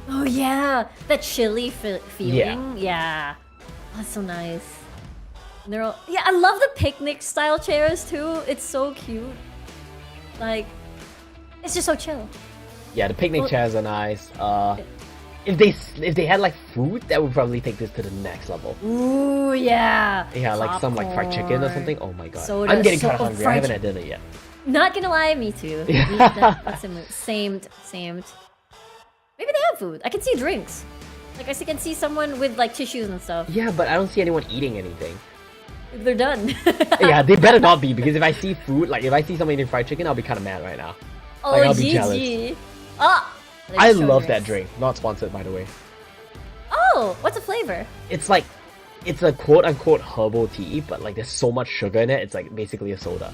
Oh yeah, that chilly feeling. Yeah. That's so nice. And they're all, yeah, I love the picnic style chairs too. It's so cute. Like, it's just so chill. Yeah, the picnic chairs are nice. If they had like food, that would probably take this to the next level. Ooh, yeah. Yeah, like some like fried chicken or something. Oh my god. Soda, I'm getting kind of hungry. I fried haven't had dinner yet. Not gonna lie, me too. Yeah. That's same. Maybe they have food. I can see drinks. Like I can see someone with like tissues and stuff. Yeah, but I don't see anyone eating anything. They're done. Yeah, they better not be, because if I see food, like if I see someone eating fried chicken, I'll be kind of mad right now. Oh, like, I'll be GG. jealous. Ah. I love that drink. Not sponsored, by the way. Oh, what's the flavor? It's like, it's a quote-unquote herbal tea, but like there's so much sugar in it, it's like basically a soda.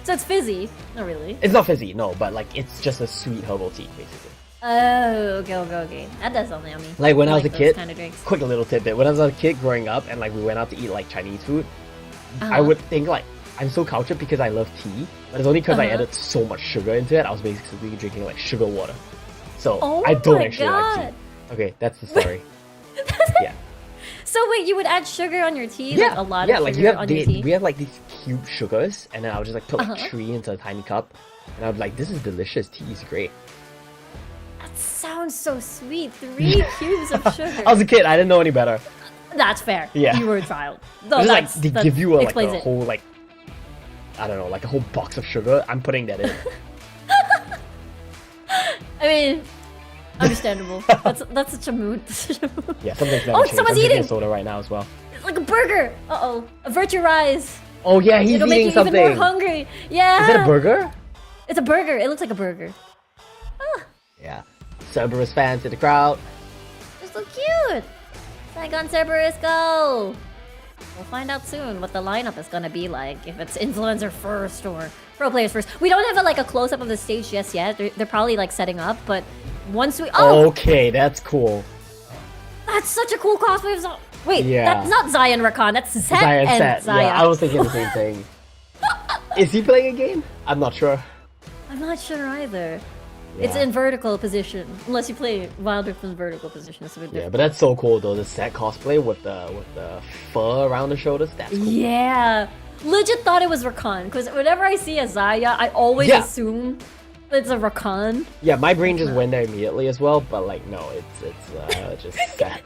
So it's fizzy. Not really. It's not fizzy, no, but like it's just a sweet herbal tea, basically. Oh, okay. That does sound yummy. Like when I was a those kid, kind of drinks. quick little tidbit, when I was a kid growing up and like we went out to eat like Chinese food, I Uh-huh. would think like, I'm so cultured because I love tea, but it's only because I Uh-huh. added so much sugar into it, I was basically drinking like sugar water. So Oh I don't my actually like God. tea. Okay, that's the story. Yeah. So wait, you would add sugar on your tea? Yeah, Like a lot yeah, of like sugar you have on your tea? we have like these cube sugars, and then I would just like put like Uh-huh. 3 into a tiny cup, and I would be like, this is delicious, tea is great. That sounds so sweet. 3 cubes of sugar. I was a kid, I didn't know any better. That's fair. Yeah. You were a child. It's No, just like that's- they that give you like explains a it. whole like, I don't know, like a whole box of sugar. I'm putting that in. I mean, understandable. that's such a mood. Yeah, something's never Oh, changed. someone's I'm drinking eating! a soda right now as well. It's like a burger. Uh-oh. Avert your eyes. Oh yeah, he's It'll make eating you something. even more hungry. Yeah. Is that a burger? It's a burger. It looks like a burger. Yeah. Cerberus fans in the crowd. They're so cute. Saigon Cerberus, go. We'll find out soon what the lineup is gonna be like. If it's influencer first or pro players first. We don't have a close-up of the stage just yet. They're probably like setting up, but once we... Oh! Okay, that's cool. That's such a cool cosplay of Zion. Wait, Yeah. that's not Zion Rakan. That's Zet Zion and set. Zion. Yeah, I was thinking the same thing. Is he playing a game? I'm not sure. I'm not sure either. It's Yeah. in vertical position. Unless you play Wild Rift in vertical position. It's a bit Yeah, different. but that's so cool though. The set cosplay with the fur around the shoulders. That's cool. Yeah. Legit thought it was Rakan. Because whenever I see a Zaya, I always Yeah. assume it's a Rakan. Yeah, my brain just went there immediately as well. But like, no, it's just set.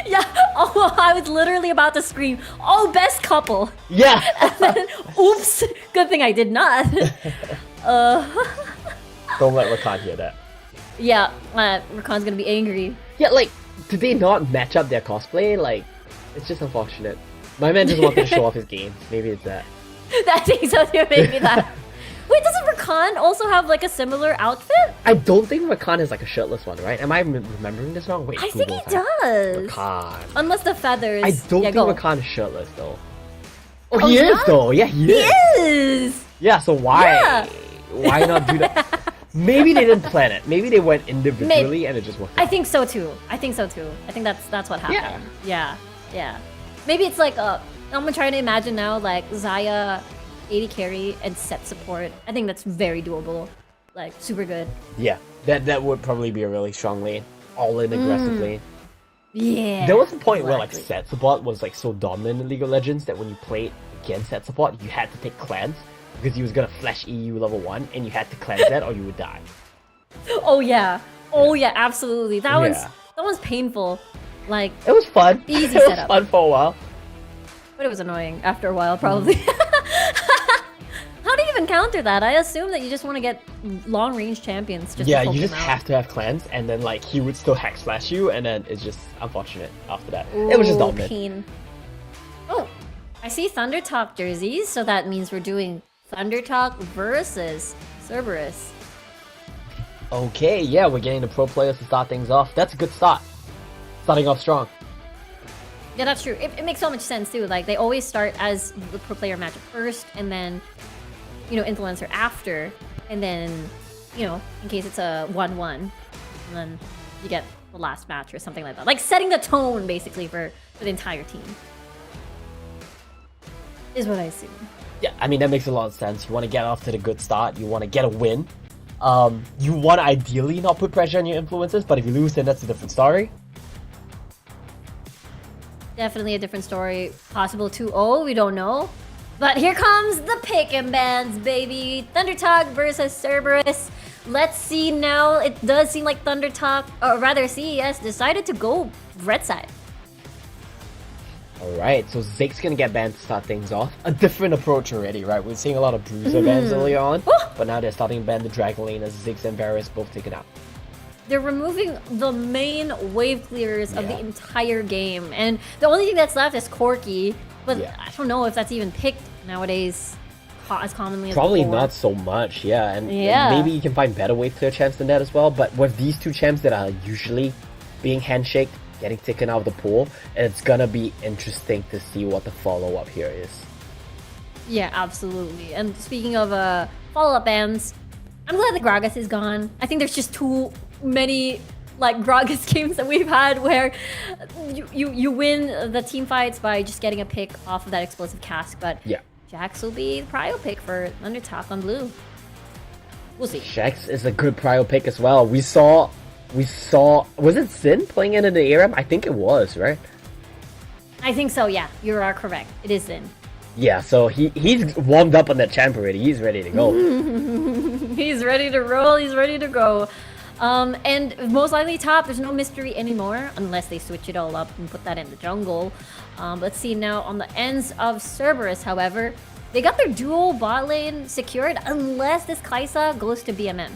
Yeah. Oh, I was literally about to scream, oh, best couple. Yeah. And then, oops. Good thing I did not. Don't let Rakan hear that. Yeah, Rakan's gonna be angry. Yeah, like did they not match up their cosplay? Like, it's just unfortunate. My man just wanted to show off his games. Maybe it's that. I think so too, maybe that. Wait, doesn't Rakan also have like a similar outfit? I don't think Rakan is like a shirtless one, right? Am I remembering this wrong? Wait, I think he Google that. does. Rakan. Unless the feathers. I don't think go. Rakan is shirtless though. Oh, he is though. Yeah, he is. He is. Yeah, so why? Yeah. Why not do that? Maybe they didn't plan it. Maybe they went individually and it just worked out. I think so too. I think that's what happened. Yeah. Maybe it's like I'm trying to imagine now like Xayah, AD carry, and set support. I think that's very doable. Like super good. Yeah, that would probably be a really strong lane. All in aggressive lane. Yeah. There was a point where like set support was like so dominant in League of Legends that when you played against set support, you had to take cleanse because he was gonna flash EU level 1 and you had to cleanse that or you would die. Oh yeah, absolutely. That one's painful. Like it was fun. Easy it setup. was fun for a while. But it was annoying after a while, probably. How do you even counter that? I assume that you just want to get long range champions. Just Yeah, to you just them out. have to have cleanse, and then like he would still hack slash you, and then it's just unfortunate after that. It was just Ooh, dominant. pain. Oh, I see Thunder Talk jerseys, so that means we're doing Thunder Talk versus Cerberus. Okay, yeah, we're getting the pro players to start things off. That's a good start. Starting off strong. Yeah, that's true. It makes so much sense too. Like they always start as the pro player matchup first, and then influencer after, and then in case it's a 1-1, and then you get the last match or something like that. Like setting the tone basically for the entire team. Is what I assume. Yeah, I mean that makes a lot of sense. You want to get off to the good start. You want to get a win. You want to ideally not put pressure on your influencers, but if you lose, then that's a different story. Definitely a different story. Possible 2-0, we don't know. But here comes the pick and bans, baby. Thunder Talk versus Cerberus. Let's see now. It does seem like Thunder Talk, or rather CES, decided to go red side. Alright, so Zake's gonna get banned to start things off. A different approach already, right? We're seeing a lot of Bruiser bans earlier on, but now they're starting to ban the Dragon Lane as Ziggs and Varus both taken out. They're removing the main wave clearers of the entire game, and the only thing that's left is Corki, but I don't know if that's even picked nowadays as commonly as Probably before. not so much, yeah, and maybe you can find better wave clear champs than that as well, but with these two champs that are usually being handshaked, getting taken out of the pool, it's gonna be interesting to see what the follow-up here is. Yeah, absolutely. And speaking of follow-up bans, I'm glad the Gragas is gone. I think there's just too many like Gragas games that we've had where you win the team fights by just getting a pick off of that explosive cask, but Jax will be the prio pick for Thunder Talk on blue. We'll see. Jax is a good prio pick as well. We saw, was it Sin playing it in the Aram? I think it was, right? I think so, yeah. You are correct. It is Sin. Yeah, so he's warmed up on that champ already. He's ready to go. He's ready to roll. He's ready to go. And most likely top, there's no mystery anymore unless they switch it all up and put that in the jungle. Let's see now on the ends of Cerberus, however, they got their dual bot lane secured unless this Kaisa goes to BMM.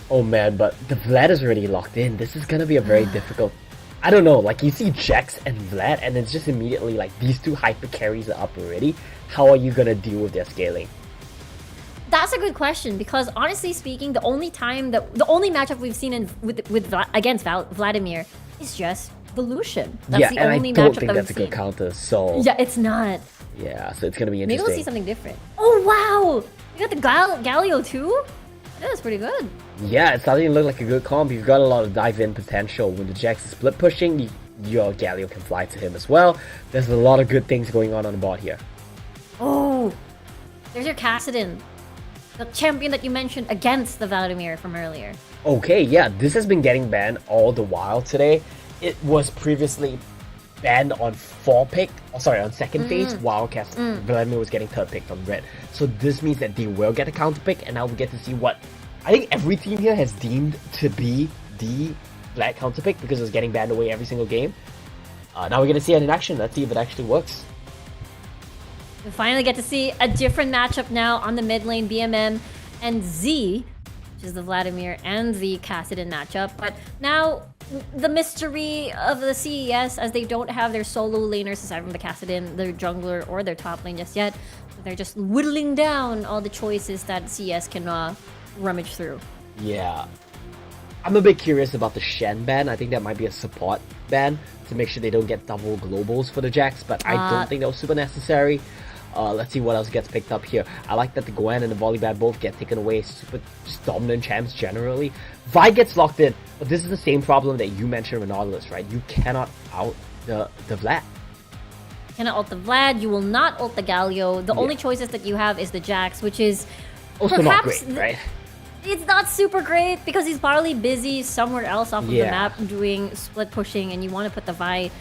Oh man, but the Vlad is already locked in. This is gonna be a very difficult... I don't know, like you see Jax and Vlad and it's just immediately like these two hyper carries are up already. How are you gonna deal with their scaling? That's a good question because honestly speaking, the only matchup we've seen against Vladimir is just the Lucian. That's the only and I don't matchup think that that's a we've good seen. counter, so... Yeah, it's not. Yeah, so it's gonna be Maybe interesting. we'll see something different. Oh wow! You got the Galio too? That's pretty good. Yeah, it's starting to look like a good comp. You've got a lot of dive-in potential. When the Jax is split pushing, your Galio can fly to him as well. There's a lot of good things going on the board here. Oh, there's your Kassadin. The champion that you mentioned against the Vladimir from earlier. Okay, yeah, this has been getting banned all the while today. It was previously banned on on second phase, while Vladimir was getting third pick from red. So this means that they will get a counter pick, and now we get to see what I think every team here has deemed to be the black counter pick because it was getting banned away every single game. Now we're gonna see it in action. Let's see if it actually works. We finally get to see a different matchup now on the mid lane, BMM and Z, which is the Vladimir and the Kassadin matchup. But now the mystery of the CES, as they don't have their solo laners aside from the Kassadin, their jungler, or their top lane just yet. They're just whittling down all the choices that CES can rummage through. Yeah. I'm a bit curious about the Shen ban. I think that might be a support ban to make sure they don't get double globals for the Jax, but I don't think that was super necessary. Let's see what else gets picked up here. I like that the Gwen and the Volibear both get taken away. Super just dominant champs generally. Vi gets locked in, but this is the same problem that you mentioned with Nautilus, right? You cannot out the Vlad. You cannot ult the Vlad, you will not ult the Galio. The only choices that you have is the Jax, which is also not great, right? It's not super great because he's probably busy somewhere else off of the map doing split pushing, and you want to put the Vi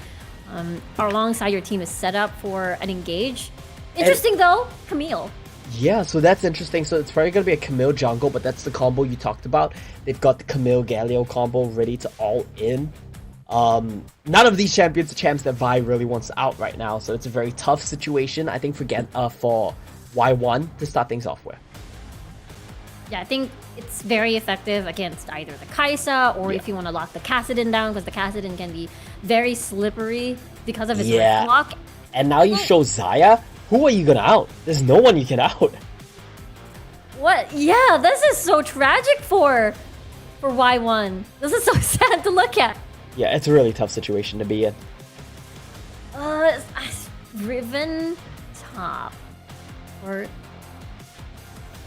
alongside your team is set up for an engage. Interesting though, Camille. Yeah, so that's interesting. So it's probably going to be a Camille jungle, but that's the combo you talked about. They've got the Camille Galio combo ready to all in. None of these champions are champs that Vi really wants out right now, so it's a very tough situation, I think, for Y1 to start things off with. Yeah, I think it's very effective against either the Kai'Sa or if you want to lock the Kassadin down, because the Kassadin can be very slippery because of his rift block. And now you show Xayah. Who are you gonna out? There's no one you can out. What? Yeah, this is so tragic for Y1. This is so sad to look at. Yeah, it's a really tough situation to be in. Riven top or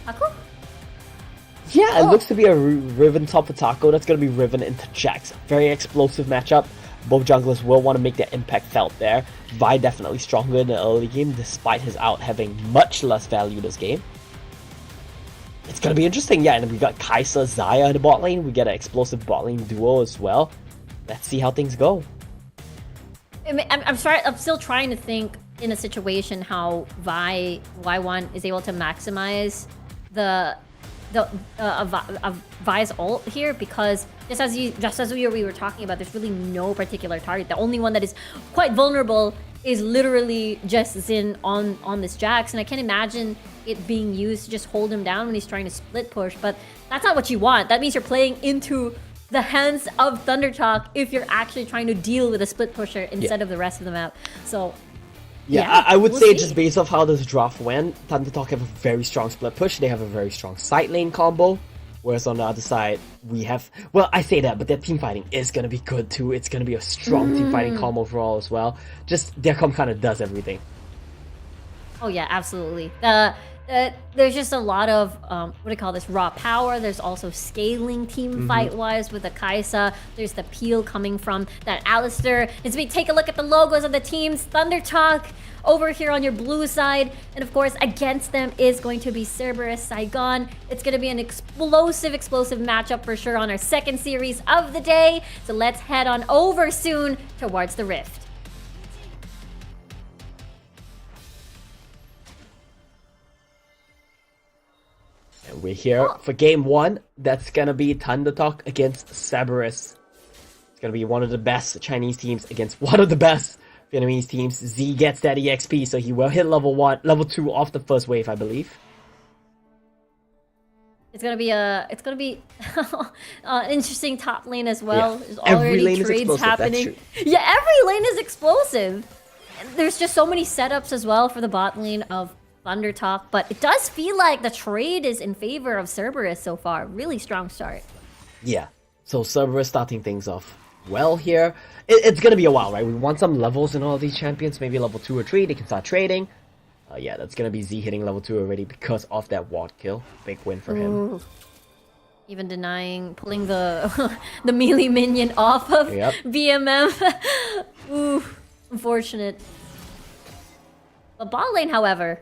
Taco? Yeah, it looks to be a Riven top for Taco. That's going to be Riven into Jax. Very explosive matchup. Both junglers will want to make their impact felt there. Vi definitely stronger in the early game, despite his out having much less value this game. It's going to be interesting, yeah. And we got Kai'Sa, Xayah in the bot lane. We get an explosive bot lane duo as well. Let's see how things go. I'm still trying to think in a situation how Y1 is able to maximize the Vi's ult here, because just as we were talking about, there's really no particular target. The only one that is quite vulnerable is literally just Xin on this Jax, and I can't imagine it being used to just hold him down when he's trying to split push, but that's not what you want. That means you're playing into the hands of ThunderTalk if you're actually trying to deal with a split pusher instead of the rest of the map. So yeah, I would say just based off how this draft went, ThunderTalk have a very strong split push. They have a very strong side lane combo. Whereas on the other side, we have... Well, I say that, but their team fighting is going to be good too. It's going to be a strong team fighting combo overall as well. Just, their comp kind of does everything. Oh yeah, absolutely. There's just a lot of, what do you call this, raw power. There's also scaling team fight-wise with the Kai'Sa. There's the peel coming from that Alistar. As we take a look at the logos of the teams, ThunderTalk over here on your blue side. And of course, against them is going to be Cerberus Saigon. It's going to be an explosive matchup for sure on our second series of the day. So let's head on over soon towards the Rift. And we're here for game one. That's going to be ThunderTalk against Cerberus. It's going to be one of the best Chinese teams against one of the best Vietnamese teams. Z gets that EXP, so he will hit level 2 off the first wave, I believe. It's gonna be an interesting top lane as well. Yeah. There's already trades happening. Yeah, every lane is explosive. There's just so many setups as well for the bot lane of ThunderTalk, but it does feel like the trade is in favor of Cerberus so far. Really strong start. Yeah, so Cerberus starting things off well here. It's gonna be a while, right? We want some levels in all of these champions. Maybe level 2 or 3, they can start trading. Yeah, that's gonna be Z hitting level 2 already because of that ward kill. Big win for him. Ooh. Even pulling the the melee minion off of BMM. Ooh, unfortunate. But bot lane, however,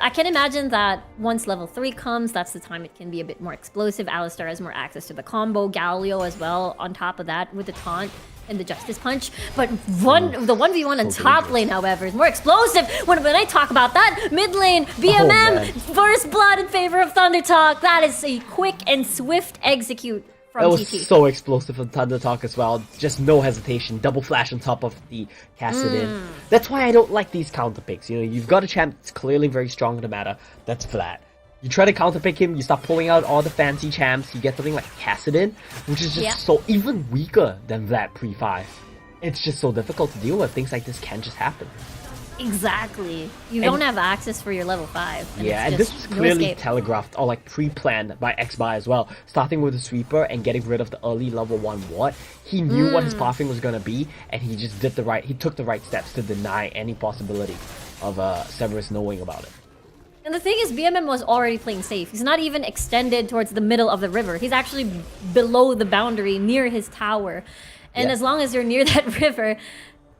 I can imagine that once level 3 comes, that's the time it can be a bit more explosive. Alistar has more access to the combo, Galio as well on top of that with the taunt and the Justice Punch. But the 1v1 on top lane, however, is more explosive. When I talk about that, mid lane, BMM, first blood in favor of ThunderTalk. That is a quick and swift execute from That was TT. so explosive from ThunderTalk as well. Just no hesitation. Double flash on top of the Kassadin. That's why I don't like these counter picks. You know, you've got a champ that's clearly very strong in the meta. That's flat. You try to counterpick him, you start pulling out all the fancy champs, you get something like Kassadin, which is just so even weaker than Vlad pre-5. It's just so difficult to deal with. Things like this can just happen. Exactly. You don't have access for your level 5. Yeah, and this was clearly telegraphed or like pre-planned by Xby as well. Starting with the sweeper and getting rid of the early level 1 ward. He knew what his pathing was gonna be, and he just did he took the right steps to deny any possibility of Cerberus knowing about it. And the thing is, BMM was already playing safe. He's not even extended towards the middle of the river. He's actually below the boundary, near his tower. And as long as you're near that river,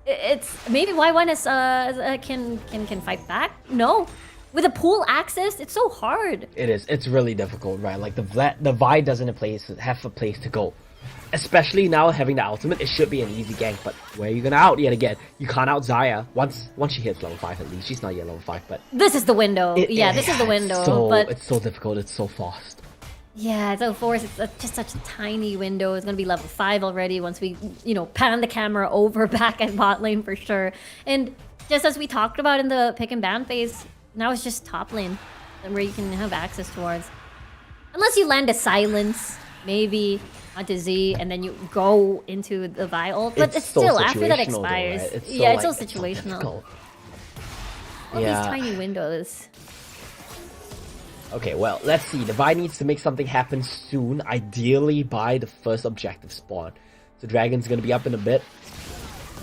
it's maybe Y1 can fight back. No, with a pool access, it's so hard. It is. It's really difficult, right? Like the Vi doesn't have a place to go. Especially now having the ultimate, it should be an easy gank. But where are you gonna out yet again? You can't out Xayah once she hits level 5 at least. She's not yet level 5, but this is the window. This is the window. But it's so difficult. It's so fast. Yeah, so Force, it's just such a tiny window. It's gonna be level 5 already once we, pan the camera over back at bot lane for sure. And just as we talked about in the pick and ban phase, now it's just top lane where you can have access towards. Unless you land a silence, maybe onto Z, and then you go into the Vi ult. But it's so still, after that situational expires. Though, right? It's so situational. All these Yeah. tiny windows. Okay, well, let's see. The Vi needs to make something happen soon, ideally by the first objective spawn. So Dragon's gonna be up in a bit.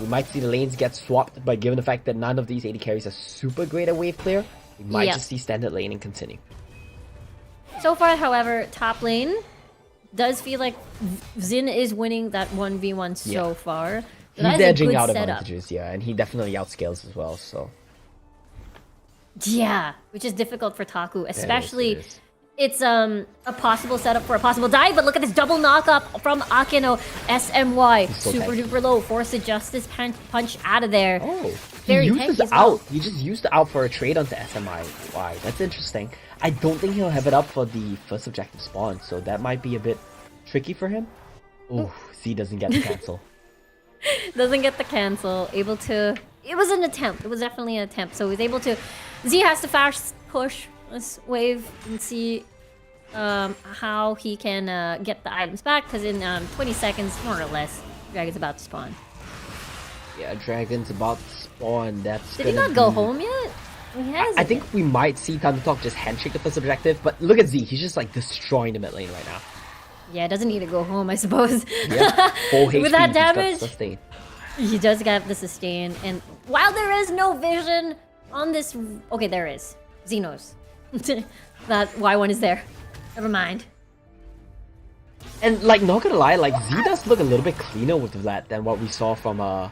We might see the lanes get swapped, but given the fact that none of these AD carries are super great at wave clear, we might just see standard laning continue. So far, however, top lane does feel like Xin is winning that 1v1 so far. So He's edging out advantages, and he definitely outscales as well, so... Yeah, which is difficult for Taku, especially it's a possible setup for a possible dive, but look at this double knock-up from Akeno. SMY, super duper low, force the justice punch out of there. Oh, very he used tanky the out. He just used the out for a trade onto SMI. Why? That's interesting. I don't think he'll have it up for the first objective spawn, so that might be a bit tricky for him. Ooh, Z doesn't get the cancel. Doesn't get the cancel, able to... It was an attempt, it was definitely an attempt, so he's able to... Z has to fast push this wave and see how he can get the items back, because in 20 seconds, more or less, Dragon's about to spawn. Yeah, Dragon's about to spawn, that's Did he not go home yet? He hasn't. I think we might see Thundertalk just handshake the first objective, but look at Z, he's just like destroying the mid lane right now. Yeah, doesn't need to go home, I suppose. Yeah, full HP, with that damage, sustain. He does get the sustain, and while there is no vision on this... Okay, there is. Z knows that Y1 is there. Never mind. And like, not gonna lie, like Z does look a little bit cleaner with Vlad than what we saw from the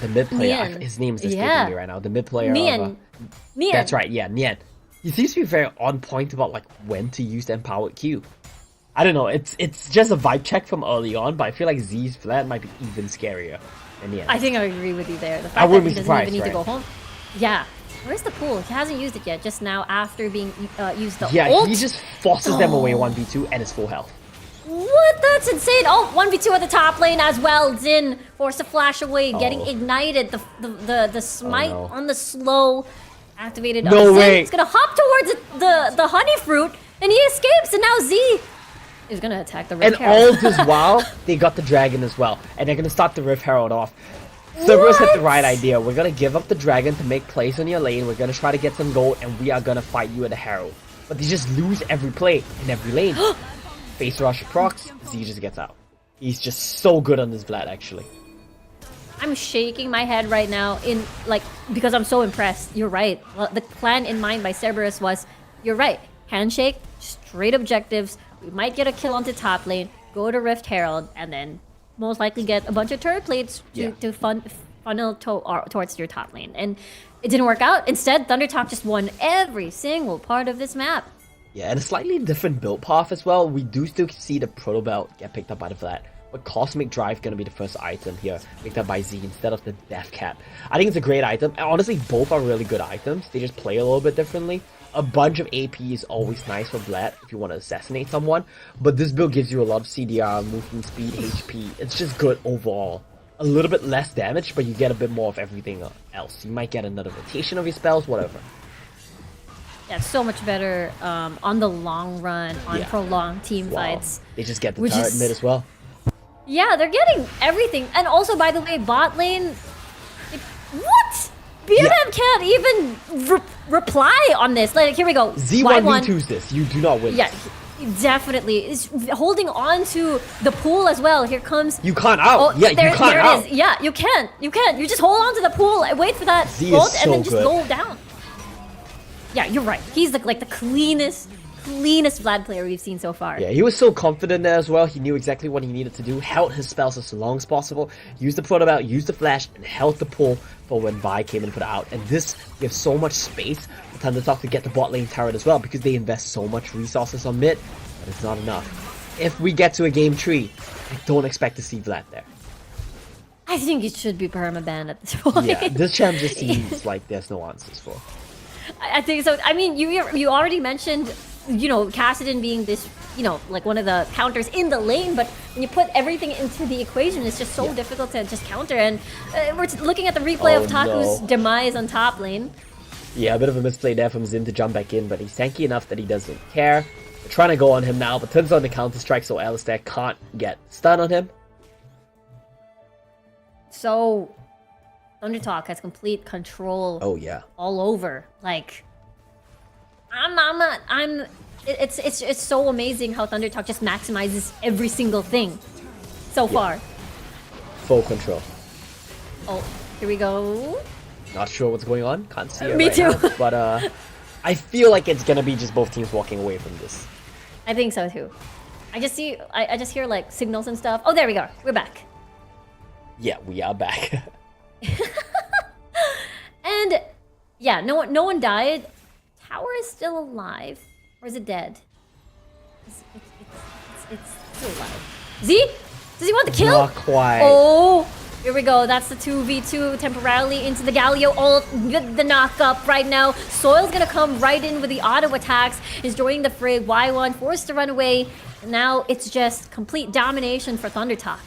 mid player. Nian. His name is escaping me right now. The mid player. Nian. Nian. That's right. Yeah, Nian. He seems to be very on point about like when to use the empowered Q. I don't know. It's just a vibe check from early on, but I feel like Z's Vlad might be even scarier than Nian. I think I agree with you there. The fact I wouldn't that be he doesn't surprised, even need to right? go home. Yeah. Where's the pool? He hasn't used it yet. Just now after being used the Yeah, ult. he just forces them away 1v2 and is full health. What? That's insane. Oh, 1v2 at the top lane as well. Xin forced to flash away, getting ignited. The smite on the slow activated. No Xin. way. It's gonna hop towards the honey fruit, and he escapes. And now Z is gonna attack the Rift And Herald. all this while, they got the dragon as well, and they're gonna start the Rift Herald off. Cerberus had the right idea. We're gonna give up the dragon to make plays on your lane. We're gonna try to get some gold, and we are gonna fight you at the Herald. But they just lose every play in every lane. Face rush procs, Z just gets out. He's just so good on this Vlad, actually. I'm shaking my head right now because I'm so impressed. You're right. Well, the plan in mind by Cerberus was, you're right. Handshake, straight objectives. We might get a kill onto top lane, go to Rift Herald, and then most likely get a bunch of turret plates to funnel towards your top lane. And it didn't work out. Instead, Thundertalk just won every single part of this map. Yeah, and a slightly different build path as well. We do still see the Proto Belt get picked up by the Vlad. But Cosmic Drive gonna be the first item here, picked up by Z instead of the Death Cap. I think it's a great item. And honestly, both are really good items. They just play a little bit differently. A bunch of AP is always nice for Vlad if you want to assassinate someone. But this build gives you a lot of CDR, movement speed, HP. It's just good overall. A little bit less damage, but you get a bit more of everything else. You might get another rotation of your spells, whatever. That's so much better on the long run, on prolonged team fights. They just get the turret mid as well. Yeah, they're getting everything. And also, by the way, bot lane... What? BMM can't even reply on this. Like, here we go. Z1v2's this. You do not win. Yeah, definitely. Is holding on to the pool as well. Here comes... You can't out. You can't out. It is. Yeah, you can't. You can't. You just hold on to the pool and wait for that bolt and then just go down. Yeah, you're right. He's the cleanest Vlad player we've seen so far. Yeah, he was so confident there as well. He knew exactly what he needed to do. Held his spells as long as possible. Used the proto belt, used the flash, and held the pull for when Vi came in and put it out. And this gives so much space for Thundertalk to get the bot lane turret as well, because they invest so much resources on mid, but it's not enough. If we get to a game 3, I don't expect to see Vlad there. I think it should be permabanned at this point. Yeah, this champ just seems like there's no answers for. I think so. I mean, you already mentioned, you know, Kassadin being this, you know, like one of the counters in the lane, but when you put everything into the equation, it's just so difficult to just counter. And we're looking at the replay of Taku's demise on top lane. Yeah, a bit of a misplay there from Xin to jump back in, but he's tanky enough that he doesn't care. We're trying to go on him now, but turns on the counter-strike, so Alistair can't get stun on him. So, Thundertalk has complete control. Oh yeah. All over. Like, it's so amazing how Thundertalk just maximizes every single thing so far. Full control. Oh, here we go. Not sure what's going on. Can't see it Me right too. now, but I feel like it's gonna be just both teams walking away from this. I think so too. I just hear like signals and stuff. Oh, there we go. We're back. Yeah, we are back. And yeah, no one died. Tower is still alive, or is it dead? It's still alive. Z? Does he want the kill? Not quite. Oh, here we go. That's the 2v2 temporarily into the Galio ult with the knock-up right now. Soil's gonna come right in with the auto attacks. Is joining the fray. Y1 forced to run away. And now it's just complete domination for Thundertalk.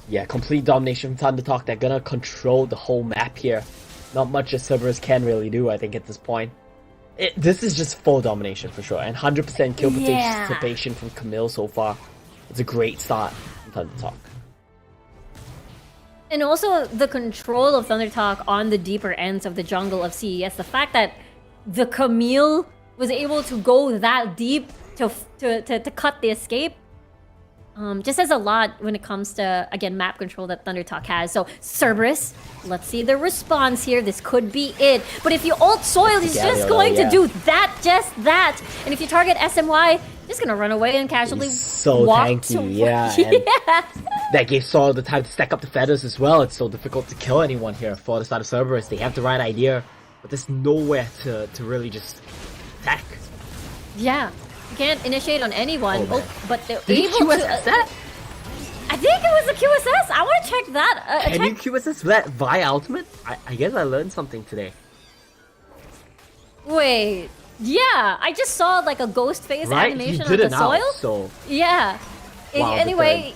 Yeah, complete domination from Thundertalk. They're gonna control the whole map here. Not much as Cerberus can really do, I think, at this point. This is just full domination for sure. And 100% kill participation from Camille so far. It's a great start from Thundertalk. And also the control of Thundertalk on the deeper ends of the jungle of CES. The fact that the Camille was able to go that deep to cut the escape. Just says a lot when it comes to, again, map control that Thundertalk has. So, Cerberus, let's see the response here. This could be it. But if you ult Soil, he's just going to do just that. And if you target SMY, just gonna run away and casually walk tanky, yeah. That gave Soil the time to stack up the feathers as well. It's so difficult to kill anyone here for the side of Cerberus. They have the right idea, but there's nowhere to really just attack. Yeah. You can't initiate on anyone, but they're Did able QSS to... that? I think it was a QSS. I want to check that. Can you QSS that via ultimate? I guess I learned something today. Wait. Yeah, I just saw like a ghost face animation on the Soil. So yeah. Wow, Anyway,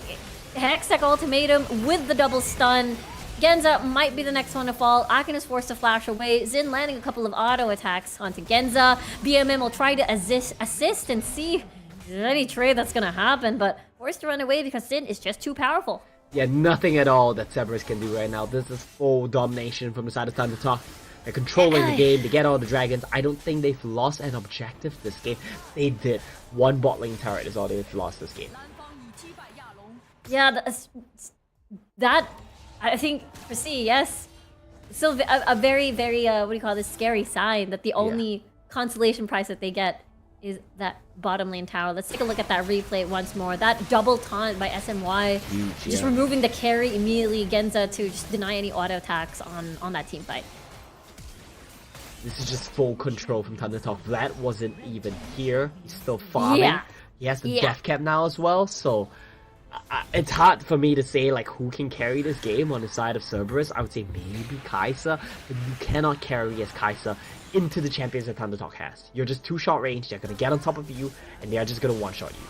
Hextech ultimatum with the double stun. Genza might be the next one to fall. Akin is forced to flash away. Xin landing a couple of auto attacks onto Genza. BMM will try to assist and see if there's any trade that's gonna happen, but forced to run away because Xin is just too powerful. yeah, nothing at all that Cerberus can do right now. This is full domination from the side of Thundertalk. They're controlling the game. They get all the dragons. I don't think they've lost an objective this game. They did. One bot lane turret is all they've lost this game. Yeah, that I think for CES, still a very, very, what do you call this, scary sign that the only consolation prize that they get is that bottom lane tower. Let's take a look at that replay once more. That double taunt by SMY, just removing the carry immediately, Genza to just deny any auto attacks on that team fight. This is just full control from Thundertalk. Vlad wasn't even here. He's still farming. Yeah. He has the death cap now as well, so it's hard for me to say like who can carry this game on the side of Cerberus. I would say maybe Kai'Sa, but you cannot carry as Kai'Sa into the champions that Thundertalk has. You're just too short range. They're gonna get on top of you, and they are just gonna one-shot you.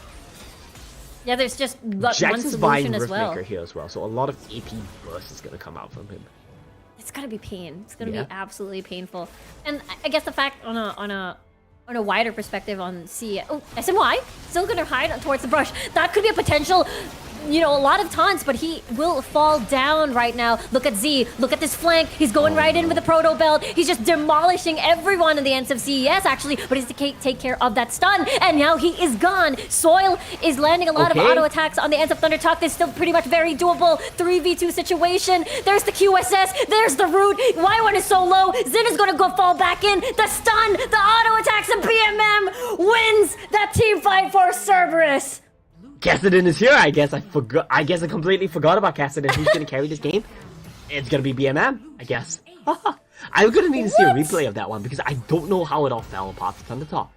Yeah, there's just one Jax is buying solution as well. Riftmaker here as well, so a lot of AP burst is gonna come out from him. it's gonna be pain. It's gonna be absolutely painful. And I guess the fact on a wider perspective on CES, SMY still gonna hide towards the brush. That could be a potential, you know, a lot of taunts, but he will fall down right now. Look at Z. Look at this flank. He's going right in with the proto belt. He's just demolishing everyone in the ends of CES, actually, but he's to take care of that stun, and now he is gone. Soil is landing a lot of auto attacks on the ends of ThunderTalk. This is still pretty much very doable 3v2 situation. There's the QSS. There's the root. Y1 is so low. Zin is going to go fall back in. The stun, the auto attacks, and BMM wins that team fight for Cerberus. Kassadin is here. I guess I completely forgot about Kassadin. Who's gonna carry this game? It's gonna be BMM, I guess. I'm gonna need to see a replay of that one because I don't know how it all fell apart for ThunderTalk.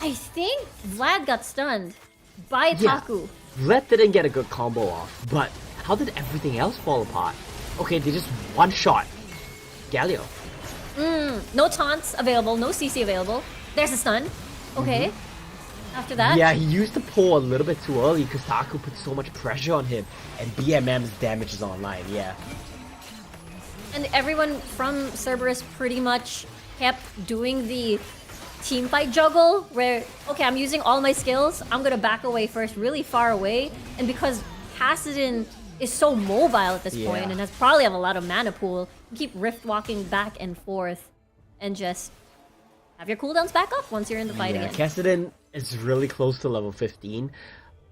I think Vlad got stunned by Taku. Vlad didn't get a good combo off, but how did everything else fall apart? Okay, they just one shot. Galio. No taunts available, no CC available. There's a stun. Okay. After that? Yeah, he used the pull a little bit too early because Taku put so much pressure on him, and BMM's damage is online, And everyone from Cerberus pretty much kept doing the team fight juggle where, okay, I'm using all my skills, I'm gonna back away first, really far away, and because Kassadin is so mobile at this point and has probably have a lot of mana pool, you keep rift walking back and forth and just have your cooldowns back up once you're in the fight again. Kassadin is really close to level 15.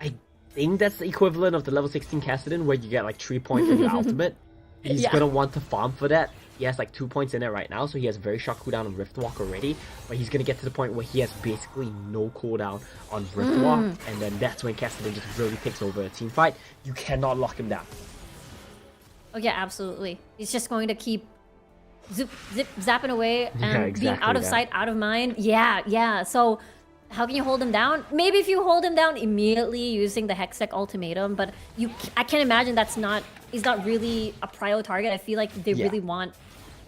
I think that's the equivalent of the level 16 Kassadin where you get like 3 points in your ultimate. He's gonna want to farm for that. He has like 2 points in it right now, so he has very short cooldown on Rift Walk already. But he's gonna get to the point where he has basically no cooldown on Rift Walk, and then that's when Kassadin just really takes over a team fight. You cannot lock him down. Oh yeah, absolutely. He's just going to keep zapping away and being out of sight, out of mind. Yeah. So how can you hold him down? Maybe if you hold him down immediately using the Hextech ultimatum, but I can't imagine he's not really a prio target. I feel like they really want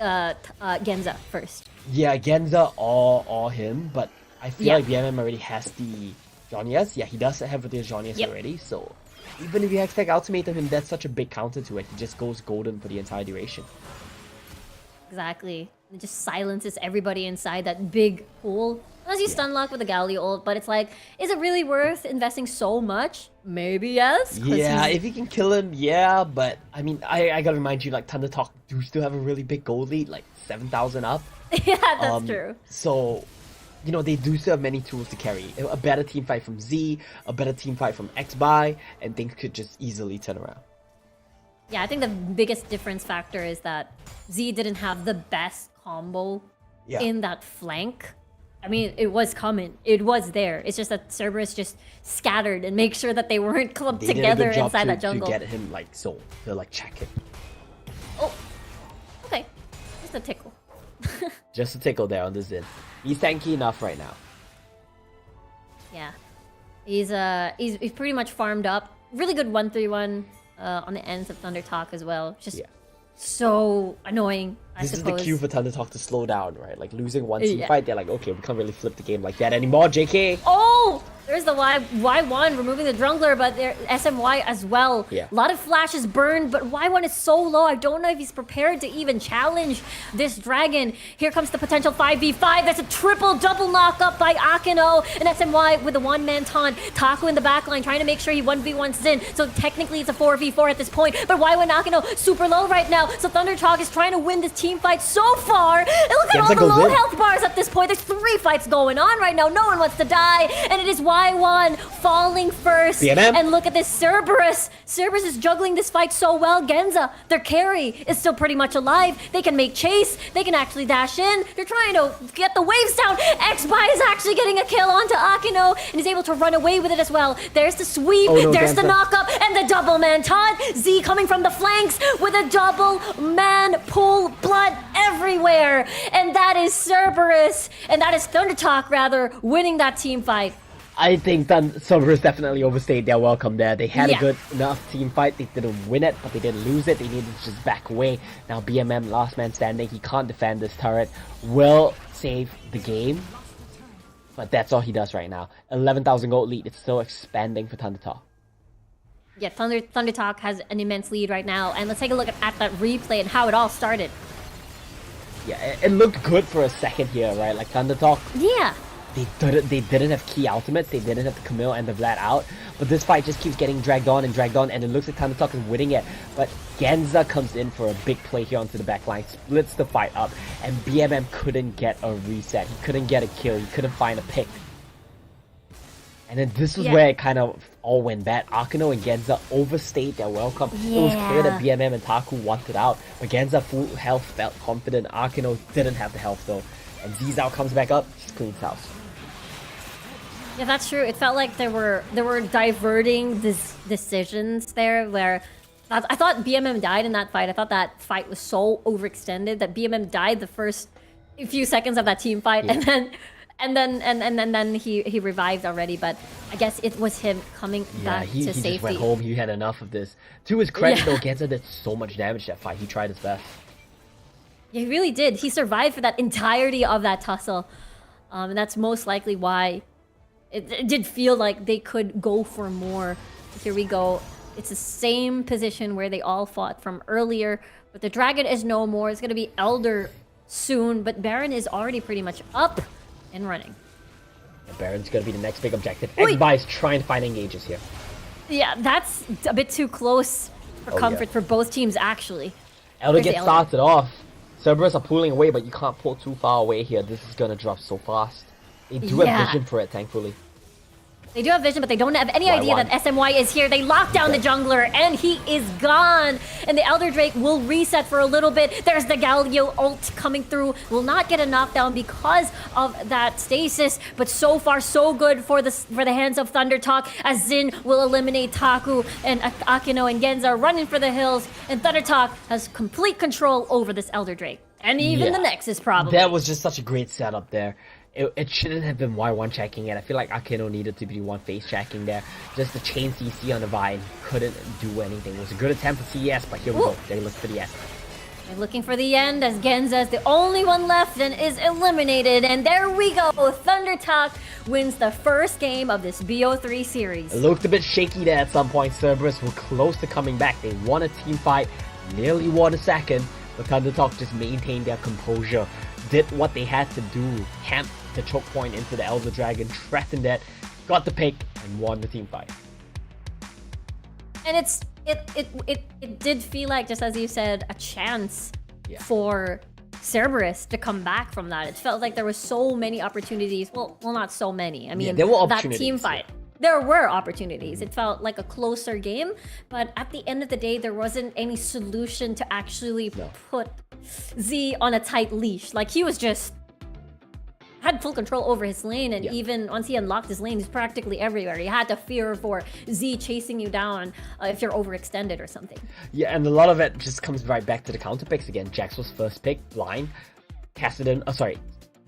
Genza first. Yeah, Genza or him, but I feel like BMM already has the Jonias. Yeah, he does have the Jonias already, so even if you Hextech ultimatum him, that's such a big counter to it. He just goes golden for the entire duration. Exactly. It just silences everybody inside that big pool. Unless you stun lock with a Galio ult, but it's like, is it really worth investing so much? Maybe yes. Yeah, if you can kill him, but I mean, I gotta remind you, like, ThunderTalk do still have a really big gold lead, like 7,000 up. Yeah, that's true. So, you know, they do still have many tools to carry. A better team fight from Z, a better team fight from XBuy, and things could just easily turn around. Yeah, I think the biggest difference factor is that Z didn't have the best combo in that flank. I mean, it was coming. It was there. It's just that Cerberus just scattered and make sure that they weren't clumped together inside that jungle. To get him, like, to check it. Oh, okay. Just a tickle. Just a tickle there on the Zin. He's tanky enough right now. Yeah. He's pretty much farmed up. Really good 1-3-1 on the ends of ThunderTalk as well. Just so annoying, I suppose. This is the cue for ThunderTalk to slow down, right? Like, losing one team fight, they're like, okay, we can't really flip the game like that anymore, JK! Oh! There's the Y1 removing the jungler, but there SMY as well. Yeah. A lot of flashes burned, but Y1 is so low. I don't know if he's prepared to even challenge this dragon. Here comes the potential 5v5. There's a double knock up by Akino, and SMY with a one-man taunt. Taku in the backline trying to make sure he 1v1s Zin. So technically it's a 4v4 at this point, but Y1 Akino super low right now. So ThunderTalk is trying to win this team fight so far. And look at all the low health bars at this point. There's 3 fights going on right now. No one wants to die, and it is Y1 falling first. BMM. And look at this Cerberus. Cerberus is juggling this fight so well. Genza, their carry, is still pretty much alive. They can make chase. They can actually dash in. They're trying to get the waves down. XBuy is actually getting a kill onto Akino and is able to run away with it as well. There's the sweep. There's the knock-up and the double man taunt. Z coming from the flanks with a double man pull, blood everywhere. And that is Cerberus, and that is ThunderTalk rather, winning that team fight. I think Cerberus definitely overstayed their welcome there. They had a good enough team fight. They didn't win it, but they didn't lose it. They needed to just back away. Now BMM, last man standing. He can't defend this turret. Will save the game, but that's all he does right now. 11,000 gold lead. It's still expanding for ThunderTalk. Yeah, Thunder Talk has an immense lead right now, and let's take a look at that replay and how it all started. Yeah, it looked good for a second here, right? Like Thunder Talk. Yeah. They didn't have key ultimates, they didn't have the Camille and the Vlad out, but this fight just keeps getting dragged on, and it looks like Thunder Talk is winning it. But Genza comes in for a big play here onto the back line, splits the fight up, and BMM couldn't get a reset, he couldn't get a kill, he couldn't find a pick. And then this was where it kind of all went bad. Akino and Genza overstayed their welcome. It was clear that BMM and Taku wanted out, but Genza full health felt confident. Akino didn't have the health though. And Zizao comes back up, just cleans house. Yeah, that's true. It felt like there were diverting decisions there where I thought BMM died in that fight. I thought that fight was so overextended that BMM died the first few seconds of that team fight, and then he revived already. But I guess it was him coming back to safety. He just went home. He had enough of this. To his credit, though, Genza did so much damage that fight. He tried his best. Yeah, he really did. He survived for that entirety of that tussle, and that's most likely why it did feel like they could go for more. Here we go. It's the same position where they all fought from earlier, but the dragon is no more. It's going to be Elder soon, but Baron is already pretty much up and running. Yeah, Baron's going to be the next big objective. Xbai is trying to find engages here. Yeah, that's a bit too close for comfort for both teams, actually. Elder gets started off. Cerberus are pulling away, but you can't pull too far away here. This is going to drop so fast. They do have vision for it, thankfully. They do have vision, but they don't have any idea that SMY is here. They lock down the jungler, and he is gone. And the Elder Drake will reset for a little bit. There's the Galio ult coming through. Will not get a knockdown because of that stasis, but so far so good for the hands of Thunder Talk, as Xin will eliminate Taku, and Akino and Genza are running for the hills, and Thunder Talk has complete control over this Elder Drake. And even the Nexus, probably. That was just such a great setup there. It shouldn't have been Y1 checking it. I feel like Akino needed to be one face checking there. Just the chain CC on the Vine couldn't do anything. It was a good attempt at CES, but here we go. They look for the end. They're looking for the end as Genza is the only one left and is eliminated. And there we go. Thunder Talk wins the first game of this BO3 series. It looked a bit shaky there at some point. Cerberus were close to coming back. They won a team fight, nearly won a second, but Thunder Talk just maintained their composure. Did what they had to do, camped the choke point into the Elder Dragon, threatened it, got the pick, and won the team fight. And it did feel like, just as you said, a chance for Cerberus to come back from that. It felt like there were so many opportunities. Well, not so many. I mean, there were that team fight. There were opportunities. It felt like a closer game, but at the end of the day, there wasn't any solution to actually put Z on a tight leash. Like, he was just had full control over his lane, and even once he unlocked his lane, he's practically everywhere. You had to fear for Z chasing you down if you're overextended or something. Yeah, and a lot of it just comes right back to the counter picks again. Jax was first pick, blind.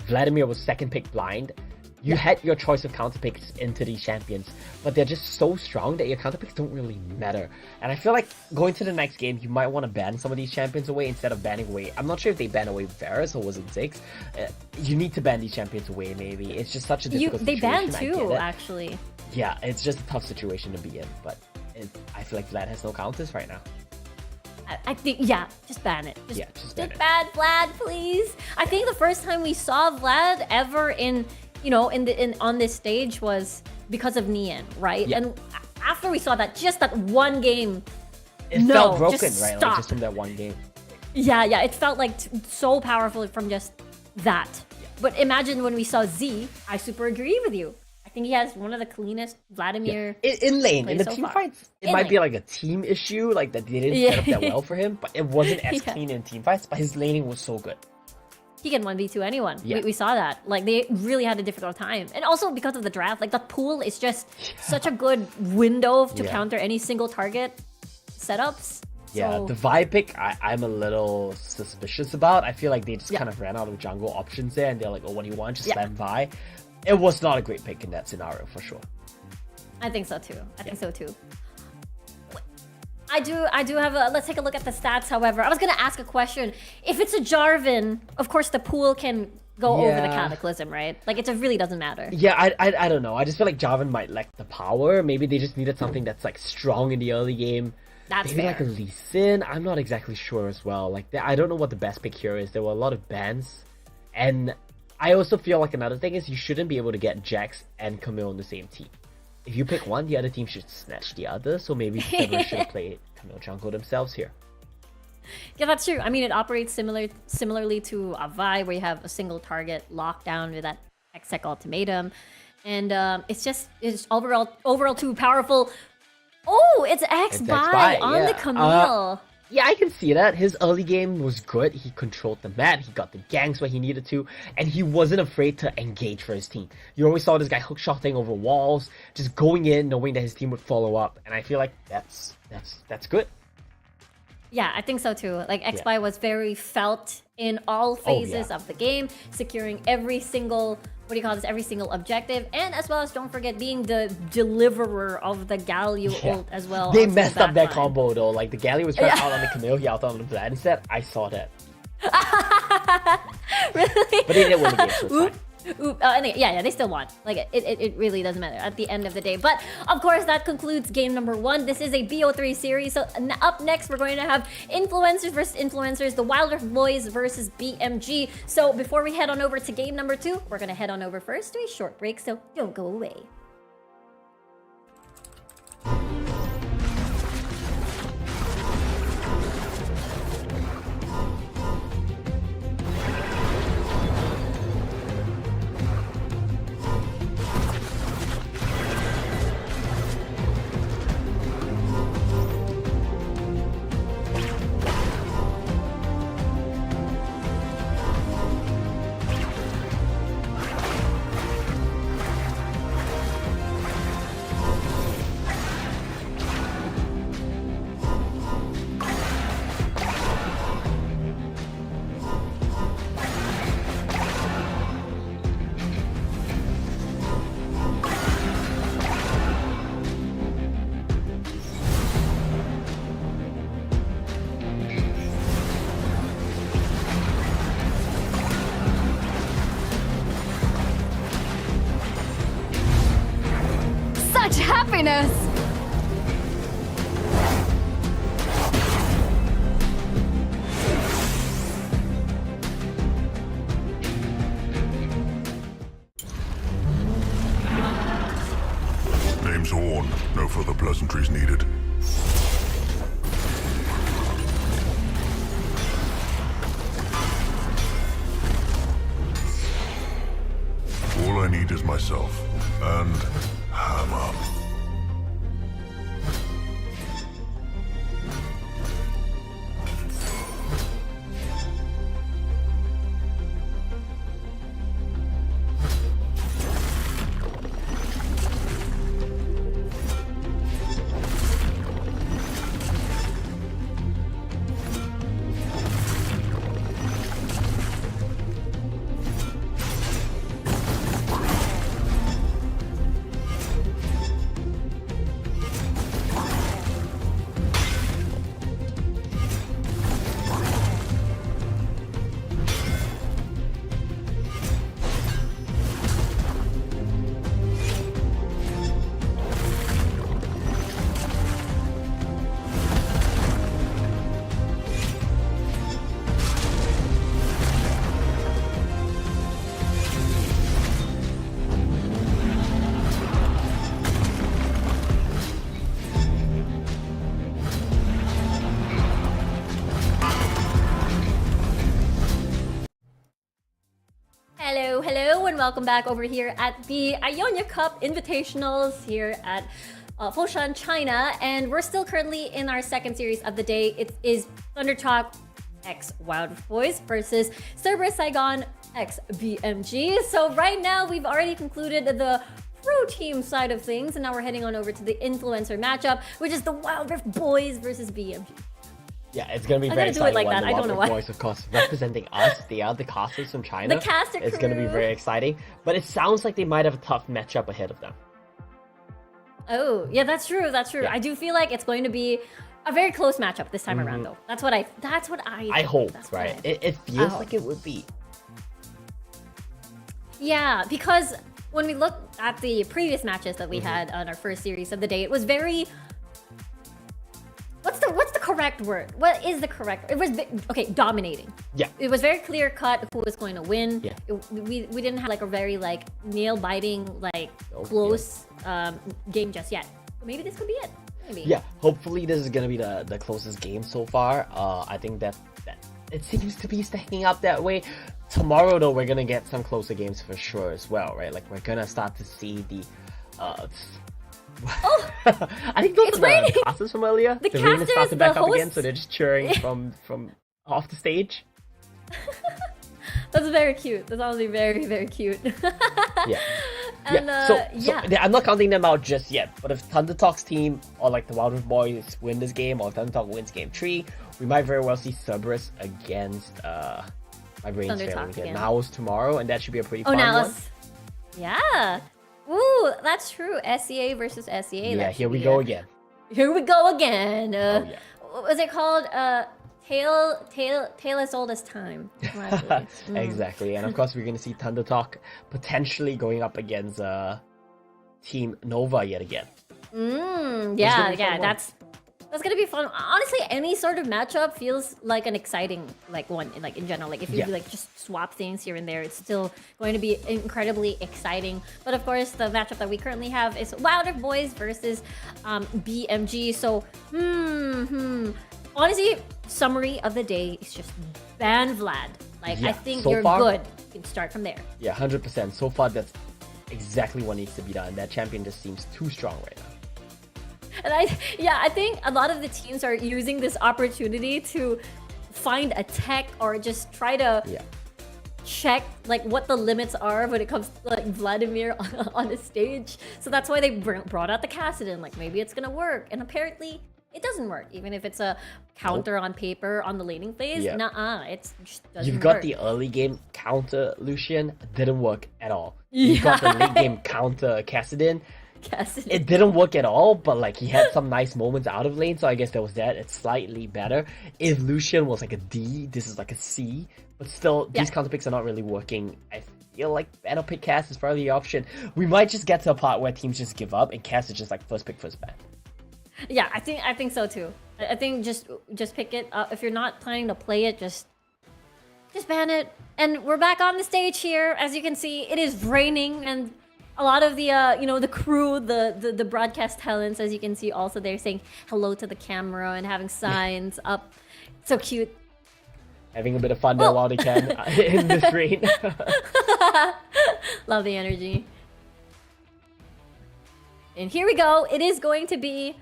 Vladimir was second pick, blind. You had your choice of counter picks into these champions, but they're just so strong that your counter picks don't really matter. And I feel like going to the next game, you might want to ban some of these champions away instead of banning away. I'm not sure if they ban away Varus or was it Ziggs. You need to ban these champions away, maybe. It's just such a difficult situation. They banned two, actually. Yeah, it's just a tough situation to be in, but I feel like Vlad has no counters right now. I think, just ban it. Just ban it. Bad Vlad, please. I think the first time we saw Vlad ever on this stage was because of Nian, right? Yeah. And after we saw that, just that one game, it felt broken, right? Like just from that one game. Yeah, it felt like so powerful from just that. Yeah. But imagine when we saw Z, I super agree with you. I think he has one of the cleanest Vladimir in lane. In the so team far. fights, it might be like a team issue, like that they didn't set up that well for him, but it wasn't as clean in team fights, but his laning was so good. He can 1v2 anyone. Yeah. We saw that. Like, they really had a difficult time. And also because of the draft, like, that pool is just such a good window to counter any single target setups. Yeah, so... the Vi pick, I'm a little suspicious about. I feel like they just kind of ran out of jungle options there, and they're like, oh, what do you want? Just spam Vi. It was not a great pick in that scenario, for sure. I think so, too. I think so, too. I do have a, let's take a look at the stats, however. I was going to ask a question. If it's a Jarvan, of course the pool can go over the Yeah. Cataclysm, right? Like, it just really doesn't matter. Yeah, I don't know. I just feel like Jarvan might lack the power. Maybe they just needed something that's like strong in the early game. That's Maybe fair. like a Lee Sin. I'm not exactly sure as well. Like, I don't know what the best pick here is. There were a lot of bans. And I also feel like another thing is you shouldn't be able to get Jax and Camille on the same team. If you pick one, the other team should snatch the other. So maybe Cerberus should have played Camille jungle themselves here. Yeah, that's true. I mean, it operates similarly to a Vi, where you have a single target lockdown with that Hextech ultimatum, and it's overall too powerful. Oh, it's X-Buy on the Camille. Yeah, I can see that. His early game was good. He controlled the map, he got the ganks where he needed to, and he wasn't afraid to engage for his team. You always saw this guy hookshotting over walls, just going in, knowing that his team would follow up, and I feel like that's good. Yeah, I think so too. Like, X-Buy was very felt in all phases of the game, securing every single, every single objective, and as well as, don't forget, being the deliverer of the Galio ult as well. They onto messed the up that backline. combo though. Like, the Galio was right out on the Camille, he out on the Vlad instead. I saw that. Really? But they didn't win the game, so it's fine. Anyway, yeah, they still won. Like, it really doesn't matter at the end of the day. But of course, that concludes game number 1. This is a BO3 series. So up next, we're going to have influencers versus influencers, the Wild Rift Boys versus BMG. So before we head on over to game number 2, we're going to head on over first to a short break. So don't go away. Such happiness! Name's Horn. No further pleasantries needed. All I need is myself. And hammer. Hello, and welcome back over here at the Ionia Cup Invitationals here at Foshan, China. And we're still currently in our second series of the day. It is Thundertalk x Wild Rift Boys versus Cerberus Saigon x BMG. So right now, we've already concluded the pro team side of things, and now we're heading on over to the influencer matchup, which is the Wild Rift Boys versus BMG. Yeah, it's gonna be I'm very gonna do it exciting. like when that. the I don't Wild know Rift why. Boys, of course, representing us. They are the casters from China. The caster It's gonna be crew. very exciting. But it sounds like they might have a tough matchup ahead of them. Oh, yeah, that's true. That's true. Yeah. I do feel like it's going to be a very close matchup this time around, though. That's what I. I hope, that's what right? I- It feels I like it would be. Yeah, because when we look at the previous matches that we had on our first series of the day, it was very... What's the correct word? What is the correct... It was, okay, dominating. Yeah. It was very clear-cut who was going to win. Yeah. We didn't have like a very like nail-biting, like close game just yet. Maybe this could be it. Maybe. Yeah, hopefully this is gonna be the closest game so far. I think that it seems to be stacking up that way. Tomorrow though, we're gonna get some closer games for sure as well, right? Like we're gonna start to see the I think those are the casters from earlier. The rain has started back up again, so they're just cheering from off the stage. That's very cute. That's honestly very, very cute. Yeah. And, so I'm not counting them out just yet, but if Thunder Talk's team or like the Wild Rift Boys win this game, or if Thunder Talk wins game 3, we might very well see Cerberus against my brain's failing again. NAOS tomorrow, and that should be a pretty fun one. Yeah. Ooh, that's true. SEA versus SEA. Yeah, here we go again. Here we go again. What was it called? Tale as old as time. Exactly, and of course we're going to see Thunder Talk potentially going up against Team Nova yet again. Yeah, that's gonna be fun. Honestly, any sort of matchup feels like an exciting one. Like in general, like if you like just swap things here and there, it's still going to be incredibly exciting. But of course, the matchup that we currently have is Wild Rift Boys versus BMG. So honestly, summary of the day is just ban Vlad. Like I think so you're good. You can start from there. Yeah, 100%. So far, that's exactly what needs to be done. That champion just seems too strong right now. And I think a lot of the teams are using this opportunity to find a tech or just try to check like what the limits are when it comes to like Vladimir on the stage. So that's why they brought out the Kassadin. Like maybe it's gonna work, and apparently it doesn't work. Even if it's a counter on paper on the laning phase, nuh-uh, it just doesn't work. You've got the early game counter Lucian, didn't work at all. You've got the late game counter Kassadin. It didn't work at all, but like he had some nice moments out of lane, so I guess there was that. It's slightly better. If Lucian was like a D, this is like a C, but still these counter picks are not really working. I feel like better pick Cass is probably the option. We might just get to a part where teams just give up and Cass is just like first pick, first ban. Yeah, I think so too. I think just pick it up. If you're not planning to play it, just ban it. And we're back on the stage here. As you can see, it is raining, and a lot of the the crew, the broadcast talents, as you can see, also they're saying hello to the camera and having signs up. So cute. Having a bit of fun there while they can in this rain. Love the energy. And here we go. It is going to be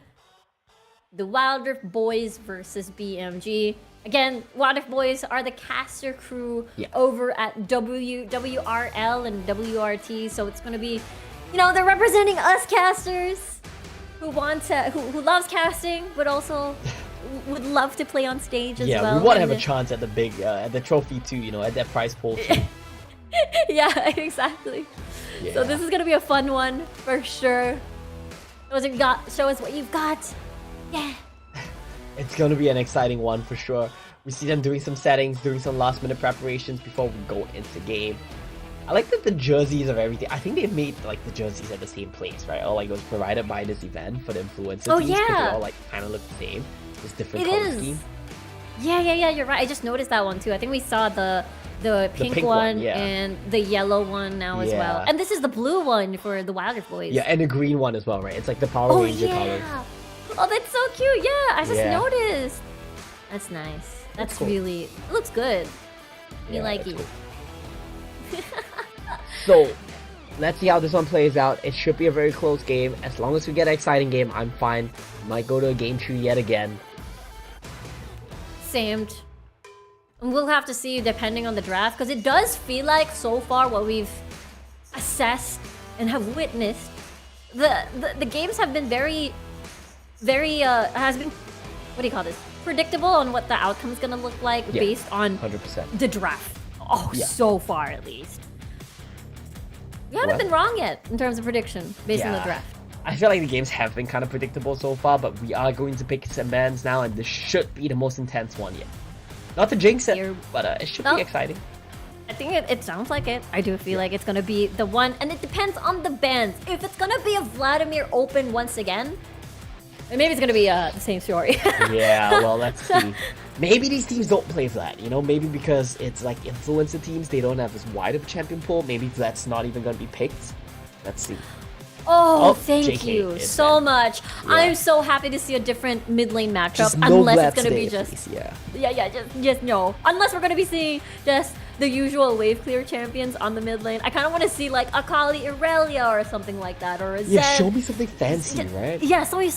the Wild Rift Boys versus BMG. Again, Wild Rift Boys are the caster crew over at WRL and WRT, so it's going to be, they're representing us casters who who loves casting, but also would love to play on stage as well. Yeah, we want to have a chance at the big, at the trophy too, at that prize pool too. Yeah, exactly. Yeah. So this is going to be a fun one for sure. Show us what you've got. Yeah. It's going to be an exciting one for sure. We see them doing some settings, doing some last minute preparations before we go into game. I like that the jerseys of everything, I think they've made like the jerseys at the same place, right? Or like it was provided by this event for the influencer teams, because they all like kind of look the same. Just different color scheme. Yeah, you're right. I just noticed that one too. I think we saw the pink one and the yellow one now as well. And this is the blue one for the Wild Rift Boys. Yeah, and the green one as well, right? It's like the Power Ranger colors. Oh, that's so cute. Yeah, I just noticed. That's nice. That's cool. Really... It looks good. We like it. Cool. So, let's see how this one plays out. It should be a very close game. As long as we get an exciting game, I'm fine. Might go to a game 3 yet again. Same. We'll have to see depending on the draft, because it does feel like so far what we've assessed and have witnessed, the games have been very has been, what do you call this, predictable on what the outcome is going to look like based on 100%. the draft. So far at least. We haven't been wrong yet in terms of prediction based on the draft. I feel like the games have been kind of predictable so far, but we are going to pick some bans now, and this should be the most intense one yet. Not to jinx it, but it should be exciting. think it sounds like it. I do feel like it's gonna be the one, and it depends on the bans. If it's gonna be a Vladimir Open once again, maybe it's gonna be the same story. Yeah, well, let's see. Maybe these teams don't play Vlad, you know? Maybe because it's like influencer teams, they don't have as wide of a champion pool. Maybe Vlad's not even gonna be picked. Let's see. Oh, thank JK you so much. Yeah. I'm so happy to see a different mid lane matchup. Just no unless Vlad it's gonna today, be just please, yeah. yeah, just no. Unless we're gonna be seeing just the usual wave clear champions on the mid lane. I kind of want to see like Akali Irelia or something like that, or a Zed. Yeah, show me something fancy, right? Yeah, show us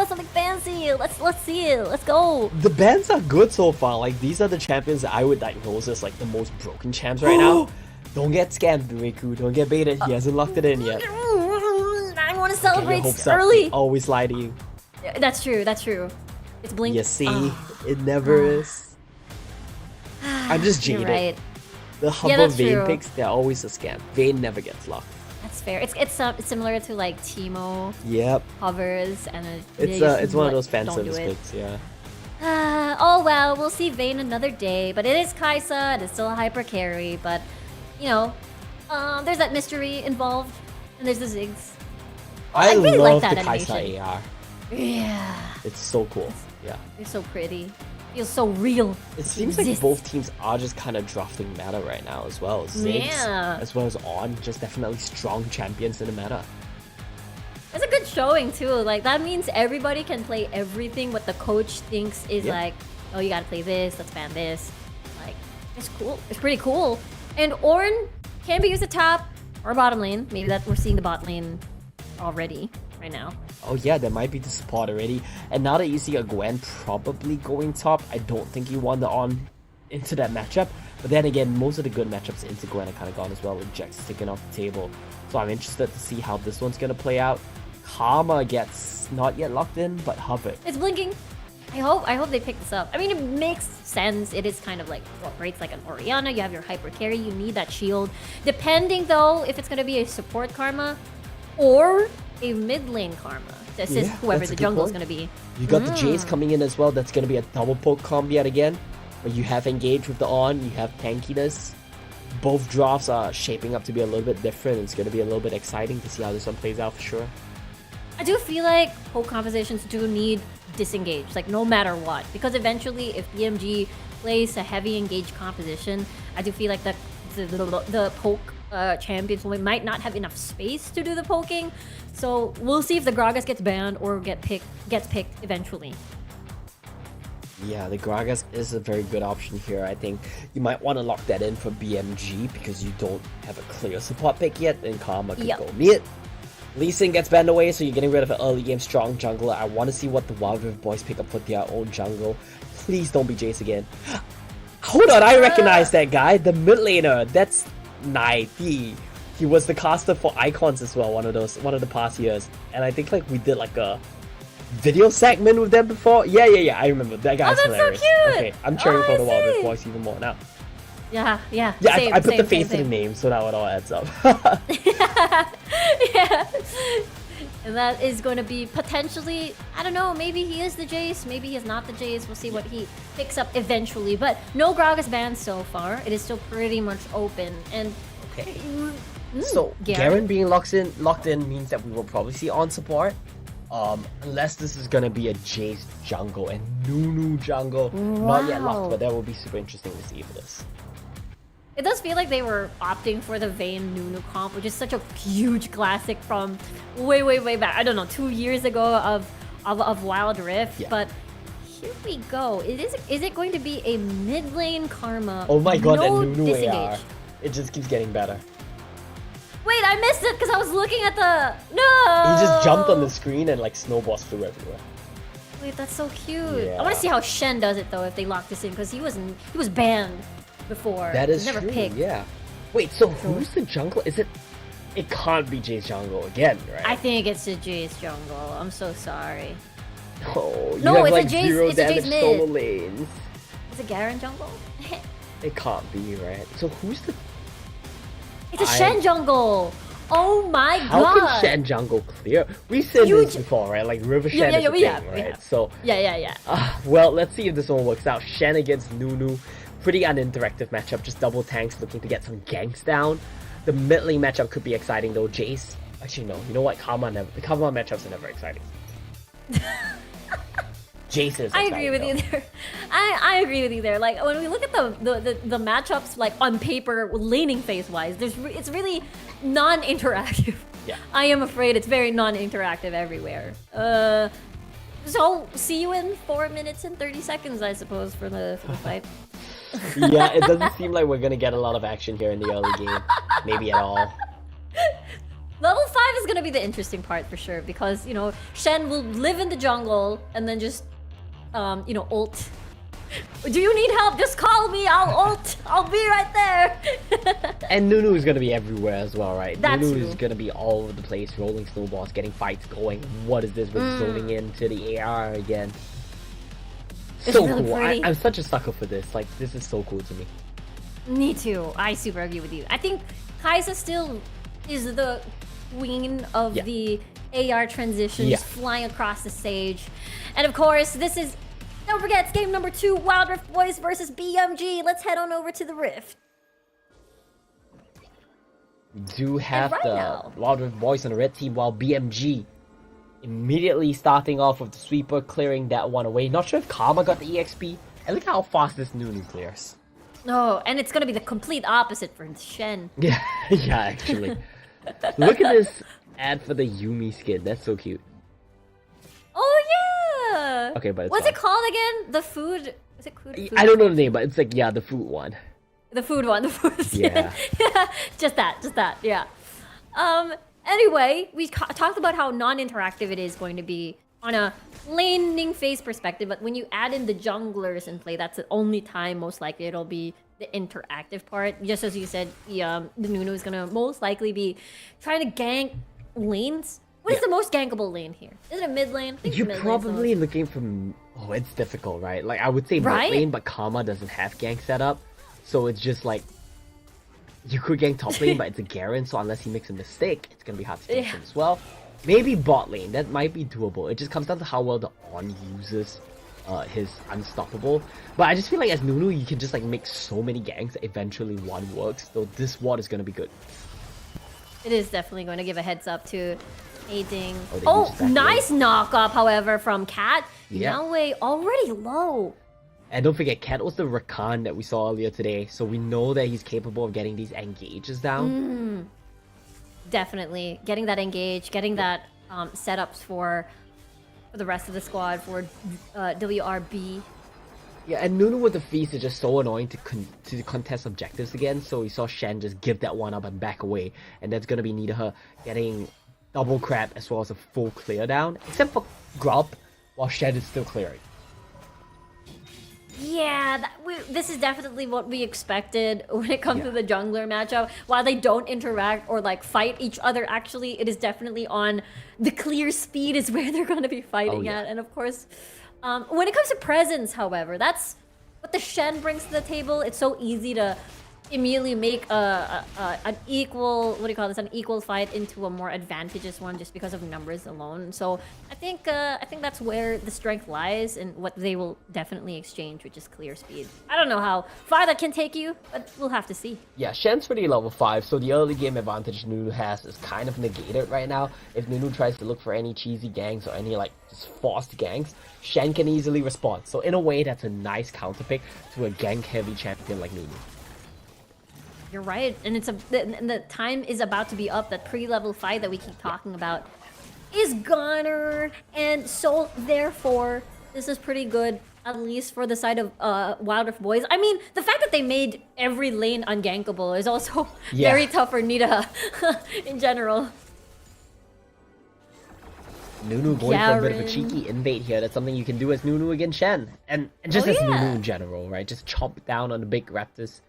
something fancy. Let's see it. Let's go. The bans are good so far. Like, these are the champions that I would diagnose as like the most broken champs right now. Don't get scammed, Riku. Don't get baited. He hasn't locked it in yet. I want to celebrate They early. always lie to you. That's true. That's true. It's blinking. You see, it never is. I'm just You're jaded. right. The Hubba that's Vayne true. picks, they're always a scam. Vayne never gets locked. That's fair. It's similar to like Teemo. Yep. Hovers and It's one of those fan don't service do it. picks, yeah. Oh well, we'll see Vayne another day. But it is Kaisa. It is still a hyper carry. But you know, there's that mystery involved, and there's the Ziggs. I really love like that the Kaisa animation. AR. Yeah, It's so cool. Yeah. it's so pretty. Feels so real. It seems like both teams are just kind of drafting meta right now as well. Ziggs, Yeah. as well as On, just definitely strong champions in the meta. It's a good showing too. Like that means everybody can play everything what the coach thinks is Yep. like, oh, you gotta play this, let's ban this. Like, it's cool. It's pretty cool. And Ornn can be used at top or bottom lane. Maybe that we're seeing the bot lane already right now. Oh yeah, there might be the support already. And now that you see a Gwen probably going top, I don't think you want the On into that matchup. But then again, most of the good matchups into Gwen are kind of gone as well, with Jax sticking off the table. So I'm interested to see how this one's gonna play out. Karma gets not yet locked in, but Hover. It's blinking. I hope they pick this up. I mean, it makes sense. It is kind of like operates like an Orianna. You have your hyper carry. You need that shield. Depending though, if it's gonna be a support Karma or a mid lane Karma to assist whoever that's a the good jungle is point. gonna be. You got the Jace coming in as well. That's gonna be a double poke combo yet again. But you have engaged with the On. You have tankiness. Both drafts are shaping up to be a little bit different. It's gonna be a little bit exciting to see how this one plays out for sure. I do feel like poke compositions do need disengage, like no matter what, because eventually if BMG plays a heavy engaged composition, I do feel like the poke champions might not have enough space to do the poking. So we'll see if the Gragas gets banned or gets picked eventually. Yeah, the Gragas is a very good option here. I think you might want to lock that in for BMG because you don't have a clear support pick yet, and Karma could go mid. Lee Sin gets banned away, so you're getting rid of an early game strong jungler. I want to see what the Wild Rift boys pick up for their own jungle. Please don't be Jace again. Hold on, I recognize that guy. The mid laner. That's Naiti. He was the caster for Icons as well, one of the past years. And I think like we did like a video segment with them before. Yeah, I remember. That guy's hilarious. So cute. Okay, I'm cheering for the Wild Rift boys even more now. Yeah. Yeah, I put the face to the name, so that it all adds up. Yeah. And that is going to be potentially, I don't know, maybe he is the Jace, maybe he is not the Jace. We'll see what he picks up eventually. But no Gragas banned so far. It is still pretty much open. And okay. So Garen being locked in means that we will probably see on support. Unless this is gonna be a Jace jungle and Nunu jungle. Not yet locked, but that will be super interesting to see for this. it does feel like they were opting for the Vayne Nunu comp, which is such a huge classic from way back. I don't know, 2 years ago of Wild Rift. Yeah. But here we go. Is it going to be a mid lane Karma? Oh my god, no that Nunu disengage. AR. It just keeps getting better. Wait, I missed it because I was looking at the... No! He just jumped on the screen and like snowballs flew everywhere. Wait, that's so cute. Yeah. I want to see how Shen does it though if they lock this in, because he was banned before. That is never true, picked. yeah. Wait, so who's the jungle? Is it... It can't be Jace jungle again, right? I think it's a Jace jungle. I'm so sorry. Oh, you No, have it's like a Jace. zero It's a damage Jace mid. solo lanes. Is it Garen jungle? It can't be, right? So who's the... It's a Shen jungle. Oh my How god. can Shen jungle clear? We said this before, right? Like River Shen is a we thing, have, right? So Yeah. well, let's see if this one works out. Shen against Nunu. Pretty uninteractive matchup, just double tanks looking to get some ganks down. The mid lane matchup could be exciting though. Jace, actually no, you know what? The Karma matchups are never exciting. Jace is. I agree with you there. I agree with you there. Like when we look at the matchups, like on paper, laning phase wise, it's really non-interactive. Yeah. I am afraid it's very non-interactive everywhere. So see you in 4 minutes and 30 seconds, I suppose, for the fight. Yeah, it doesn't seem like we're gonna get a lot of action here in the early game. Maybe at all. Level 5 is gonna be the interesting part for sure, because, you know, Shen will live in the jungle and then just, you know, ult. Do you need help? Just call me, I'll ult. I'll be right there. And Nunu is gonna be everywhere as well, right? That's Nunu true. is gonna be all over the place, rolling snowballs, getting fights going. What is this? We're zoning into the AR again. It's So really cool. pretty. I'm such a sucker for this. Like, this is so cool to me. Me too. I super agree with you. I think Kai'Sa still is the queen of the AR transitions, flying across the stage. And of course, this is, don't forget, it's game number 2, Wild Rift Boys versus BMG. Let's head on over to the Rift. We do have right the now- Wild Rift Boys on the red team, while BMG immediately starting off with the sweeper, clearing that one away. Not sure if Karma got the EXP. And look how fast this Nunu clears. No, and it's gonna be the complete opposite for Shen. Yeah, yeah, actually. Look at this ad for the Yumi skin. That's so cute. Oh yeah. Okay, but it's what's fine. it called again? The food. Is it food? I don't know the name, but it's like, yeah, the food one. The food one. The food skin. Yeah. Yeah. Just that. Yeah. Anyway, we talked about how non-interactive it is going to be on a laning phase perspective, but when you add in the junglers in play, that's the only time most likely it'll be the interactive part. Just as you said, the Nunu is gonna most likely be trying to gank lanes. What is the most gankable lane here? Is it a mid lane? I think You're mid lane's the probably looking for... Oh, it's difficult, right? Like, I would say Right? mid lane, but Karma doesn't have gank set up. So it's just like... You could gank top lane, but it's a Garen, so unless he makes a mistake, it's gonna be hard to gank him as well. Maybe bot lane, that might be doable. It just comes down to how well the On uses his Unstoppable. But I just feel like as Nunu, you can just like make so many ganks that eventually one works. So this ward is gonna be good. It is definitely going to give a heads up to aiding. Oh, they Oh, used that nice knock up, however, from Cat. Yeah. Yahweh already low. And don't forget, Cat was the Rakan that we saw earlier today, so we know that he's capable of getting these engages down. Definitely getting that engaged, getting that setups for the rest of the squad for WRB. Yeah, and Nunu with the feast is just so annoying to contest objectives again, so we saw Shen just give that one up and back away, and that's gonna be Nidaher getting double crab as well as a full clear down, except for Grub, while Shen is still clearing. Yeah, this is definitely what we expected when it comes to the jungler matchup. While they don't interact or like fight each other, actually, it is definitely on the clear speed is where they're going to be fighting at. And of course, when it comes to presence, however, that's what the Shen brings to the table. It's so easy to immediately make an equal, what do you call this, an equal fight into a more advantageous one just because of numbers alone. So I think that's where the strength lies and what they will definitely exchange, which is clear speed. I don't know how far that can take you, but we'll have to see. Yeah, Shen's pretty level 5, so the early game advantage Nunu has is kind of negated right now. If Nunu tries to look for any cheesy ganks or any like just forced ganks, Shen can easily respond. So in a way, that's a nice counterpick to a gank-heavy champion like Nunu. You're right, and the time is about to be up. That pre-level fight that we keep talking about is gone, and so therefore this is pretty good, at least for the side of Wild Rift Boys. I mean, the fact that they made every lane ungankable is also very tough for Nita in general. Nunu going for a bit of a cheeky invade here. That's something you can do as Nunu against Shen, and just as Nunu in general, right? Just chop down on the big raptors.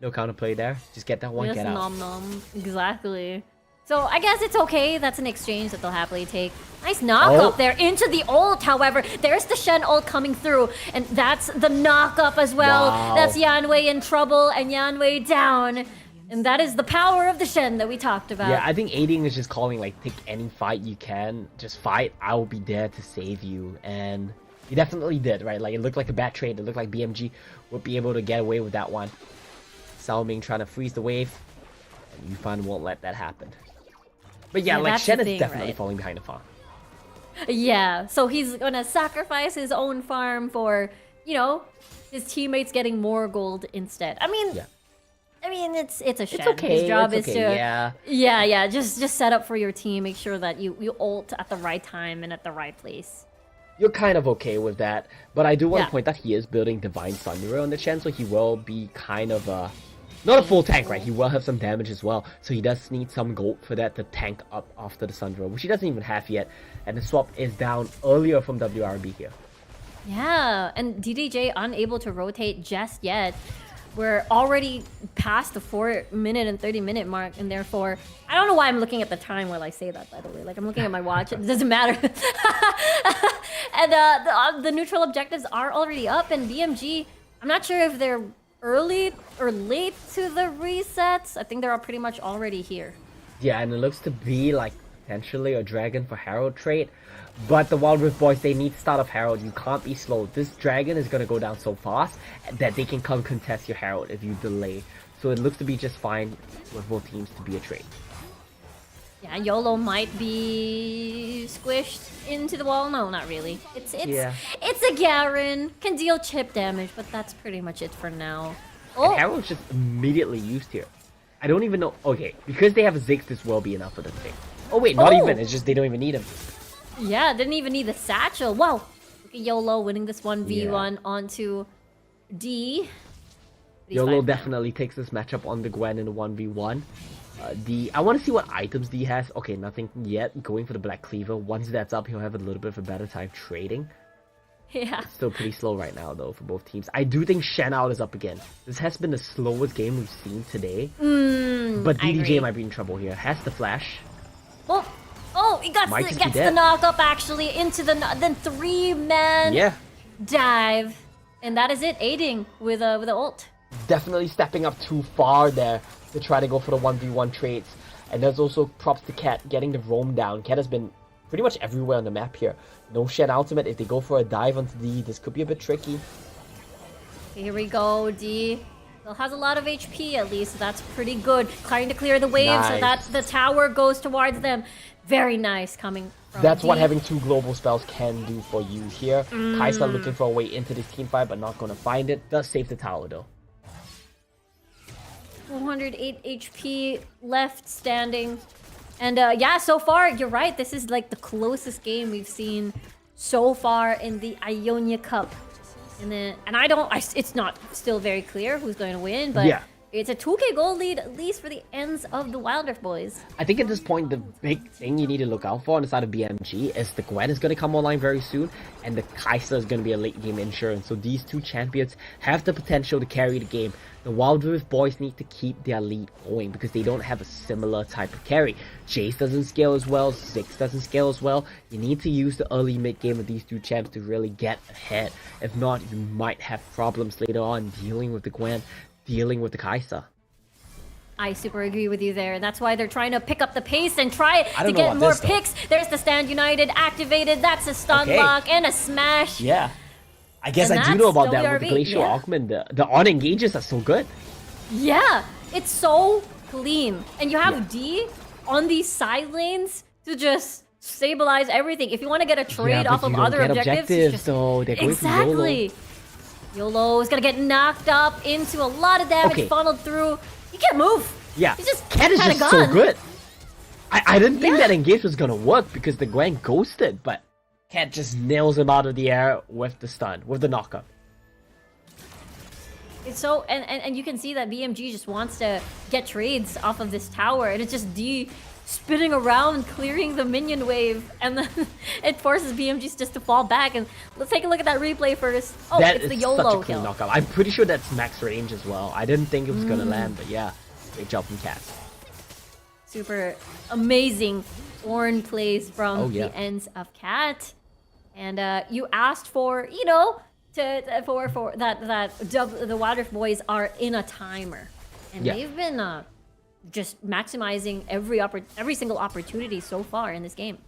No counterplay there. Just get that one, Just get out. nom nom. Exactly. So I guess it's okay. That's an exchange that they'll happily take. Nice knock up there into the ult, however. There's the Shen ult coming through. And that's the knock up as well. Wow. That's Yanwei in trouble and Yanwei down. And that is the power of the Shen that we talked about. Yeah, I think aiding is just calling like, take any fight you can. Just fight. I will be there to save you. And He definitely did, right? Like, it looked like a bad trade. It looked like BMG would be able to get away with that one. Sao Ming trying to freeze the wave. And Yufan won't let that happen. But yeah, like, Shen is definitely falling behind the farm. Yeah, so he's gonna sacrifice his own farm for, you know, his teammates getting more gold instead. I mean, it's a Shen. It's okay. His job it's is okay, to yeah, just set up for your team. Make sure that you ult at the right time and at the right place. You're kind of okay with that, but I do want to point out he is building Divine Thunder on the Shen, so he will be kind of not a full tank, right? He will have some damage as well, so he does need some gold for that to tank up after the Sundra, which he doesn't even have yet, and the swap is down earlier from WRB here. Yeah, and DDJ unable to rotate just yet. We're already past the 4-minute and 30-minute mark, and therefore, I don't know why I'm looking at the time while I say that, by the way. Like, I'm looking at my watch, it doesn't matter. And the neutral objectives are already up, and BMG, I'm not sure if they're early or late to the resets. I think they're all pretty much already here. Yeah, and it looks to be like potentially a Dragon for Herald trade. But the Wild Rift boys, they need start of Herald. You can't be slow. This Dragon is going to go down so fast that they can come contest your Herald if you delay. So it looks to be just fine with both teams to be a trade. Yeah, YOLO might be squished into the wall. No, not really. It's a Garen. Can deal chip damage, but that's pretty much it for now. Oh. And Herald's just immediately used here. I don't even know. Okay, because they have a Ziggs, this will be enough for them. Oh wait, not even. It's just they don't even need him. Yeah, didn't even need the satchel. Wow. Look at YOLO winning this 1v1 onto D. YOLO definitely takes this matchup on the Gwen in a 1v1. I want to see what items D has. Okay, nothing yet. Going for the Black Cleaver. Once that's up, he'll have a little bit of a better time trading. Yeah. It's still pretty slow right now, though, for both teams. I do think Shen out is up again. This has been the slowest game we've seen today. But DDJ might be in trouble here. Has the flash. Oh, he gets the knock up actually into the then 3-man dive. And that is it, aiding with the ult. Definitely stepping up too far there to try to go for the 1v1 trades. And there's also props to Cat getting the roam down. Cat has been pretty much everywhere on the map here. No Shen ultimate. If they go for a dive onto D, this could be a bit tricky. Here we go, D. Still has a lot of HP at least, so that's pretty good. Trying to clear the wave so that the tower goes towards them. Very nice coming from That's D. what having 2 global spells can do for you here. Kai'Sa looking for a way into this team fight, but not going to find it. Does save the tower though. 408 HP left standing. And yeah, so far, you're right. This is like the closest game we've seen so far in the Ionia Cup. And it's not still very clear who's going to win, but it's a 2k gold lead, at least for the ends of the Wild Rift boys. I think at this point, the big thing you need to look out for on the side of BMG is the Gwen is going to come online very soon, and the Kai'Sa is going to be a late game insurance. So these two champions have the potential to carry the game. The Wild Rift boys need to keep their lead going because they don't have a similar type of carry. Jace doesn't scale as well, Ziggs doesn't scale as well. You need to use the early mid game of these two champs to really get ahead. If not, you might have problems later on dealing with the Gwen, dealing with the Kai'Sa. I super agree with you there. That's why they're trying to pick up the pace and try to get more picks. There's the Stand United activated. That's a stun lock and a smash. Yeah. I guess I do know about that with the Glacial Augment. The on-engages are so good. Yeah, it's so clean. And you have D on these side lanes to just stabilize everything. If you want to get a trade off of other objectives, so they're going exactly. YOLO is going to get knocked up into a lot of damage funneled through. You can't move. Yeah, he's just Cat is just so good. I didn't think that engage was going to work because the Gwen ghosted, but Cat just nails him out of the air with the stun, with the knockup. It's so, and you can see that BMG just wants to get trades off of this tower, and it's just D spinning around, clearing the minion wave, and then it forces BMG just to fall back. And let's take a look at that replay first. Oh, it's the YOLO such a clean knockup. I'm pretty sure that's max range as well. I didn't think it was gonna land, but yeah, great job from Cat. Super amazing Ornn plays from the ends of Cat. And you asked for, you know, for the Wild Rift boys are in a timer, and they've been just maximizing every single opportunity so far in this game.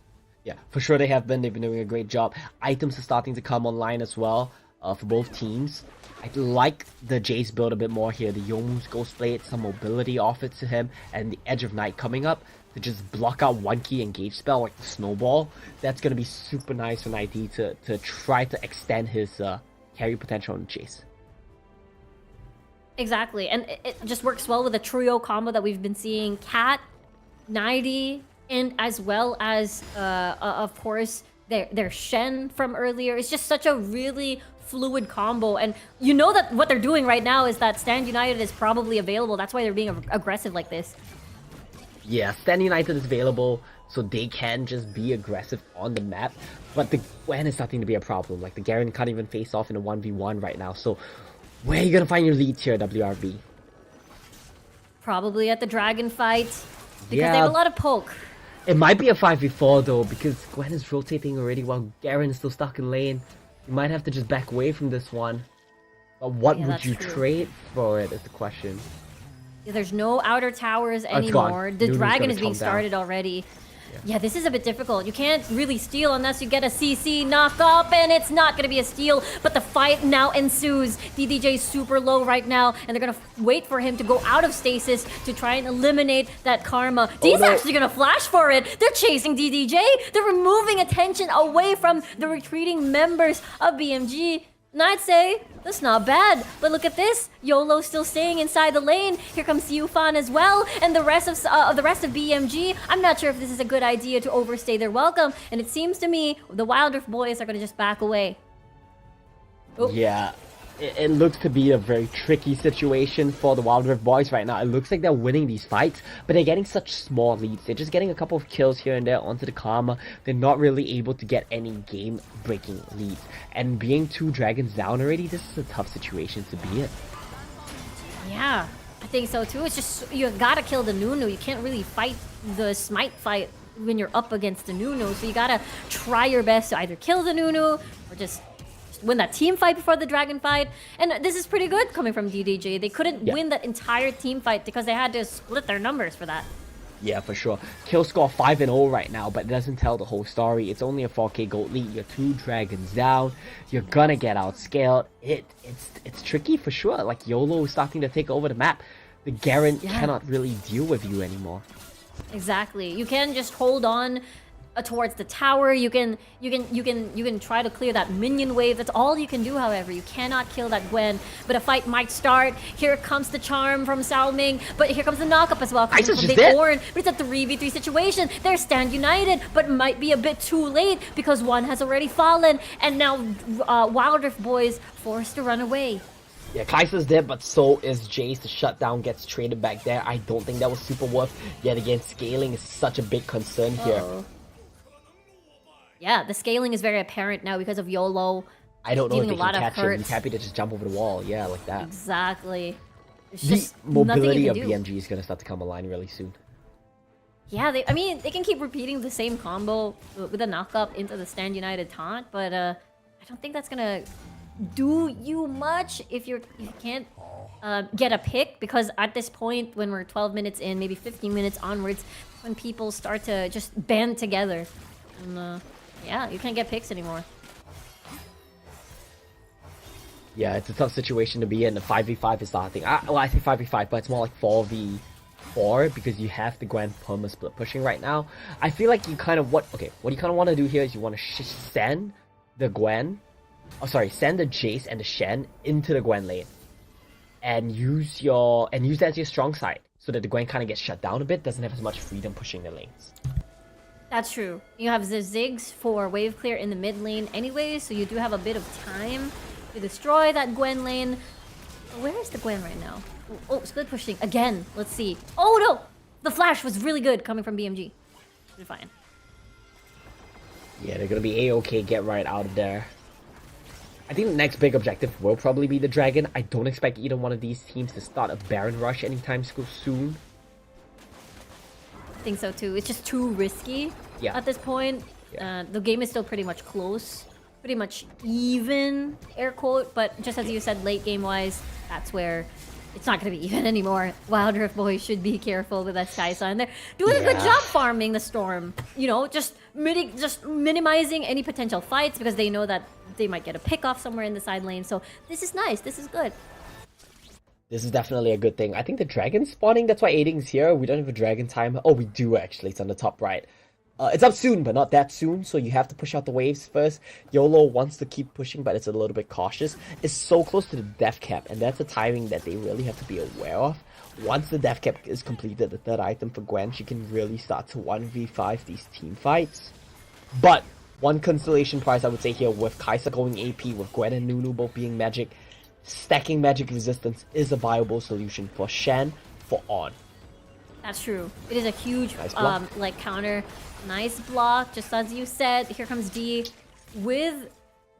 Yeah, for sure they have been. They've been doing a great job. Items are starting to come online as well for both teams. I like the Jace build a bit more here. The Yomu's Ghost Blade, some mobility offered to him, and the Edge of Night coming up to just block out one key engage spell like the Snowball. That's going to be super nice for ID to try to extend his carry potential on Jace. Exactly, and it just works well with the trio combo that we've been seeing. Cat, 90, and as well as, of course, their Shen from earlier. It's just such a really fluid combo, and you know that what they're doing right now is that Stand United is probably available. That's why they're being aggressive like this. Yeah, Stand United is available, so they can just be aggressive on the map, but the Gwen is starting to be a problem. Like, the Garen can't even face off in a 1v1 right now, so where are you gonna find your leads here, WRB? Probably at the dragon fight, because they have a lot of poke. It might be a 5v4 though, because Gwen is rotating already while Garen is still stuck in lane. You might have to just back away from this one. But what would you trade for it is the question. Yeah, there's no outer towers anymore. The dragon is being started already. Yeah, this is a bit difficult. You can't really steal unless you get a CC knock up, and it's not going to be a steal, but the fight now ensues. DDJ is super low right now, and they're going to wait for him to go out of stasis to try and eliminate that Karma. D's actually going to flash for it. They're chasing DDJ. They're removing attention away from the retreating members of BMG. And I'd say that's not bad, but look at this. YOLO still staying inside the lane. Here comes Yufan as well, and the rest of BMG. I'm not sure if this is a good idea to overstay their welcome, and it seems to me the Wildrift boys are gonna just back away. Oh. Yeah, it looks to be a very tricky situation for the Wildrift boys right now. It looks like they're winning these fights, but they're getting such small leads. They're just getting a couple of kills here and there onto the Karma. They're not really able to get any game-breaking leads. And being 2 dragons down already, this is a tough situation to be in. Yeah, I think so too. It's just, you gotta kill the Nunu. You can't really fight the Smite fight when you're up against the Nunu. So you gotta try your best to either kill the Nunu or just win that team fight before the dragon fight. And this is pretty good coming from DDJ. They couldn't win that entire team fight because they had to split their numbers for that. Yeah, for sure. Kill score 5-0 right now, but it doesn't tell the whole story. It's only a 4k gold lead. You're 2 dragons down. You're gonna get outscaled. It's tricky for sure. Like, YOLO is starting to take over the map. The Garen cannot really deal with you anymore. Exactly. You can just hold on towards the tower. You can try to clear that minion wave. That's all you can do. However, you cannot kill that Gwen. But a fight might start. Here comes the charm from Sao Ming, but here comes the knockup as well. Coming from Big Orin. But it's a 3v3 situation. They're Stand United, but might be a bit too late because one has already fallen, and now Wildrift boys forced to run away. Yeah, Kaiser's dead, but so is Jace. The shutdown gets traded back there. I don't think that was super worth. Yet again, scaling is such a big concern here. Yeah, the scaling is very apparent now because of YOLO. I don't know if they a lot can of catch him. He's happy to just jump over the wall. Yeah, like that. Exactly. It's The just mobility of nothing you can do. BMG is going to start to come online really soon. Yeah, I mean, they can keep repeating the same combo with a knock-up into the Stand United taunt, but I don't think that's gonna do you much if you can't get a pick, because at this point, when we're 12 minutes in, maybe 15 minutes onwards, when people start to just band together, and yeah, you can't get picks anymore. Yeah, it's a tough situation to be in. The 5v5 is starting. Well, I say 5v5, but it's more like 4v4 because you have the Gwen perma split pushing right now. I feel like you kind of what you kind of want to do here is you want to send the Gwen, send the Jace and the Shen into the Gwen lane, and use that as your strong side so that the Gwen kind of gets shut down a bit, doesn't have as much freedom pushing the lanes. That's true. You have the Ziggs for wave clear in the mid lane anyway, so you do have a bit of time to destroy that Gwen lane. Where is the Gwen right now? Oh, split pushing again. Let's see. Oh no! The flash was really good coming from BMG. We're fine. Yeah, they're gonna be A-okay, get right out of there. I think the next big objective will probably be the Dragon. I don't expect either one of these teams to start a Baron rush anytime soon. I think so too. It's just too risky at this point. The game is still pretty much close. Pretty much even, air quote, but just as you said, late game wise, that's where it's not going to be even anymore. Wild Rift Boys should be careful with that Skysa, and they're doing a good job farming the Storm. You know, just minimizing any potential fights because they know that they might get a pick off somewhere in the side lane. So this is nice. This is good. This is definitely a good thing. I think the dragon's spawning. That's why Aiding's here. We don't have a dragon time. Oh, we do actually. It's on the top right. It's up soon, but not that soon, so you have to push out the waves first. YOLO wants to keep pushing, but it's a little bit cautious. It's so close to the death cap, and that's a timing that they really have to be aware of. Once the death cap is completed, the third item for Gwen, she can really start to 1v5 these team fights. But one consolation prize I would say here, with Kai'Sa going AP, with Gwen and Nunu both being magic, stacking magic resistance is a viable solution for Shen, for On. That's true. It is a huge Nice block. like counter. Nice block, just as you said. Here comes D with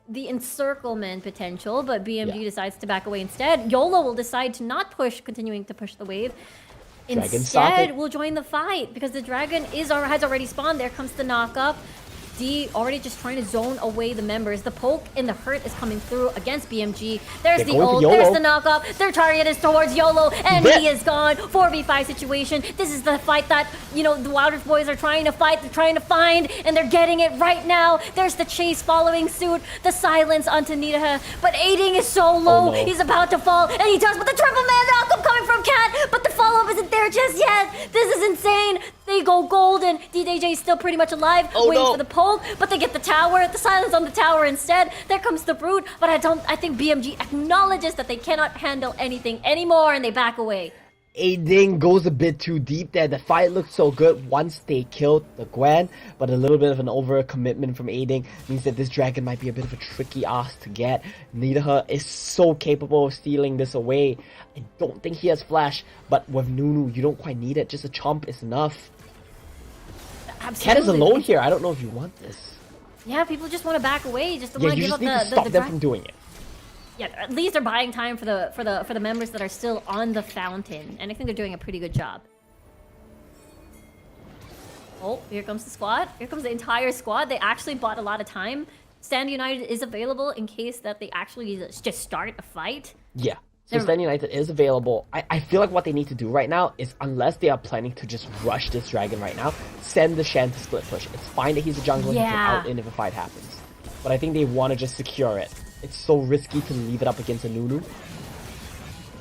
the encirclement potential, but BMG decides to back away instead. YOLO will decide to not push, continuing to push the wave. Instead, will join the fight because the dragon has already spawned. There comes the knock-up. D already just trying to zone away the members. The poke and the hurt is coming through against BMG. There's the ult, there's the knock-up. Their target is towards YOLO, and he is gone. 4v5 situation. This is the fight that, you know, the Wild Rift Boys are trying to fight, they're trying to find, and they're getting it right now. There's the chase following suit, the silence onto Nidaha, but Aiding is so low. He's about to fall, and he does, but the triple man knock-up coming from Cat, but the follow-up isn't there just yet. This is insane. They go golden. DDJ is still pretty much alive, waiting for the poke, but they get the tower, the silence on the tower instead. There comes the brute, but I think BMG acknowledges that they cannot handle anything anymore, and they back away. Aiding goes a bit too deep there. The fight looked so good once they killed the Gwen, but a little bit of an over-commitment from Aiding means that this dragon might be a bit of a tricky ask to get. Nidaha is so capable of stealing this away. I don't think he has flash, but with Nunu, you don't quite need it. Just a chomp is enough. Cat is alone here. I don't know if you want this. Yeah, people just want to back away. Just don't want to give up need to stop them from doing it. Yeah, at least they're buying time for the members that are still on the fountain, and I think they're doing a pretty good job. Oh, here comes the squad. Here comes the entire squad. They actually bought a lot of time. Stand United is available in case that they actually just start a fight. Yeah. So Stand United is available. I feel like what they need to do right now is, unless they are planning to just rush this dragon right now, send the Shen to split push. It's fine that he's a jungler, he can out in if a fight happens. But I think they want to just secure it. It's so risky to leave it up against a Nunu.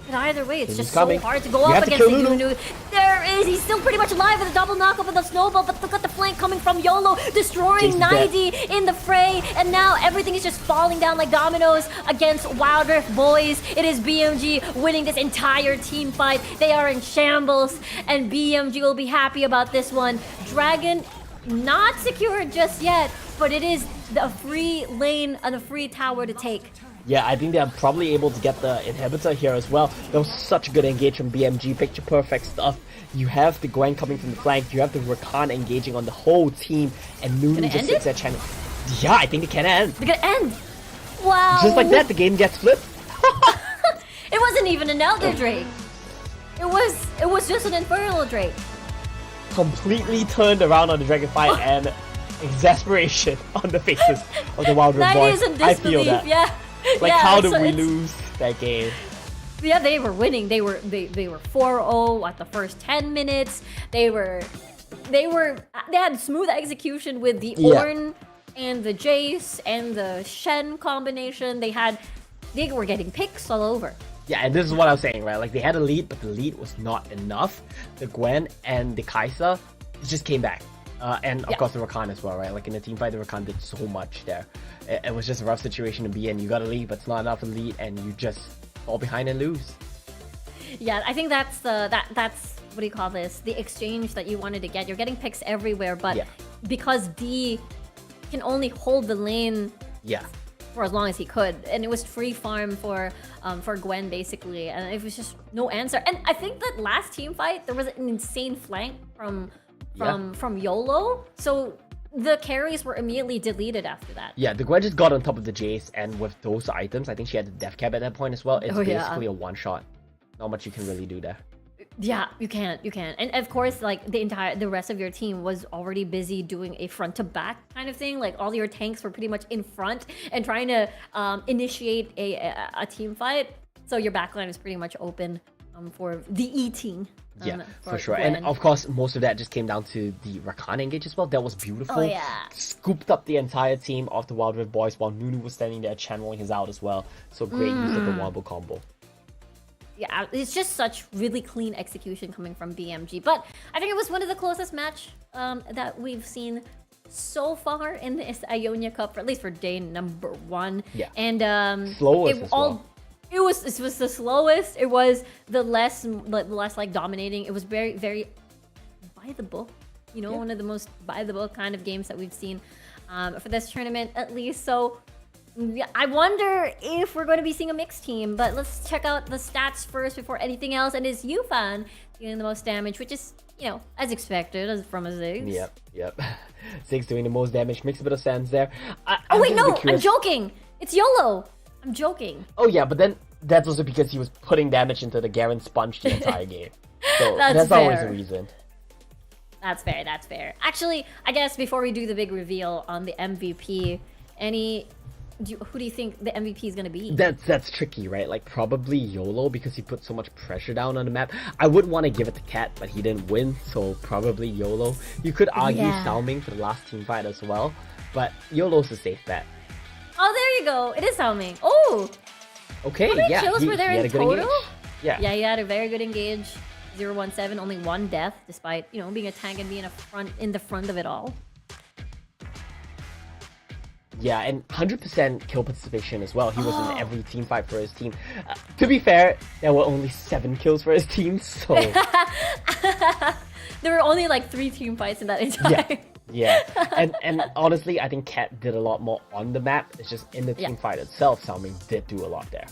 But either way, it's just coming. so hard to go up against the Nunu. There is, he's still pretty much alive with a double knockup with a snowball, but look at the flank coming from YOLO, destroying 90 in the fray, and now everything is just falling down like dominoes against Wild Rift Boys. It is BMG winning this entire team fight. They are in shambles, and BMG will be happy about this one. Dragon not secured just yet, but it is a free lane and a free tower to take. Yeah, I think they're probably able to get the inhibitor here as well. That was such good engage from BMG, picture perfect stuff. You have the Gwen coming from the flank, you have the Rakan engaging on the whole team, and Nunu just sits there channel. Yeah, I think it can end. They're gonna end. Wow. Just like that, the game gets flipped. It wasn't even an Elder Drake. It was just an Infernal Drake. Completely turned around on the dragon fight and exasperation on the faces of the Wild Rift Boys. I feel that. Yeah. Like, how did we lose that game? Yeah, they were winning. They were 4-0 at the first 10 minutes. They had smooth execution with the Ornn and the Jace and the Shen combination. They were getting picks all over. Yeah, and this is what I was saying, right? Like, they had a lead, but the lead was not enough. The Gwen and the Kai'Sa just came back. And of course the Rakan as well, right? Like, in the team fight, the Rakan did so much there. It was just a rough situation to be in. You got a lead, but it's not enough to lead, and you just fall behind and lose. Yeah, I think that's what do you call this? The exchange that you wanted to get. You're getting picks everywhere, but because D can only hold the lane for as long as he could, and it was free farm for Gwen basically, and it was just no answer. And I think that last team fight there was an insane flank from YOLO, so the carries were immediately deleted after that. Yeah, the Gwen just got on top of the Jace, and with those items, I think she had the death cap at that point as well. It's basically a one-shot. Not much you can really do there. Yeah, you can't. And of course, like, the rest of your team was already busy doing a front-to-back kind of thing. Like, all your tanks were pretty much in front and trying to initiate a team fight. So your backline is pretty much open. for the E team. Yeah, for sure. And of course, most of that just came down to the Rakan engage as well. That was beautiful. Oh, yeah. Scooped up the entire team of the Wild Rift boys while Nunu was standing there channeling his out as well. So great use of the wombo combo. Yeah, it's just such really clean execution coming from BMG. But I think it was one of the closest match that we've seen so far in this Ionia Cup, at least for day number 1. Yeah. And slowest as well. It was the slowest. It was the less like dominating. It was very by the book. You know, one of the most by the book kind of games that we've seen for this tournament at least. So yeah, I wonder if we're going to be seeing a mixed team. But let's check out the stats first before anything else. And is Yufan dealing the most damage, which is, you know, as expected from a Ziggs. Yep. Ziggs doing the most damage. Makes a bit of sense there. Oh wait, no, I'm joking. It's YOLO. I'm joking. Oh yeah, but then that's also because he was putting damage into the Garen Sponge the entire game. So that's always a reason. That's fair. Actually, I guess before we do the big reveal on the MVP, who do you think the MVP is going to be? That's tricky, right? Like probably YOLO because he put so much pressure down on the map. I would want to give it to Cat, but he didn't win, so probably YOLO. You could argue Xiaoming for the last team fight as well, but YOLO's a safe bet. Oh, there you go. It is Xiaoming. Oh! Okay, how many yeah. kills were there in total? Yeah, he had a very good engage. 0-1-7, only 1 death, despite, you know, being a tank and being in the front of it all. Yeah, and 100% kill participation as well. He was in every team fight for his team. To be fair, there were only 7 kills for his team, so... There were only like 3 team fights in that entire... Yeah, and honestly, I think Cat did a lot more on the map. It's just in the team fight itself, Xiaoming did do a lot there.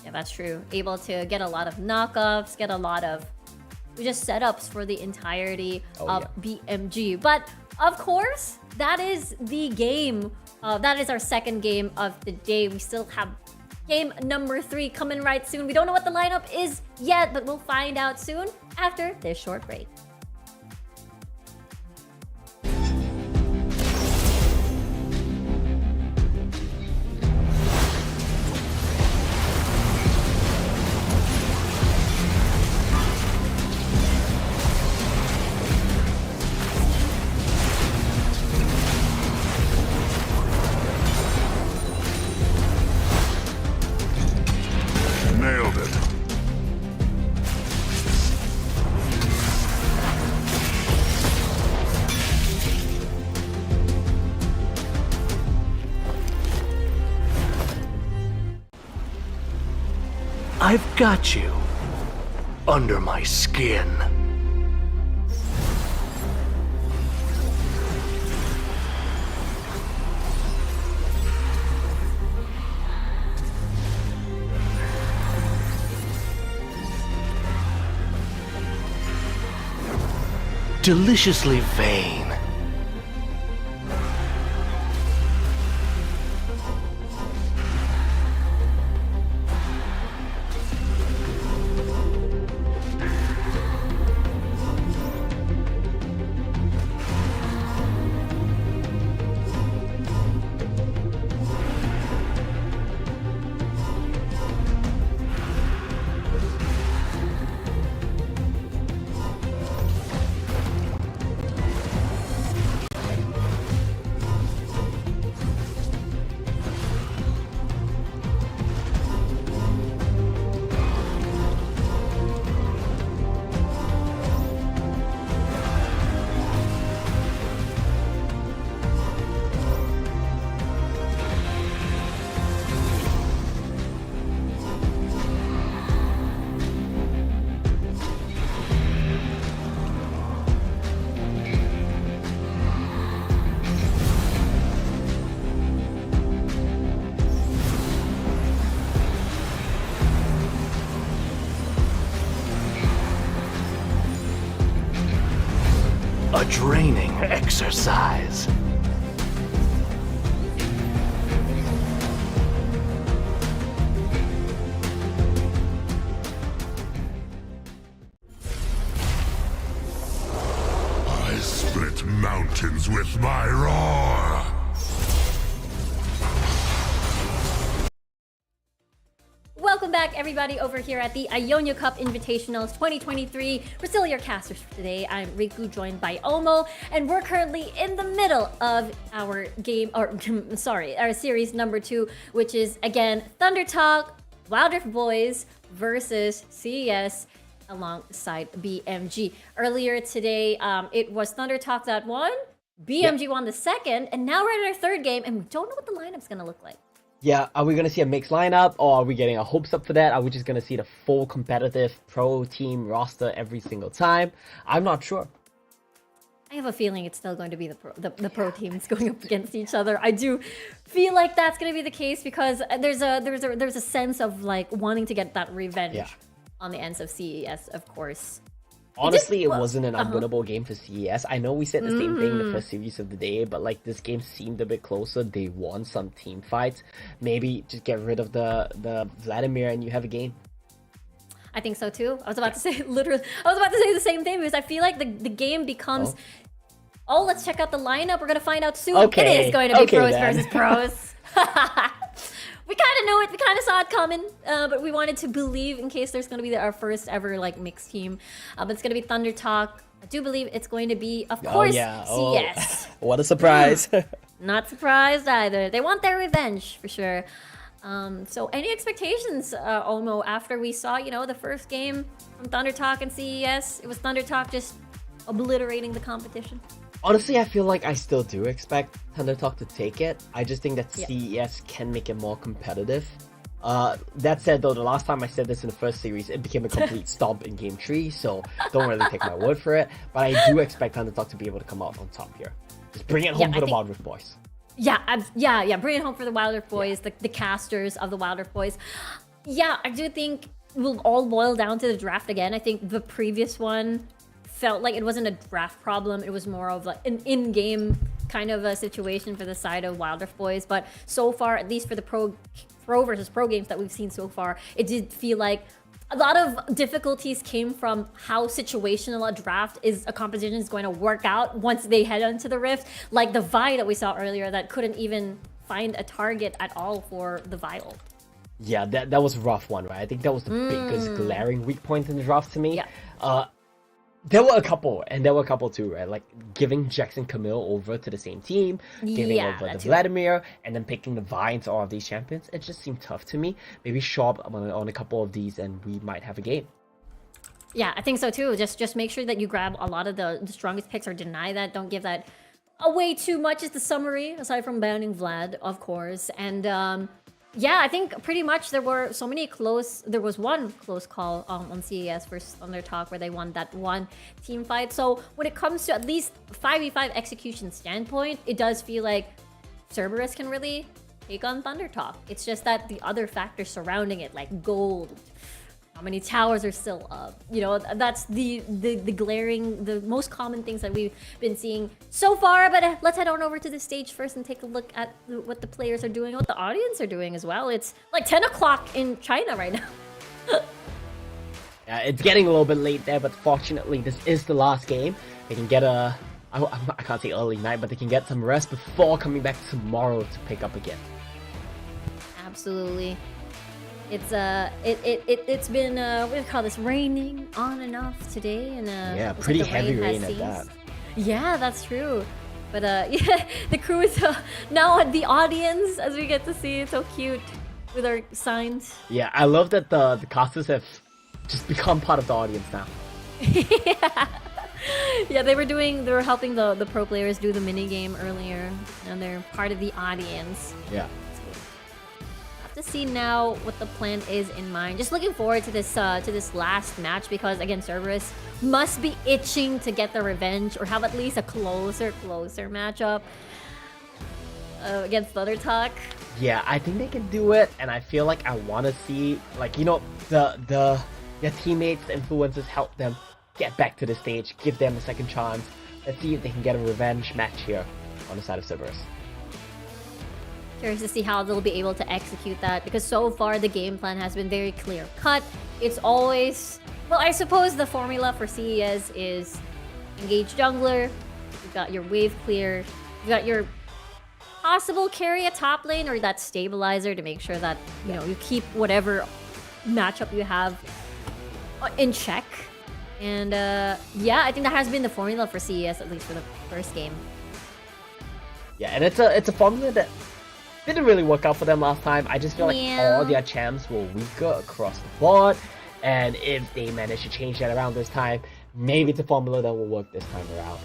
Yeah, that's true. Able to get a lot of knockoffs, get a lot of just setups for the entirety of BMG. But of course, that is the game. That is our second game of the day. We still have game number 3 coming right soon. We don't know what the lineup is yet, but we'll find out soon after this short break. Nailed it. I've got you under my skin. Deliciously vain. A draining exercise. I split mountains with my roar. Welcome back back, everybody, over here at the Ionia Cup Invitationals 2023. We're still your casters for today. I'm Riku, joined by Omo, and we're currently in the middle of our game, or sorry, our series number 2, which is, again, Thunder Talk, Wildrift Boys versus CES alongside BMG. Earlier today, it was Thunder Talk that won, BMG won the second, and now we're in our third game, and we don't know what the lineup's gonna look like. Yeah, are we going to see a mixed lineup, or are we getting our hopes up for that? Are we just going to see the full competitive pro team roster every single time? I'm not sure. I have a feeling it's still going to be the pro teams going up against each other. I do feel like that's going to be the case because there's a sense of like wanting to get that revenge on the ends of CES, of course. Honestly, it wasn't an unwinnable game for CES. I know we said the same thing in the first series of the day, but like this game seemed a bit closer. They won some team fights. Maybe just get rid of the Vladimir and you have a game. I think so too. I was about to say the same thing because I feel like the game becomes let's check out the lineup. We're gonna find out soon. Okay. It is going to be pros versus pros. We kind of know it. We kind of saw it coming, but we wanted to believe in case there's going to be our first ever like mixed team. But it's going to be Thunder Talk. I do believe it's going to be, of course, CES. What a surprise! Not surprised either. They want their revenge for sure. So, any expectations, Omo? After we saw, the first game from Thunder Talk and CES, it was Thunder Talk just obliterating the competition. Honestly, I feel like I still do expect Thunder Talk to take it. I just think that CES can make it more competitive. That said, though, the last time I said this in the first series, it became a complete stomp in Game 3, so don't really take my word for it. But I do expect Thunder Talk to be able to come out on top here. Just bring it home for the Wildrift Boys. Yeah, bring it home for the Wildrift Boys, the casters of the Wildrift Boys. Yeah, I do think it will all boil down to the draft again. I think the previous one felt like it wasn't a draft problem. It was more of like an in-game kind of a situation for the side of Wildrift Boys. But so far, at least for the pro versus pro games that we've seen so far, it did feel like a lot of difficulties came from how situational a draft a competition is going to work out once they head into the Rift. Like the Vi that we saw earlier that couldn't even find a target at all for the Vial. Yeah, that was a rough one, right? I think that was the biggest glaring weak point in the draft to me. There were a couple too, right? Like giving Jackson Camille over to the same team, giving over the Vladimir, and then picking the Vi into all of these champions. It just seemed tough to me. Maybe shop on a couple of these and we might have a game. Yeah, I think so too. Just make sure that you grab a lot of the strongest picks or deny that. Don't give that away too much is the summary, aside from banning Vlad, of course. And yeah, I think pretty much there was one close call on CES versus Thunder Talk where they won that one team fight. So when it comes to at least 5v5 execution standpoint, it does feel like Cerberus can really take on Thunder Talk. It's just that the other factors surrounding it, like gold, how many towers are still up, that's the glaring, the most common things that we've been seeing so far. But let's head on over to the stage first and take a look at what the players are doing, what the audience are doing as well. It's like 10 o'clock in China right now. Yeah, it's getting a little bit late there, but fortunately this is the last game. They can get I can't say early night, but they can get some rest before coming back tomorrow to pick up again. Absolutely. It's been what do you call this, raining on and off today, and pretty heavy rain at that. Yeah, that's true. But yeah, the crew is now at the audience as we get to see. It's so cute with our signs. Yeah, I love that the casters have just become part of the audience now. Yeah, they were helping the pro players do the mini game earlier, and they're part of the audience. Yeah. To see now what the plan is in mind. Just looking forward to this last match because again, Cerberus must be itching to get the revenge or have at least a closer matchup against Thunder Talk. Yeah, I think they can do it, and I feel like I want to see their teammates, the influencers help them get back to the stage, give them a second chance. Let's see if they can get a revenge match here on the side of Cerberus. Curious to see how they'll be able to execute that because so far the game plan has been very clear cut. It's always, well, I suppose the formula for CES is engage jungler, you've got your wave clear, you've got your possible carry a top lane or that stabilizer to make sure that you keep whatever matchup you have in check. And yeah, I think that has been the formula for CES, at least for the first game. Yeah, and it's a formula that didn't really work out for them last time. I just feel like all their champs were weaker across the board, and if they manage to change that around this time, maybe it's a formula that will work this time around.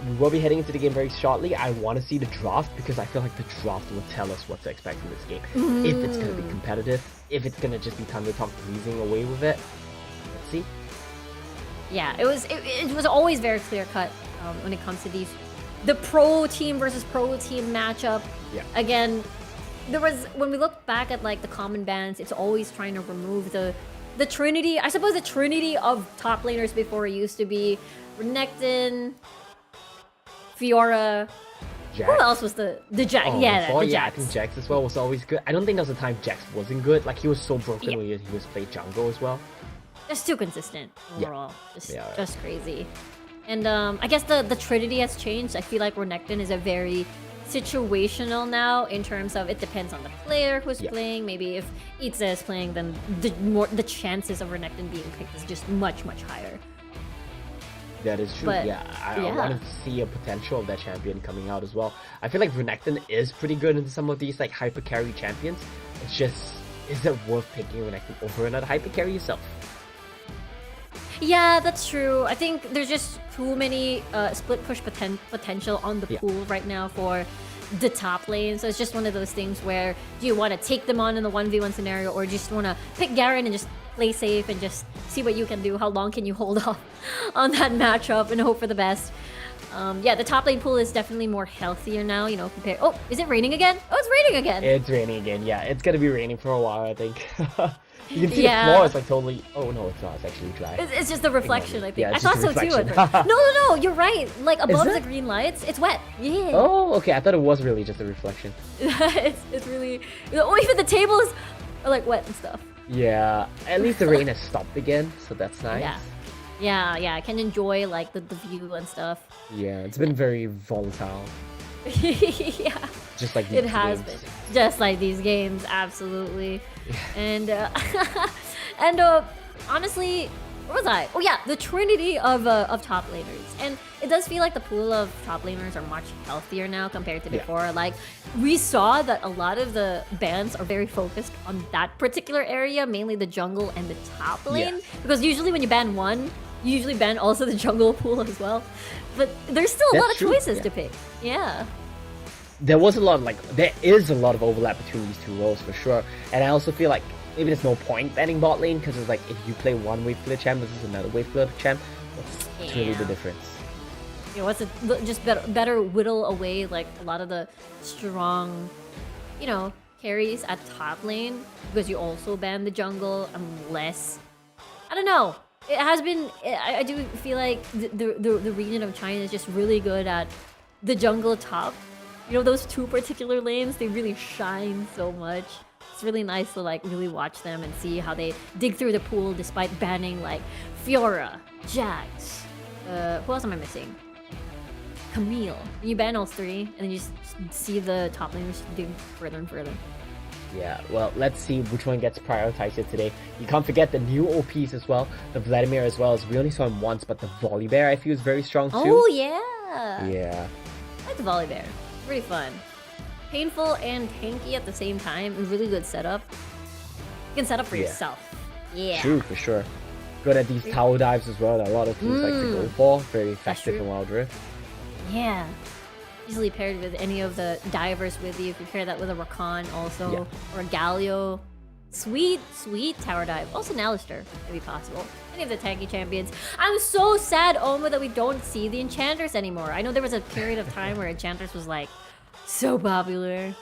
We will be heading into the game very shortly. I want to see the draft because I feel like the draft will tell us what to expect from this game. If it's going to be competitive, if it's going to just be Thunder Talk breezing away with it. Let's see. Yeah, it was always very clear cut when it comes to the pro team versus pro team matchup. Yeah. Again, there was, when we look back at like the common bans, it's always trying to remove the trinity. I suppose the trinity of top laners before used to be Renekton, Fiora. Jax. Who else was the Jax? Oh, yeah, before, the yeah, I Jax. think Jax as well was always good. I don't think there was a time Jax wasn't good. Like he was so broken when he was played jungle as well. Just too consistent overall. Yeah. Just crazy. And I guess the trinity has changed. I feel like Renekton is a very situational now in terms of it depends on the player who's playing. Maybe if Itza is playing, then the chances of Renekton being picked is just much higher. That is true. But, I want to see a potential of that champion coming out as well. I feel like Renekton is pretty good in some of these like hyper carry champions. It's just, is it worth picking Renekton over another hyper carry yourself? Yeah, that's true. I think there's just too many split push potential on the pool right now for the top lane. So it's just one of those things where do you want to take them on in the 1v1 scenario, or just want to pick Garen and just play safe and just see what you can do? How long can you hold off on that matchup and hope for the best? Yeah, the top lane pool is definitely more healthier now, you know, compared... Oh, is it raining again? Oh, it's raining again! It's raining again, yeah. It's gonna be raining for a while, I think. You can see the floor is like totally... Oh no, it's not. It's actually dry. It's just the reflection, I think. Yeah, I thought so too. No, you're right. Like above the green lights, it's wet. Yeah. Oh, okay. I thought it was really just a reflection. it's really... Oh, even the tables are like wet and stuff. Yeah, at least the rain has stopped again, so that's nice. Yeah, I can enjoy like the view and stuff. Yeah, it's been very volatile. Yeah. Just like these it has games. been. Just like these games, absolutely. And honestly, where was I? Oh yeah, the trinity of top laners. And it does feel like the pool of top laners are much healthier now compared to before. Like, we saw that a lot of the bans are very focused on that particular area, mainly the jungle and the top lane. Because usually when you ban one, you usually ban also the jungle pool as well. But there's still a lot of choices to pick. Yeah. There was a lot, there is a lot of overlap between these two roles for sure. And I also feel like maybe there's no point banning bot lane, because it's like if you play one wave clear champ versus another wave clear champ, what's really the difference? You know, just better whittle away like a lot of the strong, you know, carries at top lane, because you also ban the jungle unless, I don't know. It has been, I do feel like the region of China is just really good at the jungle top. You know, those two particular lanes, they really shine so much. It's really nice to like really watch them and see how they dig through the pool despite banning like Fiora, Jax, who else am I missing? Camille. You ban all three and then you just see the top laners dig further and further. Yeah, well, let's see which one gets prioritized here today. You can't forget the new OPs as well. The Vladimir as well, as we only saw him once, but the Volibear I feel is very strong too. Oh yeah! Yeah. I like the Volibear. Pretty fun. Painful and tanky at the same time. A really good setup. You can set up for yourself. Yeah. True, for sure. Good at these tower dives as well that a lot of teams like to go for. Very effective in Wild Rift. Yeah. Easily paired with any of the divers with you. If you pair that with a Rakan also. Or a Galio. Sweet tower dive. Also an Alistair, if be possible. Any of the tanky champions. I'm so sad, Oma, that we don't see the Enchanters anymore. I know there was a period of time where Enchanters was like so popular.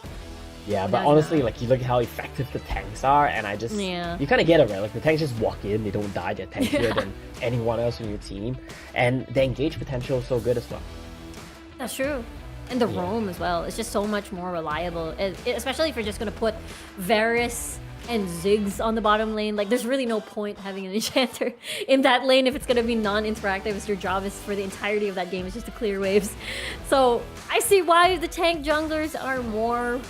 Yeah, but honestly, like you look at how effective the tanks are, and I just you kind of get it, right? Like the tanks just walk in, they don't die, they're tankier than anyone else on your team, and the engage potential is so good as well. That's true. And the roam as well. It's just so much more reliable, especially if you're just gonna put Varus and Ziggs on the bottom lane. Like, there's really no point having an Enchanter in that lane if it's gonna be non-interactive. If your job is for the entirety of that game is just to clear waves. So I see why the tank junglers are more...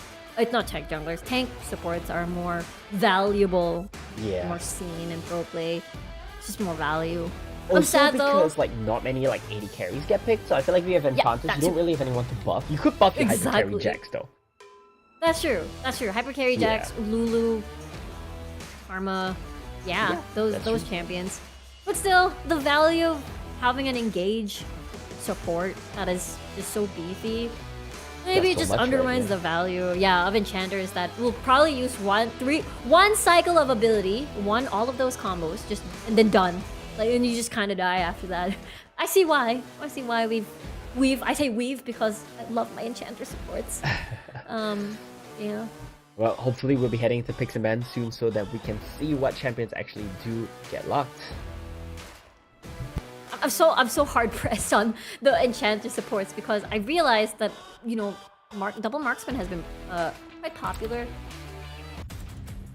not tank junglers, tank supports are more valuable, Yeah. more seen in pro play. It's just more value. Also I'm sad because though. like not many like 80 carries get picked, so I feel like we have Enchantress. that's you don't true. really have anyone to buff. You could buff your Hyper Carry Exactly. Jax though. That's true. That's true. Hyper Carry Jax, Lulu, Karma. Yeah, those champions. But still, the value of having an engage support that is just so beefy. Maybe it so just much, right? undermines Yeah. the value, of enchanters that will probably use one cycle of ability, all of those combos, just and then done. Like, and you just kind of die after that. I see why. I see why I say weave because I love my enchanter supports. Yeah. Well, hopefully we'll be heading to picks and bans soon so that we can see what champions actually do get locked. I'm so hard pressed on the enchanter supports because I realized that double marksman has been quite popular.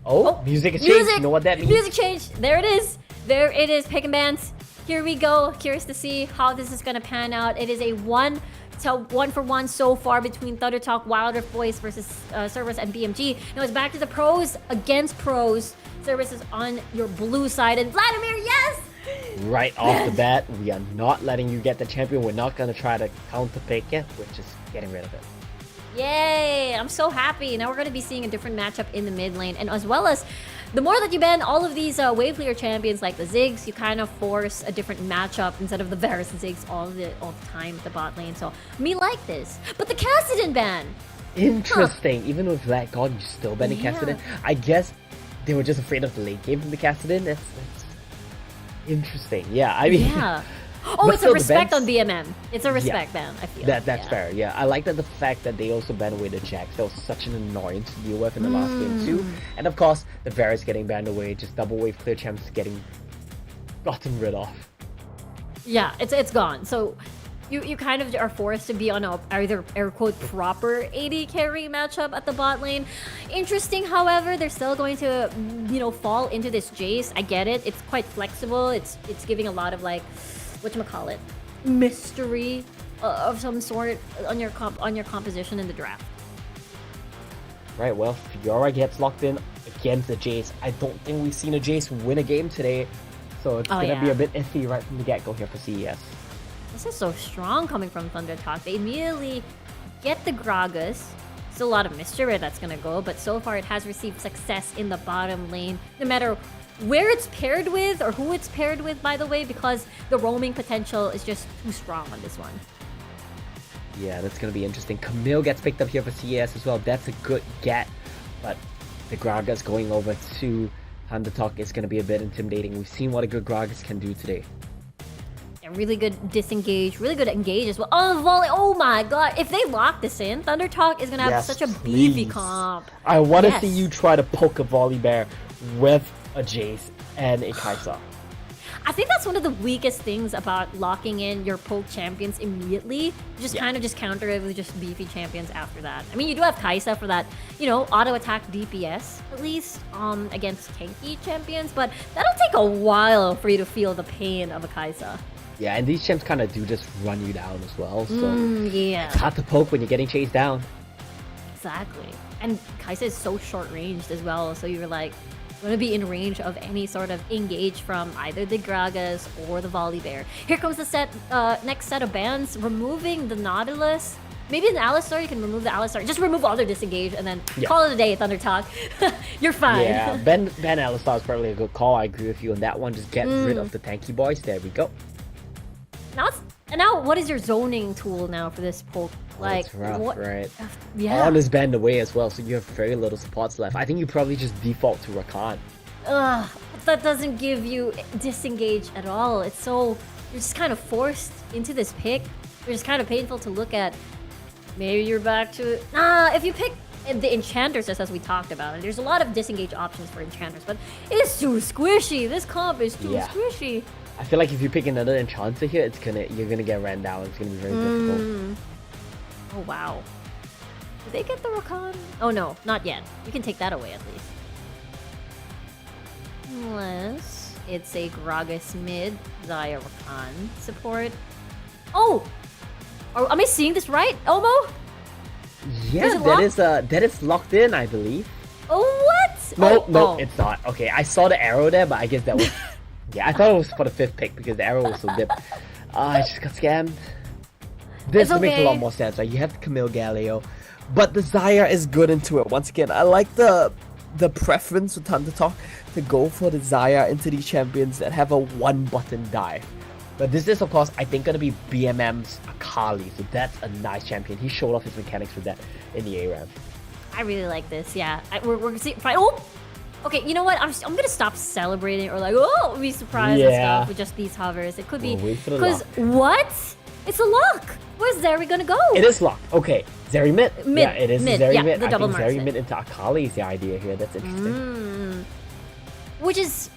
Oh, music has changed. You know what that means? Music change. There it is. There it is. Pick and bans. Here we go. Curious to see how this is gonna pan out. It is a 1-for-1 so far between Thunder Talk, Wild Rift Boys versus Cerberus and BMG. Now it's back to the pros against pros. Cerberus is on your blue side, and Vladimir, yes! Right off the bat, we are not letting you get the champion. We're not gonna try to counter pick it. We're just getting rid of it. Yay! I'm so happy. Now we're going to be seeing a different matchup in the mid lane. And as well as, the more that you ban all of these wave clear champions like the Ziggs, you kind of force a different matchup instead of the Varus and Ziggs all the time at the bot lane. So, me like this. But the Kassadin ban! Interesting. Even with that god, you still banning Kassadin. I guess they were just afraid of the late game from the Kassadin. That's interesting. Yeah, I mean... Yeah. Oh, but it's a still, the respect bans- on BMM. It's a respect ban, I feel. That's fair, yeah. I like that the fact that they also banned away the Jax. That was such an annoyance to deal with in the last game too. And of course, the Varus getting banned away, just double wave clear champs getting gotten rid of. Yeah, it's gone. So you kind of are forced to be on a either air quote proper AD carry matchup at the bot lane. Interesting, however, they're still going to fall into this Jace. I get it. It's quite flexible. It's giving a lot of like whatchamacallit, mystery of some sort on your composition in the draft. Right, well, Fiora gets locked in against the Jace. I don't think we've seen a Jace win a game today. So it's gonna be a bit iffy right from the get-go here for CES. This is so strong coming from Thunder Talk. They immediately get the Gragas. Still a lot of mystery where that's gonna go, but so far it has received success in the bottom lane. No matter where it's paired with or who it's paired with, by the way, because the roaming potential is just too strong on this one. Yeah, that's gonna be interesting. Camille gets picked up here for CES as well. That's a good get, but the Gragas going over to Thunder Talk is gonna be a bit intimidating. We've seen what a good Gragas can do today. Yeah, really good disengage, really good engage as well. Oh, volley! Oh my god! If they lock this in, Thunder Talk is gonna have Yes, such a beefy please. comp. I want to Yes. see you try to poke a volley bear with a Jace and a Kai'Sa. I think that's one of the weakest things about locking in your poke champions immediately. You just kind of just counter it with just beefy champions after that. I mean, you do have Kai'Sa for that, auto attack DPS at least against tanky champions, but that'll take a while for you to feel the pain of a Kai'Sa. Yeah, and these champs kind of do just run you down as well, so yeah. it's hard to poke when you're getting chased down. Exactly. And Kai'Sa is so short-ranged as well, so you're like going to be in range of any sort of engage from either the Gragas or the Volley Bear. Here comes the next set of bans, removing the Nautilus. Maybe an Alistar, you can remove the Alistar. Just remove all their disengage and then call it a day, Thunder Talk. You're fine. Yeah, ban Alistar is probably a good call. I agree with you on that one. Just get rid of the tanky boys. There we go. Now, what is your zoning tool now for this poke? Like, That's rough, what? right? Yeah. On is banned away as well, so you have very little supports left. I think you probably just default to Rakan. Ugh, but that doesn't give you disengage at all. It's so, you're just kind of forced into this pick. It's just kind of painful to look at. Maybe you're back to, if you pick the enchanters, just as we talked about, and there's a lot of disengage options for enchanters, but it's too squishy. This comp is too squishy. I feel like if you pick another enchanter here, you're gonna get ran down. It's gonna be very difficult. Oh wow. Did they get the Rakan? Oh no, not yet. You can take that away at least. Unless it's a Gragas mid, Xayah Rakan support. Oh! Am I seeing this right, Elmo? Yeah, that is locked in, I believe. Oh, what? No, no, oh. it's not. Okay, I saw the arrow there, but I guess that was... yeah, I thought it was for the 5th pick because the arrow was so dipped. I just got scammed. This makes a lot more sense, right? You have the Camille Galileo, but the Xayah is good into it. Once again, I like the preference with Thunder Talk to go for the Xayah into these champions that have a one-button dive. But this is, of course, I think, going to be BMM's Akali, so that's a nice champion. He showed off his mechanics with that in the Aram. I really like this, yeah. We're seeing... Oh! Okay, you know what? I'm going to stop celebrating or like, oh, be surprised and stuff with just these hovers. It could be... Because, what? It's a lock! Where's Zeri going to go? It is locked. Okay, Zeri mid. Mid. Yeah, it is mid. Zeri Yeah, mid. the I double think Zeri marksman. mid into Akali is the idea here. That's interesting. Which is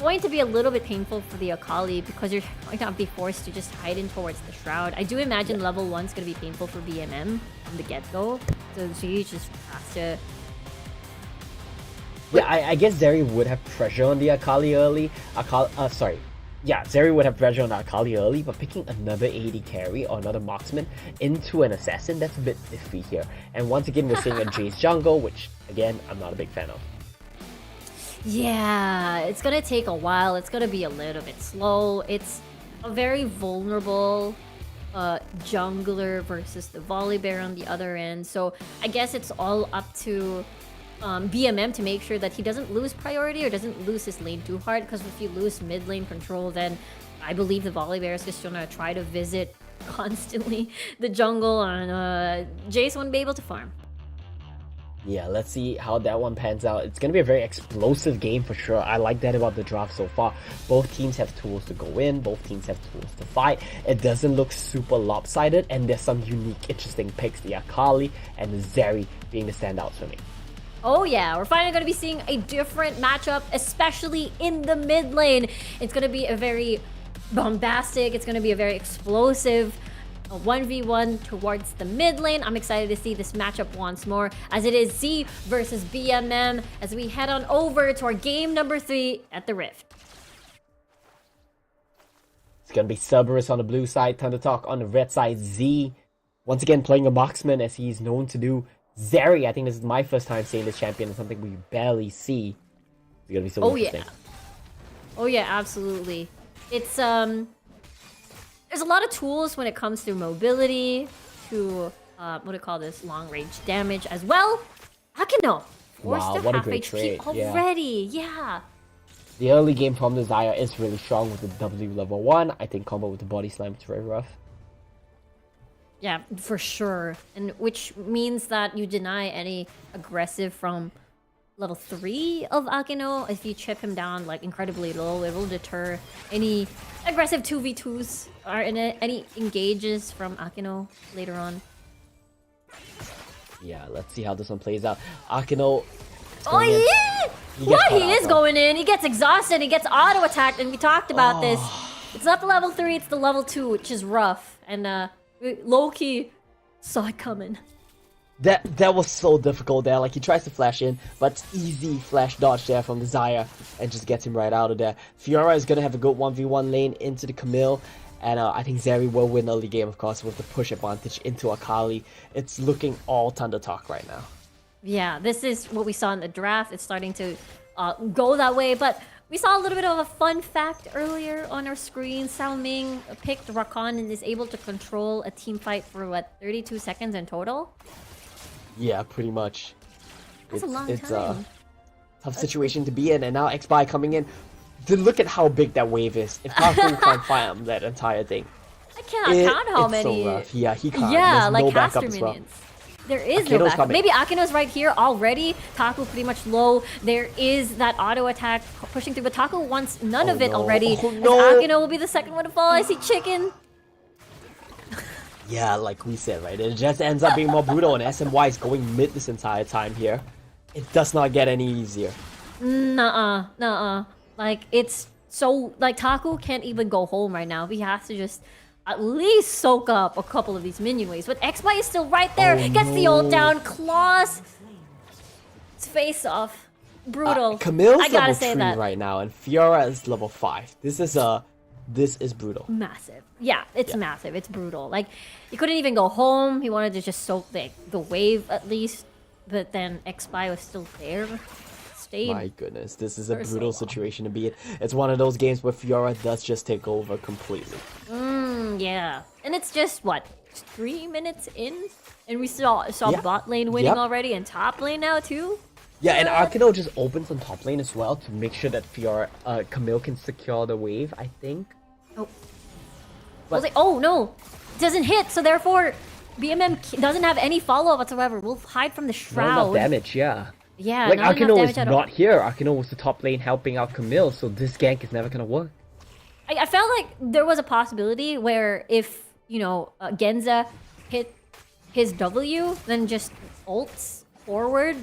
going to be a little bit painful for the Akali because you're going to be forced to just hide in towards the Shroud. I do imagine level 1's going to be painful for BMM from the get-go. So she just has to... Yeah, I guess Zeri would have pressure on the Akali early. Yeah, Zeri would have pressure on the Akali early, but picking another AD carry or another marksman into an assassin, that's a bit iffy here. And once again, we're seeing a Jace jungle, which, again, I'm not a big fan of. Yeah, it's gonna take a while. It's gonna be a little bit slow. It's a very vulnerable jungler versus the Volibear on the other end. So I guess it's all up to BMM to make sure that he doesn't lose priority or doesn't lose his lane too hard. Because if you lose mid lane control, then I believe the Volibear is just gonna try to visit constantly the jungle, and Jace won't be able to farm. Yeah, let's see how that one pans out. It's going to be a very explosive game for sure. I like that about the draft so far. Both teams have tools to go in. Both teams have tools to fight. It doesn't look super lopsided, and there's some unique, interesting picks. The Akali and the Zeri being the standouts for me. Oh yeah, we're finally going to be seeing a different matchup, especially in the mid lane. It's going to be a very bombastic, it's going to be a very explosive 1v1 towards the mid lane. I'm excited to see this matchup once more, as it is Z versus BMM, as we head on over to our game number 3 at the Rift. It's going to be Cerberus on the blue side, Thunder Talk on the red side, Z. Once again, playing a marksman as he's known to do. Zeri, I think this is my first time seeing this champion, and something we barely see. It's going to be so interesting. Oh yeah, absolutely. It's there's a lot of tools when it comes to mobility, to what do you call this, long range damage as well. Akino, Wow, what a great trade. already. Yeah. The early game from the Xayah is really strong with the W level 1. I think combo with the body slam is very rough. Yeah, for sure. And which means that you deny any aggressive from level 3 of Akino. If you chip him down like incredibly low, it will deter any aggressive 2v2s or any engages from Akino later on. Yeah, let's see how this one plays out. Akino... Oh yeah! What? He is going in. He gets exhausted. He gets auto-attacked, and we talked about this. It's not the level 3, it's the level 2, which is rough. And low-key saw it coming. That was so difficult there. Like, he tries to flash in, but it's easy flash dodge there from the Xayah and just gets him right out of there. Fiora is going to have a good 1v1 lane into the Camille, and I think Zeri will win early game, of course, with the push advantage into Akali. It's looking all Thunder Talk right now. Yeah, this is what we saw in the draft. It's starting to go that way, but we saw a little bit of a fun fact earlier on our screen. Sao Ming picked Rakan and is able to control a team fight for, what, 32 seconds in total? Yeah, pretty much. That's a long it's time. a tough situation to be in, and now X-Buy coming in. Look at how big that wave is. If Taku can't fight that entire thing. I cannot count how many. So rough. Yeah, he can't. Yeah, There's like no caster backup as well. minions. There is Akino's no backup. coming. Maybe Akino's right here already. Taku pretty much low. There is that auto attack pushing through, but Taku wants none of it already. Oh, no. As Akino will be the second one to fall. I see chicken. Yeah, like we said, right? It just ends up being more brutal, and SMY is going mid this entire time here. It does not get any easier. Nuh-uh. Like, it's so... Like, Taku can't even go home right now. He has to just at least soak up a couple of these minion waves. But X-Buy is still right there. Gets the ult down. Claws. It's face off. Brutal. Camille's I gotta level say 3 that. right now, and Fiora is level 5. This is brutal. Massive. Yeah, it's massive. It's brutal. Like, he couldn't even go home. He wanted to just soak the wave at least. But then X-Spy was still there. It's stayed. My goodness, this is a for so brutal long. situation to be in. It's one of those games where Fiora does just take over completely. Yeah. And it's just, what, 3 minutes in? And we saw bot lane winning Yep. already and top lane now too? Yeah, and Akino just opens on top lane as well to make sure that Fiora, Camille can secure the wave, I think. Oh. But- Oh no! It doesn't hit, so therefore BMM doesn't have any follow-up whatsoever. We'll hide from the Not shroud. enough damage, yeah. Yeah, Like, not enough Akino damage is at all. not here. Akino was the top lane helping out Camille, so this gank is never gonna work. I felt like there was a possibility where if, you know, Genza hit his W, then just ults forward,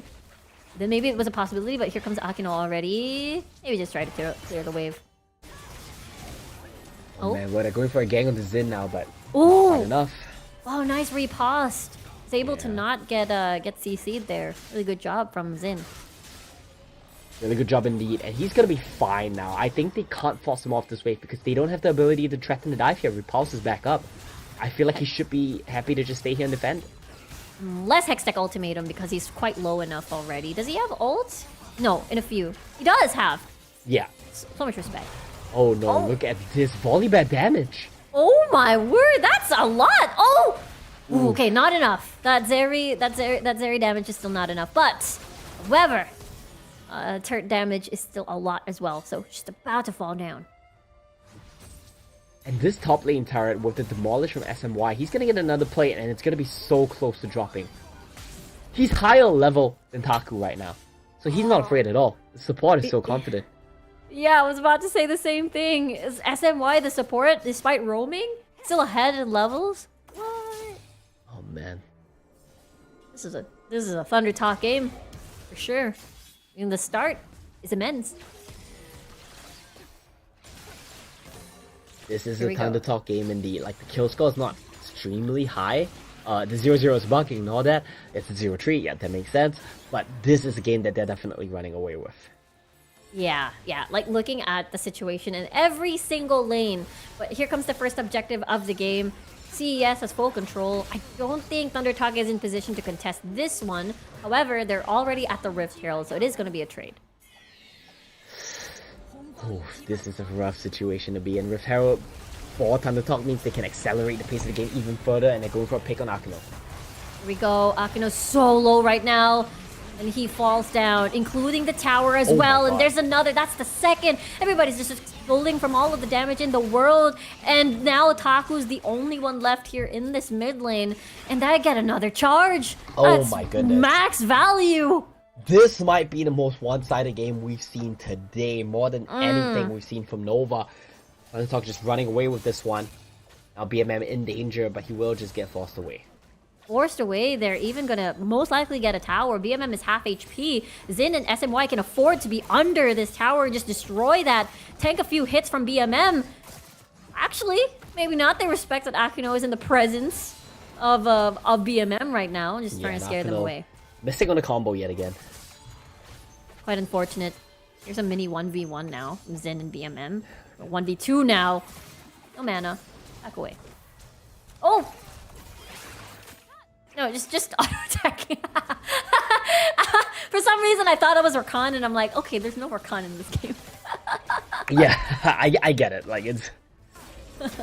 then maybe it was a possibility, but here comes Akino already. Maybe just try to clear the wave. Oh, man, well, they're going for a gang on the Xin now, but Ooh! not enough. Wow, nice riposte. He's able to not get CC'd there. Really good job from Xin. Really good job indeed, and he's gonna be fine now. I think they can't force him off this wave because they don't have the ability to threaten the dive here. Repulse is back up. I feel like he should be happy to just stay here and defend. Less Hextech ultimatum because he's quite low enough already. Does he have ult? No, in a few. He does have. Yeah. So much respect. Oh no, look at this volleyball damage. Oh my word, that's a lot. Oh! Ooh, okay, not enough. That Zeri damage is still not enough. But, however, turret damage is still a lot as well. So, just about to fall down. And this top lane turret with the demolish from SMY, he's gonna get another plate and it's gonna be so close to dropping. He's higher level than Taku right now. So he's not afraid at all. The support is so confident. Yeah, I was about to say the same thing. Is SMY the support, despite roaming, still ahead in levels? What? Oh man. This is a Thunder Talk game, for sure. In the start is immense. This is Here a we go. Thunder Talk game indeed. Like, the kill score is not extremely high. The 0-0 is bugging, ignore that. It's a 0-3, yeah, that makes sense. But this is a game that they're definitely running away with. Yeah, like looking at the situation in every single lane. But here comes the first objective of the game. CES has full control. I don't think Thunder Talk is in position to contest this one. However, they're already at the Rift Herald, so it is going to be a trade. Oh, this is a rough situation to be in. Rift Herald for Thunder Talk means they can accelerate the pace of the game even further, and they're going for a pick on Akino. Here we go. Akino's so low right now. And he falls down, including the tower as well. And there's another. That's the second. Everybody's just exploding from all of the damage in the world. And now Taku's the only one left here in this mid lane. And I get another charge. Oh That's my goodness. max value. This might be the most one-sided game we've seen today, more than anything we've seen from Nova. Thunder Talk just running away with this one. Now BMM in danger, but he will just get forced away. Forced away, they're even gonna most likely get a tower. BMM is half HP. Xin and SMY can afford to be under this tower and just destroy that. Tank a few hits from BMM. Actually, maybe not. They respect that Akino is in the presence of BMM right now. Just trying to scare them away. Missing on a combo yet again. Quite unfortunate. Here's a mini 1v1 now from Xin and BMM. 1v2 now. No mana. Back away. Oh! No, just auto-attacking. For some reason, I thought it was Rakan, and I'm like, okay, there's no Rakan in this game. Yeah, I get it. Like, it's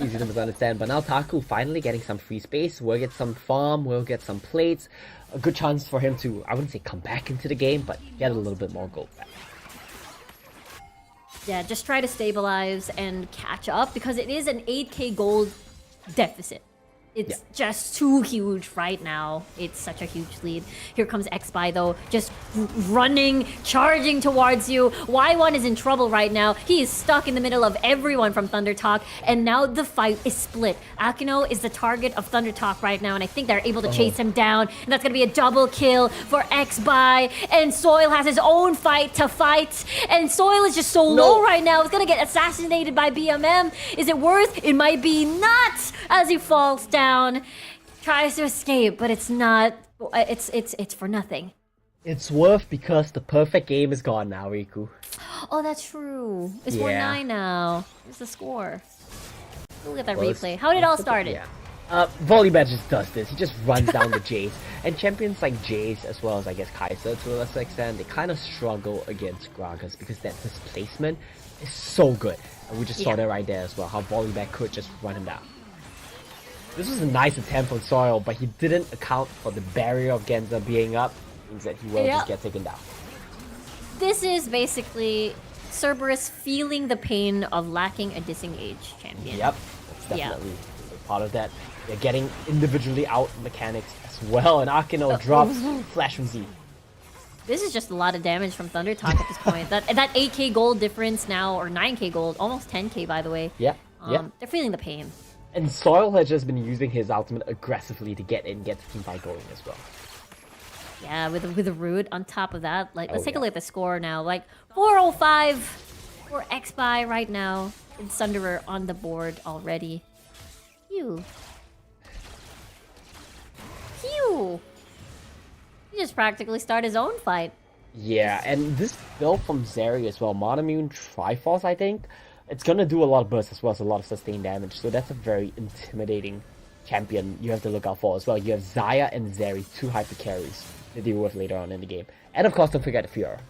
easy to understand. But now Taku finally getting some free space. We'll get some farm. We'll get some plates. A good chance for him to, I wouldn't say come back into the game, but get a little bit more gold back. Yeah, just try to stabilize and catch up, because it is an 8k gold deficit. It's just too huge right now. It's such a huge lead. Here comes Xby though, just running, charging towards you. Y1 is in trouble right now. He is stuck in the middle of everyone from Thunder Talk, and now the fight is split. Akino is the target of Thunder Talk right now, and I think they're able to chase him down, and that's gonna be a double kill for Xby. And Soil has his own fight to fight, and Soil is just so low right now. It's gonna get assassinated by BMM. Is it worth? It might be not, as he falls down. Tries to escape, but it's not. It's for nothing. It's worth because the perfect game is gone now, Riku. Oh, that's true. It's 4-9 now. Where's the score? Look at that replay. How did it all start? Volibear just does this. He just runs down the Jace. And champions like Jace, as well as I guess Kai'Sa to a lesser extent, they kind of struggle against Gragas because that displacement is so good. And we just saw that right there as well, how Volibear could just run him down. This was a nice attempt from Soil, but he didn't account for the barrier of Genza being up. Means that he will just get taken down. This is basically Cerberus feeling the pain of lacking a disengaged champion. Yep, that's definitely part of that. They're getting individually out mechanics as well, and Akino drops Flash from Z. This is just a lot of damage from Thundertalk at this point. That 8k gold difference now, or 9k gold, almost 10k by the way. Yeah, they're feeling the pain. And Soil has just been using his ultimate aggressively to get in, get the teamfight going as well. Yeah, with a root on top of that. Like, let's take a look at the score now. Like 405 for XBY right now. And Sunderer on the board already. Phew. Phew. He just practically started his own fight. Yeah, and this build from Zeri as well, Monomune Triforce, I think, it's gonna do a lot of burst as well as a lot of sustained damage, so that's a very intimidating champion you have to look out for as well. You have Xayah and Zeri, two hyper carries to deal with later on in the game. And of course, don't forget the Fiora.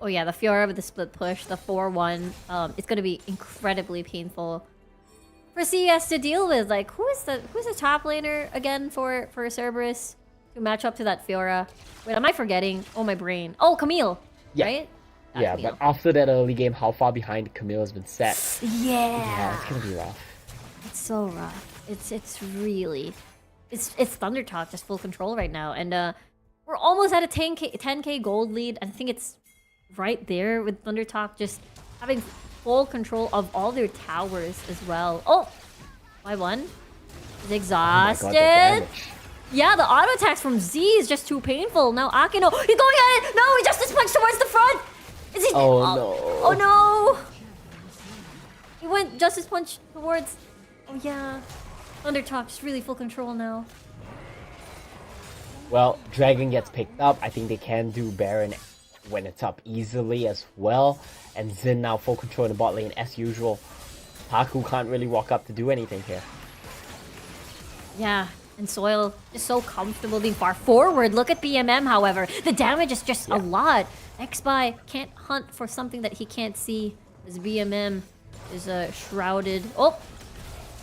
Oh yeah, the Fiora with the split push, the 4-1, it's gonna be incredibly painful for CES to deal with. Like, who's the top laner again for Cerberus to match up to that Fiora? Wait, am I forgetting? Oh, my brain. Oh, Camille, right? That's Yeah, Camille. but after that early game, how far behind Camille has been set. Yeah, it's gonna be rough. It's so rough. It's really, it's Thundertalk just full control right now, and we're almost at a 10k gold lead. I think it's right there with Thundertalk just having full control of all their towers as well. Oh, by one, he's exhausted. Oh my God, the damage. Yeah, the auto attacks from Z is just too painful. Now Akino, he's going at it. No, he just punched towards the front. Is he? Oh no. Oh no. He went Justice Punch towards. Oh yeah. Thundertalk's really full control now. Well, Dragon gets picked up. I think they can do Baron when it's up easily as well. And Xin now full control in the bot lane as usual. Taku can't really walk up to do anything here. Yeah, and Soil is so comfortable being far forward. Look at BMM, however. The damage is just a lot. XBY can't hunt for something that he can't see. As BMM is shrouded. Oh!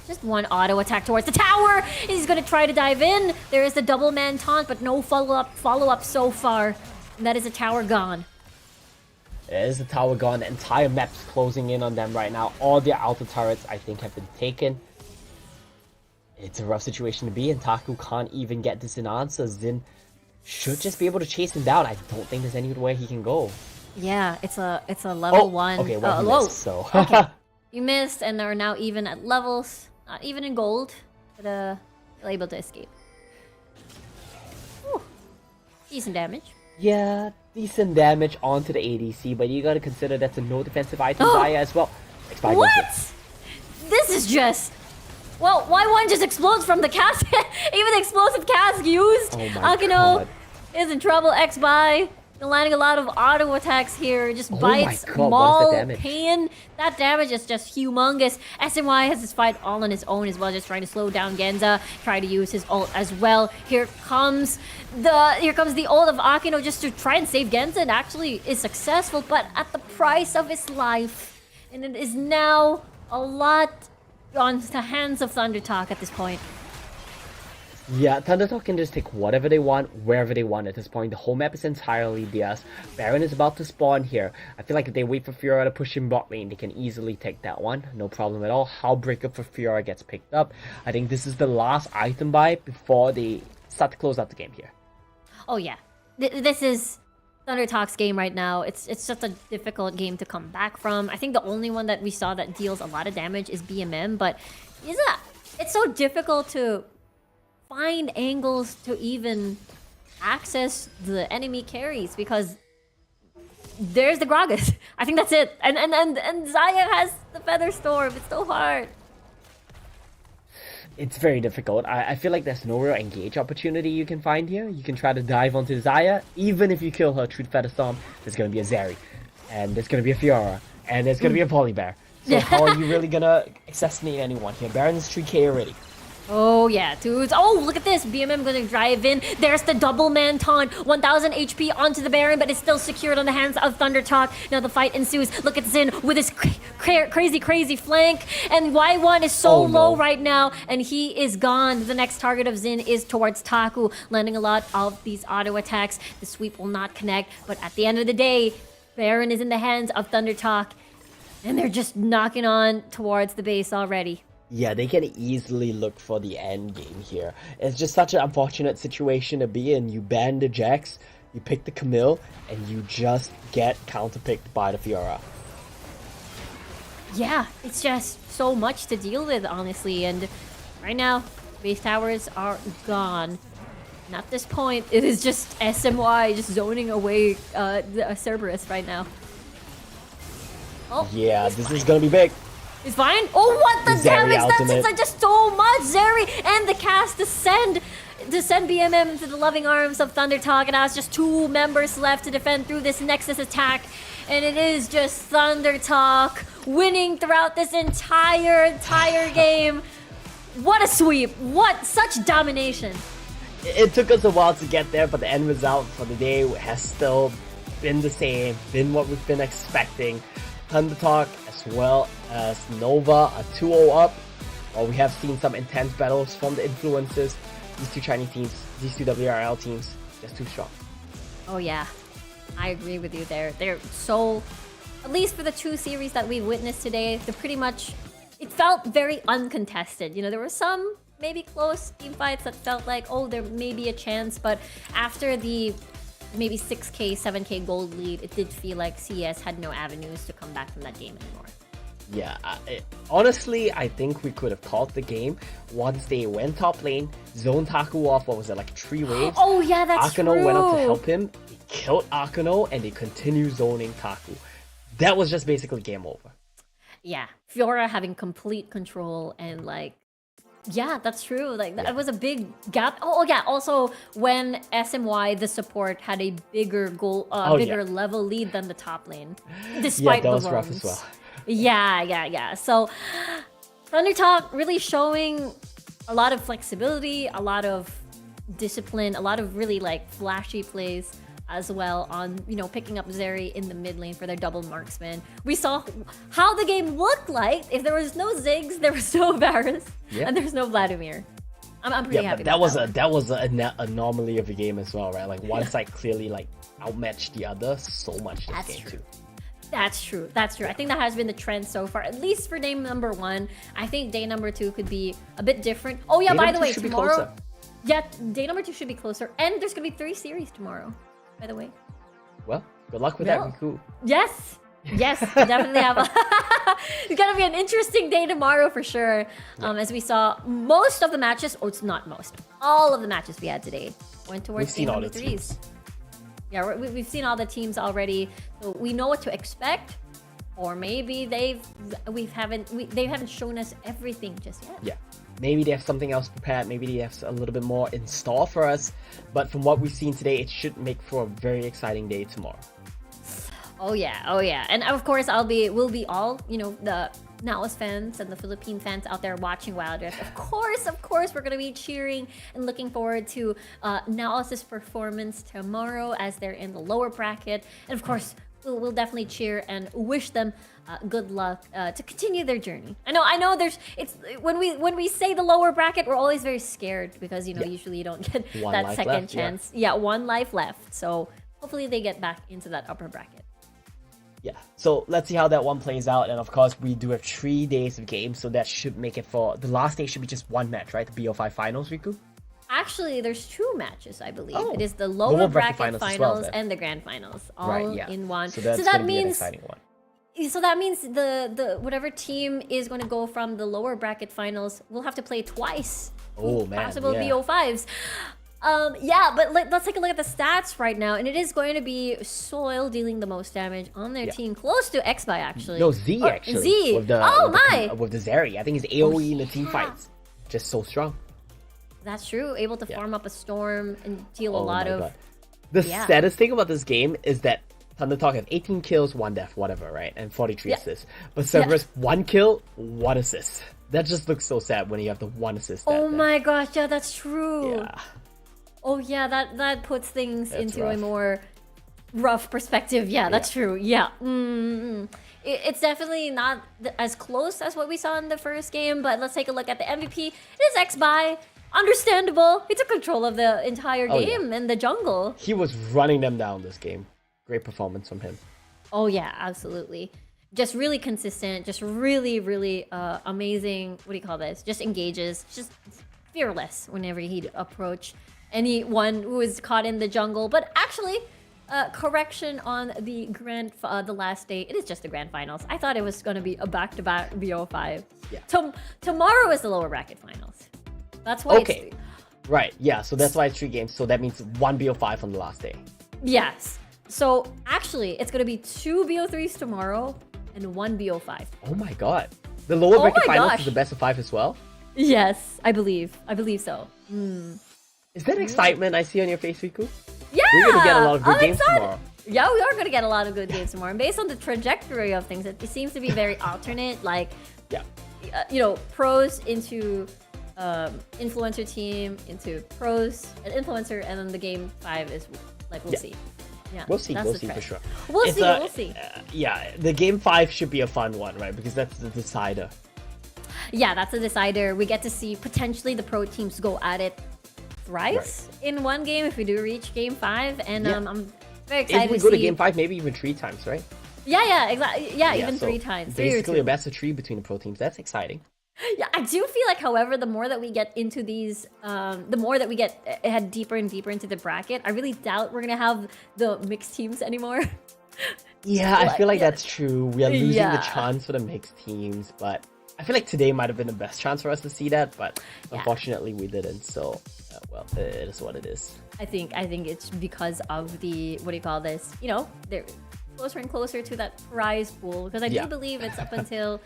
Just one auto attack towards the tower. He's gonna try to dive in. There is the double man taunt, but no follow-up so far. And that is a tower gone. There's the tower gone. The entire map's closing in on them right now. All their outer turrets, I think, have been taken. It's a rough situation to be in. Taku can't even get this in answer. Xin should just be able to chase him down. I don't think there's anywhere he can go. Yeah, it's a level 1. Okay, well, he missed, so. Okay. You missed and are now even at levels. Not even in gold, but you're able to escape. Whew. Decent damage. Yeah, decent damage onto the ADC, but you gotta consider that's a no defensive item Xayah as well. What? This is just... Well, why one just explodes from the cask? Even the explosive cask used. Oh my Akino God. is in trouble. XBY landing a lot of auto attacks here. Just bites, God, what is maul, the damage? pain. That damage is just humongous. SNY has this fight all on his own as well, just trying to slow down Genza. Try to use his ult as well. Here comes the ult of Akino just to try and save Genza, and actually is successful, but at the price of his life. And it is now a lot on the hands of Thundertalk at this point. Yeah, Thundertalk can just take whatever they want, wherever they want at this point. The whole map is entirely theirs. Baron is about to spawn here. I feel like if they wait for Fiora to push in bot lane, they can easily take that one. No problem at all. Howlbreaker for Fiora gets picked up. I think this is the last item buy before they start to close out the game here. Oh yeah, this is Thundertalk's game right now. It's such a difficult game to come back from. I think the only one that we saw that deals a lot of damage is BMM, but it's so difficult to find angles to even access the enemy carries because there's the Gragas. I think that's it. And Xayah has the Feather Storm. It's so hard. It's very difficult. I feel like there's no real engage opportunity you can find here. You can try to dive onto Xayah. Even if you kill her through Feather Storm, there's going to be a Zeri. And there's going to be a Fiora. And there's going to be a Volibear. So how are you really going to assassinate anyone here? Baron is 3k already. Oh yeah, dudes. Oh, look at this. BMM gonna drive in. There's the double man taunt. 1000 HP onto the Baron, but it's still secured on the hands of ThunderTalk. Now the fight ensues. Look at Xin with his crazy flank. And Y1 is so low right now, and he is gone. The next target of Xin is towards Taku, landing a lot of these auto attacks. The sweep will not connect, but at the end of the day, Baron is in the hands of ThunderTalk, and they're just knocking on towards the base already. Yeah, they can easily look for the end game here. It's just such an unfortunate situation to be in. You ban the Jax, you pick the Camille, and you just get counterpicked by the Fiora. Yeah, it's just so much to deal with, honestly. And right now, base towers are gone. And at this point, it is just SMY just zoning away the Cerberus right now. Oh, yeah, this is gonna be big. He's fine. Oh, what the damage! That's just so much, Zeri! And the cast to send BMM into the loving arms of ThunderTalk, and now it's just 2 members left to defend through this Nexus attack. And it is just ThunderTalk winning throughout this entire game. What a sweep! What such domination! It took us a while to get there, but the end result for the day has still been the same, been what we've been expecting. ThunderTalk as well as Nova are 2-0 up. While we have seen some intense battles from the influences, these two Chinese teams, these two WRL teams, just too strong. Oh yeah, I agree with you there. They're so, at least for the 2 series that we've witnessed today, they're pretty much, it felt very uncontested. You know, there were some maybe close team fights that felt like, oh, there may be a chance, but after the maybe 6k, 7k gold lead, it did feel like CES had no avenues to come back from that game anymore. Yeah, honestly, I think we could have called the game once they went top lane, zoned Taku off, what was it, like 3 waves? Oh yeah, that's Akano true. went up to help him, he killed Akano, and they continue zoning Taku. That was just basically game over. Yeah, Fiora having complete control and like, yeah, that's true. Like that was a big gap. Oh yeah, also when SMY the support had a bigger level lead than the top lane, despite that the was roams. rough as well. Yeah. So ThunderTalk really showing a lot of flexibility, a lot of discipline, a lot of really like flashy plays as well on, you know, picking up Zeri in the mid lane for their double marksman. We saw how the game looked like if there was no Ziggs, there was no Varus, and there's no Vladimir. I'm pretty happy. That was an anomaly of the game as well, right? Like one side clearly like outmatched the other so much this game too. That's true. I think that has been the trend so far, at least for day number 1. I think day number 2 could be a bit different. Oh yeah, by the way, tomorrow. Yeah, day number 2 should be closer, and there's gonna be 3 series tomorrow. By the way. Well, good luck with that, Riku. Yes, we definitely have. It's gonna be an interesting day tomorrow for sure. As we saw most of the matches, it's not most, all of the matches we had today went towards day number 3s. Yeah, we've seen all the teams already, so we know what to expect. Or maybe they haven't shown us everything just yet. Yeah. Maybe they have something else prepared, maybe they have a little bit more in store for us. But from what we've seen today, it should make for a very exciting day tomorrow. Oh yeah. And of course we'll be all, you know, the NAOS fans and the Philippine fans out there watching Wild Rift. Of course we're gonna be cheering and looking forward to NAOS's performance tomorrow as they're in the lower bracket. And of course, we'll definitely cheer and wish them good luck to continue their journey. I know. It's when we say the lower bracket, we're always very scared because, you know, usually you don't get that second chance. Yeah, 1 life left. So hopefully they get back into that upper bracket. Yeah. So let's see how that one plays out. And of course, we do have 3 days of games, so that should make it for the last day should be just 1 match, right? The BO5 finals, Riku. Actually, there's 2 matches, I believe. It is the lower bracket finals and the grand finals, all in one. So that means an exciting one. So that means the whatever team is going to go from the lower bracket finals will have to play twice. Oh man, possible BO5s. But let's take a look at the stats right now, and it is going to be Soil dealing the most damage on their team, close to Xby actually. No, Z actually. Z. With the Zeri. I think his AOE in the team fights just so strong. That's true. Able to farm up a storm and deal a lot of. The saddest thing about this game is that ThunderTalk have 18 kills, 1 death, whatever, right? And 43 assists. But Cerberus, 1 kill, 1 assist. That just looks so sad when you have the 1 assist. Oh my gosh, yeah, that's true. Yeah. Oh yeah, that puts things That's into a rough. more rough perspective. Yeah, that's true. Yeah. It's definitely not as close as what we saw in the first game, but let's take a look at the MVP. It is X-Bai. Understandable. He took control of the entire game in the jungle. He was running them down this game. Great performance from him. Oh yeah, absolutely. Just really consistent, just really, really amazing, what do you call this? Just engages, just fearless whenever he'd approach anyone who is caught in the jungle. But actually, correction on the the last day, it is just the grand finals. I thought it was going to be a back-to-back BO5. Yeah. Tomorrow is the lower bracket finals. That's why Okay. Right, yeah, so that's why it's 3 games. So that means 1 BO5 on the last day. Yes. So actually, it's going to be 2 BO3s tomorrow and 1 BO5. Oh my god. The lower bracket my finals gosh. is the best of 5 as well? Yes, I believe so. Is that excitement I see on your face, Riku? Yeah! We're gonna get a lot of good I'm games excited. tomorrow. Yeah, we are going to get a lot of good games tomorrow. And based on the trajectory of things, it seems to be very alternate. Like, pros into influencer team, into pros and influencer, and then the game 5 is like, we'll see. Yeah, We'll see, that's we'll the see for trend. sure. We'll see. Yeah, the game 5 should be a fun one, right? Because that's the decider. Yeah, that's a decider. We get to see potentially the pro teams go at it thrice in one game if we do reach game 5. And Yeah. I'm very excited If we to go see. to game 5, maybe even 3 times, right? Yeah, exactly. Yeah, even so 3 times. 3 or Basically, 2. a best of 3 between the pro teams. That's exciting. Yeah, I do feel like, however, the more that we get into these, the more that we head deeper and deeper into the bracket, I really doubt we're gonna have the mixed teams anymore. Yeah, I feel like that's true. We are losing the Yeah. chance for the mixed teams, but I feel like today might have been the best chance for us to see that, but unfortunately we didn't. So, well, it is what it is. I think it's because of the, what do you call this? You know, they're closer and closer to that prize pool, because I do believe it's up until.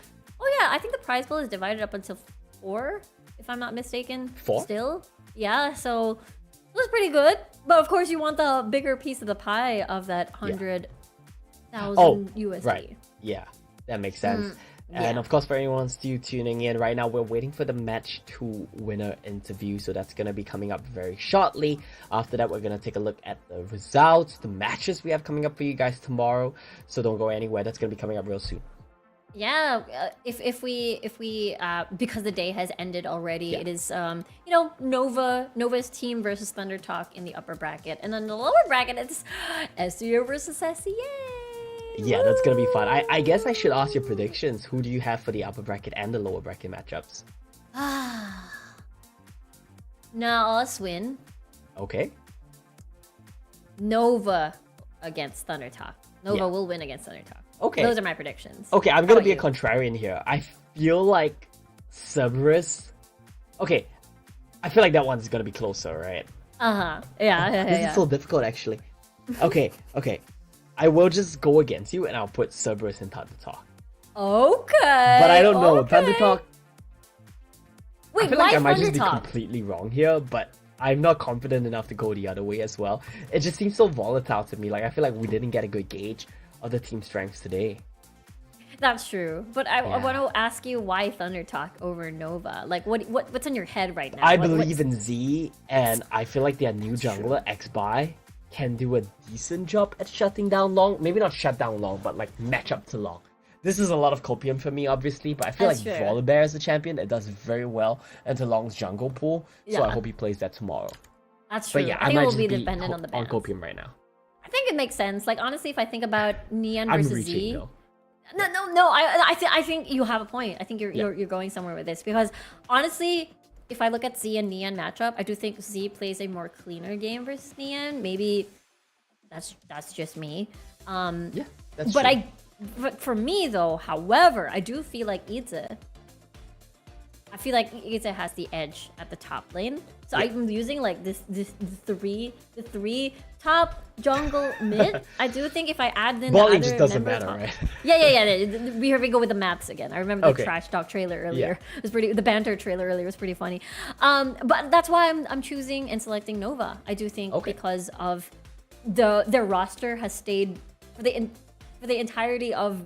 Oh yeah, I think the prize pool is divided up until 4, if I'm not mistaken. 4? Still, yeah. So it was pretty good, but of course you want the bigger piece of the pie of that 100,000 USD. Right. Yeah, that makes sense. And yeah. of course, for anyone still tuning in right now, we're waiting for the match 2 winner interview. So that's going to be coming up very shortly. After that, we're going to take a look at the results, the matches we have coming up for you guys tomorrow. So don't go anywhere. That's going to be coming up real soon. Yeah, if we because the day has ended already, it is you know, Nova's team versus Thunder Talk in the upper bracket, and then the lower bracket it's SEO versus SEA. Yeah, that's gonna be fun. I guess I should ask your predictions. Who do you have for the upper bracket and the lower bracket matchups? NAOS win. Okay. Nova against Thunder Talk. Nova will win against Thunder Talk. Okay. Those are my predictions. Okay, I'm How gonna about be a you? contrarian here. I feel like Cerberus. Okay, I feel like that one's gonna be closer, right? Yeah. This is so difficult, actually. Okay. I will just go against you, and I'll put Cerberus in Thunder Talk. Okay. But I don't know. Thunder Talk. Wait, I feel why like I might Thunder just be Talk? completely wrong here, but I'm not confident enough to go the other way as well. It just seems so volatile to me. Like, I feel like we didn't get a good gauge of the team strengths today. That's true, but I want to ask you why Thunder Talk over Nova. Like, what's in your head right now? I believe in Z, and I feel like their new jungler, X-Bai, can do a decent job at shutting down Long. Maybe not shut down Long, but like match up to Long. This is a lot of copium for me, obviously, but I feel That's like true. Volibear is a champion that does very well into Long's jungle pool, so Yeah. I hope he plays that tomorrow. That's true. But yeah, I I think might it will just be be dependent on the on balance. copium right now. I think it makes sense. Like, honestly, if I think about Neon I'm versus reaching, Z. though. No. I think you have a point. I think you're going somewhere with this, because honestly, if I look at Z and Neon matchup, I do think Z plays a more cleaner game versus Neon. Maybe that's just me. Yeah, that's but true. But for me though, however, I do feel like Idza. I feel like Idza has the edge at the top lane. So I'm using like the three top jungle mid. I do think if I add in Bowling the just other doesn't member matter, top- right? Yeah. Here we go with the maps again. I remember the Okay. trash talk trailer earlier. Yeah. It was pretty. The banter trailer earlier was pretty funny. But that's why I'm choosing and selecting Nova. I do think because of their roster has stayed for the entirety of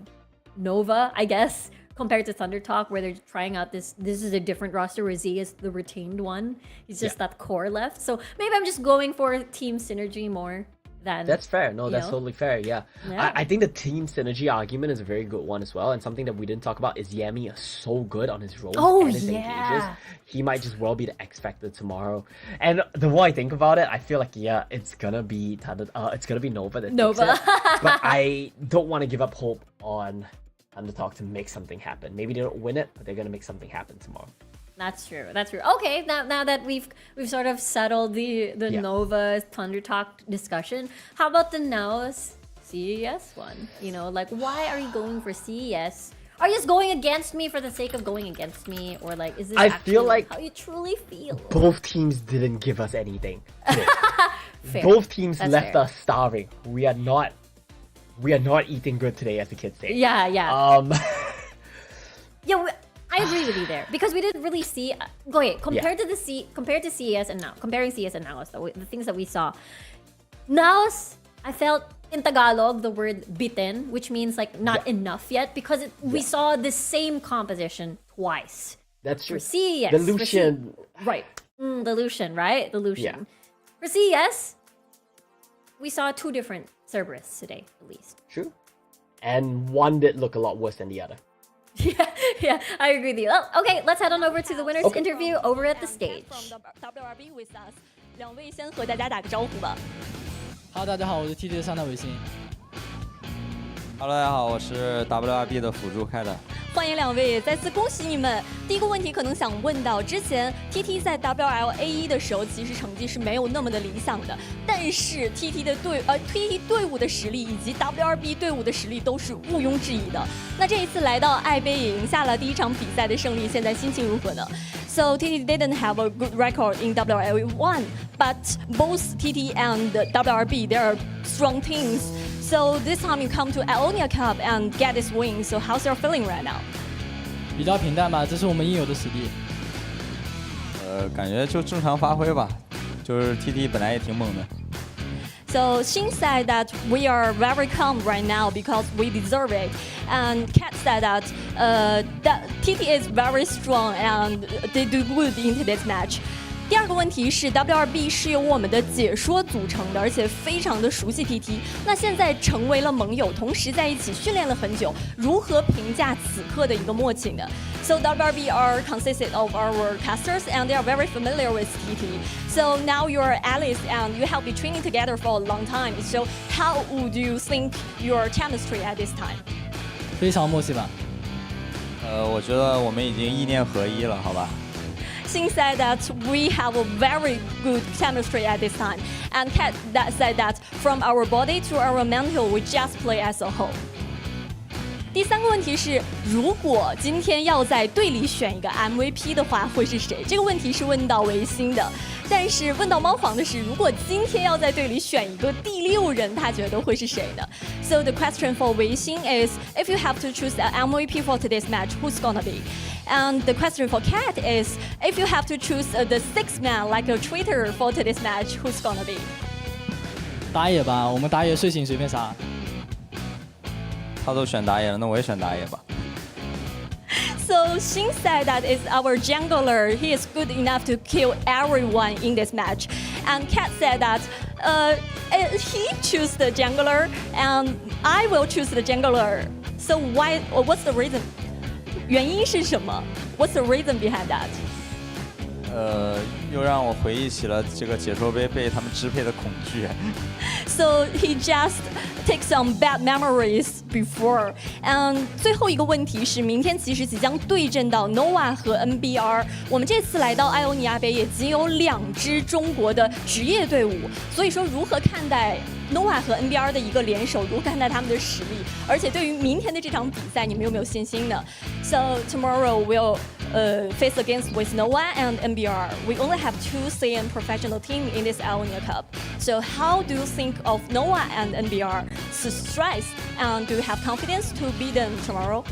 Nova, I guess, compared to Thunder Talk, where they're trying out this is a different roster where Z is the retained one. He's just that core left. So maybe I'm just going for team synergy more than... That's fair. No, that's totally fair. Yeah. I think the team synergy argument is a very good one as well. And something that we didn't talk about is Yami is so good on his roles and his engages. He might just well be the X Factor tomorrow. And the more I think about it, I feel like, it's gonna be Nova that takes it. But I don't want to give up hope on Thunder Talk to make something happen. Maybe they don't win it, but they're gonna make something happen tomorrow. That's true. That's true. Okay, now that we've sort of settled the Nova Thunder Talk discussion, how about the NAOS CES one? You know, like, why are you going for CES? Are you just going against me for the sake of going against me, or like, is this actually feel like how you truly feel? Both teams didn't give us anything. Both teams left us starving. We are not eating good today, as the kids say. Yeah. I agree with you there, because we didn't really see. Compared to CES and now, comparing CES and NAOS, the things that we saw, NAOS, I felt in Tagalog the word bitten, which means like not enough yet, because we saw the same composition twice. That's true. For CES, the Lucian, the Lucian, right? The Lucian. For CES, we saw 2 different Cerberus today, at least. True, and one did look a lot worse than the other. Yeah, I agree with you. Oh, okay, let's head on over to the winners interview over at the stage. From WRB with us， 2位先和大家打个招呼吧。Hello， 大家好，我是 TT 的上台维新。Hello， 大家好，我是 WRB 的辅助开的。欢迎2位，再次恭喜你们。第一个问题可能想问到，之前 TT 在 WLA1 的时候，其实成绩是没有那么的理想的，但是 TT 队伍的实力以及 WRB 队伍的实力都是毋庸置疑的。那这一次来到爱杯也赢下了第一场比赛的胜利，现在心情如何呢？ So TT didn't have a good record in WLA1, but both TT and WRB, they are strong teams. So this time you come to Ionia Cup and get this win. So how's your feeling right now? 比较平淡吧，这是我们应有的实力。感觉就正常发挥吧，就是 TT 本来也挺猛的。 So Xin said that we are very calm right now because we deserve it, and Kat said that that TT is very strong and they do good in today's match. 第二个问题是 WRB 是由我们的解说组成的，而且非常的熟悉 TT。那现在成为了盟友，同时在一起训练了很久，如何评价此刻的一个默契呢？ So WRB are consisted of our casters and they are very familiar with TT. So now you are allies and you have been training together for a long time. So how would you think your chemistry at this time? 非常默契吧。我觉得我们已经意念合一了，好吧。 Xin said that we have a very good chemistry at this time, and Kat said that from our body to our mental, we just play as a whole. 第三个问题是，如果今天要在队里选一个 MVP 的话，会是谁？这个问题是问到维新的，但是问到猫皇的是，如果今天要在队里选一个第6人，他觉得会是谁呢 ？So the question for 维新 is, if you have to choose an MVP for today's match, who's gonna be? And the question for Kat is, if you have to choose the 6th man like a traitor for today's match, who's gonna be? 打野吧，我们打野睡醒随便杀。他都选打野了，那我也选打野吧。 So Xin said that it's our jungler. He is good enough to kill everyone in this match. And Kat said that he choose the jungler and I will choose the jungler. So why? What's the reason? 原因是什么 ？What's the reason behind that? 又让我回忆起了这个解说杯被他们支配的恐惧。So he just take some bad memories before. And 最后一个问题是，明天其实即将对阵到 NOVA 和 NBR。我们这次来到艾欧尼亚杯，也仅有2支中国的职业队伍。所以说，如何看待 NOVA 和 NBR 的一个联手？如何看待他们的实力？而且对于明天的这场比赛，你们有没有信心呢 ？So tomorrow we'll face against with NOVA and NBR. We only have 2 CN professional team in this Ionia Cup. So how do you think of NOVA and NBR's strengths, and do you have confidence to beat them tomorrow?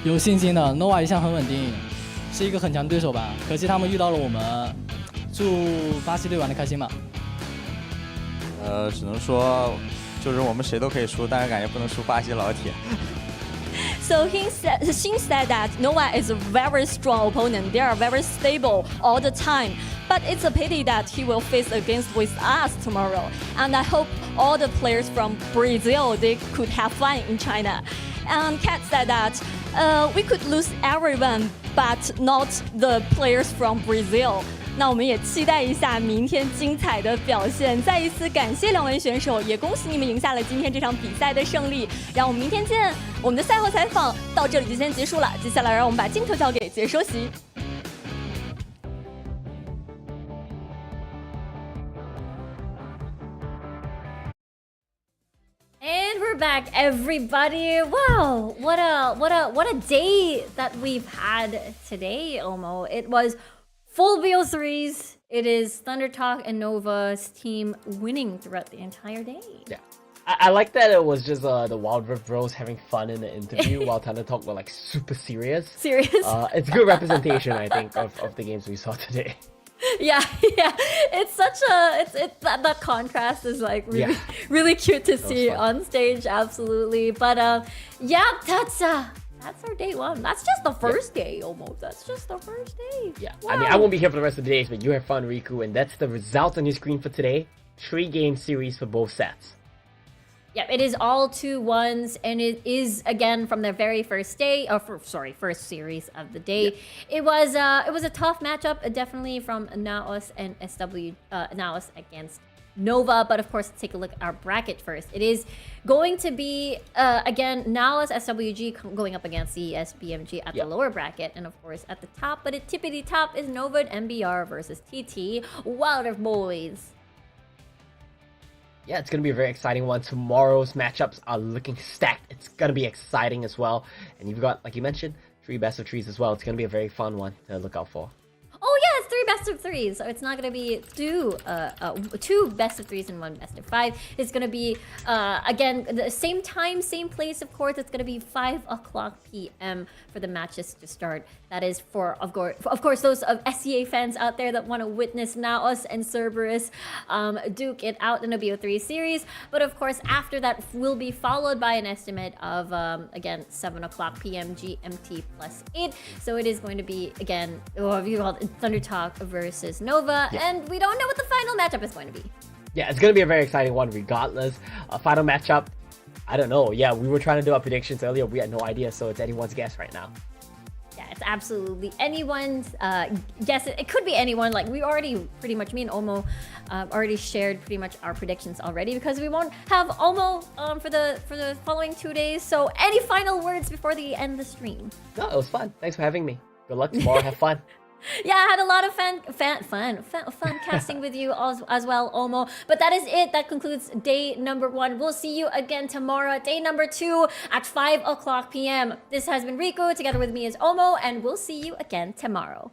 有信心的 ，NOVA 一向很稳定，是一个很强的对手吧。可惜他们遇到了我们，祝巴西队玩得开心吧。只能说，就是我们谁都可以输，但是感觉不能输巴西老铁。So he said that NOVA is a very strong opponent. They are very stable all the time. But it's a pity that he will face against with us tomorrow. And I hope all the players from Brazil, they could have fun in China. And Kat said that we could lose everyone, but not the players from Brazil. 那我们也期待一下明天精彩的表现。再一次感谢两位选手，也恭喜你们赢下了今天这场比赛的胜利。让我们明天见。我们的赛后采访到这里就先结束了，接下来让我们把镜头交给解说席。And we're back, everybody. Wow, what a day that we've had today, Omo. It was full BO3s. It is Thunder Talk and Nova's team winning throughout the entire day. Yeah. I like that it was just the Wild Rift Bros having fun in the interview while Thunder Talk were like super serious. Serious? It's good representation, I think, of the games we saw today. Yeah. It's such a that contrast is like really cute to see on stage, absolutely. But yeah, that's our day one. That's just the first day almost. That's just the first day. Yeah. Wow. I mean, I won't be here for the rest of the days, but you have fun, Riku, and that's the result on your screen for today. 3-game series for both sets. Yeah, it is all 2-1s, and it is again from their very first day, first series of the day. Yeah. It was a tough matchup, definitely from NAOS and NAOS against NOVA. But of course, let's take a look at our bracket first. It is going to be again NAOS SWG going up against CES+BMG at the lower bracket, and of course at the top, but at tippity top is NOVA+NBR versus TT+WRB. Yeah, it's going to be a very exciting one. Tomorrow's matchups are looking stacked. It's going to be exciting as well. And you've got, like you mentioned, 3 best of 3s as well. It's going to be a very fun one to look out for. Oh yeah, it's 3 best of 3s. So it's not gonna be two best of 3s and 1 best of 5. It's gonna be again the same time, same place. Of course, it's gonna be 5:00 p.m. for the matches to start. That is for of course those of SEA fans out there that want to witness NAOS and Cerberus duke it out in a BO3 series. But of course, after that will be followed by an estimate of again 7:00 p.m. GMT +8. So it is going to be again Thunder Talk versus Nova, and we don't know what the final matchup is going to be. Yeah, it's going to be a very exciting one regardless. A final matchup, I don't know. Yeah, we were trying to do our predictions earlier. We had no idea, so it's anyone's guess right now. Yeah, it's absolutely anyone's guess. It could be anyone. Like we already pretty much, me and Omo already shared pretty much our predictions already because we won't have Omo for the following 2 days. So any final words before the end of the stream? No, it was fun. Thanks for having me. Good luck tomorrow. Have fun. Yeah, I had a lot of fun casting with you as well, Omo. But that is it. That concludes day number 1. We'll see you again tomorrow, day number 2 at 5:00 p.m. This has been Riku. Together with me is Omo, and we'll see you again tomorrow.